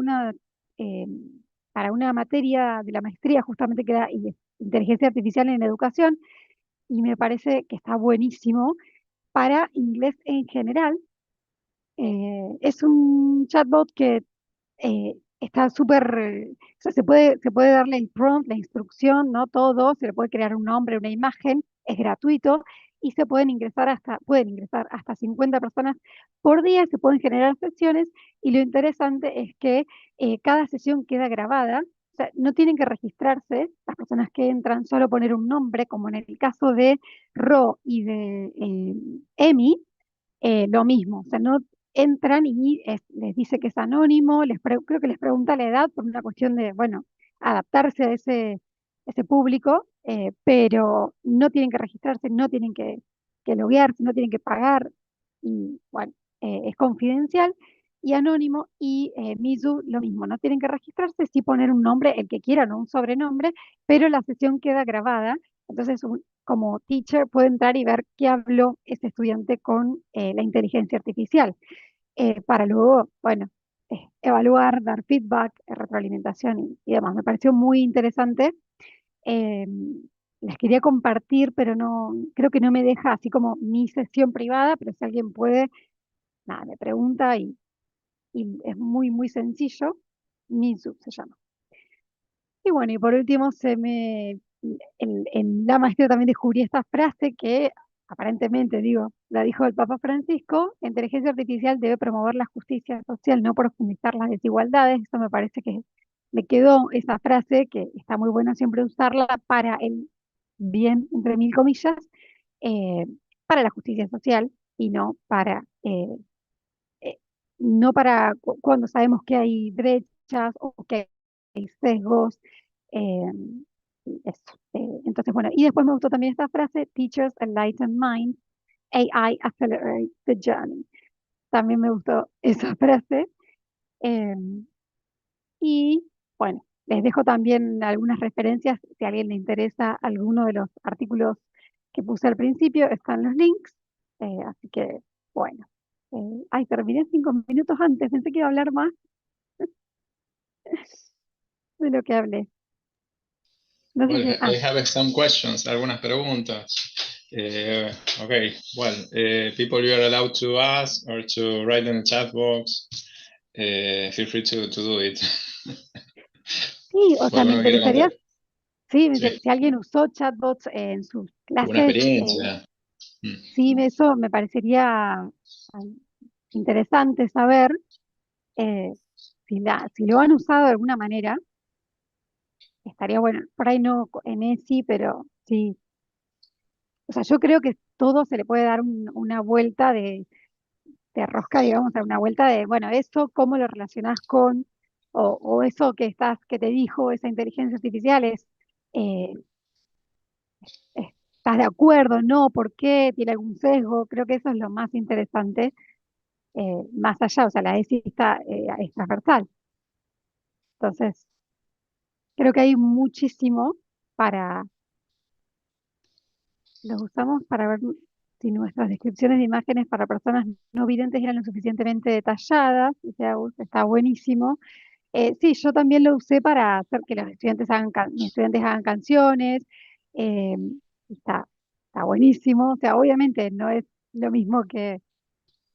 una materia de la maestría justamente que era inteligencia artificial en educación, y me parece que está buenísimo para inglés en general. Es un chatbot que está súper, o sea, se puede darle el prompt, la instrucción, ¿no? Todo, se le puede crear un nombre, una imagen, es gratuito y pueden ingresar hasta 50 personas por día, se pueden generar sesiones y lo interesante es que cada sesión queda grabada. O sea, no tienen que registrarse las personas que entran, solo poner un nombre, como en el caso de Ro y de Emi, lo mismo, o sea, no entran y les dice que es anónimo, creo que les pregunta la edad por una cuestión de, bueno, adaptarse a ese público, pero no tienen que registrarse, no tienen que loguearse, no tienen que pagar, y bueno, es confidencial y anónimo, y Mizu lo mismo, no tienen que registrarse, sí poner un nombre, el que quieran, o un sobrenombre, pero la sesión queda grabada, entonces como teacher puede entrar y ver qué habló ese estudiante con la inteligencia artificial, para luego, bueno, evaluar, dar feedback, retroalimentación y demás. Me pareció muy interesante. eh, las quería compartir, pero no, creo que no me deja así como mi sesión privada, pero si alguien puede, nada, me pregunta y es muy, muy sencillo. Mizu se llama. Y bueno, y por último, en la maestría también descubrí esta frase que aparentemente, digo, la dijo el Papa Francisco: la inteligencia artificial debe promover la justicia social, no profundizar las desigualdades. Eso me parece que me quedó esa frase, que está muy bueno siempre usarla para el bien, entre mil comillas, eh, para la justicia social y eh, no para cuando sabemos que hay brechas o que hay sesgos. eh, Eso. Entonces, bueno, y después me gustó también esta frase: Teachers enlighten minds, AI accelerate the journey. También me gustó esa frase. eh, y bueno, les dejo también algunas referencias, si a alguien le interesa alguno de los artículos que puse al principio, están los links. Así que, bueno. Ay, terminé 5 minutos antes, pensé que iba a hablar más de lo que hablé. No sé Well, si, I have some questions, algunas preguntas. Okay, well, people you are allowed to ask or to write in the chat box, feel free to do it. sí, o Si sea, me alguno quiere interesaría, contar. sí, Sí, si alguien usó chatbots en sus alguna clases, experiencia. sí, eso me parecería interesante saber, eh, si lo han usado de alguna manera. Estaría bueno, por ahí no en ESI, pero sí. O sea, yo creo que todo se le puede dar una vuelta de rosca, digamos, a una vuelta de, bueno, eso, ¿cómo lo relacionás con, o eso que te dijo esa inteligencia artificial eh, ¿estás de acuerdo? ¿No? ¿Por qué? ¿Tiene algún sesgo? Creo que eso es lo más interesante, más allá, o sea, la ESI es transversal. Entonces, creo que hay muchísimo para, los usamos para ver si nuestras descripciones de imágenes para personas no videntes eran lo suficientemente detalladas, o sea, está buenísimo. Sí, yo también lo usé para hacer que los estudiantes mis estudiantes hagan canciones, eh, está, está buenísimo, o sea, obviamente no es lo mismo que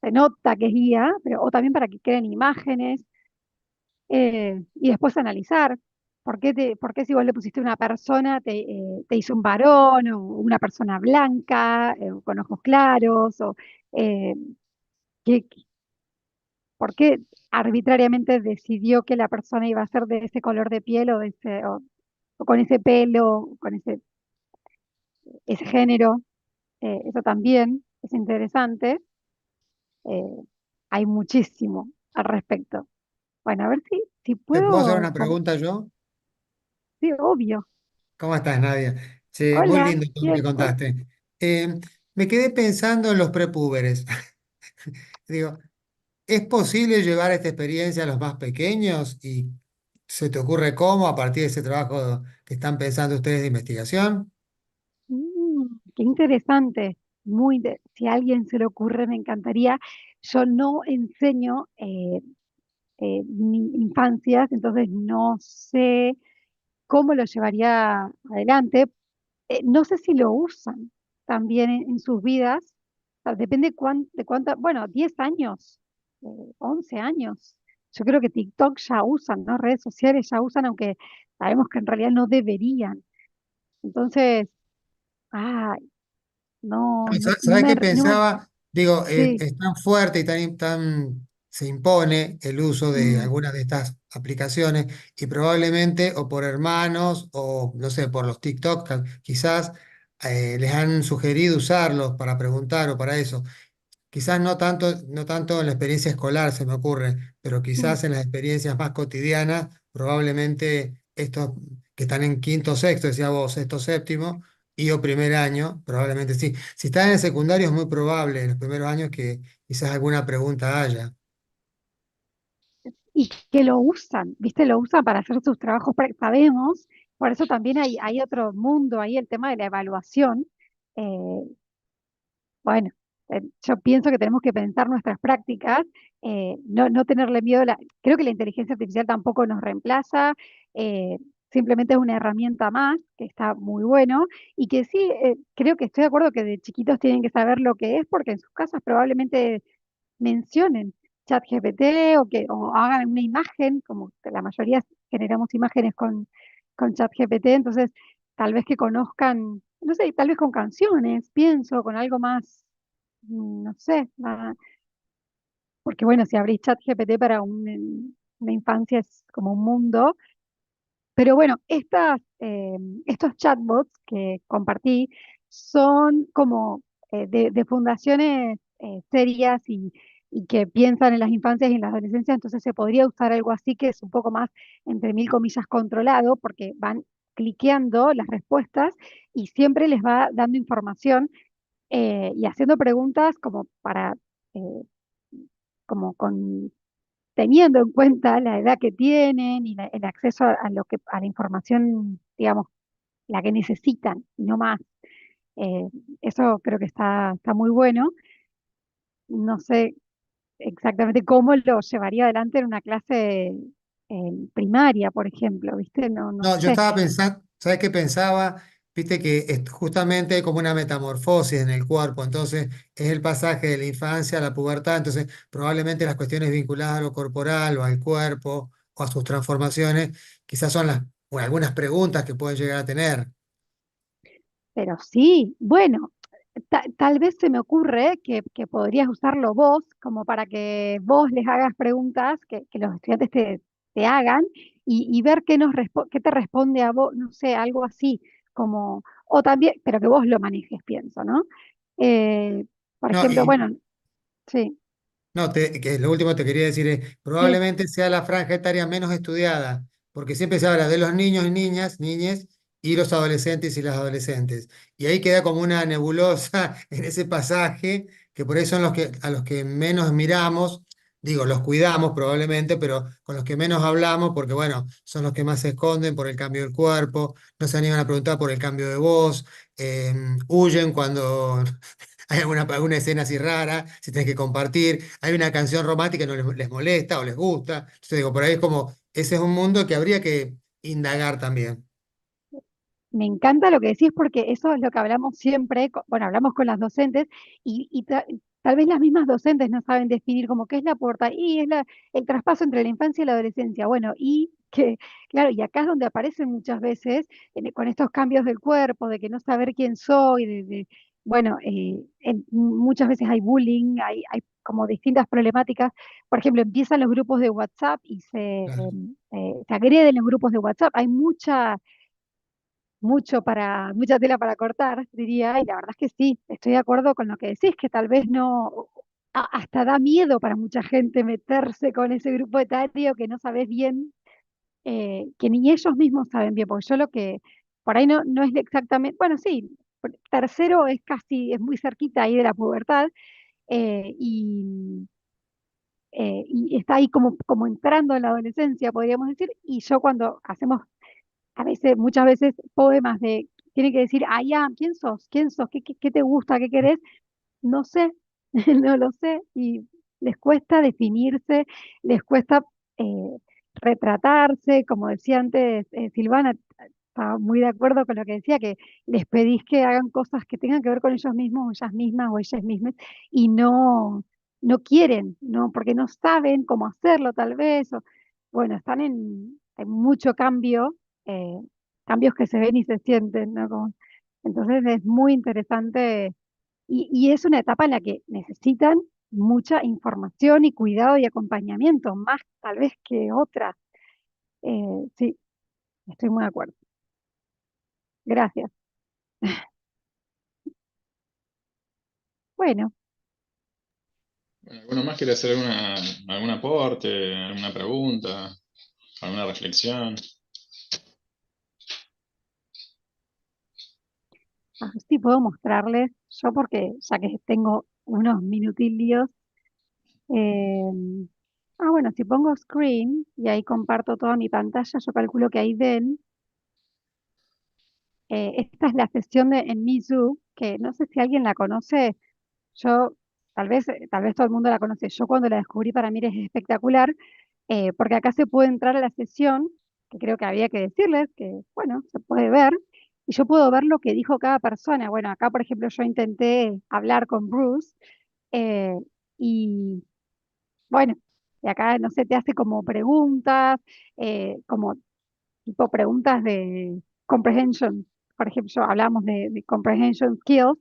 se nota que es guía, pero o también para que queden imágenes, y después analizar por qué si vos le pusiste una persona te hizo un varón o una persona blanca, o con ojos claros, o eh, qué, por qué arbitrariamente decidió que la persona iba a ser de ese color de piel o con ese pelo, o con ese género. Eso también es interesante. eh, Hay muchísimo al respecto. Bueno, a ver si ¿Te puedo hacer puedo. una pregunta yo? Sí, obvio. ¿Cómo estás, Nadia? Sí, muy Hola, lindo todo lo que bien. contaste. Me quedé pensando en los prepúberes. Digo, ¿es posible llevar esta experiencia a los más pequeños? ¿Y se te ocurre cómo a partir de ese trabajo que están pensando ustedes de investigación? Qué interesante. Si a alguien se le ocurre, me encantaría. Yo no enseño infancias, entonces no sé cómo lo llevaría adelante. No sé si lo usan también en sus vidas. O sea, depende de cuánta, bueno, 10 años, 11 años. Yo creo que TikTok ya usan, ¿no? Redes sociales ya usan, aunque sabemos que en realidad no deberían. Entonces, ay, no ¿Sabes qué no me, pensaba? Digo, sí, es tan fuerte y tan se impone el uso de mm, algunas de estas aplicaciones y probablemente o por hermanos o no sé, por los TikTok quizás les han sugerido usarlos para preguntar o para eso. Quizás no tanto en la experiencia escolar se me ocurre, pero mm, quizás en las experiencias más cotidianas, probablemente que están en quinto, sexto, decía vos, sexto, séptimo, y o primer año, probablemente sí. Si están en el secundario es muy probable en los primeros años que quizás alguna pregunta haya. Y que lo usan, ¿viste? Lo usan para hacer sus trabajos, sabemos, por eso también hay otro mundo ahí, el tema de la evaluación. eh, Bueno, yo pienso que tenemos que pensar nuestras prácticas, no tenerle miedo. Creo que la inteligencia artificial tampoco nos reemplaza, eh, simplemente es una herramienta más, que está muy bueno, y que sí, creo que estoy de acuerdo que de chiquitos tienen que saber lo que es, porque en sus casas probablemente mencionen ChatGPT o hagan una imagen, como que la mayoría generamos imágenes con ChatGPT, entonces tal vez que conozcan, no sé, tal vez con canciones, pienso, con algo más, no sé, porque bueno, si abrís ChatGPT para una infancia es como un mundo, pero bueno, estos chatbots que compartí son como de fundaciones serias y que piensan en las infancias y en la adolescencia, entonces se podría usar algo así que es un poco más, entre mil comillas, controlado, porque van cliqueando las respuestas y siempre les va dando información y haciendo preguntas como para, eh, como con teniendo en cuenta la edad que tienen y el acceso a a la información, digamos, la que necesitan, y no más. Eh, Eso creo que está muy bueno. No sé exactamente cómo lo llevaría adelante en una clase primaria, por ejemplo, ¿viste? No No, yo sé. estaba pensando, ¿sabes qué pensaba? Viste que justamente hay como una metamorfosis en el cuerpo, entonces es el pasaje de la infancia a la pubertad, entonces probablemente las cuestiones vinculadas a lo corporal o al cuerpo o a sus transformaciones, quizás son o algunas preguntas que pueden llegar a tener. Pero sí, bueno, tal vez se me ocurre que podrías usarlo vos como para que vos les hagas preguntas que los estudiantes te hagan y ver qué te responde a vos, no sé, algo así, como, o también, pero que vos lo manejes, pienso, ¿no? Por No, ejemplo, bueno, sí, no, que lo último te quería decir es, sí, probablemente sea la franja etaria menos estudiada, porque siempre se habla de los niños y niñas, niñes, y los adolescentes y las adolescentes. Y ahí queda como una nebulosa en ese pasaje, que por eso son a los que menos miramos, digo, los cuidamos probablemente, pero con los que menos hablamos, porque bueno, son los que más se esconden por el cambio del cuerpo, no se animan a preguntar por el cambio de voz, huyen cuando hay alguna escena así rara, si tenés que compartir, hay una canción romántica que no les molesta o les gusta. Entonces digo, por ahí es como, ese es un mundo que habría que indagar también. me encanta lo que decís porque eso es lo que hablamos siempre, bueno, hablamos con las docentes y tal vez las mismas docentes no saben definir como qué es la pubertad y es el traspaso entre la infancia y la adolescencia. Bueno, y que, claro, y acá es donde aparecen muchas veces con estos cambios del cuerpo, de que no saber quién soy, bueno, muchas veces hay bullying, hay como distintas problemáticas. Por ejemplo, empiezan los grupos de WhatsApp y Claro. se agreden los grupos de WhatsApp. Hay mucha tela para cortar, diría, y la verdad es que sí, estoy de acuerdo con lo que decís, que tal vez no, hasta da miedo para mucha gente meterse con ese grupo etario que no sabes bien, que ni ellos mismos saben bien, porque yo lo que, por ahí no es exactamente, bueno, sí, tercero es muy cerquita ahí de la pubertad, eh, y, y está ahí como entrando en la adolescencia, podríamos decir, y yo cuando hacemos a veces, muchas veces, poemas tiene que decir, ah, ya, ¿quién sos? ¿Quién sos? ¿Qué te gusta? ¿Qué querés? No sé, no lo sé. Y les cuesta definirse, les cuesta eh, retratarse, como decía antes Silvana, estaba muy de acuerdo con lo que decía, que les pedís que hagan cosas que tengan que ver con ellos mismos, o ellas mismas, o ellas mismas, y no quieren, no, porque no saben cómo hacerlo tal vez, o, bueno, están en mucho cambio, eh, cambios que se ven y se sienten, ¿no? Entonces es muy interesante y es una etapa en la que necesitan mucha información y cuidado y acompañamiento, más tal vez que otras. Sí, estoy muy de acuerdo. Gracias. Bueno, Bueno, ¿alguno más quiere hacer algún aporte, alguna pregunta, alguna reflexión? A ver si puedo mostrarles, yo porque ya que tengo unos minutillos. Bueno, si pongo screen y ahí comparto toda mi pantalla, yo calculo que ahí ven. Esta es la sesión en Mizu, que no sé si alguien la conoce. Yo, tal vez todo el mundo la conoce. Yo cuando la descubrí para mí es espectacular, porque acá se puede entrar a la sesión, que creo que había que decirles que, bueno, se puede ver, y yo puedo ver lo que dijo cada persona. Bueno, acá, por ejemplo, yo intenté hablar con Bruce, eh, y bueno, y acá, no sé, te hace como preguntas, como tipo preguntas de comprehension. Por ejemplo, hablamos de comprehension skills.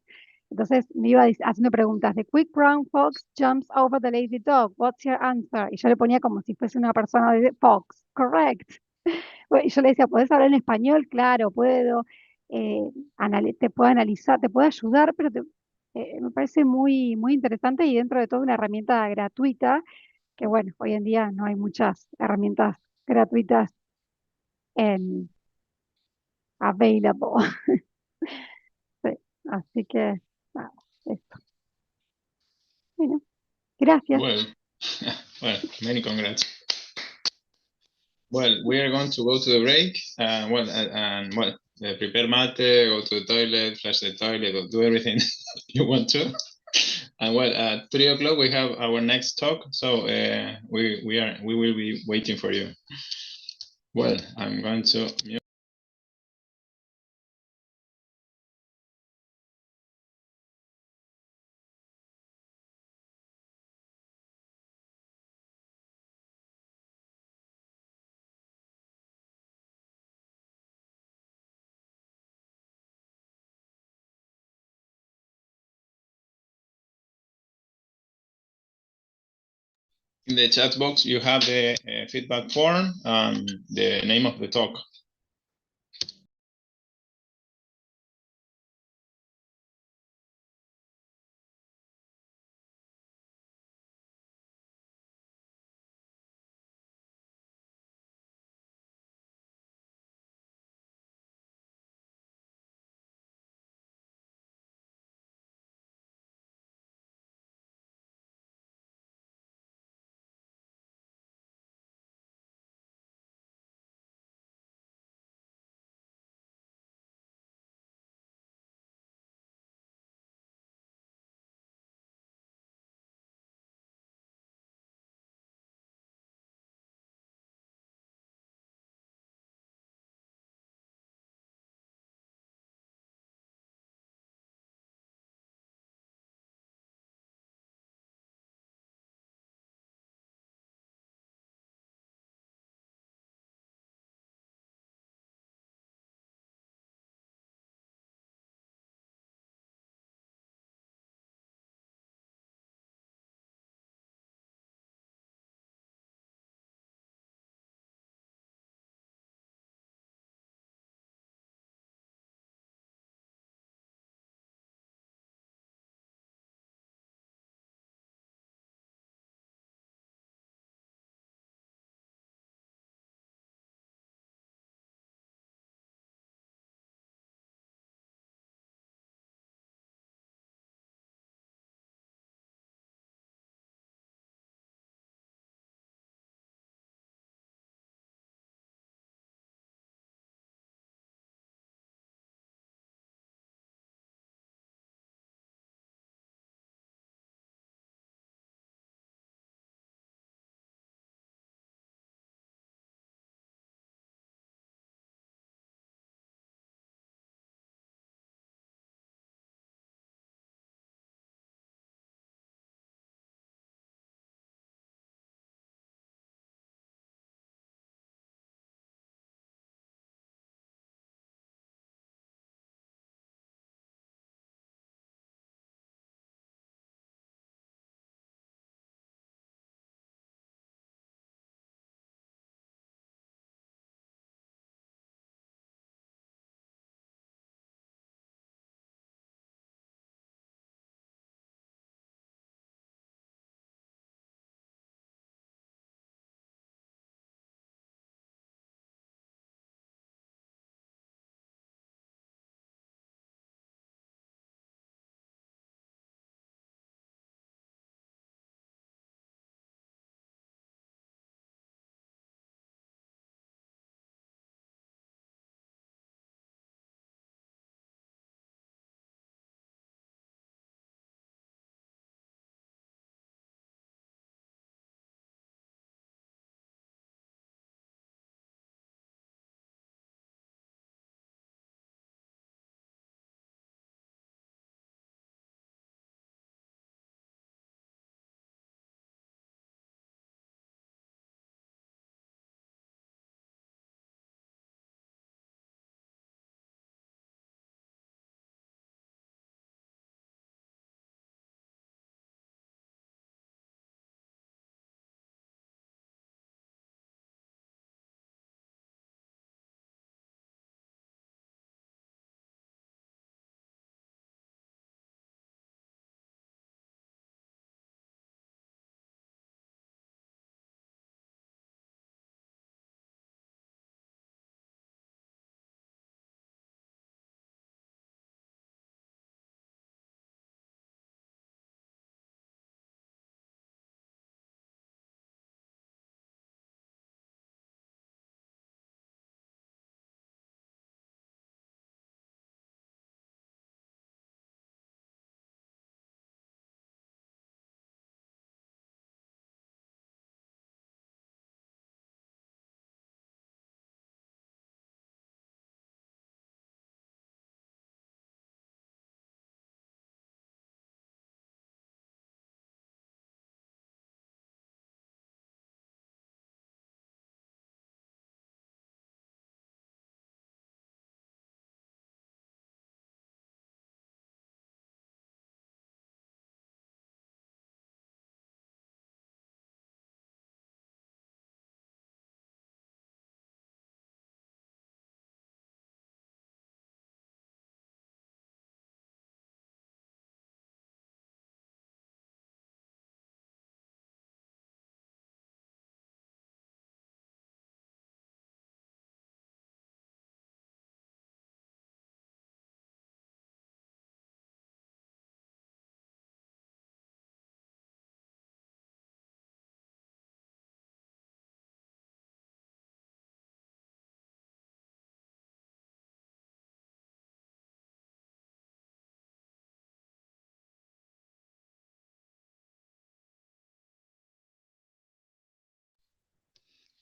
Entonces me iba haciendo preguntas de Quick Brown Fox jumps over the lazy dog. What's your answer? Y yo le ponía como si fuese una persona de Fox. Correct. Bueno, y yo le decía, ¿podés hablar en español? Claro, puedo. Te puedo analizar, te puedo ayudar, pero me parece muy, muy interesante y dentro de todo una herramienta gratuita, que bueno, hoy en día no hay muchas herramientas gratuitas en available. Sí, así que nada, esto. Bueno, gracias. Well, well, many congrats. Well, we are going to go to the break. Prepare mate, go to the toilet, flush the toilet, or do everything you want to. And well, at 3 o'clock we have our next talk, so we will be waiting for you. Well, I'm going to mute. In the chat box, you have the feedback form and the name of the talk.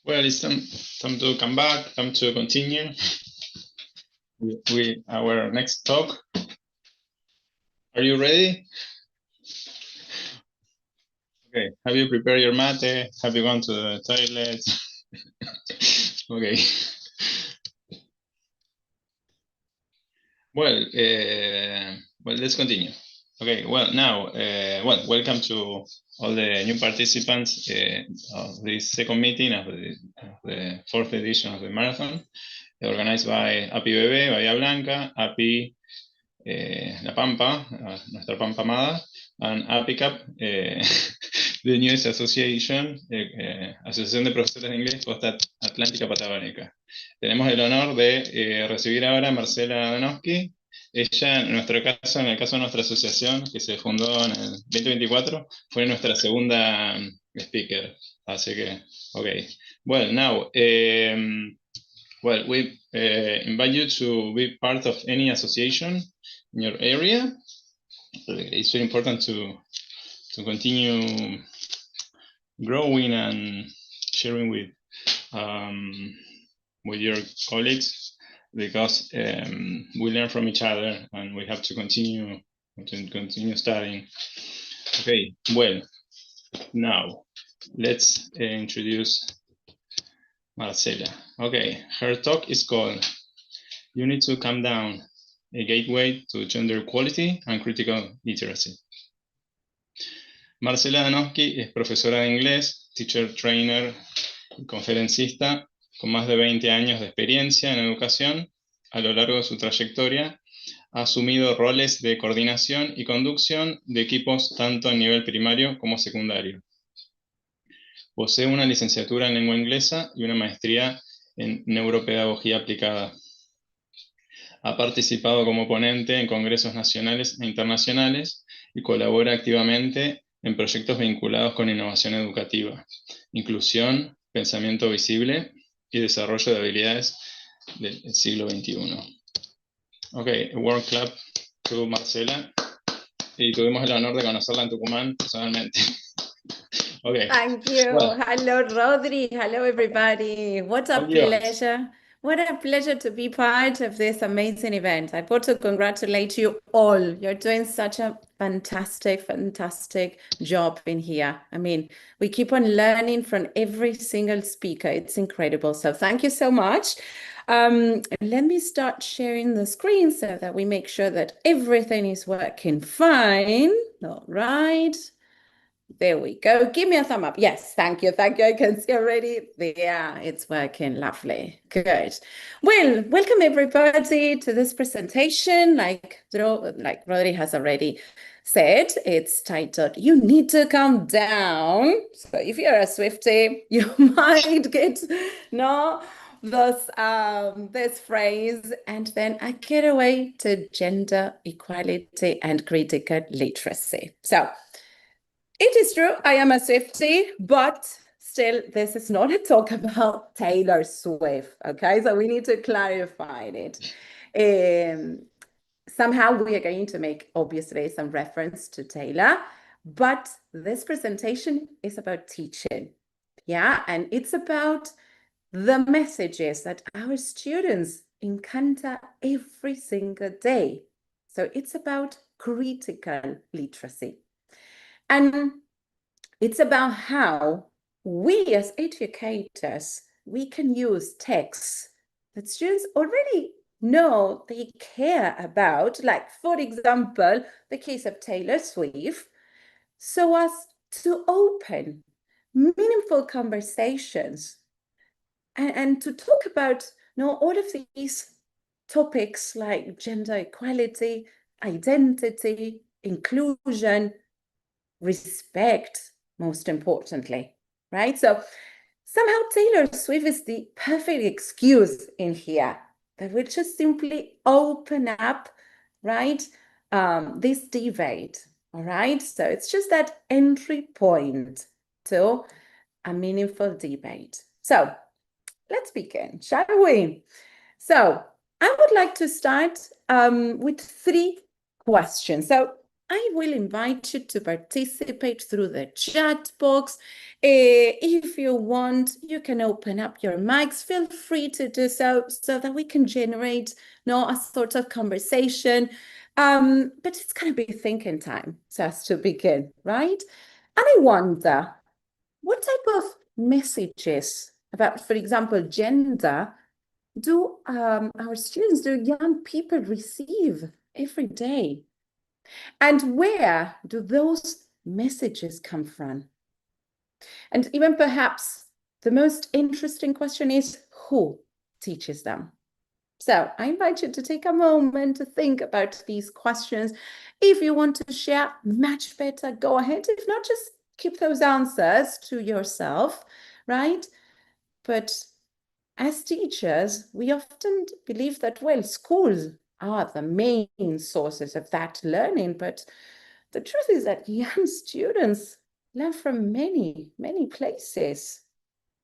Well, it's time to come back, time to continue with our next talk. Are you ready? Okay, have you prepared your mate? Have you gone to the toilet? Okay. Well, let's continue. Okay, well, now, welcome to all the new participants of this second meeting of the fourth edition of the marathon, organized by API Bebé, Bahía Blanca, API La Pampa, nuestra Pampa amada, and APICAP, the newest association, Asociación de Profesores de Inglés Costa Atlántica Patagónica. Tenemos el honor de recibir ahora a Marcela Danowski. Ella, en nuestro caso, en el caso de nuestra asociación, que se fundó en el 2024, fue nuestra segunda speaker. Así que, okay. Well, now, we invite you to be part of any association in your area. It's very important to continue growing and sharing with your colleagues, because we learn from each other and we have to continue studying. Okay, well, now let's introduce Marcela. Okay, her talk is called "You Need to Calm Down: A Gateway to Gender Equality and Critical Literacy". Marcela Danowski es profesora de inglés, teacher trainer y conferencista con más de 20 años de experiencia en educación. A lo largo de su trayectoria ha asumido roles de coordinación y conducción de equipos tanto a nivel primario como secundario. Posee una licenciatura en lengua inglesa y una maestría en neuropedagogía aplicada. Ha participado como ponente en congresos nacionales e internacionales y colabora activamente en proyectos vinculados con innovación educativa, inclusión, pensamiento visible y desarrollo de habilidades del siglo XXI. Ok, a warm clap to Marcela. Y tuvimos el honor de conocerla en Tucumán personalmente. Okay. Thank you. Well, Hello, Rodri. Hello, everybody. What a pleasure. What a pleasure to be part of this amazing event. I want to congratulate you all. You're doing such a fantastic, fantastic job in here. I mean, we keep on learning from every single speaker. It's incredible. So thank you so much. Let me start sharing the screen so that we make sure that everything is working fine. All right. There we go. Give me a thumb up. Yes, thank you. Thank you. I can see already. Yeah, it's working. Lovely. Good. Well, welcome everybody to this presentation. Like Rodri has already said, it's titled, "You Need to Calm Down." So if you're a Swiftie, you might get this phrase, and then a getaway to gender equality and critical literacy. So it is true, I am a Swiftie, but still, this is not a talk about Taylor Swift, okay? So we need to clarify it. Somehow we are going to make, obviously, some reference to Taylor, but this presentation is about teaching, yeah? And it's about the messages that our students encounter every single day. So it's about critical literacy. And it's about how we as educators, we can use texts that students already know they care about, like, for example, the case of Taylor Swift, so as to open meaningful conversations and to talk about all of these topics like gender equality, identity, inclusion, respect, most importantly, right? So somehow Taylor Swift is the perfect excuse in here that will just simply open up, right, this debate, all right? So it's just that entry point to a meaningful debate. So let's begin, shall we? So I would like to start with 3 questions. So I will invite you to participate through the chat box. If you want, you can open up your mics. Feel free to do so that we can generate a sort of conversation. But it's going to be thinking time so as to begin, right? And I wonder, what type of messages about, for example, gender, do our students, do young people receive every day? And where do those messages come from? And even perhaps the most interesting question is, who teaches them? So I invite you to take a moment to think about these questions. If you want to share, much better, go ahead. If not, just keep those answers to yourself, right? But as teachers, we often believe that, well, schools are the main sources of that learning, but the truth is that young students learn from many, many places,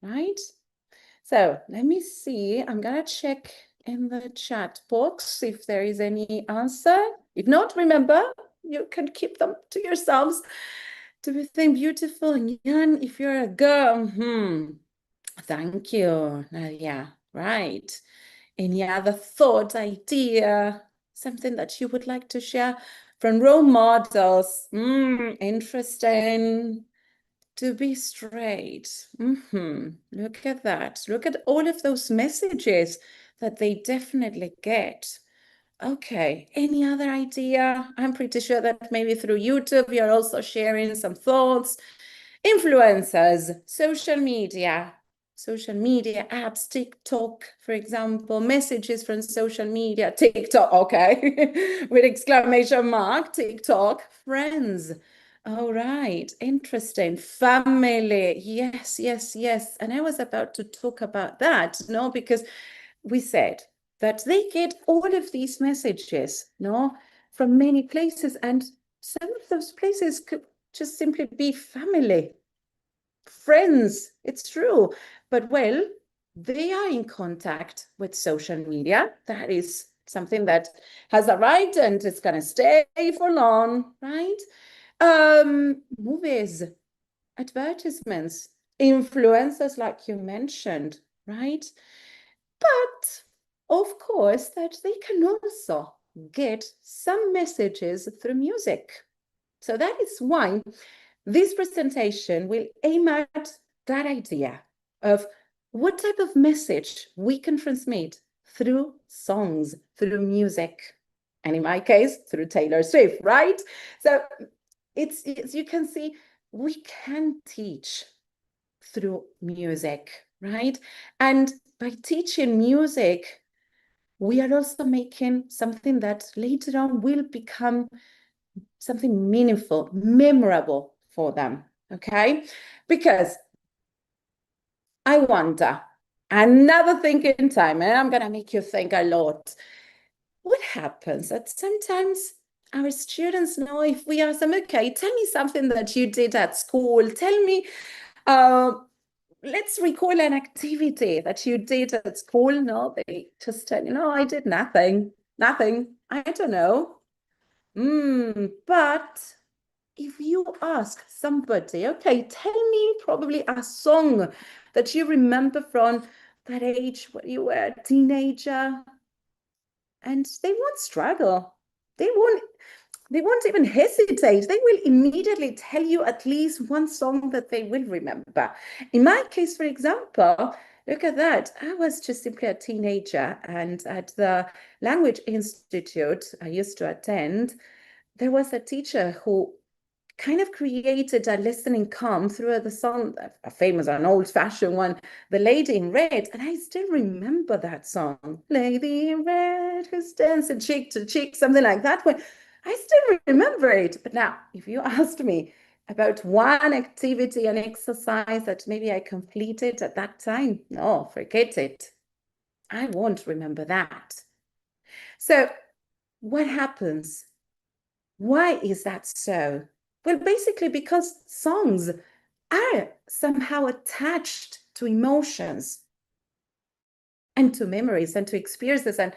right? So let me see, I'm gonna check in the chat box if there is any answer. If not, remember, you can keep them to yourselves. Do you think beautiful and young if you're a girl? Thank you, Nadia. Right. Any other thought, idea, something that you would like to share from role models? Interesting. To be straight. Look at that. Look at all of those messages that they definitely get. Okay, any other idea? I'm pretty sure that maybe through YouTube, you're also sharing some thoughts. Influencers, social media apps, TikTok, for example, messages from social media, TikTok, okay, with exclamation mark, TikTok, friends. All right, interesting. Family, yes, yes, yes. And I was about to talk about that, because we said that they get all of these messages, from many places, and some of those places could just simply be family, friends, it's true. But well, they are in contact with social media. That is something that has arrived and it's going to stay for long, right? Movies, advertisements, influencers like you mentioned, right? But of course that they can also get some messages through music. So that is why this presentation will aim at that idea of what type of message we can transmit through songs, through music, and in my case, through Taylor Swift, right? So it's you can see, we can teach through music, right? And by teaching music, we are also making something that later on will become something meaningful, memorable for them, okay? Because I wonder, another thinking time, and I'm gonna make you think a lot. What happens that sometimes our students know, if we ask them, okay, tell me something that you did at school, tell me, let's recall an activity that you did at school. No, they just tell you, no, I did nothing, I don't know. But if you ask somebody, okay, tell me probably a song that you remember from that age when you were a teenager, and they won't struggle. They won't even hesitate. They will immediately tell you at least one song that they will remember. In my case, for example, look at that. I was just simply a teenager, and at the Language Institute I used to attend, there was a teacher who kind of created a listening calm through the song, a famous, an old-fashioned one, The Lady in Red, and I still remember that song, Lady in Red, who's dancing cheek to cheek, something like that. I still remember it. But now, if you asked me about one activity, an exercise that maybe I completed at that time, no, forget it. I won't remember that. So what happens? Why is that so? Well, basically because songs are somehow attached to emotions and to memories and to experiences. And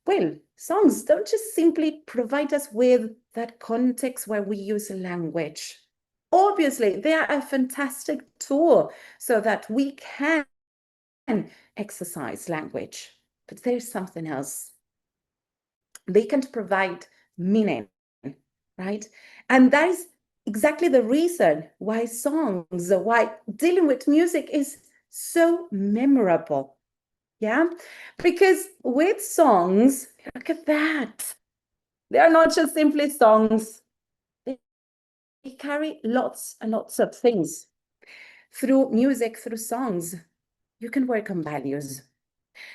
well, songs don't just simply provide us with that context where we use language. Obviously, they are a fantastic tool so that we can exercise language, but there's something else. They can provide meaning, right? And that is exactly the reason why songs, why dealing with music is so memorable. Yeah, because with songs, look at that. They are not just simply songs. They carry lots and lots of things. Through music, through songs, you can work on values.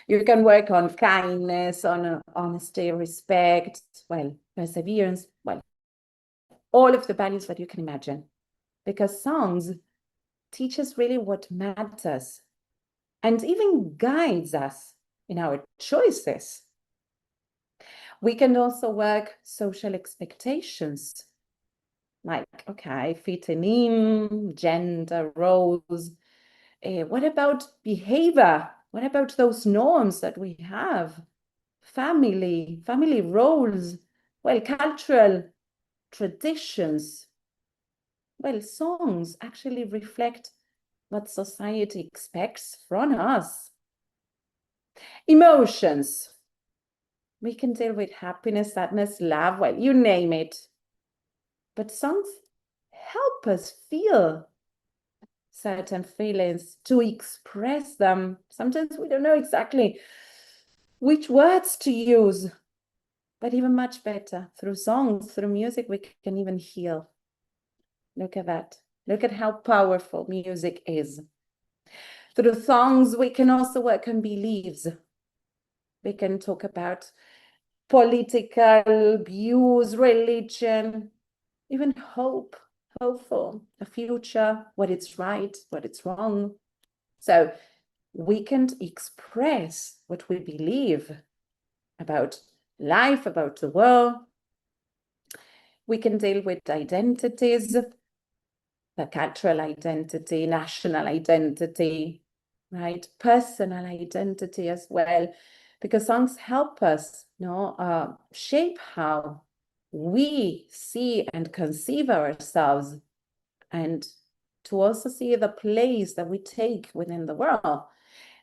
You can work on kindness, on honesty, respect, well, perseverance, well, all of the values that you can imagine. Because songs teach us really what matters and even guides us in our choices. We can also work social expectations, like, okay, fitting in, gender roles. What about behavior? What about those norms that we have? Family roles, well, cultural traditions. Well, songs actually reflect what society expects from us. Emotions. We can deal with happiness, sadness, love, well, you name it. But songs help us feel certain feelings, to express them. Sometimes we don't know exactly which words to use, but even much better, through songs, through music, we can even heal. Look at that. Look at how powerful music is. Through songs, we can also work on beliefs. We can talk about political views, religion, even hope, hopeful, a future, what is right, what is wrong. So we can express what we believe about life, about the world. We can deal with identities, the cultural identity, national identity, right? Personal identity as well, because songs help us, shape how we see and conceive ourselves, and to also see the place that we take within the world.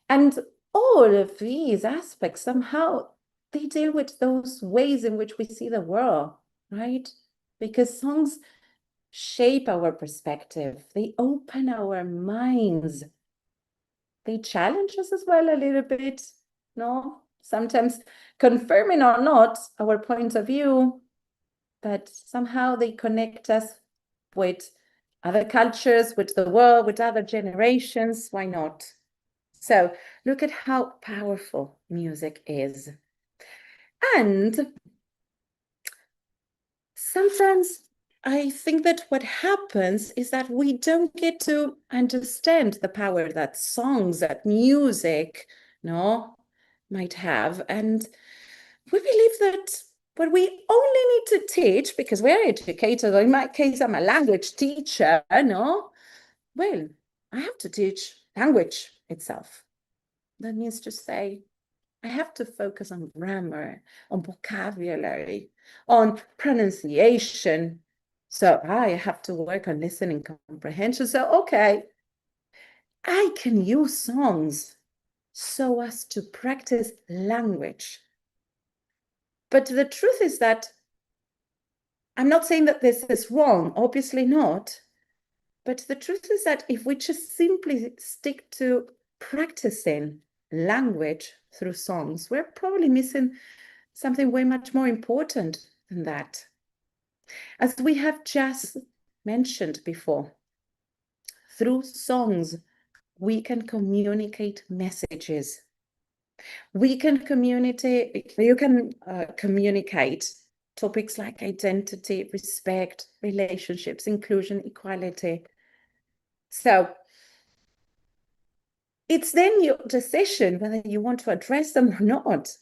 And all of these aspects, somehow, they deal with those ways in which we see the world, right? Because songs shape our perspective. They open our minds. They challenge us as well a little bit, sometimes confirming or not our point of view, but somehow they connect us with other cultures, with the world, with other generations. Why not? So look at how powerful music is. And sometimes I think that what happens is that we don't get to understand the power that songs, that music, might have. And we believe that what we only need to teach, because we're educators, or in my case, I'm a language teacher, well, I have to teach language itself. That means to say, I have to focus on grammar, on vocabulary, on pronunciation. So I have to work on listening comprehension. So, okay, I can use songs so as to practice language. But the truth is that I'm not saying that this is wrong, obviously not. But the truth is that if we just simply stick to practicing language through songs, we're probably missing something way much more important than that. As we have just mentioned before, through songs, we can communicate messages. We can communicate, you can communicate topics like identity, respect, relationships, inclusion, equality. So it's then your decision whether you want to address them or not.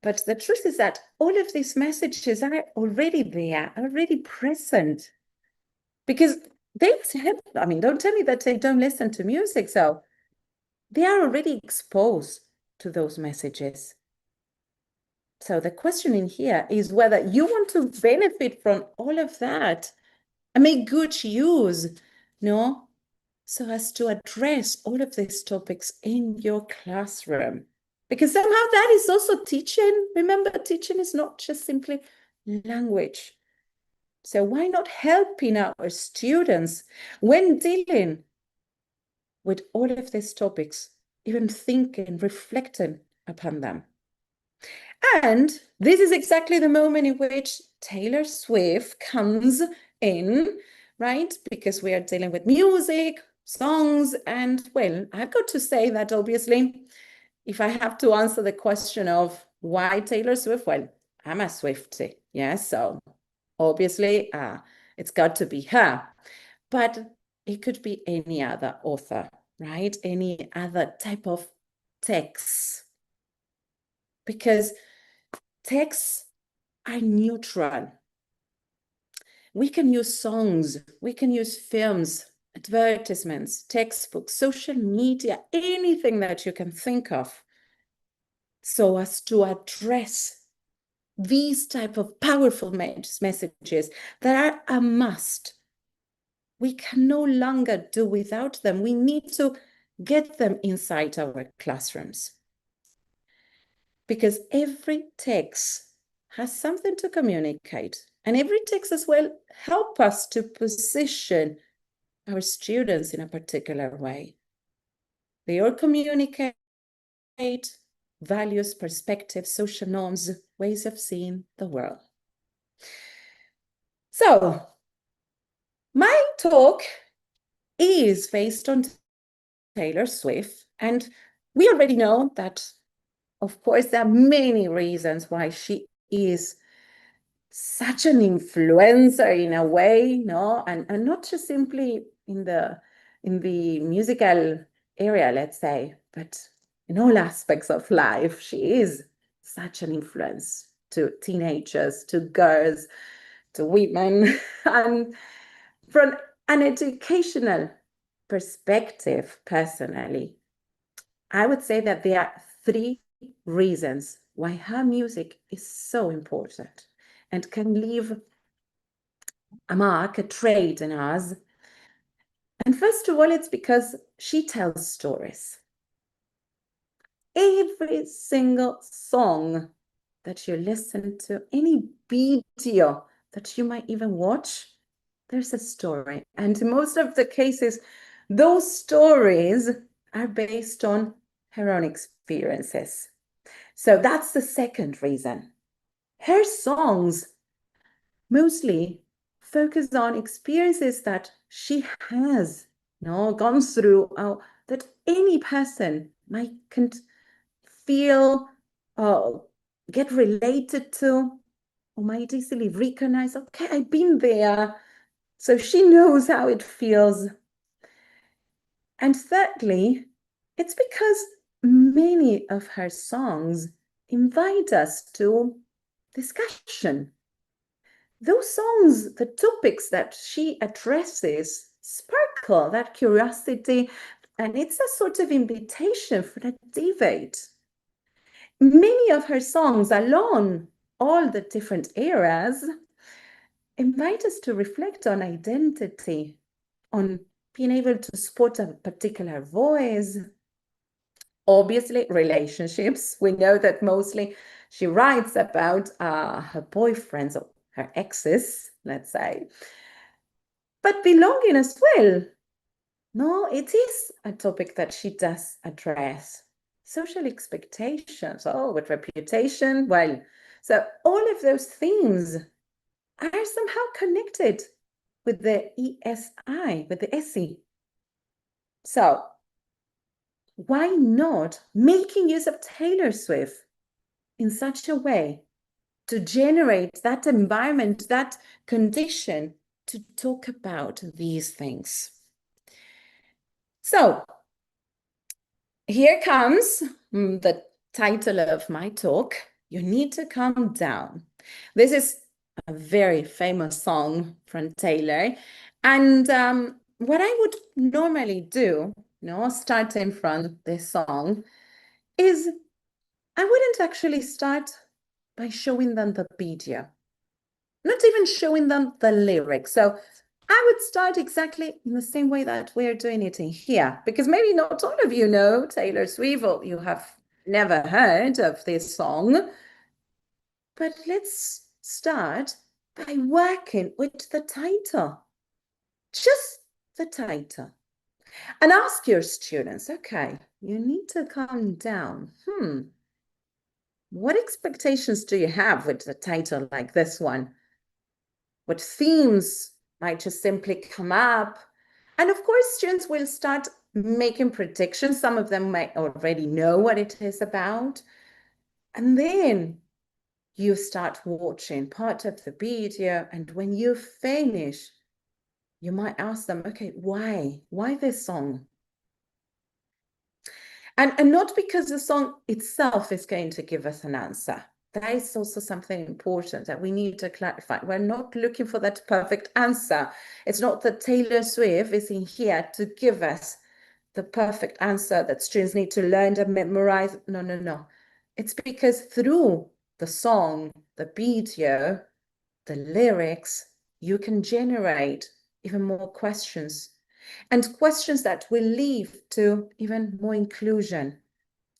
But the truth is that all of these messages are already there, already present. Because don't tell me that they don't listen to music. So they are already exposed to those messages. So the question in here is whether you want to benefit from all of that and make good use, no, so as to address all of these topics in your classroom. Because somehow that is also teaching. Remember, teaching is not just simply language. So why not helping our students when dealing with all of these topics, even thinking, reflecting upon them? And this is exactly the moment in which Taylor Swift comes in, right? Because we are dealing with music, songs, and well, I've got to say that obviously, if I have to answer the question of why Taylor Swift, well, I'm a Swiftie, yeah, so obviously it's got to be her. But it could be any other author, right? Any other type of text. Because texts are neutral. We can use songs, we can use films, advertisements, textbooks, social media, anything that you can think of, so as to address these type of powerful messages that are a must. We can no longer do without them. We need to get them inside our classrooms. Because every text has something to communicate. And every text as well help us to position our students in a particular way. They all communicate values, perspectives, social norms, ways of seeing the world. So, my talk is based on Taylor Swift, and we already know that, of course, there are many reasons why she is such an influencer in a way, no, and not just simply in the musical area, let's say, but in all aspects of life. She is such an influence to teenagers, to girls, to women, and from an educational perspective, personally, I would say that there are 3 reasons why her music is so important and can leave a mark, a trait in us. And first of all, it's because she tells stories. Every single song that you listen to, any video that you might even watch, there's a story. And in most of the cases, those stories are based on her own experiences. So that's the second reason. Her songs mostly focus on experiences that she has gone through, that any person might feel, get related to, or might easily recognize, okay, I've been there. So she knows how it feels. And thirdly, it's because many of her songs invite us to discussion. Those songs, the topics that she addresses, sparkle that curiosity, and it's a sort of invitation for a debate. Many of her songs along all the different eras invite us to reflect on identity, on being able to support a particular voice. Obviously, relationships. We know that mostly she writes about her boyfriends or her exes, let's say. But belonging as well. No, it is a topic that she does address. Social expectations, with reputation, well, so all of those themes are somehow connected with the ESI, with the ESI. So why not making use of Taylor Swift in such a way to generate that environment, that condition to talk about these things? So here comes the title of my talk, You Need to Calm Down. This is a very famous song from Taylor. And what I would normally do, starting from this song, is I wouldn't actually start by showing them the video, not even showing them the lyrics. So I would start exactly in the same way that we're doing it in here, because maybe not all of you know Taylor Swift, or you have never heard of this song. But let's start by working with the title, just the title. And ask your students, okay, you need to calm down. What expectations do you have with a title like this one? What themes might just simply come up? And of course, students will start making predictions. Some of them might already know what it is about. And then you start watching part of the video. And when you finish, you might ask them, okay, why? Why this song? And not because the song itself is going to give us an answer. That is also something important that we need to clarify. We're not looking for that perfect answer. It's not that Taylor Swift is in here to give us the perfect answer that students need to learn to memorize. No, no, no. It's because through the song, the video, the lyrics, you can generate even more questions, and questions that will lead to even more inclusion,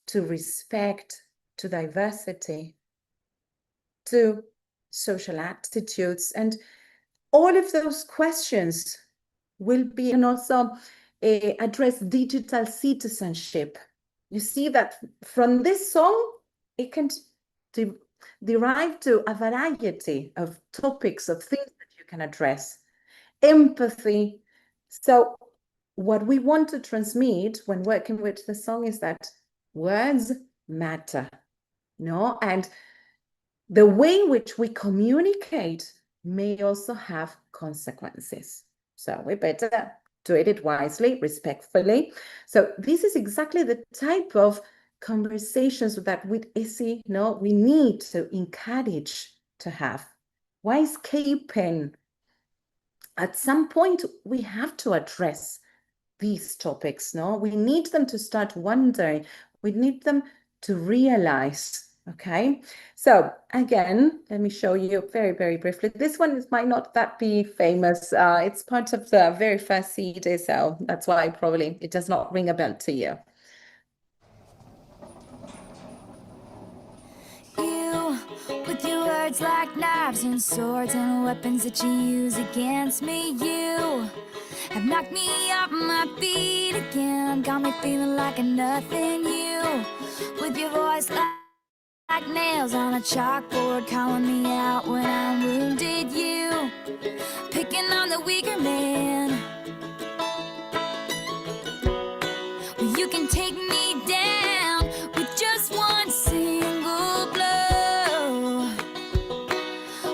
to respect, to diversity, to social attitudes. And all of those questions will be, and also address digital citizenship. You see that from this song, it can derive to a variety of topics, of things that you can address. Empathy. So what we want to transmit when working with the song is that words matter, no? And the way in which we communicate may also have consequences. So we better do it wisely, respectfully. So this is exactly the type of conversations that with ESI, no, we need to encourage to have. Why escaping? At some point, we have to address these topics, no? We need them to start wondering. We need them to realize, okay? So again, let me show you very, very briefly. This one might not that be famous. It's part of the very first CD, so that's why probably it does not ring a bell to you. You, with your words like knives and swords and weapons that you use against me, you have knocked me off my feet again, got me feeling like a nothing. You, with your voice like nails on a chalkboard, calling me out when I'm wounded. You, picking on the weaker man. Well, you can take me down with just one single blow.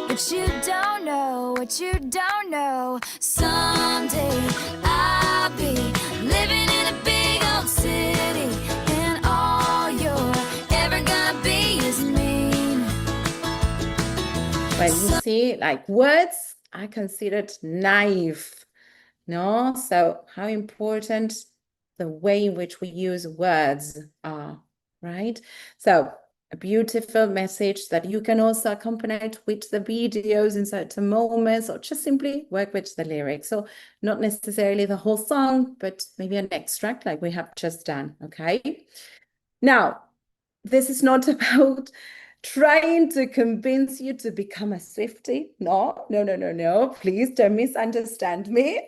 But you don't know what you don't know. Someday I'll be living in a big old city, and all you're ever gonna be is mean. When you see, like, words are considered knife, no? So how important the way in which we use words are, right? So a beautiful message that you can also accompany with the videos in certain moments, or just simply work with the lyrics. So not necessarily the whole song, but maybe an extract like we have just done, okay? Now, this is not about trying to convince you to become a Swiftie. No, no, no, no, no. Please don't misunderstand me.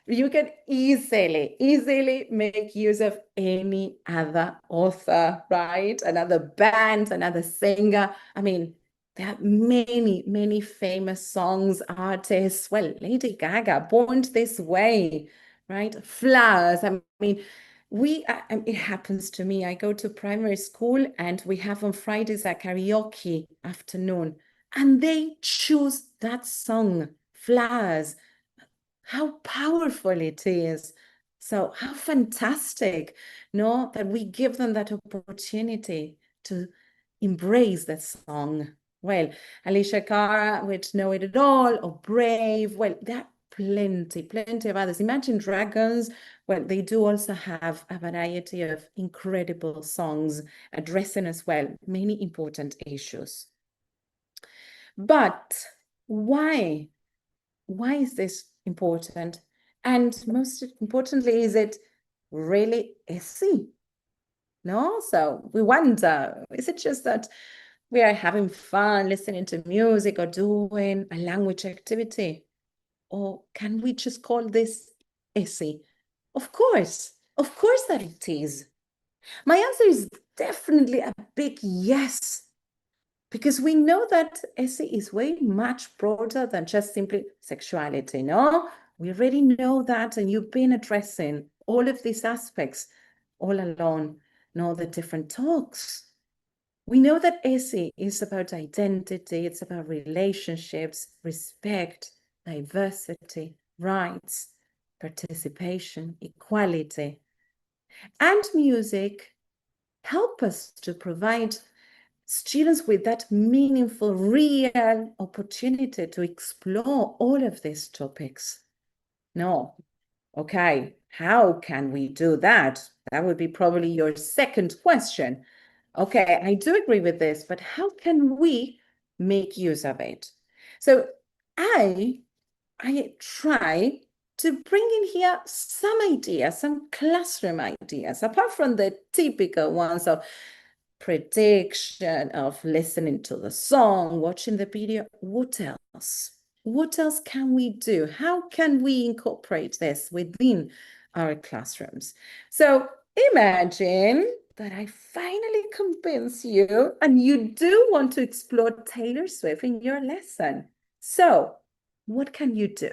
You can easily make use of any other author, right? Another band, another singer. I mean, there are many famous songs, artists. Well, Lady Gaga, Born This Way, right? Flowers. I mean, it happens to me. I go to primary school and we have on Fridays a karaoke afternoon, and they choose that song, Flowers. How powerful it is. So how fantastic, no, that we give them that opportunity to embrace that song. Well, Alicia Cara with Know It At All, or Brave. Well, there are plenty of others. Imagine Dragons. Well, they do also have a variety of incredible songs addressing as well many important issues. But why? Why is this important? And most importantly, is it really ESI? No? So we wonder, is it just that we are having fun listening to music or doing a language activity? Or can we just call this ESI? Of course that it is. My answer is definitely a big yes, because we know that ESI is way much broader than just simply sexuality, no? We already know that, and you've been addressing all of these aspects all along, know the different talks. We know that ESI is about identity, it's about relationships, respect, diversity, rights, participation, equality. And music help us to provide students with that meaningful, real opportunity to explore all of these topics. No, okay, how can we do that? That would be probably your second question. Okay, I do agree with this, but how can we make use of it? So I try to bring in here some ideas, some classroom ideas, apart from the typical ones of prediction, of listening to the song, watching the video. What else? What else can we do? How can we incorporate this within our classrooms? So imagine that I finally convince you and you do want to explore Taylor Swift in your lesson. So what can you do?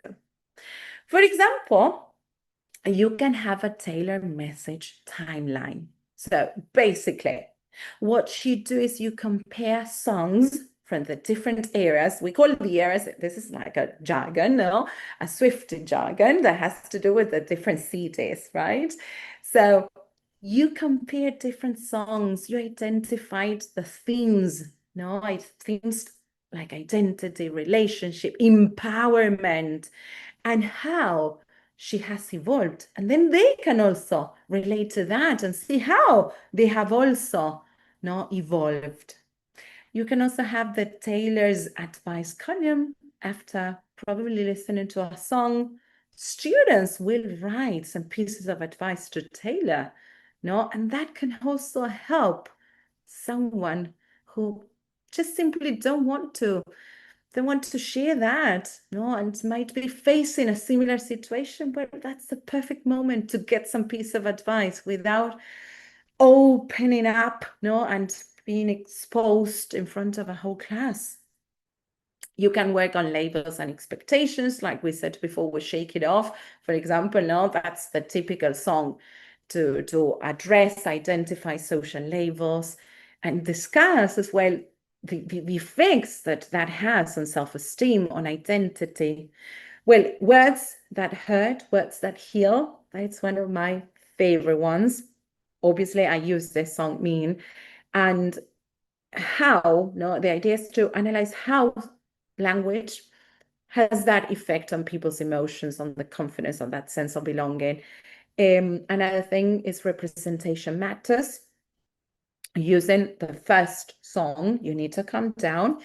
For example, you can have a Taylor message timeline. So basically, what you do is you compare songs from the different eras. We call the eras, this is like a jargon, no? A Swiftie jargon that has to do with the different CDs, right? So you compare different songs, you identified the themes, no? Themes like identity, relationship, empowerment, and how she has evolved. And then they can also relate to that and see how they have also evolved. You can also have the Taylor's advice column. After probably listening to a song, students will write some pieces of advice to Taylor, and that can also help someone who just simply don't want to share that, and might be facing a similar situation, but that's the perfect moment to get some piece of advice without opening up, and being exposed in front of a whole class. You can work on labels and expectations, like we said before, we Shake It Off, for example. That's the typical song to address, identify social labels, and discuss as well the effects that has on self-esteem, on identity. Well, words that hurt, words that heal, that's one of my favorite ones. Obviously, I use this song Mean, and how, the idea is to analyze how language has that effect on people's emotions, on the confidence, on that sense of belonging. Another thing is representation matters. Using the first song, You Need to Calm Down.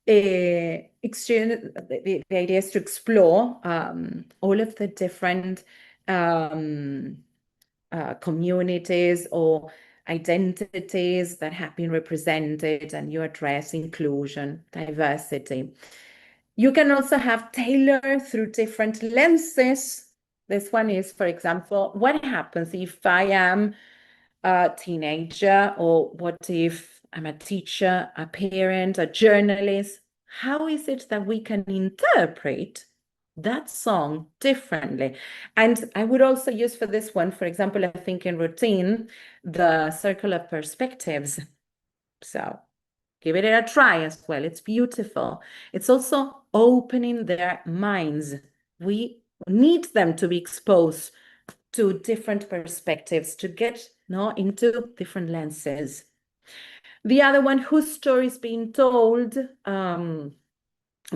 The idea is to explore all of the different communities or identities that have been represented, and you address inclusion, diversity. You can also have Taylor through different lenses. This one is, for example, what happens if I am a teenager, or what if I'm a teacher, a parent, a journalist? How is it that we can interpret that song differently? And I would also use for this one, for example, I think in routine, the circle of perspectives. So give it a try as well. It's beautiful. It's also opening their minds. We need them to be exposed to different perspectives, to get into different lenses. The other one, whose story is being told,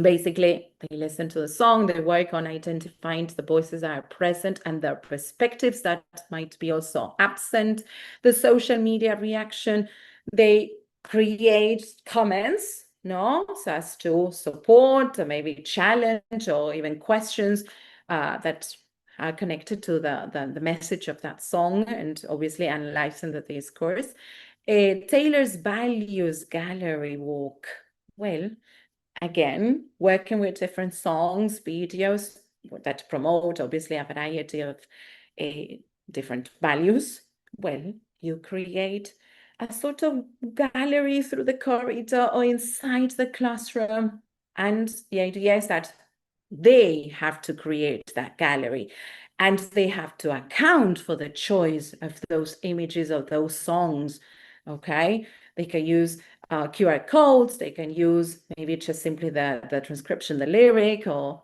basically they listen to the song, they work on identifying the voices that are present and their perspectives that might be also absent. The social media reaction, they create comments no, so as to support or maybe challenge or even questions that are connected to the message of that song, and obviously analyzing the discourse. Taylor's values gallery walk. Well, again, working with different songs, videos that promote obviously a variety of different values. Well, you create a sort of gallery through the corridor or inside the classroom. And the idea is that they have to create that gallery and they have to account for the choice of those images of those songs. Okay, they can use QR codes, they can use maybe just simply the transcription, the lyric, or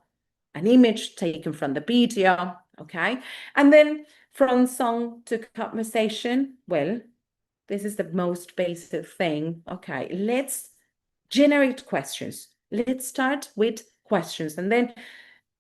an image taken from the video. Okay, and then from song to conversation, well, this is the most basic thing. Okay, let's generate questions. Let's start with questions and then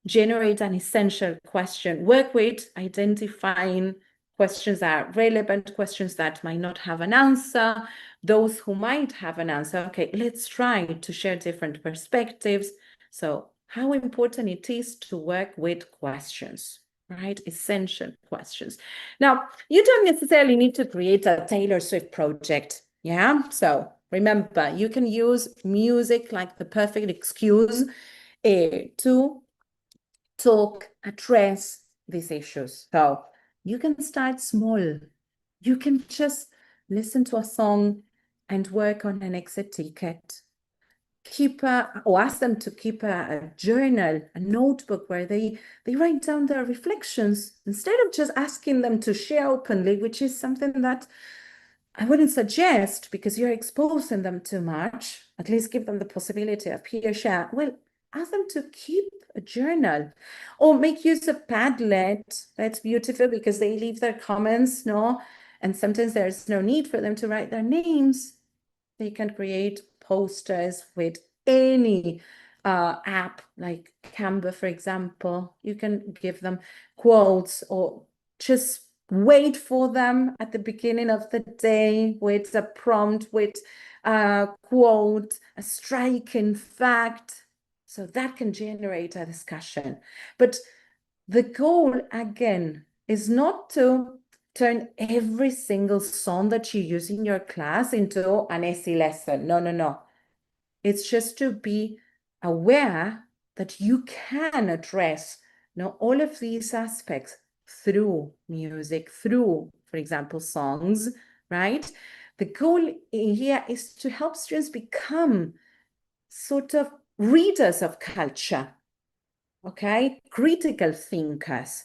generate an essential question. Work with identifying questions that are relevant, questions that might not have an answer, those who might have an answer. Okay, let's try to share different perspectives. So how important it is to work with questions, right? Essential questions. Now, you don't necessarily need to create a Taylor Swift project. Yeah, so remember, you can use music like the perfect excuse to talk, address these issues. So you can start small. You can just listen to a song and work on an exit ticket. Or ask them to keep a journal, a notebook where they write down their reflections instead of just asking them to share openly, which is something that I wouldn't suggest because you're exposing them too much. At least give them the possibility of peer share. Well, ask them to keep a journal or make use of Padlet. That's beautiful because they leave their comments, no? And sometimes there's no need for them to write their names. They can create posters with any app like Canva, for example. You can give them quotes or just wait for them at the beginning of the day with a prompt, with a quote, a striking fact. So that can generate a discussion. But the goal, again, is not to turn every single song that you use in your class into an ESI lesson. No, no, no. It's just to be aware that you can address all of these aspects through music, through, for example, songs, right? The goal here is to help students become sort of readers of culture, okay? Critical thinkers,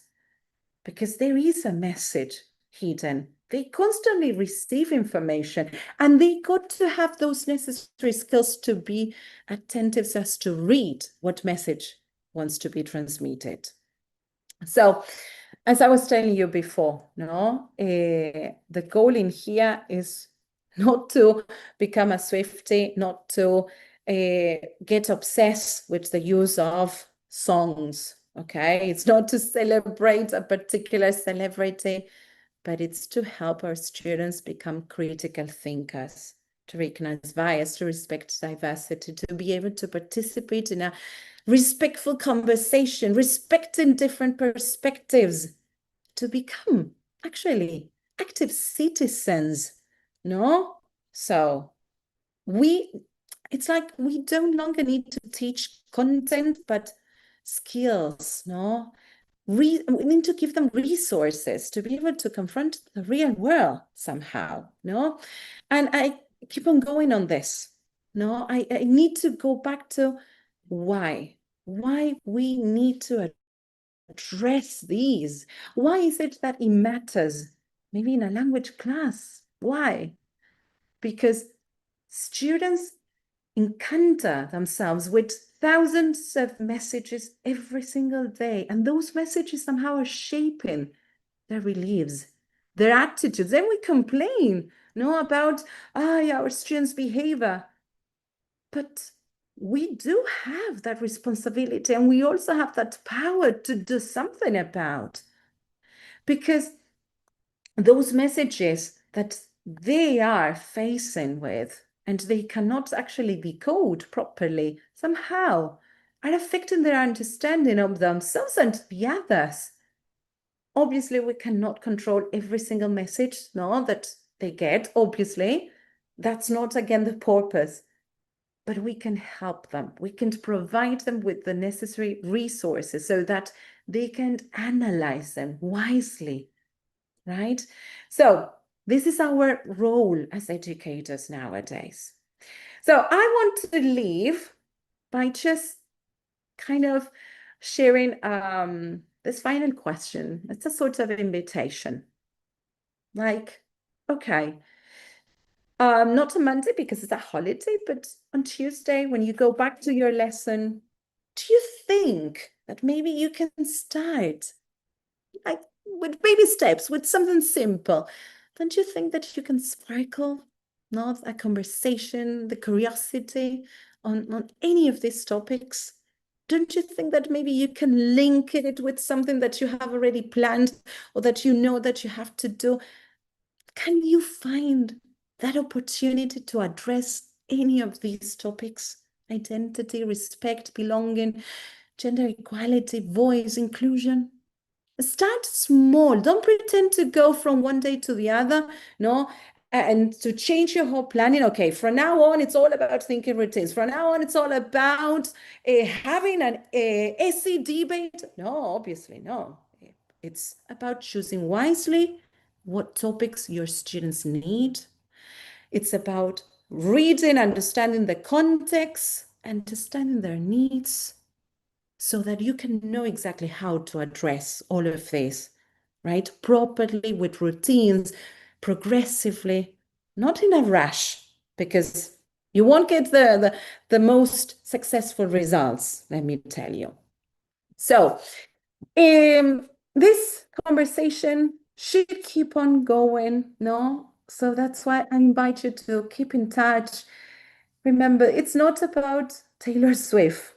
because there is a message hidden. They constantly receive information and they got to have those necessary skills to be attentive as to read what message wants to be transmitted. So, as I was telling you before, the goal in here is not to become a Swiftie, not to get obsessed with the use of songs, okay? It's not to celebrate a particular celebrity, but it's to help our students become critical thinkers, to recognize bias, to respect diversity, to be able to participate in a respectful conversation, respecting different perspectives, to become actually active citizens, no? So it's like we don't longer need to teach content, but skills, no? We need to give them resources to be able to confront the real world somehow, no? And I keep on going on this, no? I need to go back to why we need to address these. Why is it that it matters? Maybe in a language class. Why? Because students encounter themselves with thousands of messages every single day, and those messages somehow are shaping their beliefs, their attitudes. Then we complain, about our students' behavior. But we do have that responsibility, and we also have that power to do something about. Because those messages that they are facing with, and they cannot actually decode properly, somehow are affecting their understanding of themselves and the others. Obviously, we cannot control every single message, no, that they get, obviously. That's not, again, the purpose. But we can help them. We can provide them with the necessary resources so that they can analyze them wisely, right? So this is our role as educators nowadays. So I want to leave by just kind of sharing this final question. It's a sort of invitation. Like, okay, not on Monday because it's a holiday, but on Tuesday, when you go back to your lesson, do you think that maybe you can start like with baby steps, with something simple? Don't you think that you can sparkle, not a conversation, the curiosity on any of these topics? Don't you think that maybe you can link it with something that you have already planned or that you know that you have to do? Can you find that opportunity to address any of these topics? Identity, respect, belonging, gender equality, voice, inclusion. Start small. Don't pretend to go from one day to the other, no, and to change your whole planning. Okay, from now on, it's all about thinking routines. From now on, it's all about having an ESI debate. No, obviously, no. It's about choosing wisely what topics your students need. It's about reading, understanding the context, understanding their needs, so that you can know exactly how to address all of this, right? Properly, with routines, progressively, not in a rush, because you won't get the most successful results, let me tell you. So this conversation should keep on going, no? So that's why I invite you to keep in touch. Remember, it's not about Taylor Swift.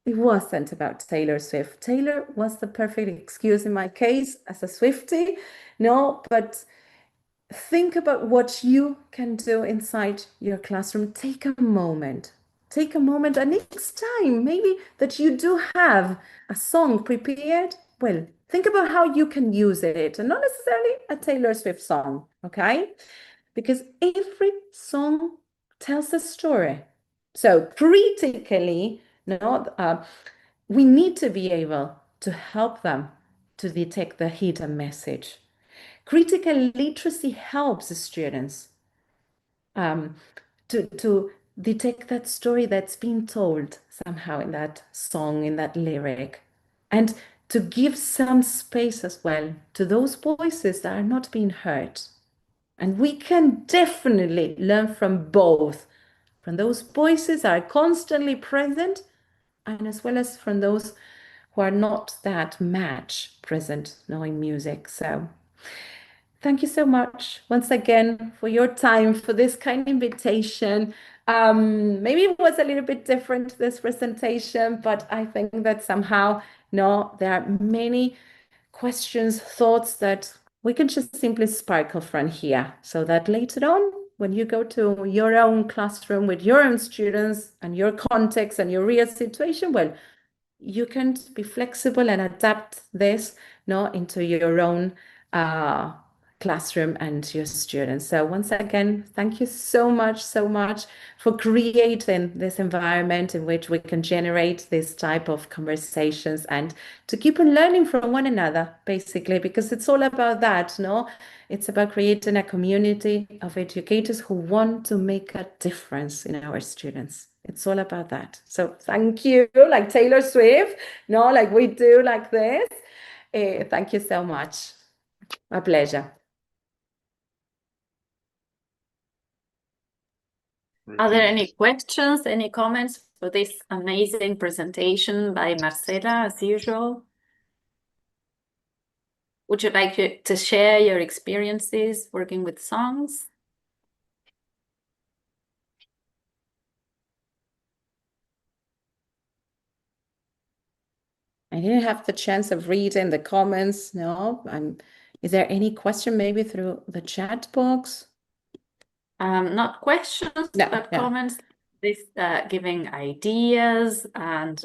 It wasn't about Taylor Swift. Taylor was the perfect excuse in my case as a Swiftie, no, but think about what you can do inside your classroom. Take a moment, and next time, maybe that you do have a song prepared, well, think about how you can use it, and not necessarily a Taylor Swift song, okay? Because every song tells a story. So critically, we need to be able to help them to detect the hidden message. Critical literacy helps the students to detect that story that's being told somehow in that song, in that lyric, and to give some space as well to those voices that are not being heard. And we can definitely learn from both, from those voices that are constantly present, and as well as from those who are not that much present in music. So thank you so much once again for your time, for this kind of invitation. Maybe it was a little bit different, this presentation, but I think that somehow, there are many questions, thoughts that we can just simply sparkle from here, so that later on, when you go to your own classroom with your own students and your context and your real situation, well, you can be flexible and adapt this into your own classroom and your students. So once again, thank you so much for creating this environment in which we can generate this type of conversations and to keep on learning from one another, basically, because it's all about that, It's about creating a community of educators who want to make a difference in our students. It's all about that. So thank you, like Taylor Swift, like we do like this. Thank you so much. My pleasure. Are there any questions, any comments for this amazing presentation by Marcela, as usual? Would you like to share your experiences working with songs? I didn't have the chance of reading the comments. Is there any question maybe through the chat box? Not questions, No, but yeah. comments. This giving ideas and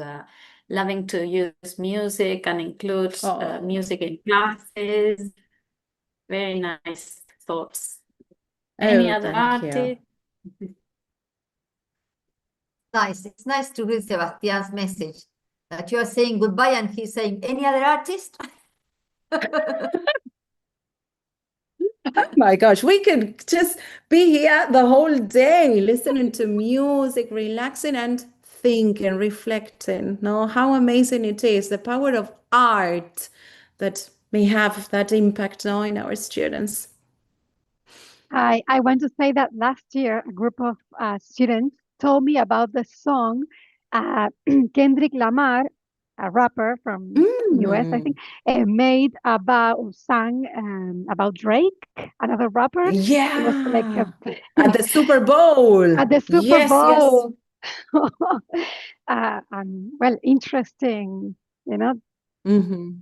loving to use music and include Oh. music in classes. Very nice thoughts. Any Oh, other thank you. artist? Nice. It's nice to read Sebastian's message that you are saying goodbye and he's saying, any other artist? Oh my gosh, we could just be here the whole day listening to music, relaxing and thinking, reflecting. No, how amazing it is, the power of art that may have that impact now in our students. I want to say that last year, a group of students told me about the song Kendrick Lamar, a rapper from US, I think, made about sang about Drake, another rapper. It was like Yeah, at the Super Bowl. at the Super Yes, yes. Bowl. And well, interesting, Mhm.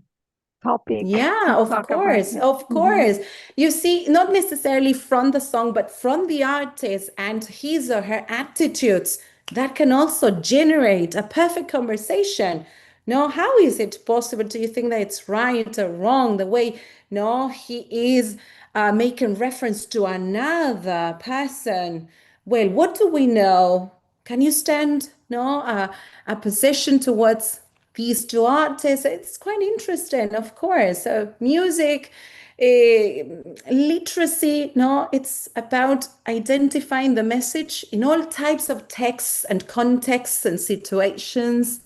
topic Yeah, to of talk about. course, Yeah. of course. You see, not necessarily from the song, but from the artist and his or her attitudes, that can also generate a perfect conversation. No, how is it possible? Do you think that it's right or wrong? The way, no, he is making reference to another person. Well, what do we know? Can you stand, no, a position towards these two artists? It's quite interesting, of course. So music, literacy, no, it's about identifying the message in all types of texts and contexts and situations.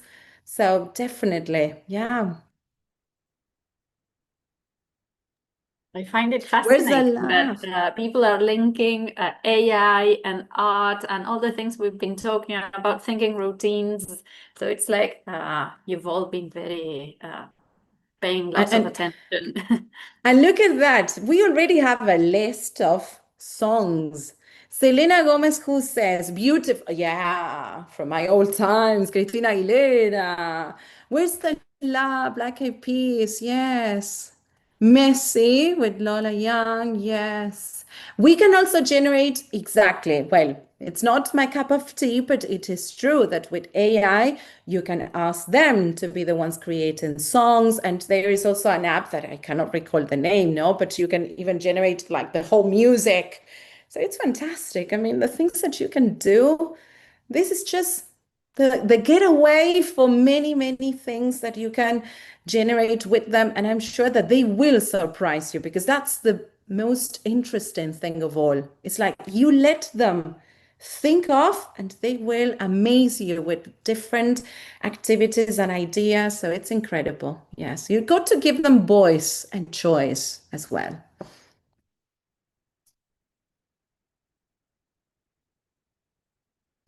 So definitely, yeah. I find it Where's the fascinating that love? people are linking AI and art and all the things we've been talking about, thinking routines. So it's like you've all been very paying lots of And attention. And look at that. We already have a list of songs. Selena Gomez, who says, beautiful. Yeah, from my old times. Christina Aguilera. Where's the love? Black Eyed Peas. Yes. Messi with Lola Young. Yes. We can also generate exactly. Well, it's not my cup of tea, but it is true that with AI, you can ask them to be the ones creating songs. And there is also an app that I cannot recall the name, no, but you can even generate like the whole music. So it's fantastic. I mean, the things that you can do, this is just the getaway for many, many things that you can generate with them. And I'm sure that they will surprise you because that's the most interesting thing of all. It's like you let them think of and they will amaze you with different activities and ideas. So it's incredible. Yes, you've got to give them voice and choice as well.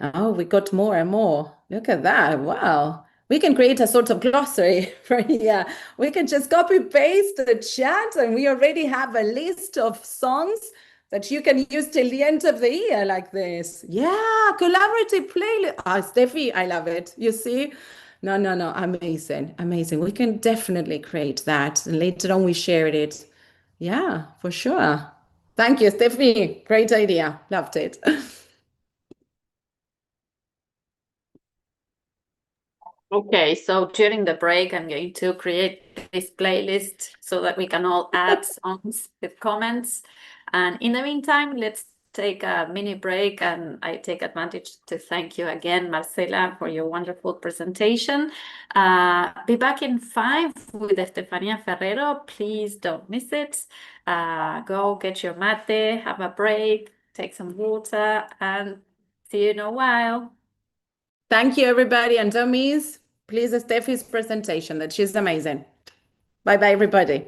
Oh, we got more and more. Look at that. Wow. We can create a sort of glossary for here. We can just copy paste the chat and we already have a list of songs that you can use till the end of the year like this. Yeah, collaborative playlist. Ah, Steffi, I love it. You see? No, no, no. Amazing. Amazing. We can definitely create that. And later on we shared it. Yeah, for sure. Thank you, Steffi. Great idea. Loved it. Okay, so during the break, I'm going to create this playlist so that we can all add songs with comments. And in the meantime, let's take a mini break. And I take advantage to thank you again, Marcela, for your wonderful presentation. Be back in 5 with Estefania Ferrero. Please don't miss it. Go get your mate, have a break, take some water, and see you in a while. Thank you, everybody. And don't miss, please, Steffi's presentation, that she's amazing. Bye-bye, everybody.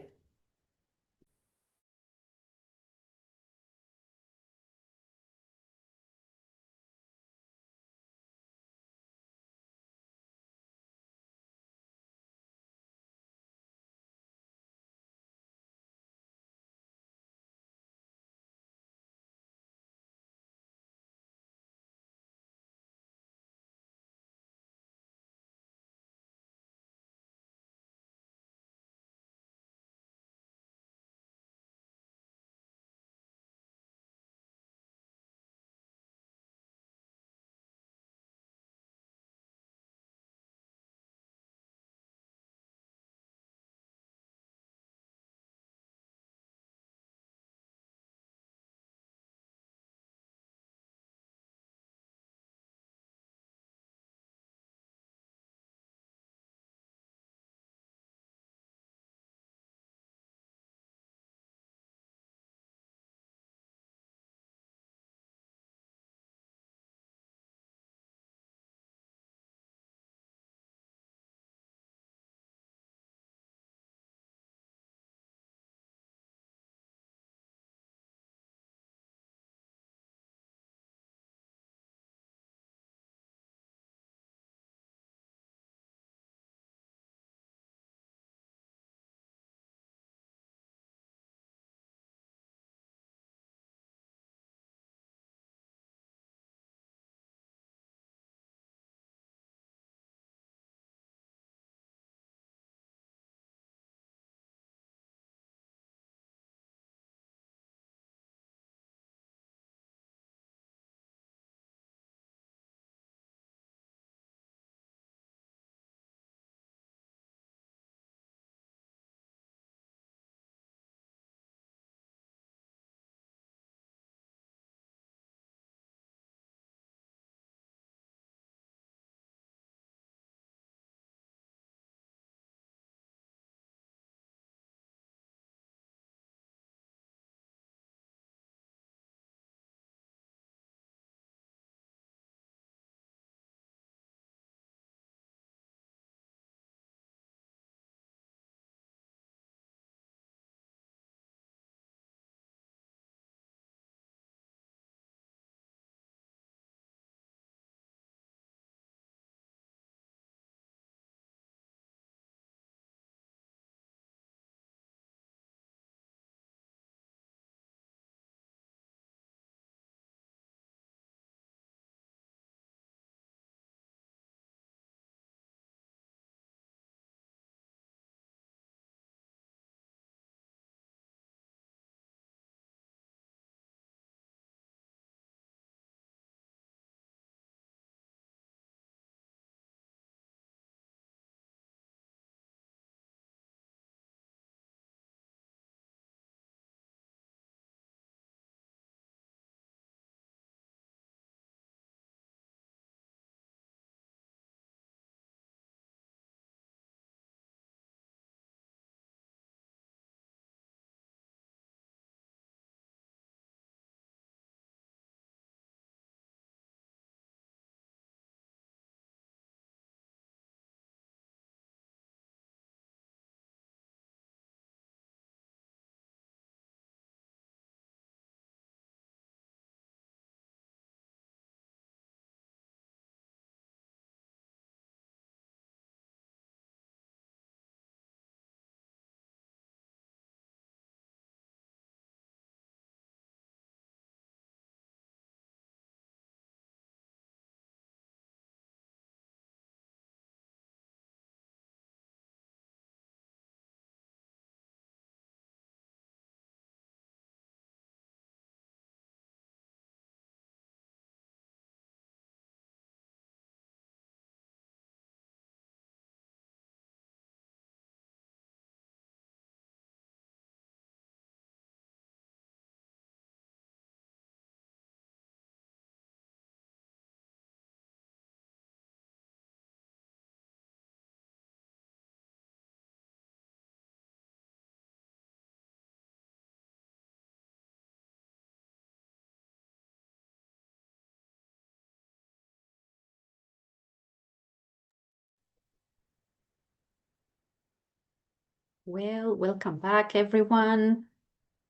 Well, welcome back, everyone.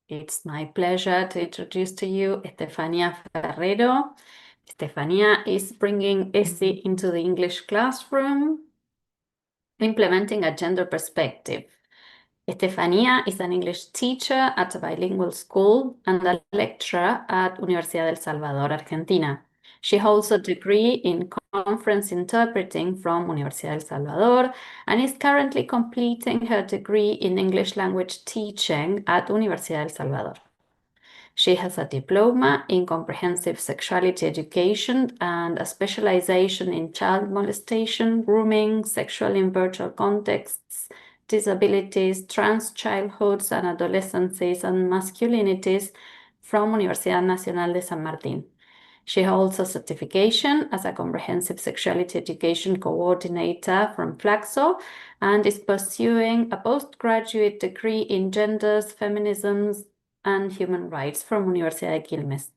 It's my pleasure to introduce to you Estefania Ferrero. Estefania is bringing ESI into the English classroom, implementing a gender perspective. Estefania is an English teacher at a bilingual school and a lecturer at Universidad del Salvador, Argentina. She holds a degree in conference interpreting from Universidad del Salvador and is currently completing her degree in English language teaching at Universidad del Salvador. She has a diploma in comprehensive sexuality education and a specialization in child molestation, grooming, sexual in virtual contexts, disabilities, trans childhoods and adolescences, and masculinities from Universidad Nacional de San Martín. She holds a certification as a comprehensive sexuality education coordinator from Flaxo and is pursuing a postgraduate degree in genders, feminisms, and human rights from Universidad de Quilmes.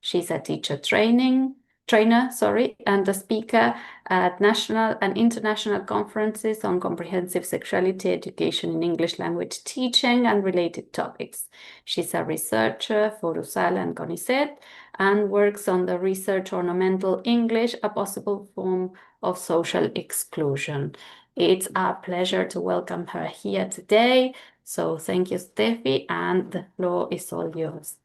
She's a teacher trainer, and a speaker at national and international conferences on comprehensive sexuality education in English language teaching and related topics. She's a researcher for USAL and CONICET and works on the research Ornamental English, a possible form of social exclusion. It's our pleasure to welcome her here today. So thank you, Steffi, and the floor is all yours.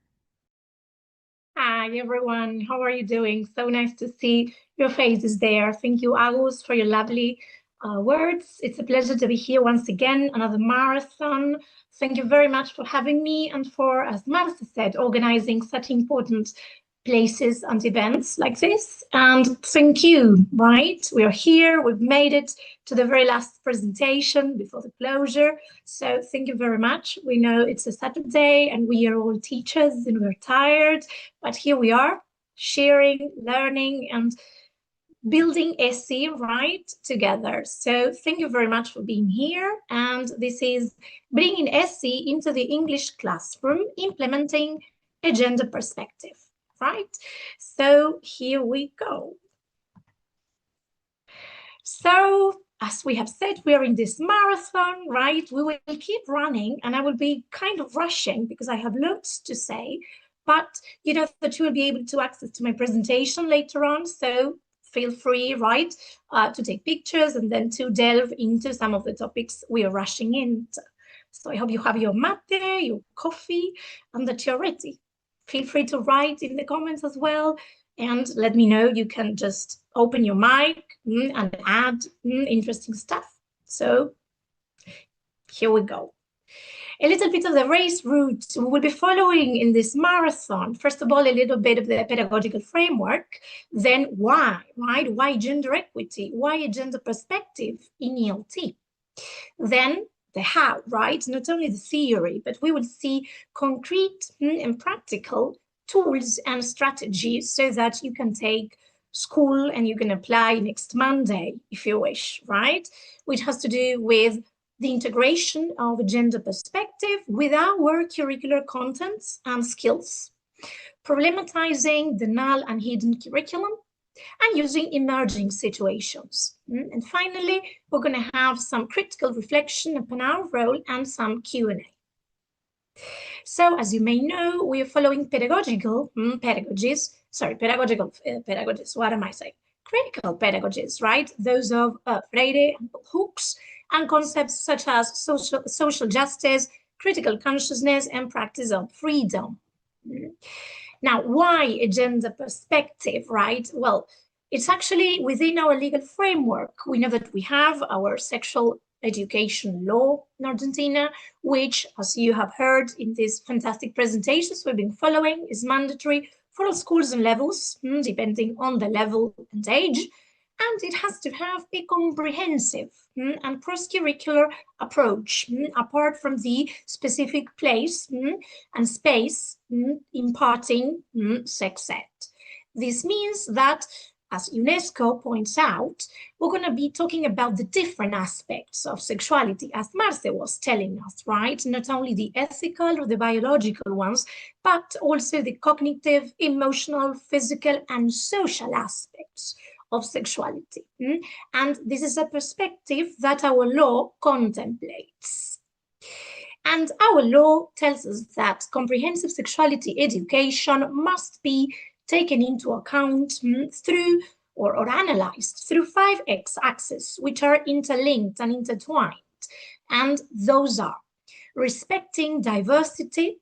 Hi, everyone. How are you doing? So nice to see your faces there. Thank you, Agus, for your lovely words. It's a pleasure to be here once again, another marathon. Thank you very much for having me and for, as Martha said, organizing such important places and events like this. And thank you, right? We are here. We've made it to the very last presentation before the closure. So thank you very much. We know it's a Saturday and we are all teachers and we're tired, but here we are sharing, learning, and building ESI right together. So thank you very much for being here. And this is bringing ESI into the English classroom, implementing a gender perspective. Right? So here we go. So as we have said, we are in this marathon, right? We will keep running and I will be kind of rushing because I have loads to say, but you know that you will be able to access to my presentation later on. So feel free, right, to take pictures and then to delve into some of the topics we are rushing into. So I hope you have your mate, your coffee, and that you're ready. Feel free to write in the comments as well and let me know. You can just open your mic and add interesting stuff. So here we go. A little bit of the race route we will be following in this marathon. First of all, a little bit of the pedagogical framework. Then why, right? Why gender equity? Why a gender perspective in ELT? Then the how, right? Not only the theory, but we will see concrete and practical tools and strategies so that you can take school and you can apply next Monday, if you wish, right? Which has to do with the integration of a gender perspective with our curricular contents and skills, problematizing the null and hidden curriculum, and using emerging situations. And finally, we're going to have some critical reflection upon our role and some Q&A. So as you may know, we are following pedagogies, what am I saying? Critical pedagogies, right? Those of Freire and Hooks, and concepts such as social justice, critical consciousness, and practice of freedom. Now, why a gender perspective, right? Well, it's actually within our legal framework. We know that we have our sexual education law in Argentina, which, as you have heard in these fantastic presentations we've been following, is mandatory for all schools and levels, depending on the level and age. And it has to have a comprehensive and cross-curricular approach, apart from the specific place and space imparting sex ed. This means that, as UNESCO points out, we're going to be talking about the different aspects of sexuality, as Marce was telling us, right? Not only the ethical or the biological ones, but also the cognitive, emotional, physical, and social aspects of sexuality. And this is a perspective that our law contemplates. And our law tells us that comprehensive sexuality education must be taken into account through or analyzed through 5 axes, which are interlinked and intertwined. And those are respecting diversity,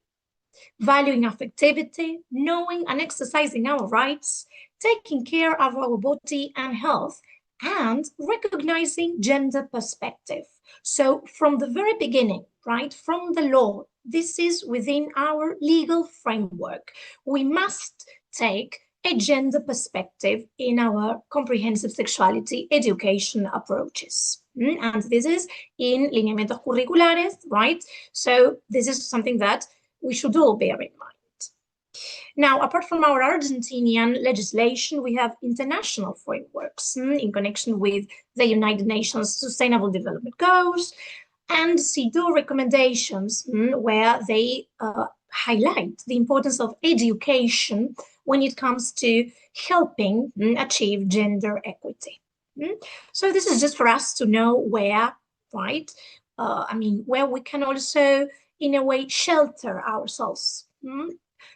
valuing affectivity, knowing and exercising our rights, taking care of our body and health, and recognizing gender perspective. So from the very beginning, right, from the law, this is within our legal framework. We must take a gender perspective in our comprehensive sexuality education approaches. And this is in lineamientos curriculares, right? So this is something that we should all bear in mind. Now, apart from our Argentinian legislation, we have international frameworks in connection with the United Nations Sustainable Development Goals and CEDAW recommendations where they highlight the importance of education when it comes to helping achieve gender equity. So this is just for us to know where, right? Where we can also, in a way, shelter ourselves.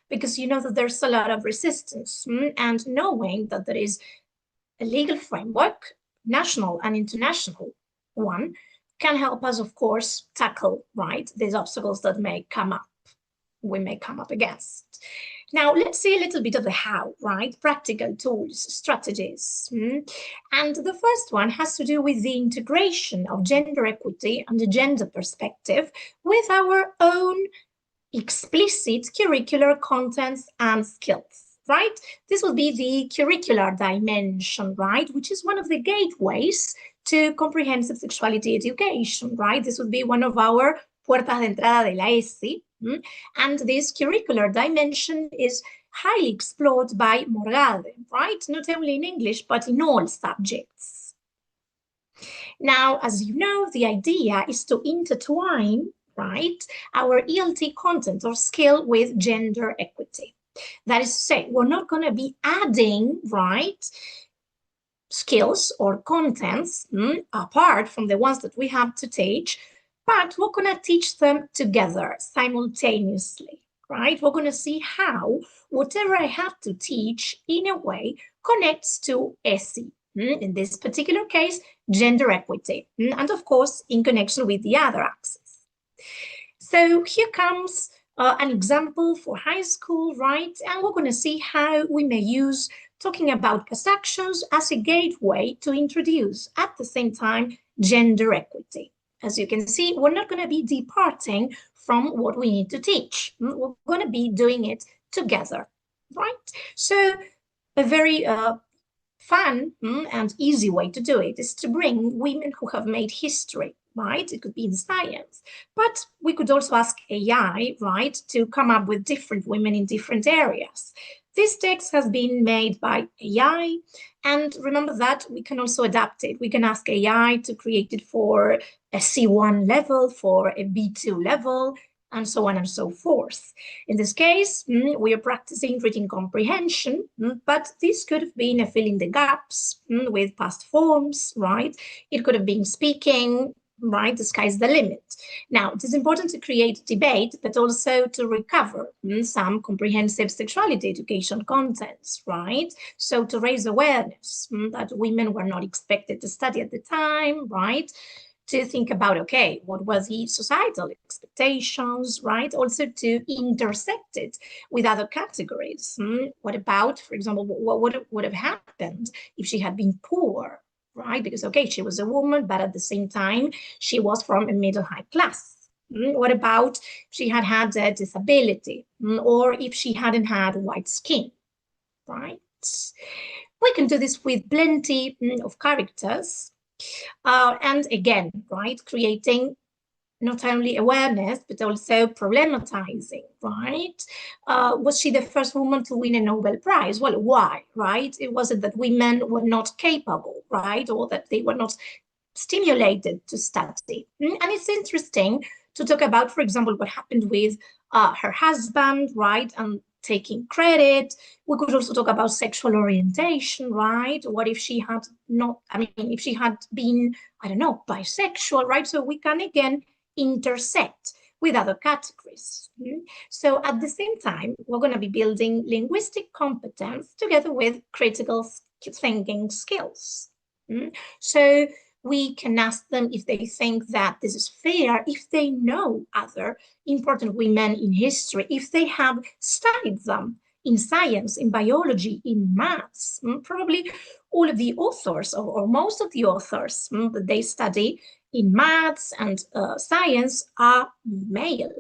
Because you know that there's a lot of resistance, and knowing that there is a legal framework, national and international one, can help us, of course, tackle, right, these obstacles that may come up, we may come up against. Now, let's see a little bit of the how, right? Practical tools, strategies. And the first one has to do with the integration of gender equity and the gender perspective with our own explicit curricular contents and skills, right? This will be the curricular dimension, right? Which is one of the gateways to comprehensive sexuality education, right? This would be one of our puertas de entrada de la ESI. And this curricular dimension is highly explored by Morgade, right? Not only in English, but in all subjects. Now, as you know, the idea is to intertwine, right, our ELT content or skill with gender equity. That is to say, we're not going to be adding, right, skills or contents apart from the ones that we have to teach, but we're going to teach them together simultaneously, right? We're going to see how whatever I have to teach in a way connects to ESI. In this particular case, gender equity, and of course, in connection with the other axes. So here comes an example for high school, right? And we're going to see how we may use talking about past actions as a gateway to introduce at the same time gender equity. As you can see, we're not going to be departing from what we need to teach. We're going to be doing it together, right? So a very fun and easy way to do it is to bring women who have made history, right? It could be in science, but we could also ask AI, right, to come up with different women in different areas. This text has been made by AI, and remember that we can also adapt it. We can ask AI to create it for a C1 level, for a B2 level, and so on and so forth. In this case, we are practicing reading comprehension, but this could have been a fill in the gaps with past forms, right? It could have been speaking, right? The sky's the limit. Now, it is important to create debate, but also to recover some comprehensive sexuality education contents, right? So to raise awareness that women were not expected to study at the time, right? To think about, okay, what was the societal expectations, right? Also to intersect it with other categories. What about, for example, what would have happened if she had been poor, right? Because, okay, she was a woman, but at the same time, she was from a middle-high class. What about if she had had a disability, or if she hadn't had white skin, right? We can do this with plenty of characters. And again, right, creating not only awareness, but also problematizing, right? Was she the first woman to win a Nobel Prize? Well, why, right? It wasn't that women were not capable, right? Or that they were not stimulated to study. And it's interesting to talk about, for example, what happened with her husband, right? And taking credit. We could also talk about sexual orientation, right? What if she had not, if she had been, I don't know, bisexual, right? So we can again intersect with other categories. So at the same time, we're going to be building linguistic competence together with critical thinking skills. So we can ask them if they think that this is fair, if they know other important women in history, if they have studied them in science, in biology, in maths. Probably all of the authors, or most of the authors that they study in maths and science are male.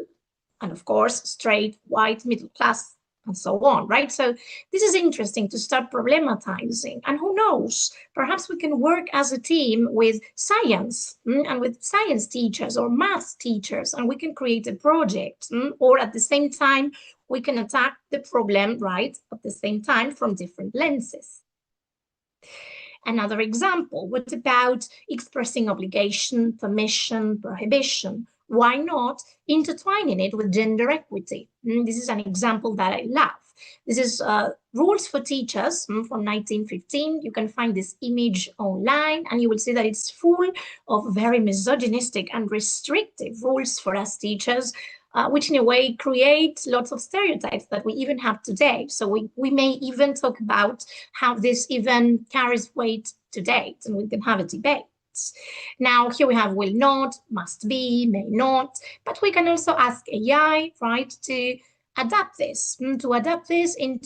And of course, straight, white, middle class, and so on, right? So this is interesting to start problematizing. And who knows, perhaps we can work as a team with science and with science teachers or math teachers, and we can create a project. Or at the same time, we can attack the problem, right, at the same time from different lenses. Another example, what about expressing obligation, permission, prohibition? Why not intertwining it with gender equity? This is an example that I love. This is Rules for Teachers from 1915. You can find this image online, and you will see that it's full of very misogynistic and restrictive rules for us teachers, which in a way create lots of stereotypes that we even have today. So we may even talk about how this even carries weight to date, and we can have a debate. Now, here we have will not, must be, may not, but we can also ask AI, right, to adapt this into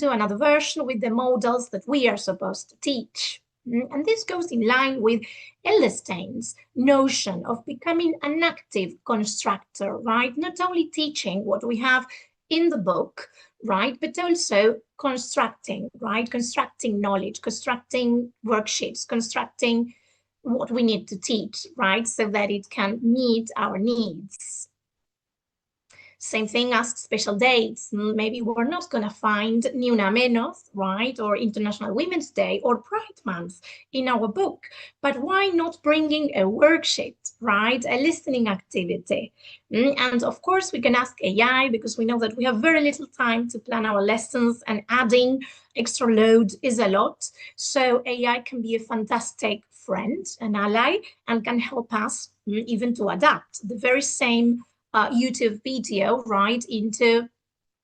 another version with the models that we are supposed to teach. And this goes in line with Ellerstein's notion of becoming an active constructor, right? Not only teaching what we have in the book, right, but also constructing, right? Constructing knowledge, constructing worksheets, constructing what we need to teach, right? So that it can meet our needs. Same thing as special dates. Maybe we're not going to find Ni Una Menos, right, or International Women's Day or Pride Month in our book. But why not bringing a worksheet, right, a listening activity? And of course, we can ask AI because we know that we have very little time to plan our lessons, and adding extra load is a lot. So AI can be a fantastic friend, an ally, and can help us even to adapt the very same YouTube video, right, into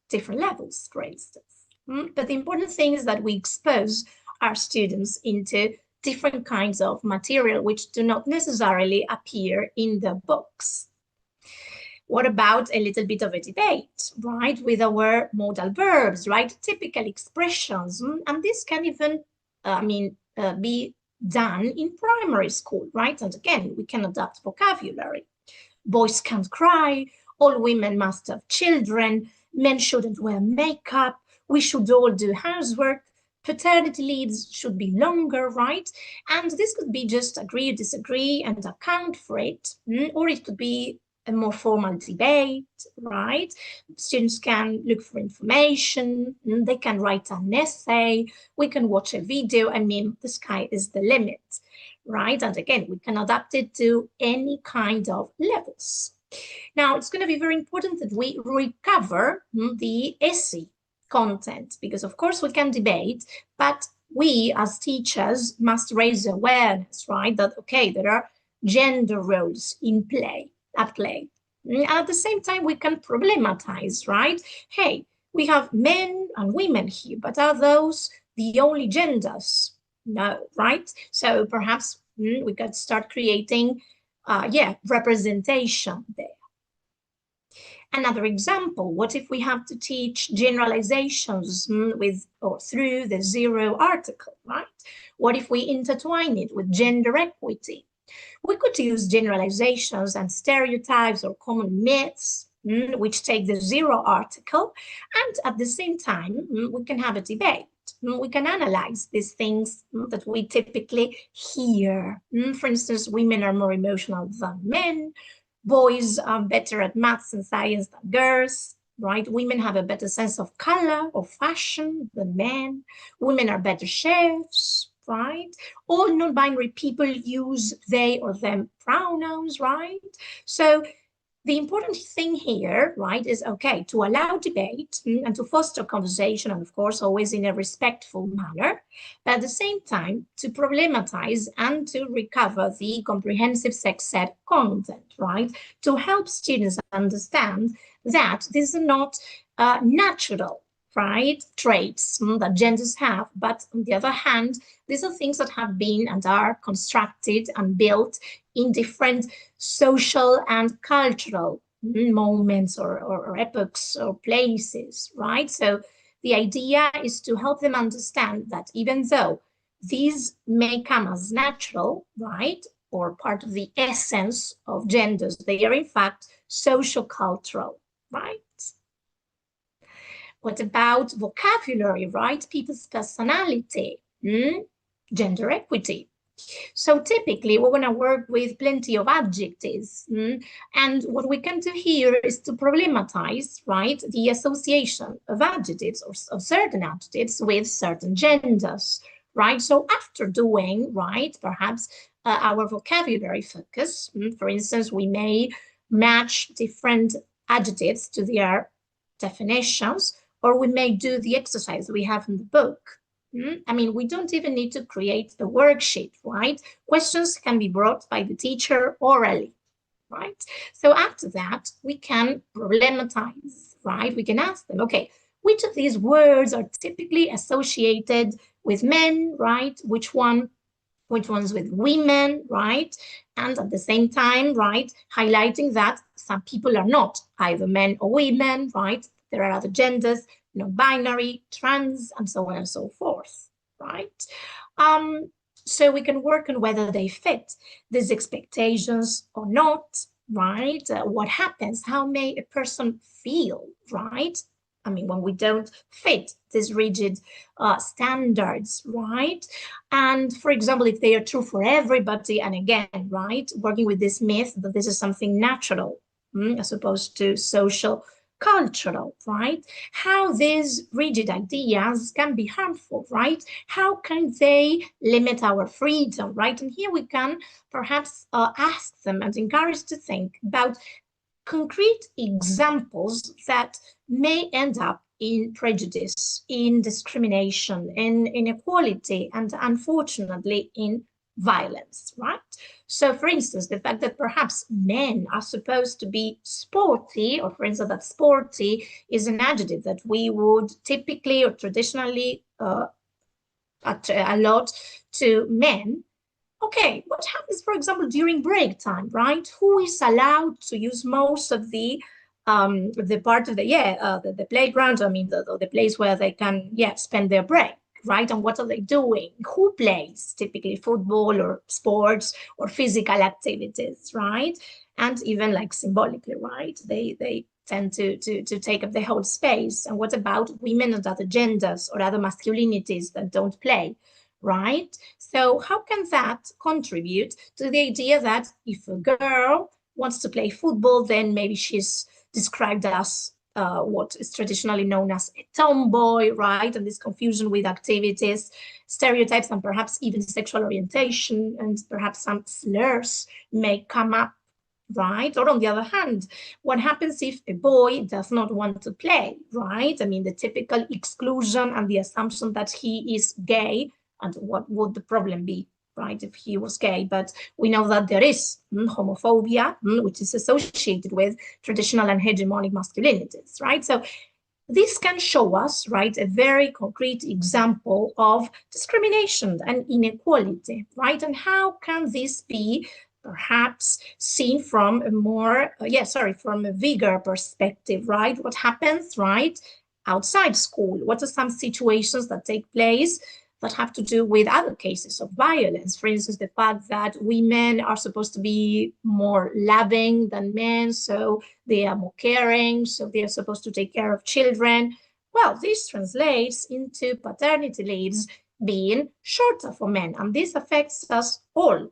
different levels, for instance. But the important thing is that we expose our students into different kinds of material which do not necessarily appear in the books. What about a little bit of a debate, right, with our modal verbs, right, typical expressions, and this can even, be done in primary school, right, and again, we can adapt vocabulary. Boys can't cry, all women must have children, men shouldn't wear makeup, we should all do housework, paternity leaves should be longer, right? And this could be just agree or disagree and account for it, or it could be a more formal debate, right? Students can look for information, they can write an essay, we can watch a video. I mean, the sky is the limit, right? And again, we can adapt it to any kind of levels. Now, it's going to be very important that we recover the ESI content, because of course we can debate, but we as teachers must raise awareness, right? That, okay, there are gender roles at play. And at the same time, we can problematize, right? Hey, we have men and women here, but are those the only genders? No, right? So perhaps we could start creating, representation there. Another example, what if we have to teach generalizations with or through the zero article, right? What if we intertwine it with gender equity? We could use generalizations and stereotypes or common myths, which take the zero article, and at the same time, we can have a debate. We can analyze these things that we typically hear. For instance, women are more emotional than men, boys are better at maths and science than girls, right? Women have a better sense of color or fashion than men. Women are better chefs, right? All non-binary people use they or them pronouns, right? So the important thing here, right, is, okay, to allow debate and to foster conversation, and of course, always in a respectful manner, but at the same time, to problematize and to recover the comprehensive sex ed content, right, to help students understand that these are not natural, right, traits that genders have, but on the other hand, these are things that have been and are constructed and built in different social and cultural moments or epochs or places, right? So the idea is to help them understand that even though these may come as natural, right, or part of the essence of genders, they are in fact social-cultural, right? What about vocabulary, right? People's personality, gender equity. So typically, we're going to work with plenty of adjectives. And what we can do here is to problematize, right, the association of adjectives or of certain adjectives with certain genders, right? So after doing, right, perhaps our vocabulary focus, for instance, we may match different adjectives to their definitions, or we may do the exercise we have in the book. I mean, we don't even need to create a worksheet, right? Questions can be brought by the teacher orally, right? So after that, we can problematize, right? We can ask them, okay, which of these words are typically associated with men, right? Which ones with women, right? And at the same time, right, highlighting that some people are not either men or women, right? There are other genders, non-binary, trans, and so on and so forth, right? So we can work on whether they fit these expectations or not, right? What happens? How may a person feel, right? I mean, when we don't fit these rigid standards, right? And for example, if they are true for everybody, and again, right, working with this myth that this is something natural, as opposed to social, cultural, right? How these rigid ideas can be harmful, right? How can they limit our freedom, right? And here we can perhaps ask them and encourage to think about concrete examples that may end up in prejudice, in discrimination, in inequality, and unfortunately in violence, right? So for instance, the fact that perhaps men are supposed to be sporty, or for instance, that sporty is an adjective that we would typically or traditionally allot to men. Okay, what happens, for example, during break time, right? Who is allowed to use most of the part of the playground? I mean, the place where they can, spend their break, right? And what are they doing? Who plays? Typically football or sports or physical activities, right? And even like symbolically, right? They tend to take up the whole space. And what about women and other genders or other masculinities that don't play? Right? So how can that contribute to the idea that if a girl wants to play football, then maybe she's described as what is traditionally known as a tomboy, right? And this confusion with activities, stereotypes, and perhaps even sexual orientation, and perhaps some slurs may come up, right? Or on the other hand, what happens if a boy does not want to play, right? I mean, the typical exclusion and the assumption that he is gay. And what would the problem be, right, if he was gay? But we know that there is homophobia, which is associated with traditional and hegemonic masculinities, right? So this can show us, right, a very concrete example of discrimination and inequality, right? And how can this be perhaps seen from a more, from a bigger perspective, right? What happens, right, outside school? What are some situations that take place that have to do with other cases of violence? For instance, the fact that women are supposed to be more loving than men, so they are more caring, so they are supposed to take care of children. Well, this translates into paternity leaves being shorter for men, and this affects us all,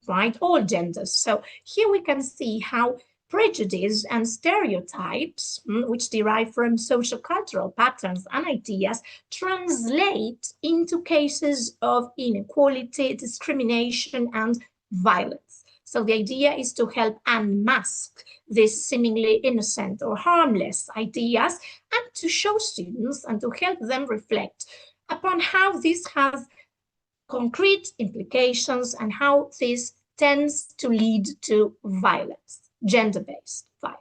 right? All genders. So here we can see how prejudice and stereotypes, which derive from social cultural patterns and ideas, translate into cases of inequality, discrimination, and violence. So the idea is to help unmask these seemingly innocent or harmless ideas and to show students and to help them reflect upon how this has concrete implications and how this tends to lead to violence, gender-based violence.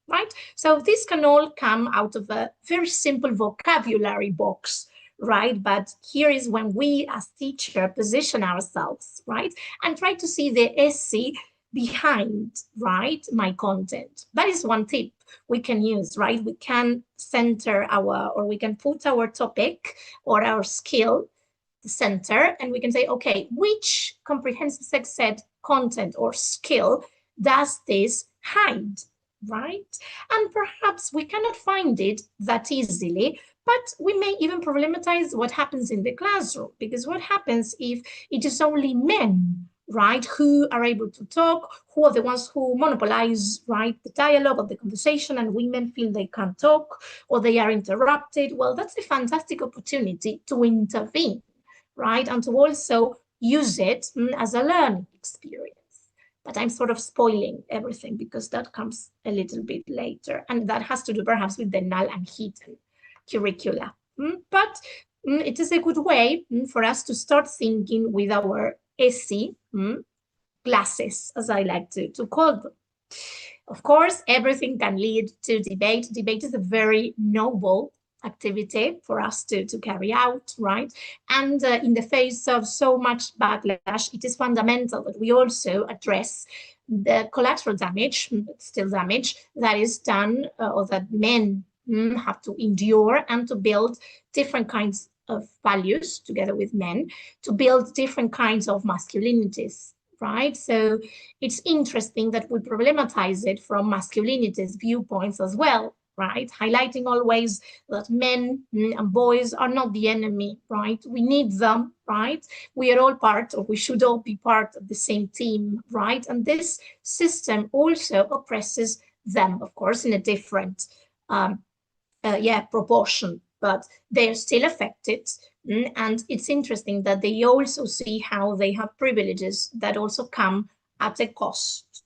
Right? So this can all come out of a very simple vocabulary box, right? But here is when we as teachers position ourselves, right? And try to see the ESI behind, right, my content. That is one tip we can use, right? We can center or we can put our topic or our skill the center, and we can say, okay, which comprehensive sex ed content or skill does this hide? Right? And perhaps we cannot find it that easily, but we may even problematize what happens in the classroom, because what happens if it is only men, right, who are able to talk, who are the ones who monopolize, right, the dialogue of the conversation, and women feel they can't talk or they are interrupted? Well, that's a fantastic opportunity to intervene, right, and to also use it as a learning experience. But I'm sort of spoiling everything because that comes a little bit later. And that has to do perhaps with the null and hidden curricula. But it is a good way for us to start thinking with our ESI classes, as I like to call them. Of course, everything can lead to debate. Debate is a very noble activity for us to carry out, right? And in the face of so much backlash, it is fundamental that we also address the collateral damage, still damage, that is done or that men have to endure, and to build different kinds of values together with men, to build different kinds of masculinities, right? So it's interesting that we problematize it from masculinities viewpoints as well, right? Highlighting always that men and boys are not the enemy, right? We need them, right? We are all part, or we should all be part of the same team, right? And this system also oppresses them, of course, in a different proportion, but they're still affected. And it's interesting that they also see how they have privileges that also come at a cost,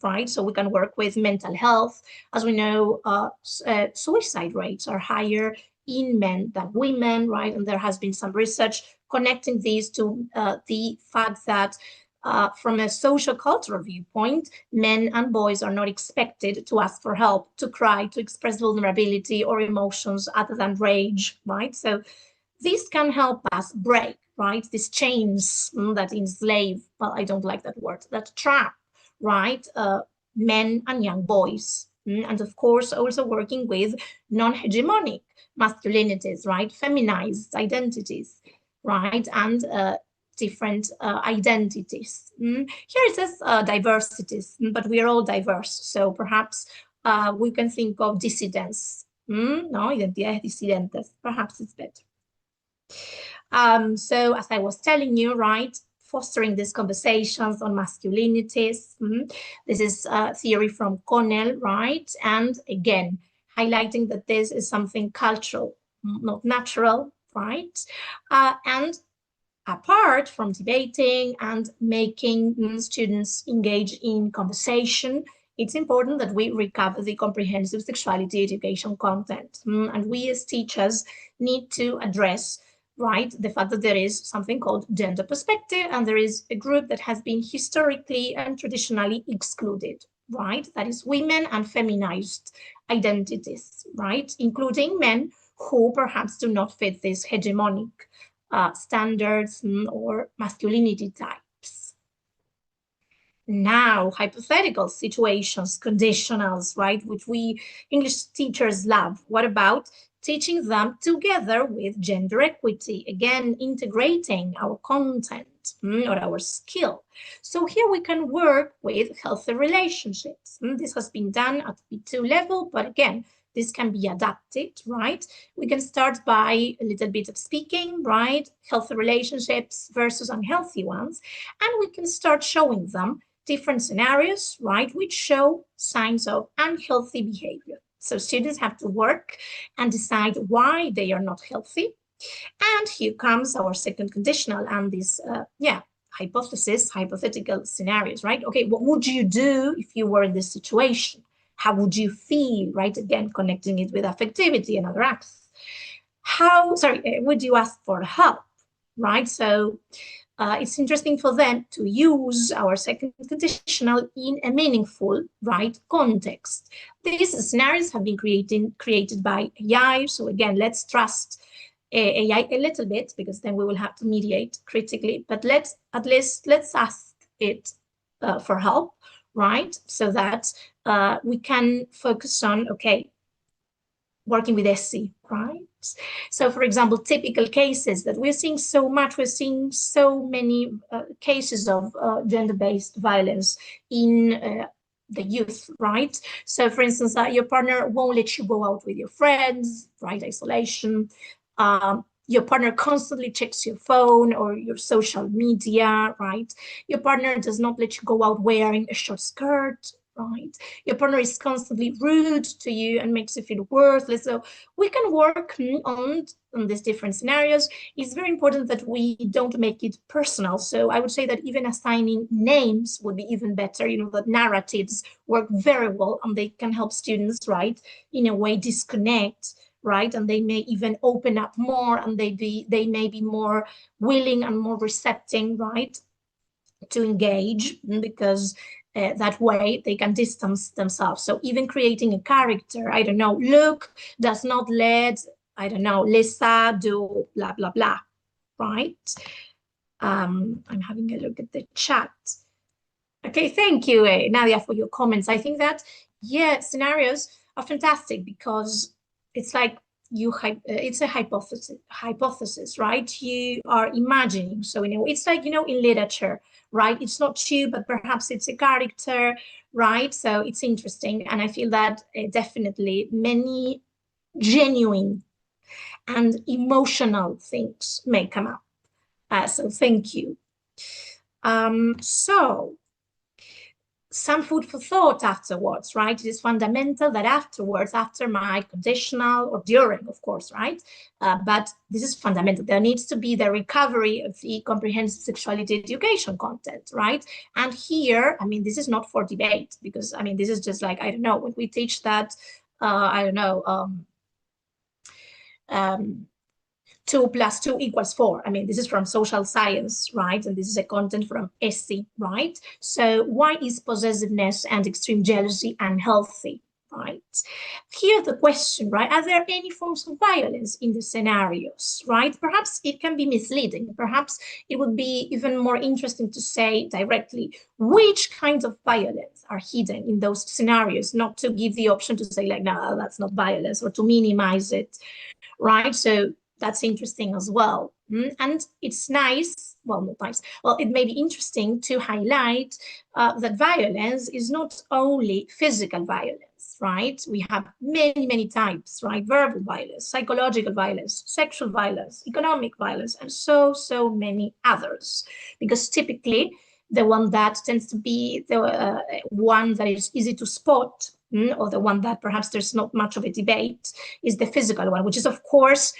right? So we can work with mental health. As we know, suicide rates are higher in men than women, right? And there has been some research connecting these to the fact that from a social cultural viewpoint, men and boys are not expected to ask for help, to cry, to express vulnerability or emotions other than rage, right? So this can help us break, right, these chains that enslave, well, I don't like that word, that trap, right, men and young boys. And of course, also working with non-hegemonic masculinities, right, feminized identities, right, and different identities. Here it says diversities, but we are all diverse. So perhaps we can think of dissidents. No, identidades disidentes, perhaps it's better. So as I was telling you, right, fostering these conversations on masculinities. This is a theory from Connell, right? And again, highlighting that this is something cultural, not natural, right? And apart from debating and making students engage in conversation, it's important that we recover the comprehensive sexuality education content. And we as teachers need to address, right, the fact that there is something called gender perspective, and there is a group that has been historically and traditionally excluded, right? That is women and feminized identities, right? Including men who perhaps do not fit these hegemonic standards or masculinity types. Now, hypothetical situations, conditionals, right, which we English teachers love. What about teaching them together with gender equity? Again, integrating our content or our skill. So here we can work with healthy relationships. This has been done at B2 level, but again, this can be adapted, right? We can start by a little bit of speaking, right? Healthy relationships versus unhealthy ones. And we can start showing them different scenarios, right? Which show signs of unhealthy behavior. So students have to work and decide why they are not healthy. And here comes our second conditional and this, hypothetical scenarios, right? Okay, what would you do if you were in this situation? How would you feel, right? Again, connecting it with affectivity and other acts. Would you ask for help, right? So it's interesting for them to use our second conditional in a meaningful, right, context. These scenarios have been created by AI. So again, let's trust AI a little bit, because then we will have to mediate critically. But let's ask it for help, right? So that we can focus on, okay, working with ESI, right? So, for example, typical cases that we're seeing so much, we're seeing so many cases of gender-based violence in the youth, right? So, for instance, your partner won't let you go out with your friends, right? Isolation. Your partner constantly checks your phone or your social media, right? Your partner does not let you go out wearing a short skirt, right? Your partner is constantly rude to you and makes you feel worthless. So we can work on these different scenarios. It's very important that we don't make it personal. So I would say that even assigning names would be even better. You know, that narratives work very well, and they can help students, right, in a way disconnect, right? And they may even open up more, and they may be more willing and more receptive, right, to engage, because that way they can distance themselves. So even creating a character, I don't know, Luke does not let, I don't know, Lisa do blah, blah, blah, right? I'm having a look at the chat. Okay, thank you, Nadia, for your comments. I think that, yeah, scenarios are fantastic, because it's like it's a hypothesis, right? You are imagining. So, you know, it's like, you know, in literature, right? It's not you, but perhaps it's a character, right? So it's interesting. And I feel that definitely many genuine and emotional things may come up. So thank you. So some food for thought afterwards, right? It is fundamental that afterwards, after my conditional, or during, of course, right? But this is fundamental. There needs to be the recovery of the comprehensive sexuality education content, right? And here, I mean, this is not for debate, because, I mean, this is just like, I don't know, when we teach that, I don't know, 2 + 2 = 4. I mean, this is from social science, right? And this is a content from ESI, right? So why is possessiveness and extreme jealousy unhealthy, right? Here's the question, right? Are there any forms of violence in the scenarios, right? Perhaps it can be misleading. Perhaps it would be even more interesting to say directly which kinds of violence are hidden in those scenarios, not to give the option to say like, no, that's not violence, or to minimize it, right? So that's interesting as well. And it's nice, well, not nice, well, it may be interesting to highlight that violence is not only physical violence, right? We have many, many types, right? Verbal violence, psychological violence, sexual violence, economic violence, and so many others. Because typically, the one that tends to be the one that is easy to spot, or the one that perhaps there's not much of a debate, is the physical one, which is, of course,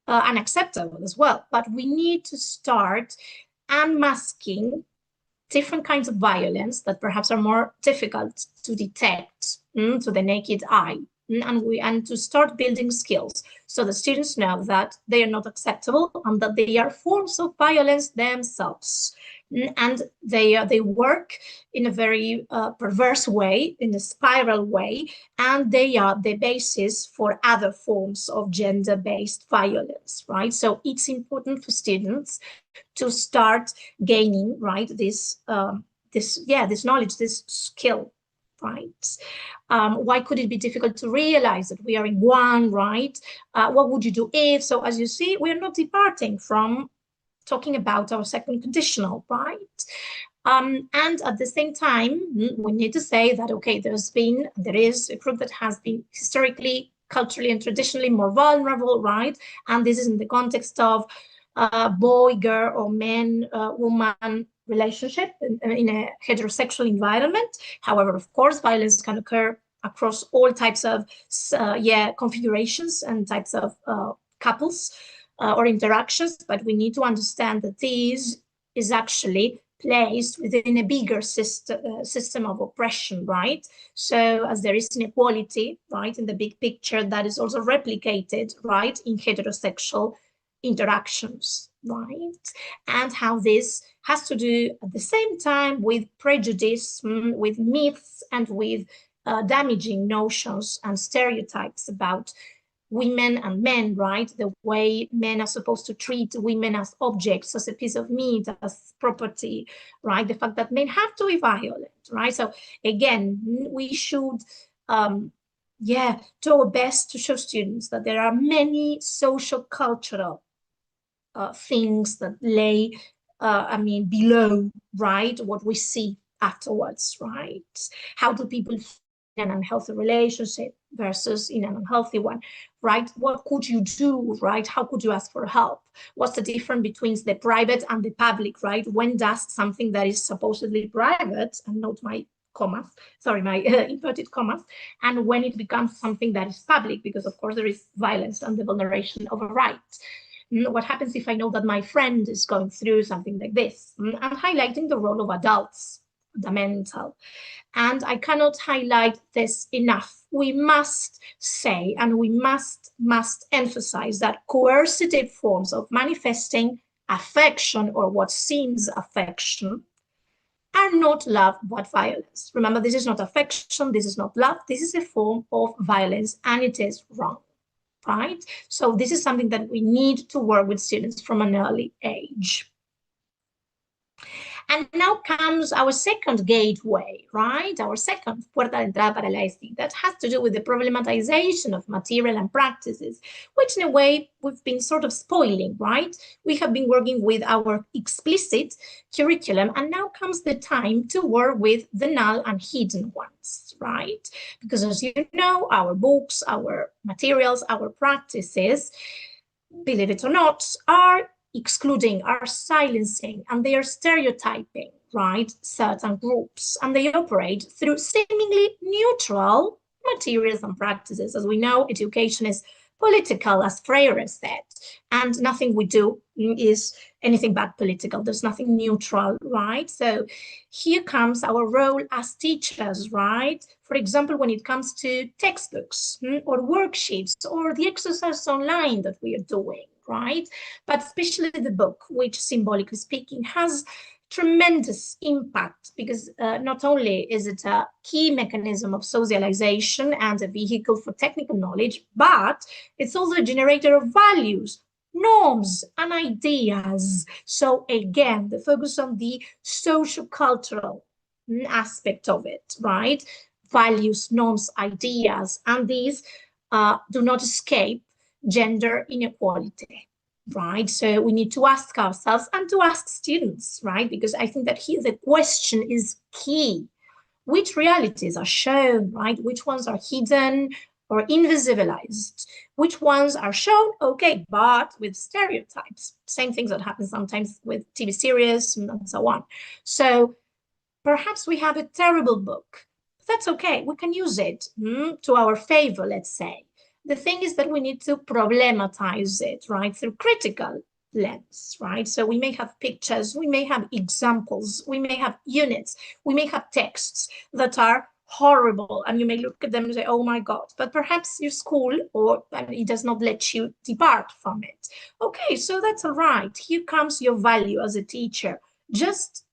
unacceptable as well. But we need to start unmasking different kinds of violence that perhaps are more difficult to detect to the naked eye, and to start building skills so the students know that they are not acceptable and that they are forms of violence themselves. And they work in a very perverse way, in a spiral way, and they are the basis for other forms of gender-based violence, right? So it's important for students to start gaining, right, this knowledge, this skill, right? Why could it be difficult to realize that we are in one, right? What would you do if? So as you see, we are not departing from talking about our second conditional, right? And at the same time, we need to say that, okay, there is a group that has been historically, culturally, and traditionally more vulnerable, right? And this is in the context of boy, girl, or man, woman relationship in a heterosexual environment. However, of course, violence can occur across all types of configurations and types of couples or interactions, but we need to understand that these is actually placed within a bigger system of oppression, right? So as there is inequality, right, in the big picture, that is also replicated, right, in heterosexual interactions, right? And how this has to do at the same time with prejudice, with myths, and with damaging notions and stereotypes about women and men, right? The way men are supposed to treat women as objects, as a piece of meat, as property, right? The fact that men have to be violent, right? So again, we should, do our best to show students that there are many social cultural things that lay, below, right, what we see afterwards, right? How do people feel in an unhealthy relationship versus in an unhealthy one, right? What could you do, right? How could you ask for help? What's the difference between the private and the public, right? When does something that is supposedly private, and not my commas, sorry, my inverted commas, and when it becomes something that is public, because of course there is violence and the vulneration of a right. What happens if I know that my friend is going through something like this? I'm highlighting the role of adults, the mental. And I cannot highlight this enough. We must say, and we must emphasize that coercive forms of manifesting affection, or what seems affection, are not love but violence. Remember, this is not affection, this is not love, this is a form of violence, and it is wrong. Right? So this is something that we need to work with students from an early age. And now comes our second gateway, right? Our second puerta de entrada para la ESI. That has to do with the problematization of material and practices, which in a way we've been sort of spoiling, right? We have been working with our explicit curriculum, and now comes the time to work with the null and hidden ones, right? Because as you know, our books, our materials, our practices, believe it or not, are excluding, are silencing, and they are stereotyping, right, certain groups, and they operate through seemingly neutral materials and practices. As we know, education is political, as Freire said, and nothing we do is anything but political. There's nothing neutral, right? So here comes our role as teachers, right? For example, when it comes to textbooks or worksheets or the exercise online that we are doing, right? But especially the book, which symbolically speaking has tremendous impact, because not only is it a key mechanism of socialization and a vehicle for technical knowledge, but it's also a generator of values, norms, and ideas. So again, the focus on the socio-cultural aspect of it, right? Values, norms, ideas, and these do not escape gender inequality, right? So we need to ask ourselves and to ask students, right? Because I think that here the question is key. Which realities are shown, right? Which ones are hidden or invisibilized? Which ones are shown, okay, but with stereotypes? Same things that happen sometimes with TV series and so on. So perhaps we have a terrible book. That's okay, we can use it to our favor, let's say. The thing is that we need to problematize it, right, through critical lens, right? So we may have pictures, we may have examples, we may have units, we may have texts that are horrible, and you may look at them and say, oh my God, but perhaps your school or it does not let you depart from it. Okay, so that's all right. Here comes your value as a teacher. Just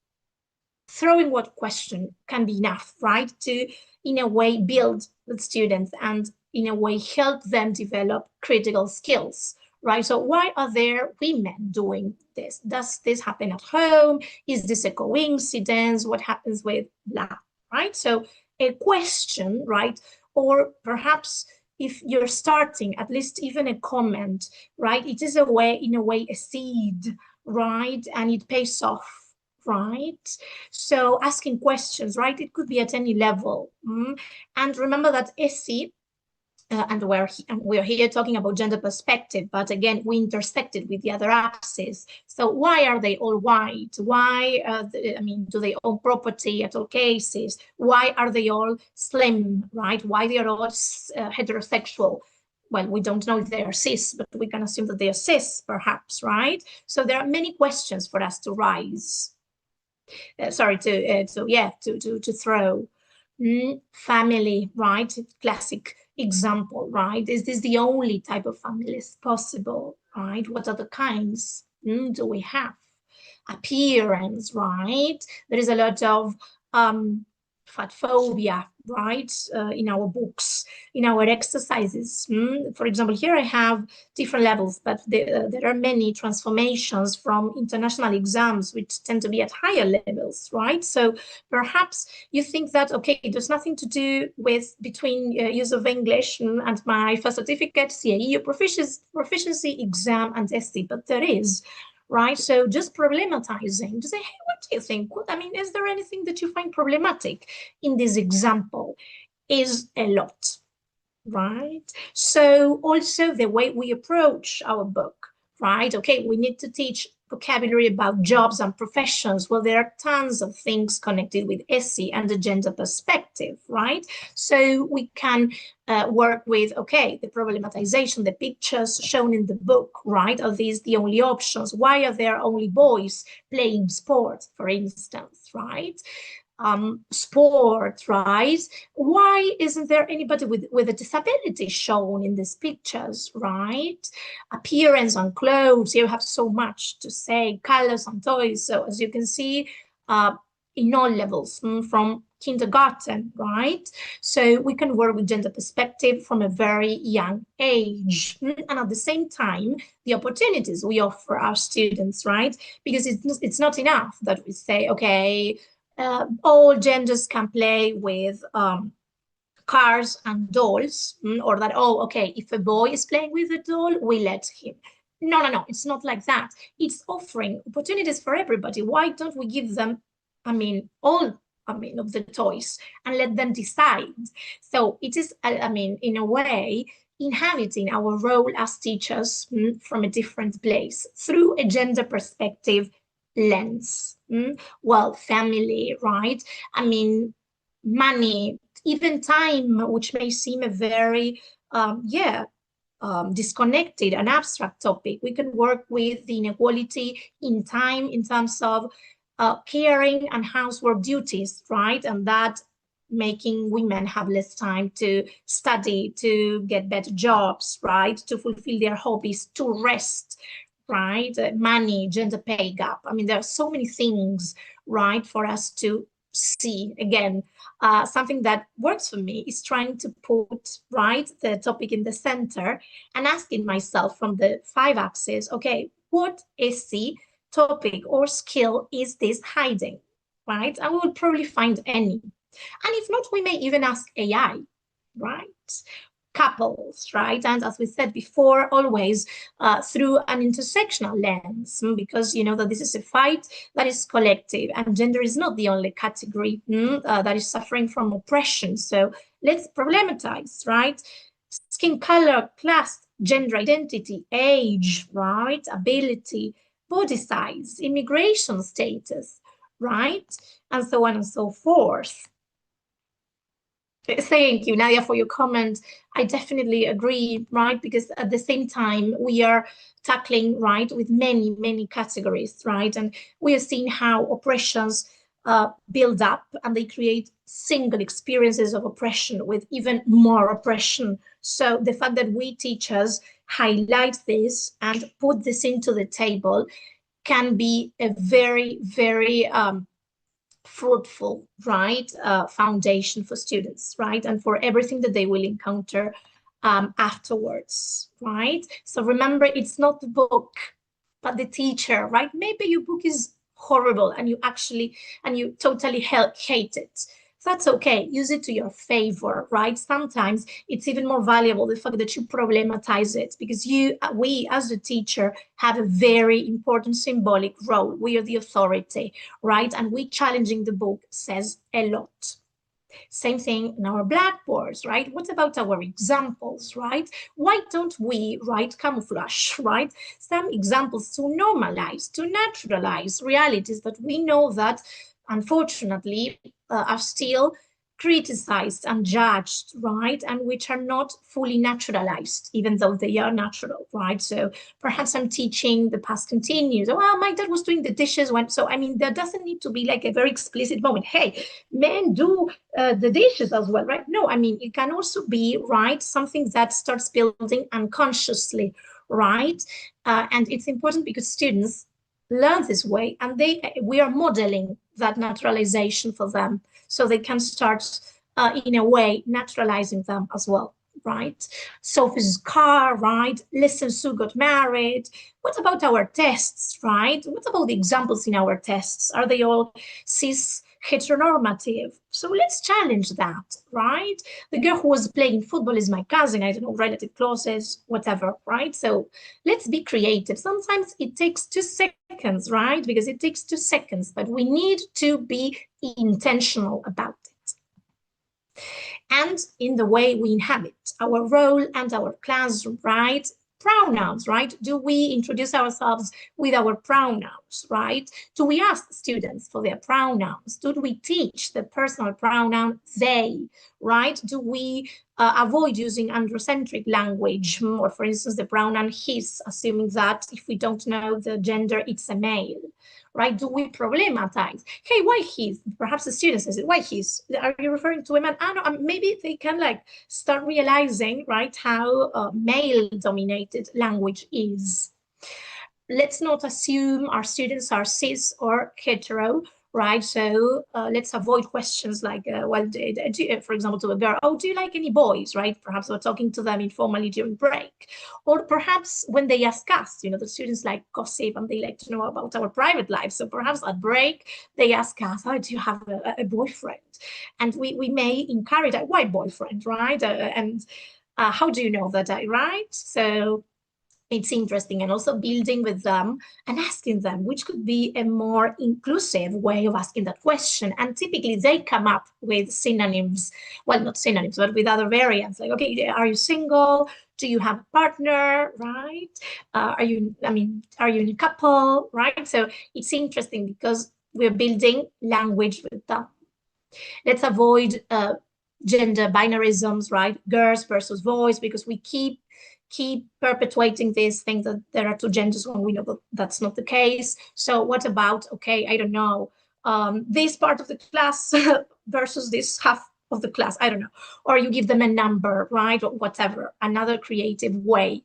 throwing what question can be enough, right? To, in a way, build the students and in a way help them develop critical skills, right? So why are there women doing this? Does this happen at home? Is this a coincidence? What happens with blah, right? So a question, right? Or perhaps if you're starting, at least even a comment, right? It is a way, in a way, a seed, right? And it pays off, right? So asking questions, right? It could be at any level. And remember that ESI, and we're here talking about gender perspective, but again, we intersected with the other axes. So why are they all white? Why, do they own property at all cases? Why are they all slim, right? Why they are all heterosexual? well, we don't know if they are cis, but we can assume that they are cis, perhaps, right? So there are many questions for us to raise. To throw. Family, right? Classic example, right? Is this the only type of families possible, right? What other kinds do we have? Appearance, right? There is a lot of fat phobia, right? In our books, in our exercises. For example, here I have different levels, but there are many transformations from international exams, which tend to be at higher levels, right? So perhaps you think that, okay, there's nothing to do with between use of English and my first certificate, CAE proficiency exam and ESI, but there is. Right, so just problematizing to say, hey, what do you think? I mean, is there anything that you find problematic in this example? Is a lot, right? So also the way we approach our book, right? Okay, we need to teach vocabulary about jobs and professions. Well, there are tons of things connected with ESI and the gender perspective, right? So we can work with, okay, the problematization, the pictures shown in the book, right? Are these the only options? Why are there only boys playing sport, for instance, right? Sport, right? Why isn't there anybody with a disability shown in these pictures, right? Appearance on clothes, you have so much to say, colors on toys. So as you can see, in all levels, from kindergarten, right? So we can work with gender perspective from a very young age. And at the same time, the opportunities we offer our students, right? Because it's not enough that we say, okay, all genders can play with cars and dolls, or that, oh, okay, if a boy is playing with a doll, we let him. No, it's not like that. It's offering opportunities for everybody. Why don't we give them, all of the toys and let them decide? So it is, in a way, inhabiting our role as teachers from a different place through a gender perspective lens. Well, family, right? Money, even time, which may seem a very, disconnected and abstract topic. We can work with the inequality in time in terms of caring and housework duties, right? And that making women have less time to study, to get better jobs, right? To fulfill their hobbies, to rest, right? Money, gender pay gap. There are so many things, right, for us to see. Again, something that works for me is trying to put, right, the topic in the center and asking myself from the 5 axes, okay, what ESI topic or skill is this hiding, right? And we will probably find any. And if not, we may even ask AI, right? Couples, right? And as we said before, always through an intersectional lens, because you know that this is a fight that is collective and gender is not the only category that is suffering from oppression. So let's problematize, right? Skin color, class, gender identity, age, right? Ability, body size, immigration status, right? And so on and so forth. Thank you, Nadia, for your comment. I definitely agree, right? Because at the same time, we are tackling, right, with many, many categories, right? And we are seeing how oppressions build up and they create single experiences of oppression with even more oppression. So the fact that we teachers highlight this and put this into the table can be a very, very fruitful, right, foundation for students, right, and for everything that they will encounter afterwards, right? So remember, it's not the book, but the teacher, right? Maybe your book is horrible and you totally hate it. That's okay. Use it to your favor, right? Sometimes it's even more valuable, the fact that you problematize it, because we as the teacher have a very important symbolic role. We are the authority, right? And we challenging the book says a lot. Same thing in our blackboards, right? What about our examples, right? Why don't we write camouflage, right? Some examples to normalize, to naturalize realities that we know that, unfortunately, are still criticized and judged, right? And which are not fully naturalized, even though they are natural, right? So perhaps I'm teaching the past continuous. Oh, well, my dad was doing the dishes when, so I mean, there doesn't need to be like a very explicit moment. Hey, men do the dishes as well, right? No, I mean, it can also be, right, something that starts building unconsciously, right? And it's important because students learn this way, and we are modeling that naturalization for them, so they can start in a way naturalizing them as well, right? Sophie's car, right? Listen, Sue got married. What about our tests, right? What about the examples in our tests? Are they all cis heteronormative? So let's challenge that, right? The girl who was playing football is my cousin, I don't know, relative clauses, whatever, right? So let's be creative. Sometimes it takes 2 seconds, right? Because it takes 2 seconds, but we need to be intentional about it. And in the way we inhabit our role and our classroom, right? Pronouns, right? Do we introduce ourselves with our pronouns, right? Do we ask students for their pronouns? Do we teach the personal pronoun they, right? Do we avoid using androcentric language, or for instance, the pronoun his, assuming that if we don't know the gender, it's a male, right? Do we problematize? Hey, why his? Perhaps the student says it, why his? Are you referring to a man? I don't know, maybe they can like start realizing, right, how male-dominated language is. Let's not assume our students are cis or hetero, right? So let's avoid questions like, well, for example, to a girl, oh, do you like any boys, right? Perhaps we're talking to them informally during break. Or perhaps when they ask us, you know, the students like gossip and they like to know about our private lives. So perhaps at break, they ask us, oh, do you have a boyfriend? And we may encourage that, why boyfriend, right? And how do you know that, right? So it's interesting, and also building with them and asking them, which could be a more inclusive way of asking that question. And typically they come up with synonyms, well, not synonyms, but with other variants, like, okay, are you single? Do you have a partner, right? Are you in a couple, right? So it's interesting because we're building language with them. Let's avoid gender binarisms, right? Girls versus boys, because we keep perpetuating this thing that there are 2 genders when we know that that's not the case. So what about, okay, I don't know, this part of the class versus this half of the class, I don't know, or you give them a number, right, or whatever, another creative way.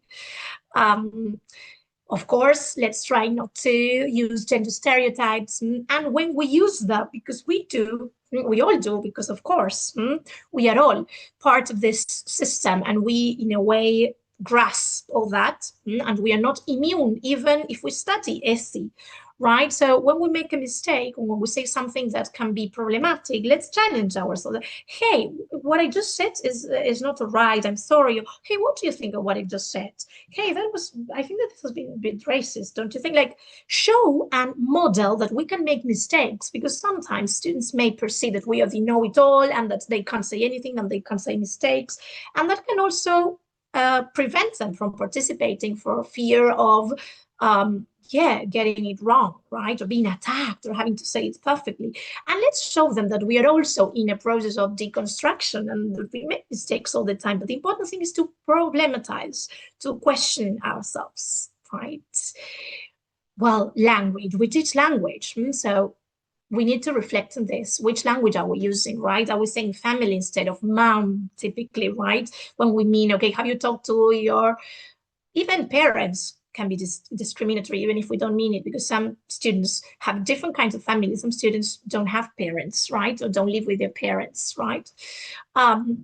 Of course, let's try not to use gender stereotypes, and when we use them, because we all do, because of course, we are all part of this system, and we, in a way, grasp all that, and we are not immune, even if we study ESI, right? So when we make a mistake, or when we say something that can be problematic, let's challenge ourselves. Hey, what I just said is not right, I'm sorry. Hey, what do you think of what I just said? Hey, I think that this has been a bit racist, don't you think? Like, show and model that we can make mistakes, because sometimes students may perceive that we are the know-it-all and that they can't say anything and they can't say mistakes. And that can also prevent them from participating for fear of getting it wrong, right? Or being attacked or having to say it perfectly. And let's show them that we are also in a process of deconstruction and that we make mistakes all the time. But the important thing is to problematize, to question ourselves, right? Well, language, we teach language. So we need to reflect on this. Which language are we using, right? Are we saying family instead of mom, typically, right? When we mean, okay, have you talked to your, even parents can be discriminatory, even if we don't mean it, because some students have different kinds of families. Some students don't have parents, right? Or don't live with their parents, right? And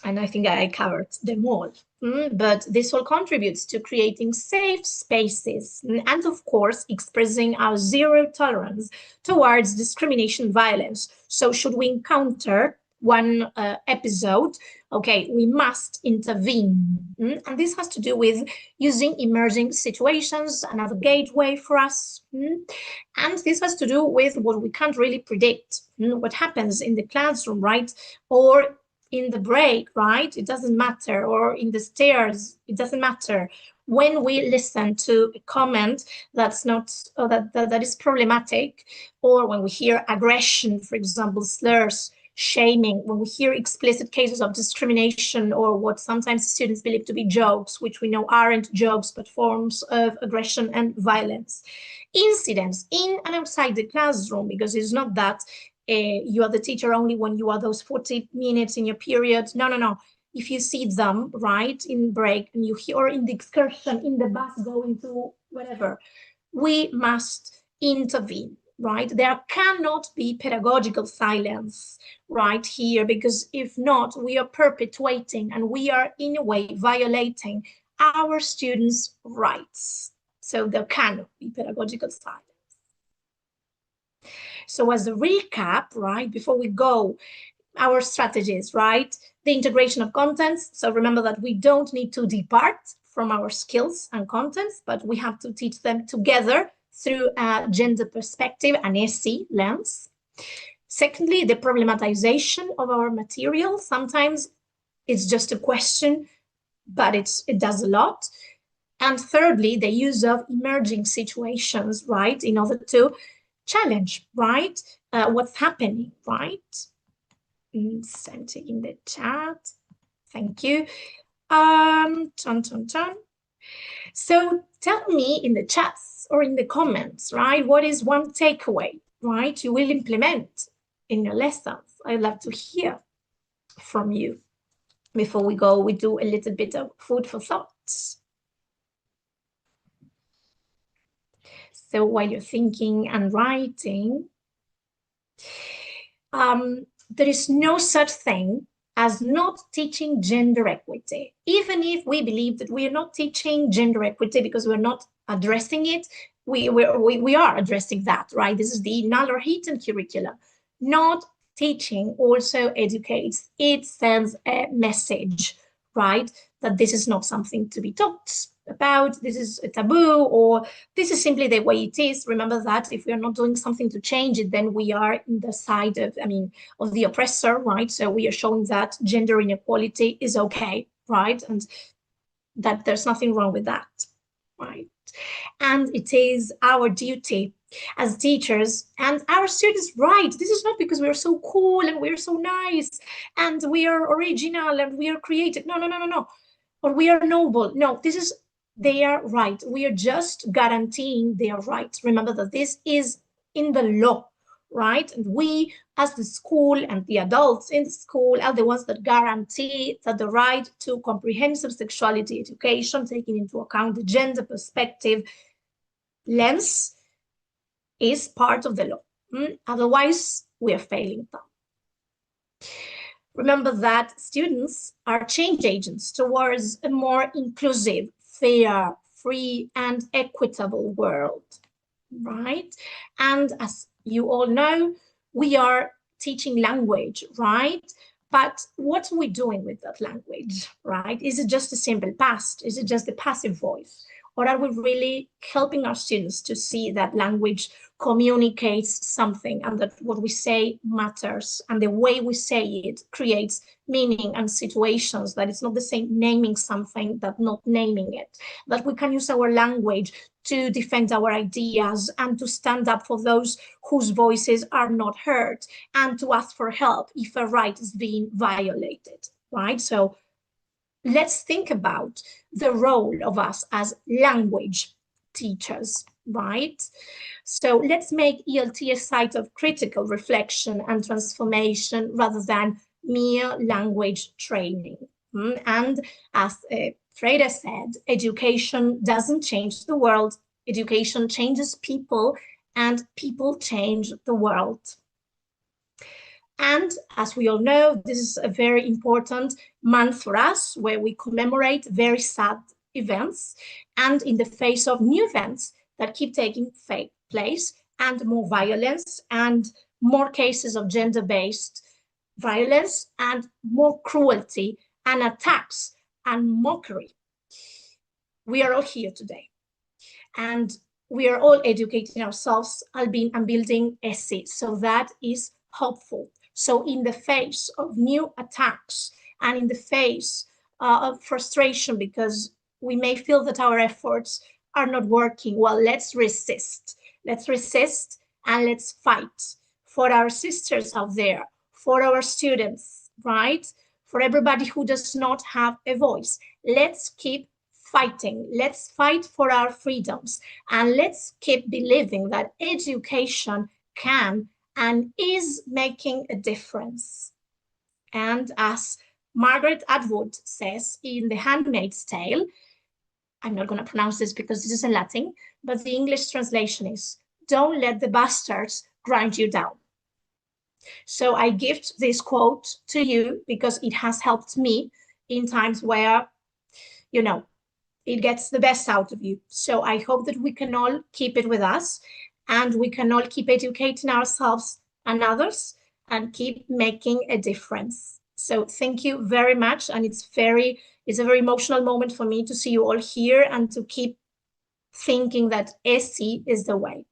I think I covered them all. But this all contributes to creating safe spaces and, of course, expressing our zero tolerance towards discrimination, violence. So should we encounter one episode, okay, we must intervene. And this has to do with using emerging situations, another gateway for us. And this has to do with what we can't really predict, what happens in the classroom, right? Or in the break, right? It doesn't matter. Or in the stairs, it doesn't matter. When we listen to a comment that's not, that is problematic, or when we hear aggression, for example, slurs, shaming, when we hear explicit cases of discrimination or what sometimes students believe to be jokes, which we know aren't jokes, but forms of aggression and violence. Incidents in and outside the classroom, because it's not that you are the teacher only when you are those 40 minutes in your period. No, no, no. If you see them, right, in break, and you hear, or in the excursion, in the bus going to whatever, we must intervene, right? There cannot be pedagogical silence right here, because if not, we are perpetuating and we are in a way violating our students' rights. So there cannot be pedagogical silence. So as a recap, right, before we go, our strategies, right? The integration of contents. So remember that we don't need to depart from our skills and contents, but we have to teach them together through a gender perspective, an ESI lens. Secondly, the problematization of our material. Sometimes it's just a question, but it does a lot. And thirdly, the use of emerging situations, right, in order to challenge, right, what's happening, right? I'm taking the chat. Thank you. So tell me in the chats or in the comments, right, what is one takeaway, right, you will implement in your lessons? I'd love to hear from you. Before we go, we do a little bit of food for thought. So while you're thinking and writing, there is no such thing as not teaching gender equity. Even if we believe that we are not teaching gender equity because we're not addressing it, we are addressing that, right? This is the Naller-Heaton curriculum. Not teaching also educates. It sends a message, right? That this is not something to be taught about, this is a taboo, or this is simply the way it is. Remember that if we are not doing something to change it, then we are in the side of, of the oppressor, right? So we are showing that gender inequality is okay, right? And that there's nothing wrong with that, right? And it is our duty as teachers and our students, right? This is not because we're so cool and we're so nice and we are original and we are creative. No, no, no, no, no. Or we are noble. No, this is their right. We are just guaranteeing their rights. Remember that this is in the law, right? And we, as the school and the adults in the school, are the ones that guarantee that the right to comprehensive sexuality education, taking into account the gender perspective lens, is part of the law. Otherwise, we are failing them. Remember that students are change agents towards a more inclusive, fair, free, and equitable world, right? And as you all know, we are teaching language, right? But what are we doing with that language, right? Is it just a simple past? Is it just a passive voice? Or are we really helping our students to see that language communicates something and that what we say matters, and the way we say it creates meaning and situations, that it's not the same naming something that not naming it, that we can use our language to defend our ideas and to stand up for those whose voices are not heard and to ask for help if a right is being violated, right? So let's think about the role of us as language teachers, right? So let's make ELT a site of critical reflection and transformation rather than mere language training. And as Freda said, education doesn't change the world, education changes people, and people change the world. And as we all know, this is a very important month for us where we commemorate very sad events, and in the face of new events that keep taking place, and more violence and more cases of gender-based violence and more cruelty and attacks and mockery. We are all here today, and we are all educating ourselves and building ESI, so that is hopeful. So in the face of new attacks and in the face of frustration because we may feel that our efforts are not working, well, let's resist. Let's resist and let's fight for our sisters out there for our students, right? For everybody who does not have a voice. Let's keep fighting. Let's fight for our freedoms. And let's keep believing that education can and is making a difference. And as Margaret Atwood says in The Handmaid's Tale, I'm not going to pronounce this because this is in Latin, but the English translation is, don't let the bastards grind you down. So I gift this quote to you because it has helped me in times where, you know, it gets the best out of you. So I hope that we can all keep it with us and we can all keep educating ourselves and others and keep making a difference. So thank you very much. And it's a very emotional moment for me to see you all here and to keep thinking that ESI is the way.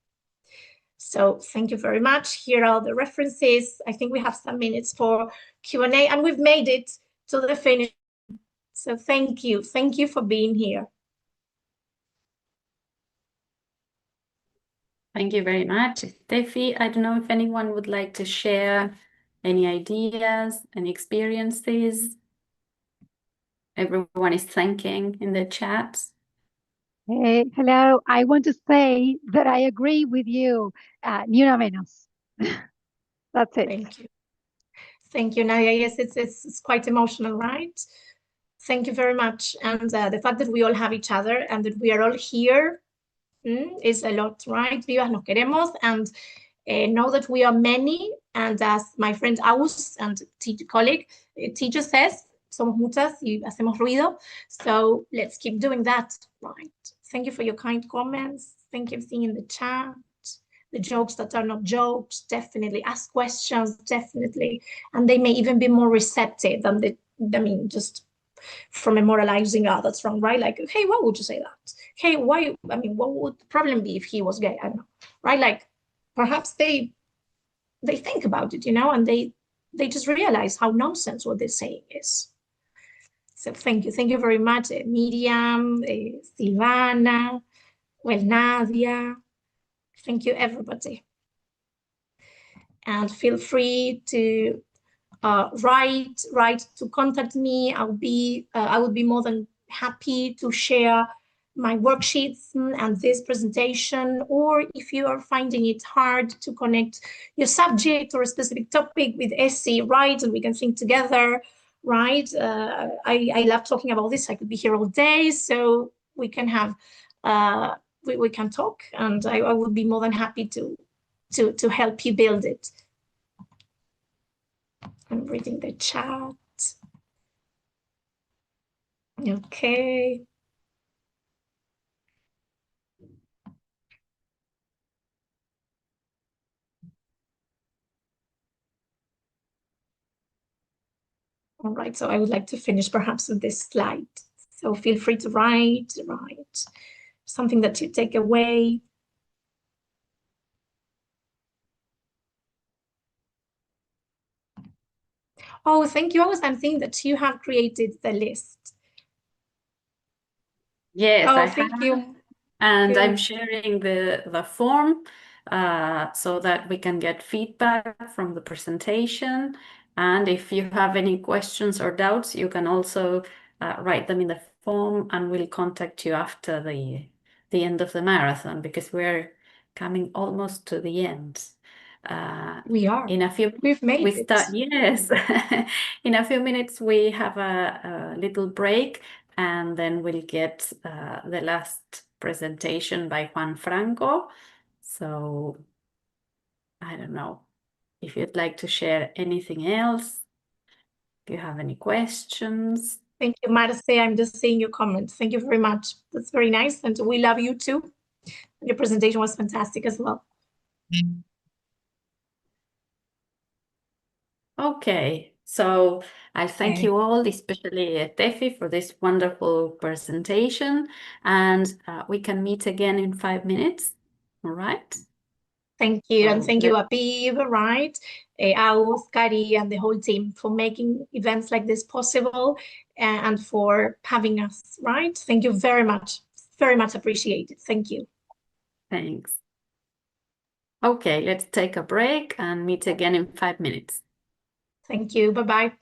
So thank you very much. Here are the references. I think we have some minutes for Q&A and we've made it to the finish. So thank you. Thank you for being here. Thank you very much, Steffi. I don't know if anyone would like to share any ideas, any experiences. Everyone is thanking in the chat. Hey, hello. I want to say that I agree with you. Ni una menos. That's it. Thank you. Thank you, Nadia. Yes, it's quite emotional, right? Thank you very much. And the fact that we all have each other and that we are all here is a lot, right? Vivas nos queremos and know that we are many. And as my friend Aus and colleague, teacher says, somos muchas y hacemos ruido. So let's keep doing that, right? Thank you for your kind comments. Thank you for seeing in the chat. The jokes that are not jokes, definitely. Ask questions, definitely. And they may even be more receptive than just from a moralizing, that's wrong, right? Like, hey, why would you say that? Hey, why? I mean, what would the problem be if he was gay? I don't know, right? Like, perhaps they think about it, and they just realize how nonsense what they're saying is. So thank you very much, Miriam, Silvana, Nadia. Thank you, everybody. And feel free to write to contact me. I would be more than happy to share my worksheets and this presentation, or if you are finding it hard to connect your subject or a specific topic with ESI, right, and we can think together, right? I love talking about this. I could be here all day, so we can have we can talk, and I would be more than happy to help you build it. I'm reading the chat. Okay. All right, so I would like to finish perhaps with this slide. So feel free to write something that you take away. Oh, thank you. I'm seeing that you have created the list. Yes, oh, thank you. And Good. I'm sharing the form so that we can get feedback from the presentation. And if you have any questions or doubts, you can also write them in the form, and we'll contact you after the end of the marathon, because we're coming almost to the end. We are. In a few, we've made it. Yes. In a few minutes, we have a little break, and then we'll get the last presentation by Juan Franco. So I don't know if you'd like to share anything else, if you have any questions. Thank you, Marce. I'm just seeing your comments. Thank you very much. That's very nice. And we love you too. Your presentation was fantastic as well. Okay, so I thank you all, especially Tefi, for this wonderful presentation, and we can meet again in 5 minutes. All right. Thank you, and So thank you, Apib, right? Aus, Kari, and the whole team for making events like this possible and for having us, right? Thank you very much appreciated. Thank you. Thanks. Okay, let's take a break and meet again in 5 minutes. Thank you. Bye-bye.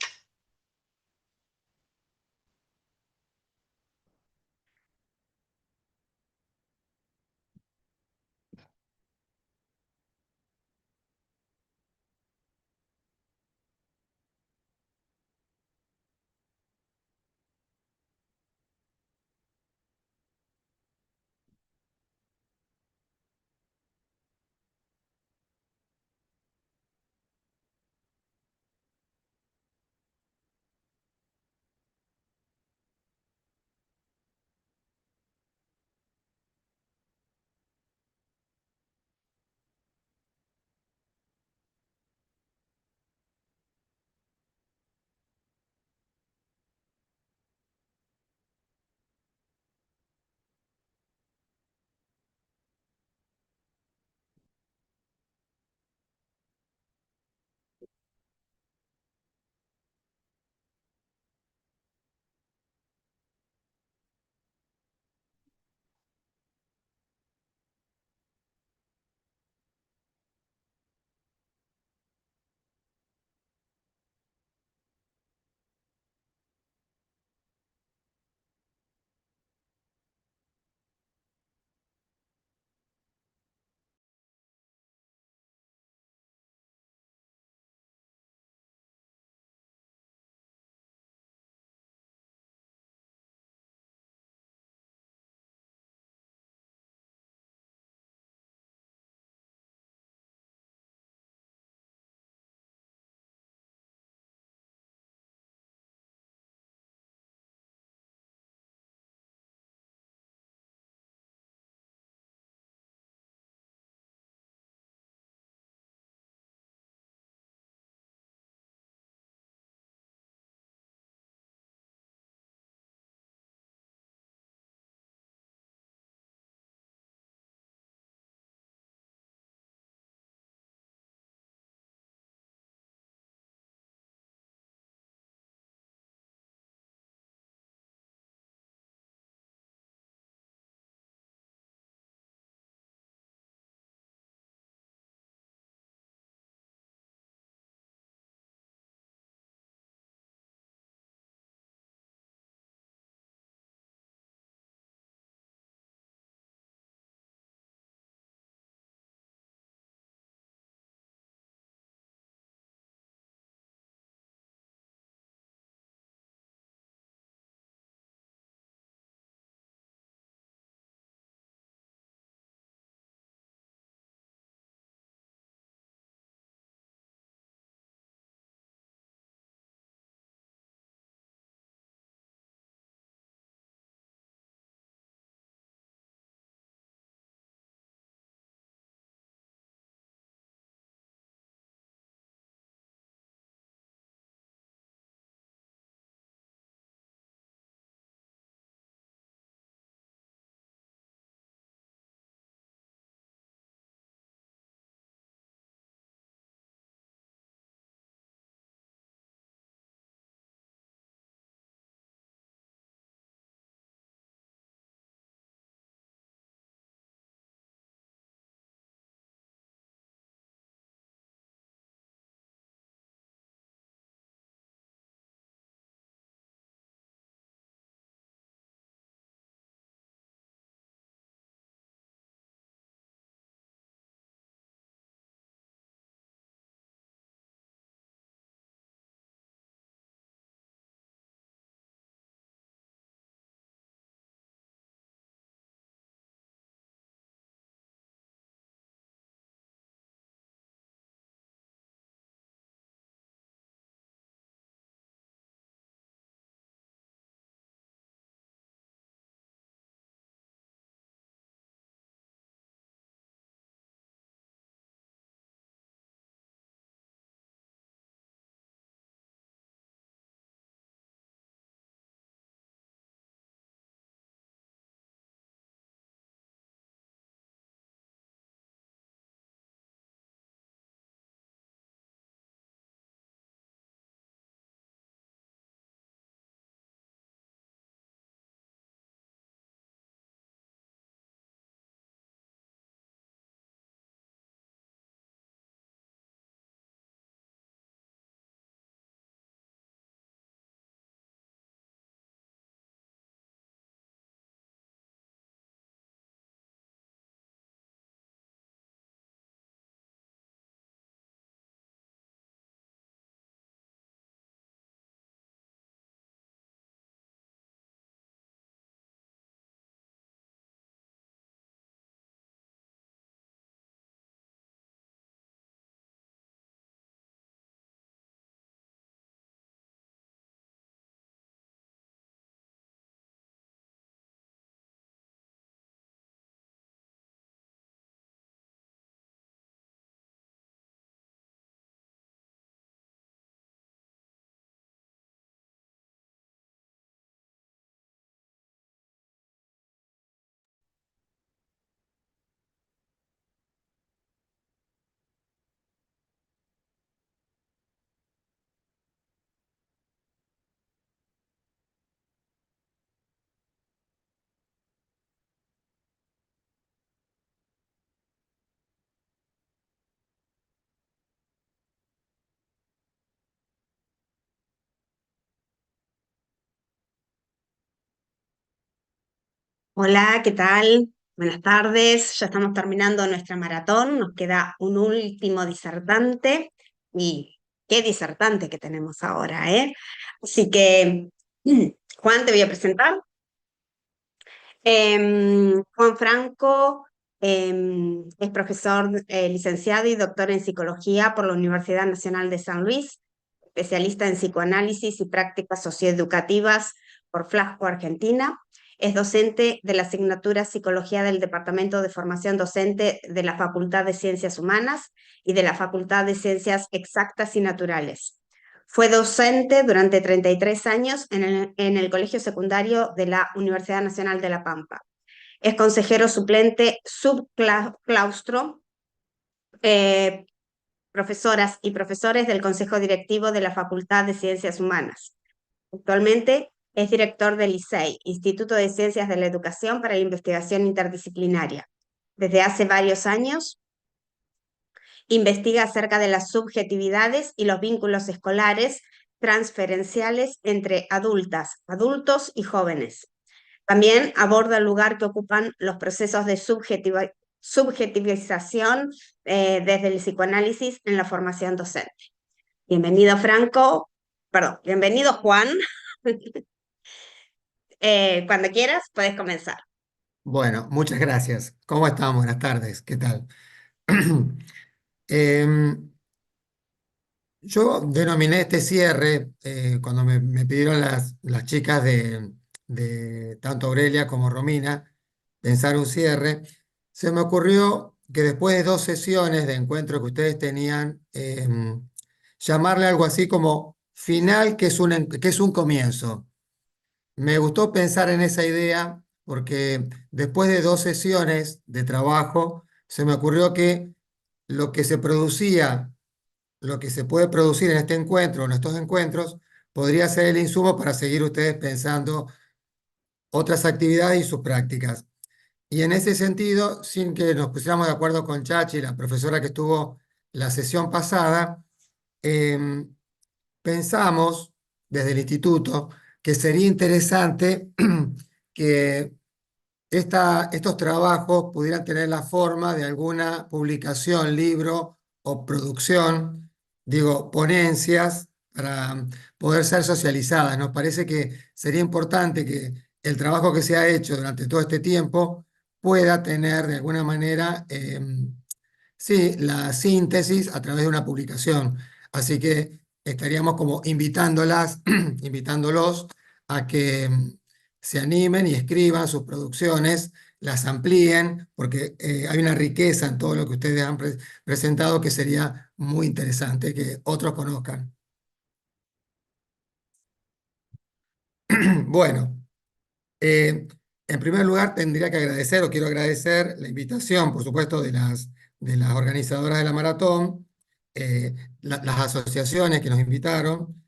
Hola, ¿qué tal? Buenas tardes. Ya estamos terminando nuestra maratón. Nos queda un último disertante. Y qué disertante que tenemos ahora, ¿eh? Así que, Juan, te voy a presentar. Juan Franco es profesor licenciado y doctor en psicología por la Universidad Nacional de San Luis, especialista en psicoanálisis y prácticas socioeducativas por Flasco, Argentina. Es docente de la asignatura Psicología del Departamento de Formación Docente de la Facultad de Ciencias Humanas y de la Facultad de Ciencias Exactas y Naturales. Fue docente durante 33 años en el Colegio Secundario de la Universidad Nacional de La Pampa. Es consejero suplente subclaustro, profesoras y profesores del Consejo Directivo de la Facultad de Ciencias Humanas. Actualmente es director del ICEI, Instituto de Ciencias de la Educación para la Investigación Interdisciplinaria. Desde hace varios años investiga acerca de las subjetividades y los vínculos escolares transferenciales entre adultos y jóvenes. También aborda el lugar que ocupan los procesos de subjetivización desde el psicoanálisis en la formación docente. Bienvenido, bienvenido, Juan. Cuando quieras, puedes comenzar. Bueno, muchas gracias. ¿Cómo estamos? Buenas tardes. ¿Qué tal? Yo denominé este cierre, cuando me pidieron las chicas de tanto Aurelia como Romina pensar un cierre, se me ocurrió que después de 2 sesiones de encuentro que ustedes tenían, llamarle algo así como final, que es un comienzo. Me gustó pensar en esa idea porque después de 2 sesiones de trabajo, se me ocurrió que lo que se producía, lo que se puede producir en este encuentro, en estos encuentros, podría ser el insumo para seguir ustedes pensando otras actividades y sus prácticas. Y en ese sentido, sin que nos pusiéramos de acuerdo con Chachi, la profesora que estuvo la sesión pasada, pensamos desde el instituto que sería interesante que estos trabajos pudieran tener la forma de alguna publicación, libro o producción, digo, ponencias para poder ser socializadas. Nos parece que sería importante que el trabajo que se ha hecho durante todo este tiempo pueda tener de alguna manera, sí, la síntesis a través de una publicación. Así que estaríamos como invitándolos a que se animen y escriban sus producciones, las amplíen, porque hay una riqueza en todo lo que ustedes han presentado que sería muy interesante que otros conozcan. Bueno, en primer lugar tendría que agradecer, o quiero agradecer la invitación, por supuesto, de las organizadoras de la maratón, las asociaciones que nos invitaron,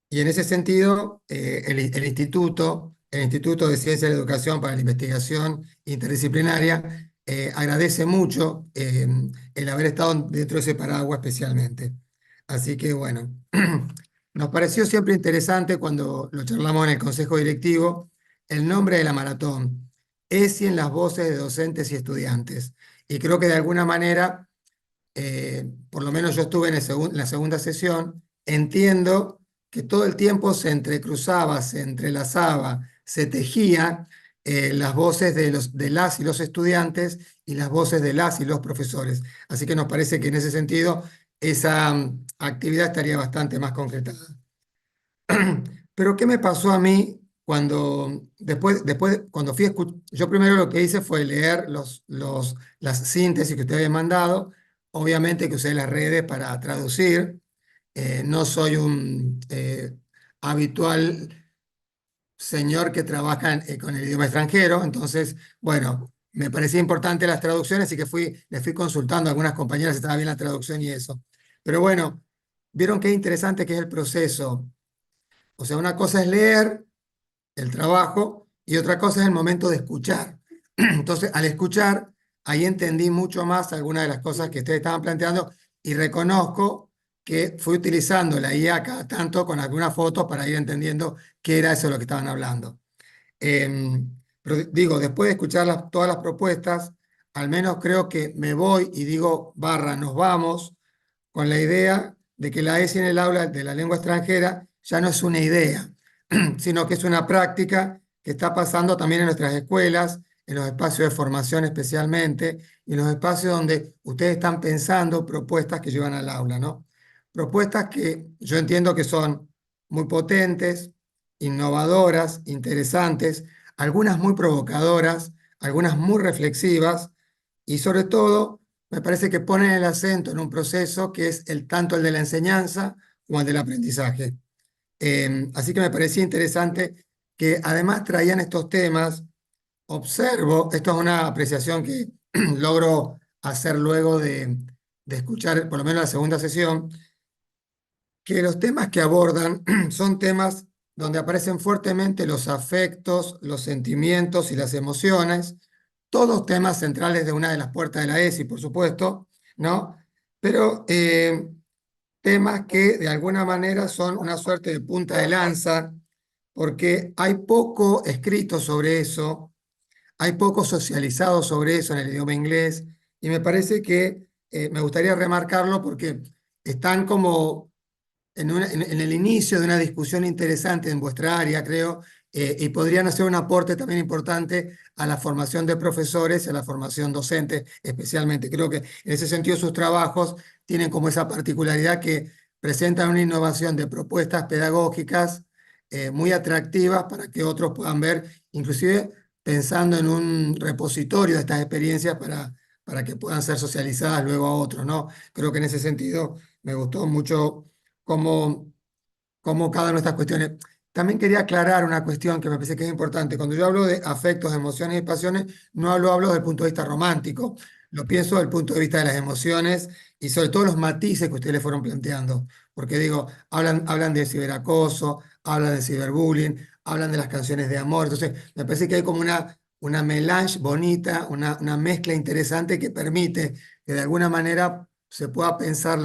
y en ese sentido, el Instituto de Ciencia de la Educación para la Investigación Interdisciplinaria agradece mucho el haber estado dentro de ese paraguas especialmente. Así que bueno, nos pareció siempre interesante cuando lo charlamos en el Consejo Directivo, el nombre de la maratón, ESI en las voces de docentes y estudiantes. Y creo que de alguna manera, por lo menos yo estuve en la segunda sesión, entiendo que todo el tiempo se entrecruzaba, se entrelazaba, se tejía las voces de las y los estudiantes y las voces de las y los profesores. Así que nos parece que en ese sentido esa actividad estaría bastante más concretada. Pero ¿qué me pasó a mí cuando, cuando fui a escuchar? Yo primero lo que hice fue leer las síntesis que usted había mandado, obviamente que usé las redes para traducir. No soy un habitual señor que trabaja con el idioma extranjero, entonces, bueno, me parecía importante las traducciones y que les fui consultando a algunas compañeras si estaba bien la traducción y eso. Pero bueno, vieron qué interesante que es el proceso. O sea, una cosa es leer el trabajo y otra cosa es el momento de escuchar. Entonces, al escuchar, ahí entendí mucho más algunas de las cosas que ustedes estaban planteando y reconozco que fui utilizando la IA cada tanto con algunas fotos para ir entendiendo qué era eso de lo que estaban hablando. Pero digo, después de escuchar todas las propuestas, al menos creo que me voy y digo, nos vamos, con la idea de que la ESI en el aula de la lengua extranjera ya no es una idea, sino que es una práctica que está pasando también en nuestras escuelas, en los espacios de formación especialmente, y en los espacios donde ustedes están pensando propuestas que llevan al aula, ¿no? Propuestas que yo entiendo que son muy potentes, innovadoras, interesantes, algunas muy provocadoras, algunas muy reflexivas, y sobre todo me parece que ponen el acento en un proceso que es tanto el de la enseñanza como el del aprendizaje. Así que me parecía interesante que además traían estos temas. Observo, esto es una apreciación que logro hacer luego de escuchar por lo menos la segunda sesión, que los temas que abordan son temas donde aparecen fuertemente los afectos, los sentimientos y las emociones, todos temas centrales de una de las puertas de la ESI, por supuesto, ¿no? Pero temas que de alguna manera son una suerte de punta de lanza, porque hay poco escrito sobre eso, hay poco socializado sobre eso en el idioma inglés, y me parece que me gustaría remarcarlo porque están como en el inicio de una discusión interesante en vuestra área, creo, y podrían hacer un aporte también importante a la formación de profesores y a la formación docente, especialmente. Creo que en ese sentido sus trabajos tienen como esa particularidad que presentan una innovación de propuestas pedagógicas muy atractivas para que otros puedan ver, inclusive pensando en un repositorio de estas experiencias para que puedan ser socializadas luego a otros, ¿no? Creo que en ese sentido me gustó mucho cómo, cómo cada una de estas cuestiones. También quería aclarar una cuestión que me parece que es importante. Cuando yo hablo de afectos, emociones y pasiones, no hablo desde el punto de vista romántico, lo pienso desde el punto de vista de las emociones y sobre todo los matices que ustedes le fueron planteando. Porque digo, hablan de ciberacoso, hablan de ciberbullying, hablan de las canciones de amor. Entonces, me parece que hay como una melange bonita, una mezcla interesante que permite que de alguna manera se pueda pensar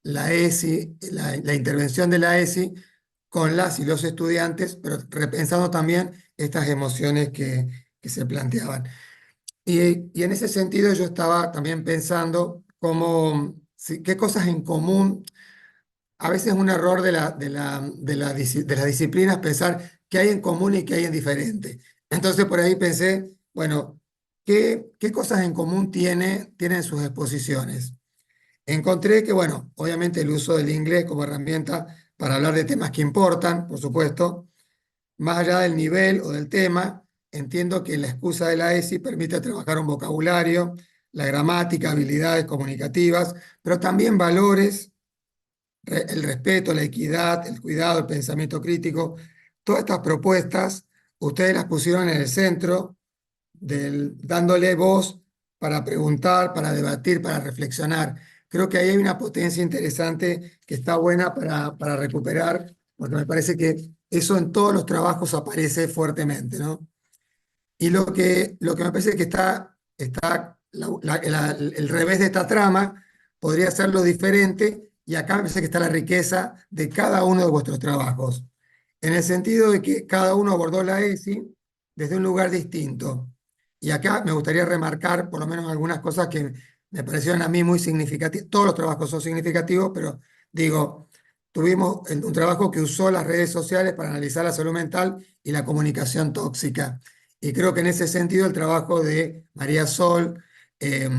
la ESI, la intervención de la ESI con las y los estudiantes, pero repensando también estas emociones que se planteaban. Y en ese sentido yo estaba también pensando qué cosas en común, a veces es un error de las disciplinas pensar qué hay en común y qué hay en diferente. Entonces por ahí pensé, bueno, ¿qué cosas en común tienen sus exposiciones? Encontré que, bueno, obviamente el uso del inglés como herramienta para hablar de temas que importan, por supuesto, más allá del nivel o del tema, entiendo que la excusa de la ESI permite trabajar un vocabulario, la gramática, habilidades comunicativas, pero también valores, el respeto, la equidad, el cuidado, el pensamiento crítico. Todas estas propuestas, ustedes las pusieron en el centro dándole voz para preguntar, para debatir, para reflexionar. Creo que ahí hay una potencia interesante que está buena para recuperar, porque me parece que eso en todos los trabajos aparece fuertemente, ¿no? Y lo que me parece que está el revés de esta trama podría ser lo diferente, y acá me parece que está la riqueza de cada uno de vuestros trabajos, en el sentido de que cada uno abordó la ESI desde un lugar distinto. Y acá me gustaría remarcar por lo menos algunas cosas que me parecieron a mí muy significativas. Todos los trabajos son significativos, pero digo, tuvimos un trabajo que usó las redes sociales para analizar la salud mental y la comunicación tóxica. Y creo que en ese sentido el trabajo de María Sol, eh,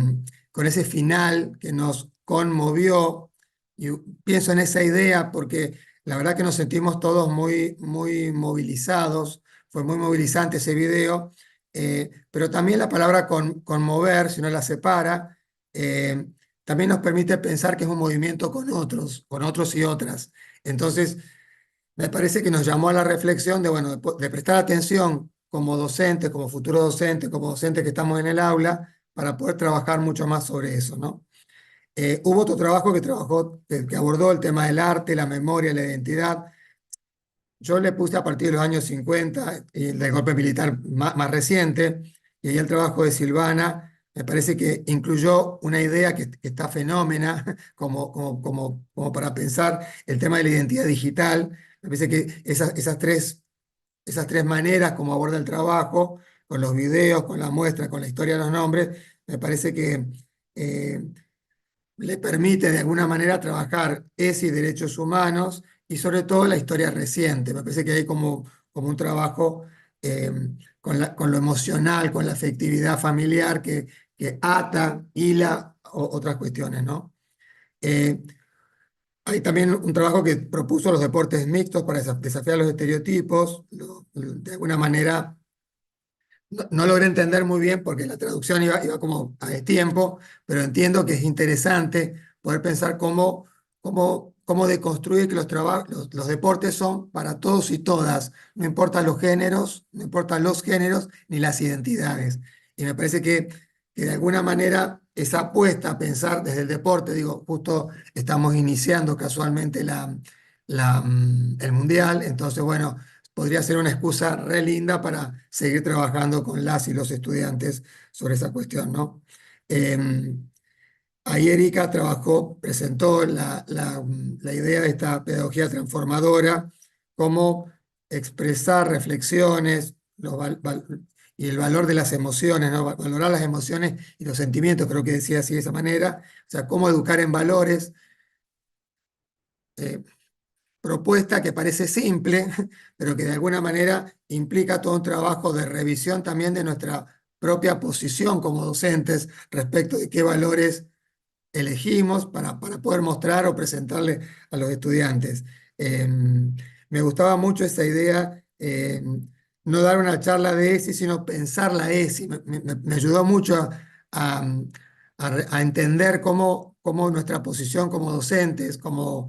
con ese final que nos conmovió, y pienso en esa idea porque la verdad que nos sentimos todos muy movilizados, fue muy movilizante ese video, pero también la palabra conmover, si no la separa, eh, también nos permite pensar que es un movimiento con otros y otras. Entonces, me parece que nos llamó a la reflexión de, bueno, de prestar atención como docentes, como futuros docentes, como docentes que estamos en el aula, para poder trabajar mucho más sobre eso, ¿no? Hubo otro trabajo que abordó el tema del arte, la memoria, la identidad. Yo le puse a partir de los años 50 y del golpe militar más reciente, y ahí el trabajo de Silvana me parece que incluyó una idea que está fenómena, como para pensar el tema de la identidad digital. Me parece que esas tres esas tres maneras como aborda el trabajo, con los videos, con la muestra, con la historia de los nombres, me parece que le permite de alguna manera trabajar ESI, derechos humanos y sobre todo la historia reciente. Me parece que hay como un trabajo eh, con lo emocional, con la afectividad familiar que ata, hila otras cuestiones, ¿no? Hay también un trabajo que propuso los deportes mixtos para desafiar los estereotipos. De alguna manera no logré entender muy bien porque la traducción iba como a destiempo, pero entiendo que es interesante poder pensar cómo deconstruir que los deportes son para todos y todas, no importa los géneros, no importan los géneros ni las identidades. Y me parece que de alguna manera esa apuesta a pensar desde el deporte, digo, justo estamos iniciando casualmente el Mundial, entonces bueno, podría ser una excusa re linda para seguir trabajando con las y los estudiantes sobre esa cuestión, ¿no? Ahí Erika presentó la idea de esta pedagogía transformadora, cómo expresar reflexiones y el valor de las emociones, ¿no? Valorar las emociones y los sentimientos, creo que decía así de esa manera, o sea, cómo educar en valores. Propuesta que parece simple, pero que de alguna manera implica todo un trabajo de revisión también de nuestra propia posición como docentes respecto de qué valores elegimos para poder mostrar o presentarle a los estudiantes. Me gustaba mucho esa idea, no dar una charla de ESI, sino pensar la ESI. Me ayudó mucho a entender cómo nuestra posición como docentes, como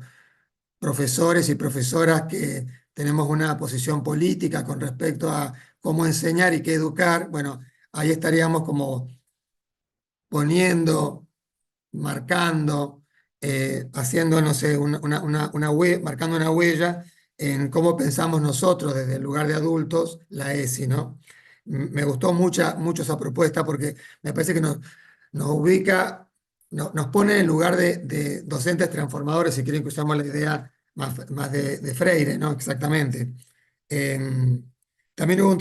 profesores y profesoras que tenemos una posición política con respecto a cómo enseñar y qué educar, bueno, ahí estaríamos como poniendo, marcando, haciendo, no sé, marcando una huella en cómo pensamos nosotros desde el lugar de adultos la ESI, ¿no? Me gustó mucho esa propuesta porque me parece que nos ubica, nos pone en el lugar de docentes transformadores, si quieren que usamos la idea más de Freire, ¿no? Exactamente. También hubo un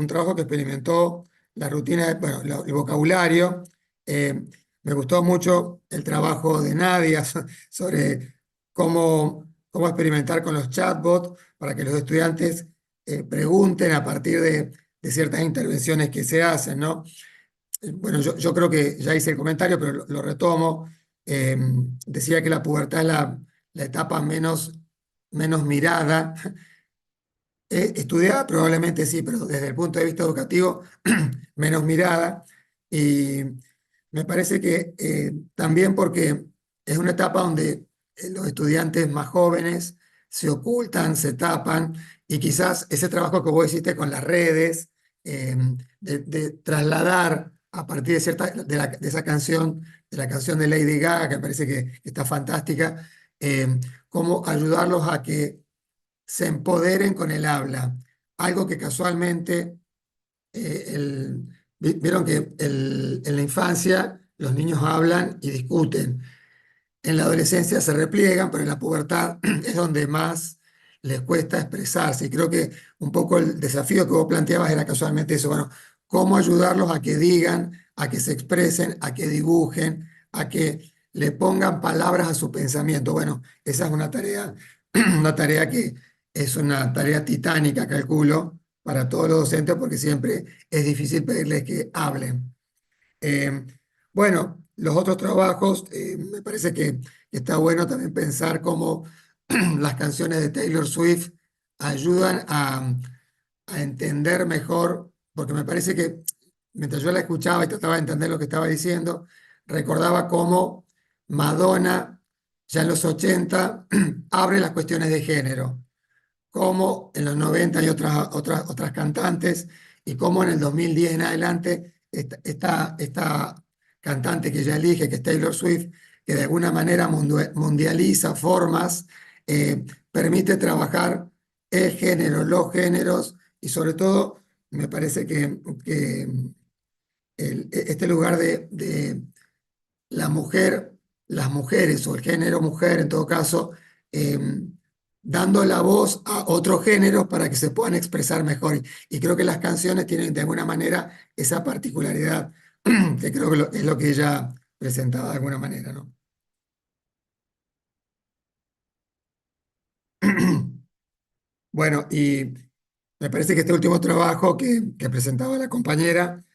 trabajo que experimentó la rutina, bueno, el vocabulario. eh, Me gustó mucho el trabajo de Nadia sobre cómo experimentar con los chatbots para que los estudiantes pregunten a partir de ciertas intervenciones que se hacen, ¿no? Bueno, yo creo que ya hice el comentario, pero lo retomo. Decía que la pubertad es la etapa menos mirada. Estudiada probablemente sí, pero desde el punto de vista educativo, menos mirada. Y me parece que también porque es una etapa donde los estudiantes más jóvenes se ocultan, se tapan, y quizás ese trabajo que vos hiciste con las redes, de trasladar a partir de esa canción, de la canción de Lady Gaga, que me parece que está fantástica, cómo ayudarlos a que se empoderen con el habla. Algo que casualmente, vieron que en la infancia los niños hablan y discuten. En la adolescencia se repliegan, pero en la pubertad es donde más les cuesta expresarse. Y creo que un poco el desafío que vos planteabas era casualmente eso, bueno, cómo ayudarlos a que digan, a que se expresen, a que dibujen, a que le pongan palabras a su pensamiento. Bueno, esa es una tarea que es una tarea titánica, calculo, para todos los docentes, porque siempre es difícil pedirles que hablen. Eh, bueno, los otros trabajos, me parece que está bueno también pensar cómo las canciones de Taylor Swift ayudan a entender mejor, porque me parece que mientras yo la escuchaba y trataba de entender lo que estaba diciendo, recordaba cómo Madonna, ya en los 80, abre las cuestiones de género, cómo en los 90 hay otras cantantes, y cómo en el 2010 en adelante esta cantante que ella elige, que es Taylor Swift, que de alguna manera mundializa formas, permite trabajar el género, los géneros, y sobre todo me parece que este lugar de la mujer, las mujeres o el género mujer en todo caso, dando la voz a otros géneros para que se puedan expresar mejor. Y creo que las canciones tienen de alguna manera esa particularidad, que creo que es lo que ella presentaba de alguna manera, ¿no? Bueno, y me parece que este último trabajo que presentaba la compañera,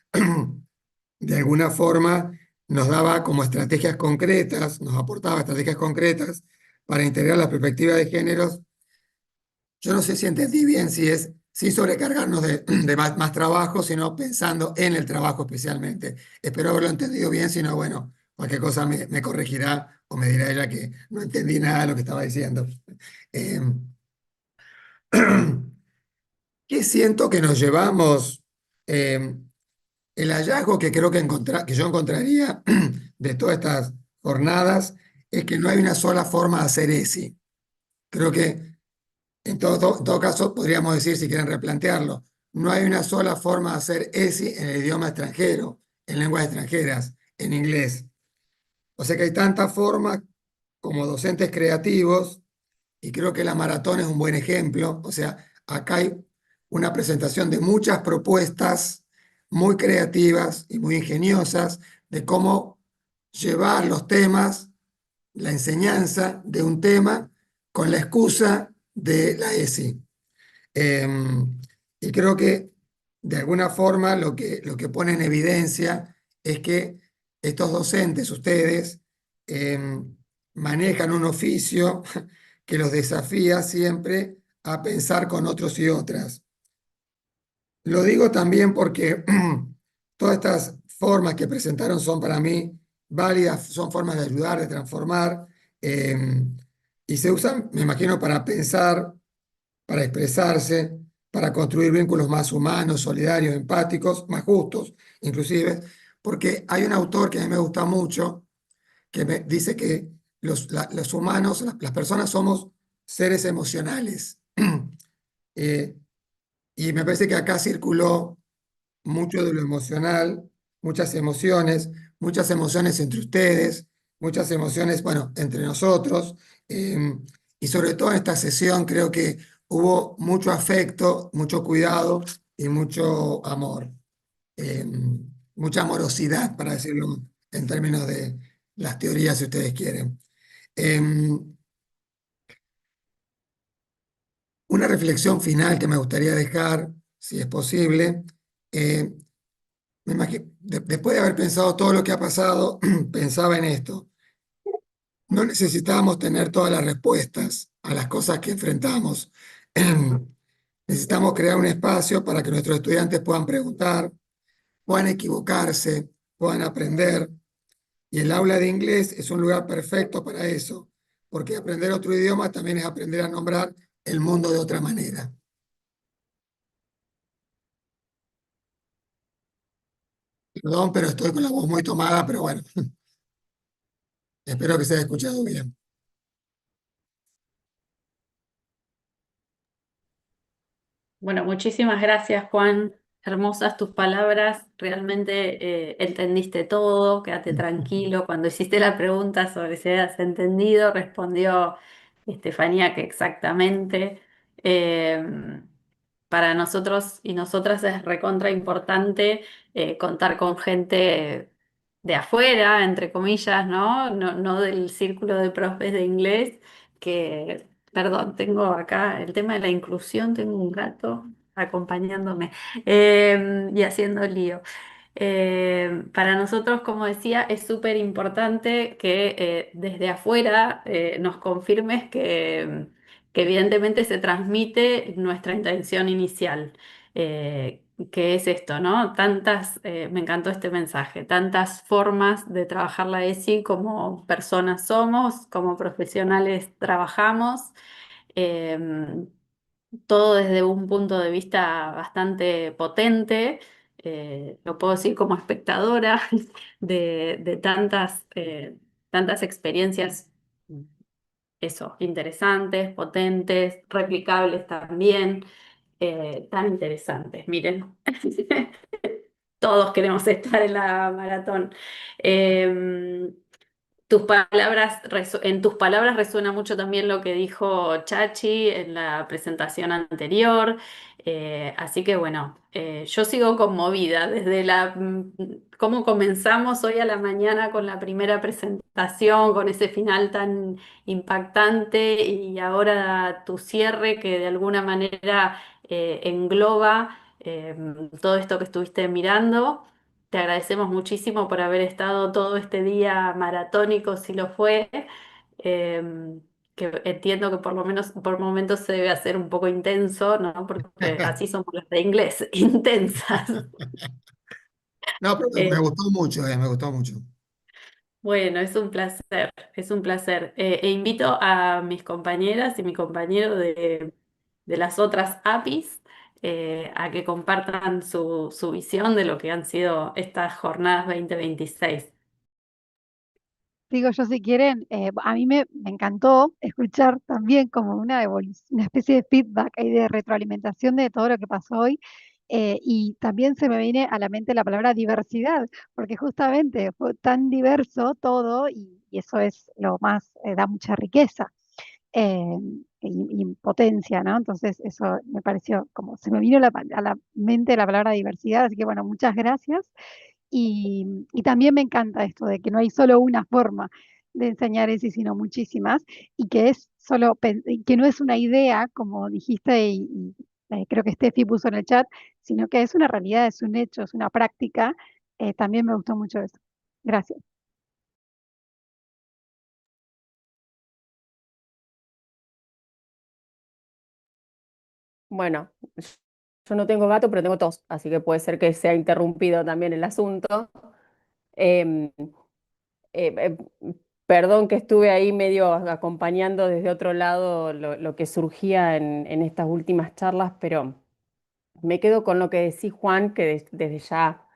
de alguna forma nos daba como estrategias concretas, nos aportaba estrategias concretas para integrar la perspectiva de géneros. Yo no sé si entendí bien si es sin sobrecargarnos de más trabajo, sino pensando en el trabajo especialmente. Espero haberlo entendido bien, si no, bueno, cualquier cosa me corregirá o me dirá ella que no entendí nada de lo que estaba diciendo. Eh, ¿Qué siento que nos llevamos? Eh, el hallazgo que creo que yo encontraría de todas estas jornadas es que no hay una sola forma de hacer ESI. Creo que en todo caso podríamos decir, si quieren replantearlo, no hay una sola forma de hacer ESI en el idioma extranjero, en lenguas extranjeras, en inglés. O sea que hay tantas formas como docentes creativos, y creo que la maratón es un buen ejemplo. O sea, acá hay una presentación de muchas propuestas muy creativas y muy ingeniosas de cómo llevar los temas, la enseñanza de un tema con la excusa de la ESI. Y creo que de alguna forma lo que pone en evidencia es que estos docentes, ustedes, manejan un oficio que los desafía siempre a pensar con otros y otras. Lo digo también porque todas estas formas que presentaron son para mí válidas, son formas de ayudar, de transformar, y se usan, me imagino, para pensar, para expresarse, para construir vínculos más humanos, solidarios, empáticos, más justos, inclusive, porque hay un autor que a mí me gusta mucho, que me dice que los humanos, las personas somos seres emocionales. Eh, y me parece que acá circuló mucho de lo emocional, muchas emociones entre ustedes, muchas emociones, bueno, entre nosotros, y sobre todo en esta sesión creo que hubo mucho afecto, mucho cuidado y mucho amor, eh, mucha amorosidad, para decirlo en términos de las teorías, si ustedes quieren. Una reflexión final que me gustaría dejar, si es posible. eh, después de haber pensado todo lo que ha pasado, pensaba en esto. No necesitábamos tener todas las respuestas a las cosas que enfrentamos. Necesitamos crear un espacio para que nuestros estudiantes puedan preguntar, puedan equivocarse, puedan aprender. Y el aula de inglés es un lugar perfecto para eso, porque aprender otro idioma también es aprender a nombrar el mundo de otra manera. Perdón, pero estoy con la voz muy tomada, pero bueno, espero que se haya escuchado bien. Bueno, muchísimas gracias, Juan. Hermosas tus palabras. Realmente entendiste todo. Quédate tranquilo. Cuando hiciste la pregunta sobre si habías entendido, respondió Estefanía que exactamente. Eh, para nosotros y nosotras es recontra importante contar con gente de afuera, entre comillas, ¿no? No del círculo de profes de inglés, que, perdón, tengo acá el tema de la inclusión, tengo un gato acompañándome y haciendo lío. Para nosotros, como decía, es súper importante que desde afuera nos confirmes que evidentemente se transmite nuestra intención inicial, que es esto, ¿no? Me encantó este mensaje, tantas formas de trabajar la ESI como personas somos, como profesionales trabajamos. em, Todo desde un punto de vista bastante potente, lo puedo decir como espectadora de tantas experiencias, eso, interesantes, potentes, replicables también, tan interesantes. Miren, todos queremos estar en la maratón. En tus palabras resuena mucho también lo que dijo Chachi en la presentación anterior. Así que bueno, yo sigo conmovida desde cómo comenzamos hoy a la mañana con la primera presentación, con ese final tan impactante y ahora tu cierre que de alguna manera engloba todo esto que estuviste mirando. Te agradecemos muchísimo por haber estado todo este día maratónico, si lo fue, que entiendo que por lo menos por momentos se debe hacer un poco intenso, ¿no? Porque así somos las de inglés, intensas. No, pero me Eh, gustó mucho, me gustó mucho. bueno, es un placer, es un placer. E invito a mis compañeras y mi compañero de las otras APIs a que compartan su visión de lo que han sido estas jornadas 2026. Digo yo, si quieren, a mí me encantó escuchar también como una especie de feedback y de retroalimentación de todo lo que pasó hoy. Y también se me viene a la mente la palabra diversidad, porque justamente fue tan diverso todo y eso es lo más, da mucha riqueza eh, y potencia, ¿no? Entonces eso me pareció como, se me vino a la mente la palabra diversidad, así que bueno, muchas gracias. Y también me encanta esto de que no hay solo una forma de enseñar ESI, sino muchísimas, y que es solo, y que no es una idea, como dijiste, creo que Steffi puso en el chat, sino que es una realidad, es un hecho, es una práctica. También me gustó mucho eso. Gracias. Bueno, yo no tengo gato, pero tengo tos, así que puede ser que sea interrumpido también el asunto. Em, eh, eh, Perdón que estuve ahí medio acompañando desde otro lado lo que surgía en estas últimas charlas, pero me quedo con lo que decís, Juan, que desde ya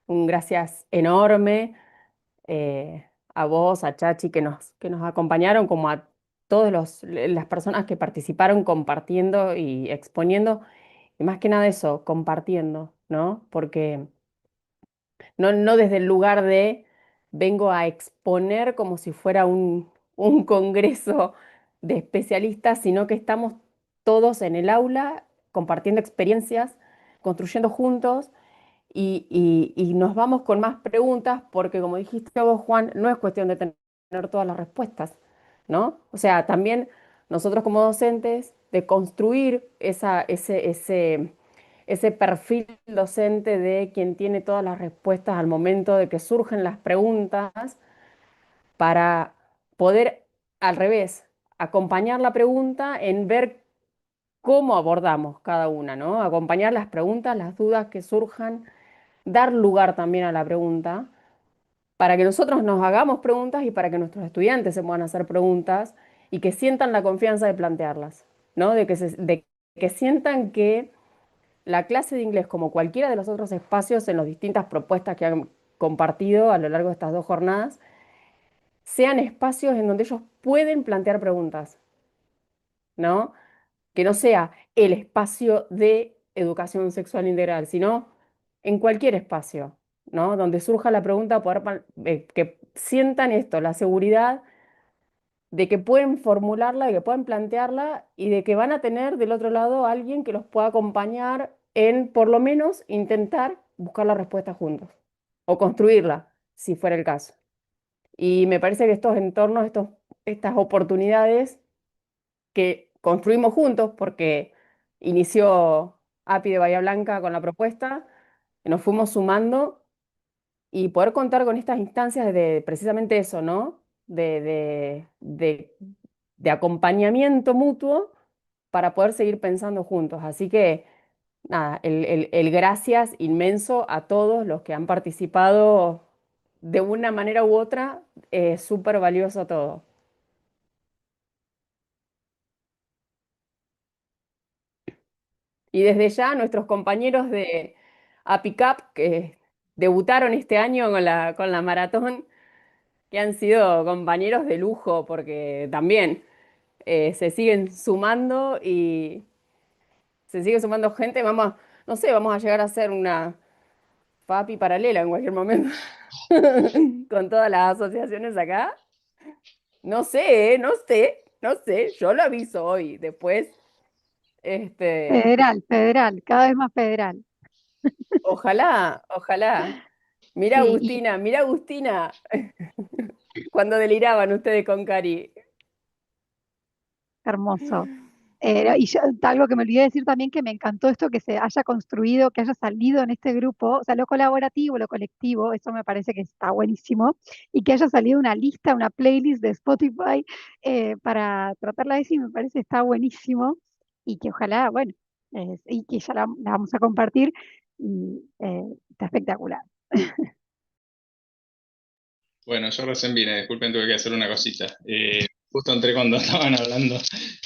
un gracias enorme a vos, a Chachi, que nos acompañaron, como a todas las personas que participaron compartiendo y exponiendo, y más que nada eso, compartiendo, ¿no? Porque no desde el lugar de vengo a exponer como si fuera un congreso de especialistas, sino que estamos todos en el aula compartiendo experiencias, construyendo juntos y nos vamos con más preguntas porque, como dijiste vos, Juan, no es cuestión de tener todas las respuestas, ¿no? O sea, también nosotros como docentes, de construir ese perfil docente de quien tiene todas las respuestas al momento de que surgen las preguntas para poder, al revés, acompañar la pregunta en ver cómo abordamos cada una, ¿no? Acompañar las preguntas, las dudas que surjan, dar lugar también a la pregunta, para que nosotros nos hagamos preguntas y para que nuestros estudiantes se puedan hacer preguntas y que sientan la confianza de plantearlas, ¿no? De que sientan que la clase de inglés, como cualquiera de los otros espacios en las distintas propuestas que han compartido a lo largo de estas dos jornadas, sean espacios en donde ellos pueden plantear preguntas, ¿no? Que no sea el espacio de educación sexual integral, sino en cualquier espacio, ¿no? Donde surja la pregunta, que sientan esto, la seguridad de que pueden formularla, de que pueden plantearla y de que van a tener del otro lado a alguien que los pueda acompañar en, por lo menos, intentar buscar la respuesta juntos o construirla, si fuera el caso. Y me parece que estos entornos, estas oportunidades que construimos juntos, porque inició API de Bahía Blanca con la propuesta, nos fuimos sumando y poder contar con estas instancias de precisamente eso, ¿no? De acompañamiento mutuo para poder seguir pensando juntos. Así que, nada, el gracias inmenso a todos los que han participado de una manera u otra, es súper valioso todo. Y desde ya nuestros compañeros de APICAP que debutaron este año con la maratón, que han sido compañeros de lujo porque también se siguen sumando y se sigue sumando gente. Vamos, no sé, vamos a llegar a ser una FAPI paralela en cualquier momento con todas las asociaciones acá. No sé, no sé, no sé, yo lo aviso hoy, después, Federal, federal, cada vez más federal. ojalá, ojalá. Sí, y Mira Agustina, cuando deliraban ustedes con Cari. hermoso. Y algo que me olvidé decir también, que me encantó esto que se haya construido, que haya salido en este grupo, o sea, lo colaborativo, lo colectivo, eso me parece que está buenísimo, y que haya salido una lista, una playlist de Spotify para tratarla de ESI, me parece que está buenísimo, y que ojalá, bueno, y que ya la vamos a compartir, y está espectacular. Bueno, yo recién vine, disculpen, tuve que hacer una cosita. Justo entré cuando estaban hablando.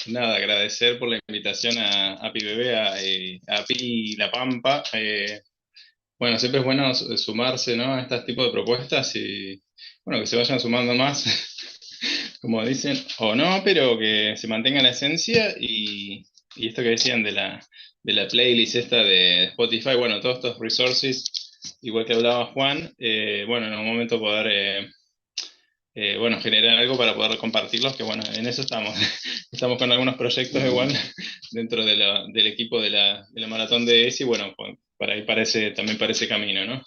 Nada, agradecer por la invitación a Pi Bebé, a Pi La Pampa. Bueno, siempre es bueno sumarse, ¿no?, a este tipo de propuestas y, bueno, que se vayan sumando más, como dicen, o no, pero que se mantenga la esencia y esto que decían de la playlist esta de Spotify, bueno, todos estos resources, igual que hablaba Juan, bueno, en un momento poder, bueno, generar algo para poder compartirlos, que bueno, en eso estamos. Estamos con algunos proyectos igual dentro del equipo de la maratón de ESI, bueno, pues, para ahí también parece camino, ¿no?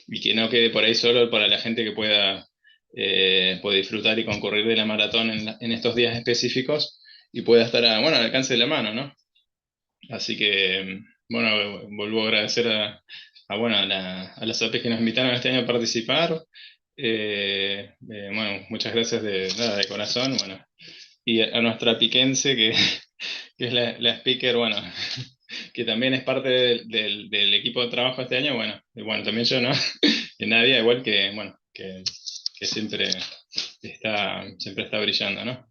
Y que no quede por ahí solo para la gente que puede disfrutar y concurrir de la maratón en estos días específicos y pueda estar bueno, al alcance de la mano, ¿no? Así que, bueno, vuelvo a agradecer bueno, a las APs que nos invitaron este año a participar. Bueno, muchas gracias nada, de corazón, bueno. Y a nuestra piquense, que es la speaker, bueno, que también es parte del equipo de trabajo este año, bueno, también yo, ¿no? Que Nadia, igual que, bueno, que siempre está brillando, ¿no?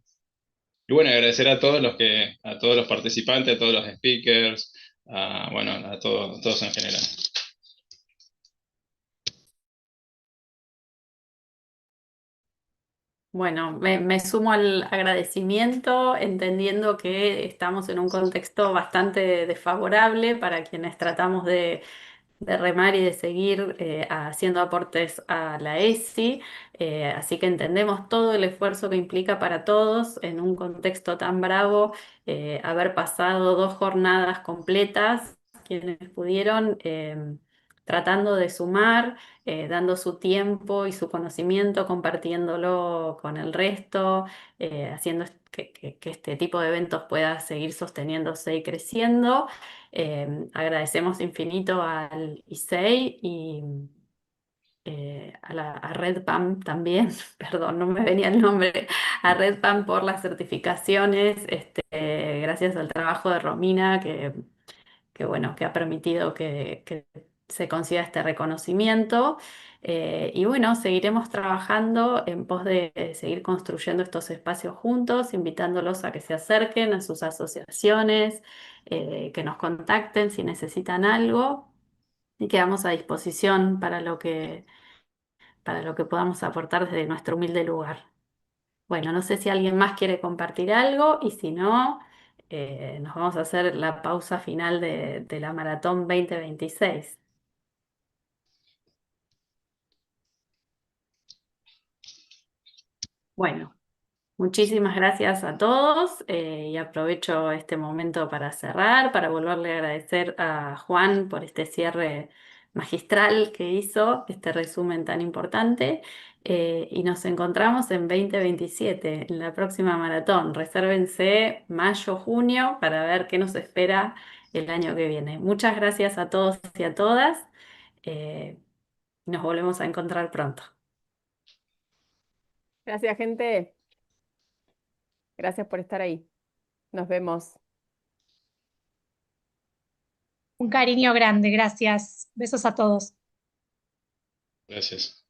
Y bueno, agradecer a todos los participantes, a todos los speakers, bueno, a todos en general. Bueno, me sumo al agradecimiento, entendiendo que estamos en un contexto bastante desfavorable para quienes tratamos de remar y de seguir haciendo aportes a la ESI. Así que entendemos todo el esfuerzo que implica para todos en un contexto tan bravo, haber pasado 2 jornadas completas, quienes pudieron, tratando de sumar, dando su tiempo y su conocimiento, compartiéndolo con el resto, haciendo que este tipo de eventos pueda seguir sosteniéndose y creciendo. Agradecemos infinito al ISEI y a Red Pam también, perdón, no me venía el nombre, a Red Pam por las certificaciones, gracias al trabajo de Romina, bueno, que ha permitido que se consiga este reconocimiento. Y bueno, seguiremos trabajando en pos de seguir construyendo estos espacios juntos, invitándolos a que se acerquen a sus asociaciones, que nos contacten si necesitan algo y quedamos a disposición para lo que podamos aportar desde nuestro humilde lugar. Bueno, no sé si alguien más quiere compartir algo y si no, nos vamos a hacer la pausa final de la Maratón 2026. Bueno, muchísimas gracias a todos y aprovecho este momento para cerrar, para volverle a agradecer a Juan por este cierre magistral que hizo, este resumen tan importante. Y nos encontramos en 2027, en la próxima maratón. Resérvense mayo, junio para ver qué nos espera el año que viene. Muchas gracias a todos y a todas. Nos volvemos a encontrar pronto. Gracias, gente. Gracias por estar ahí. Nos vemos. Un cariño grande, gracias. Besos a todos. Gracias.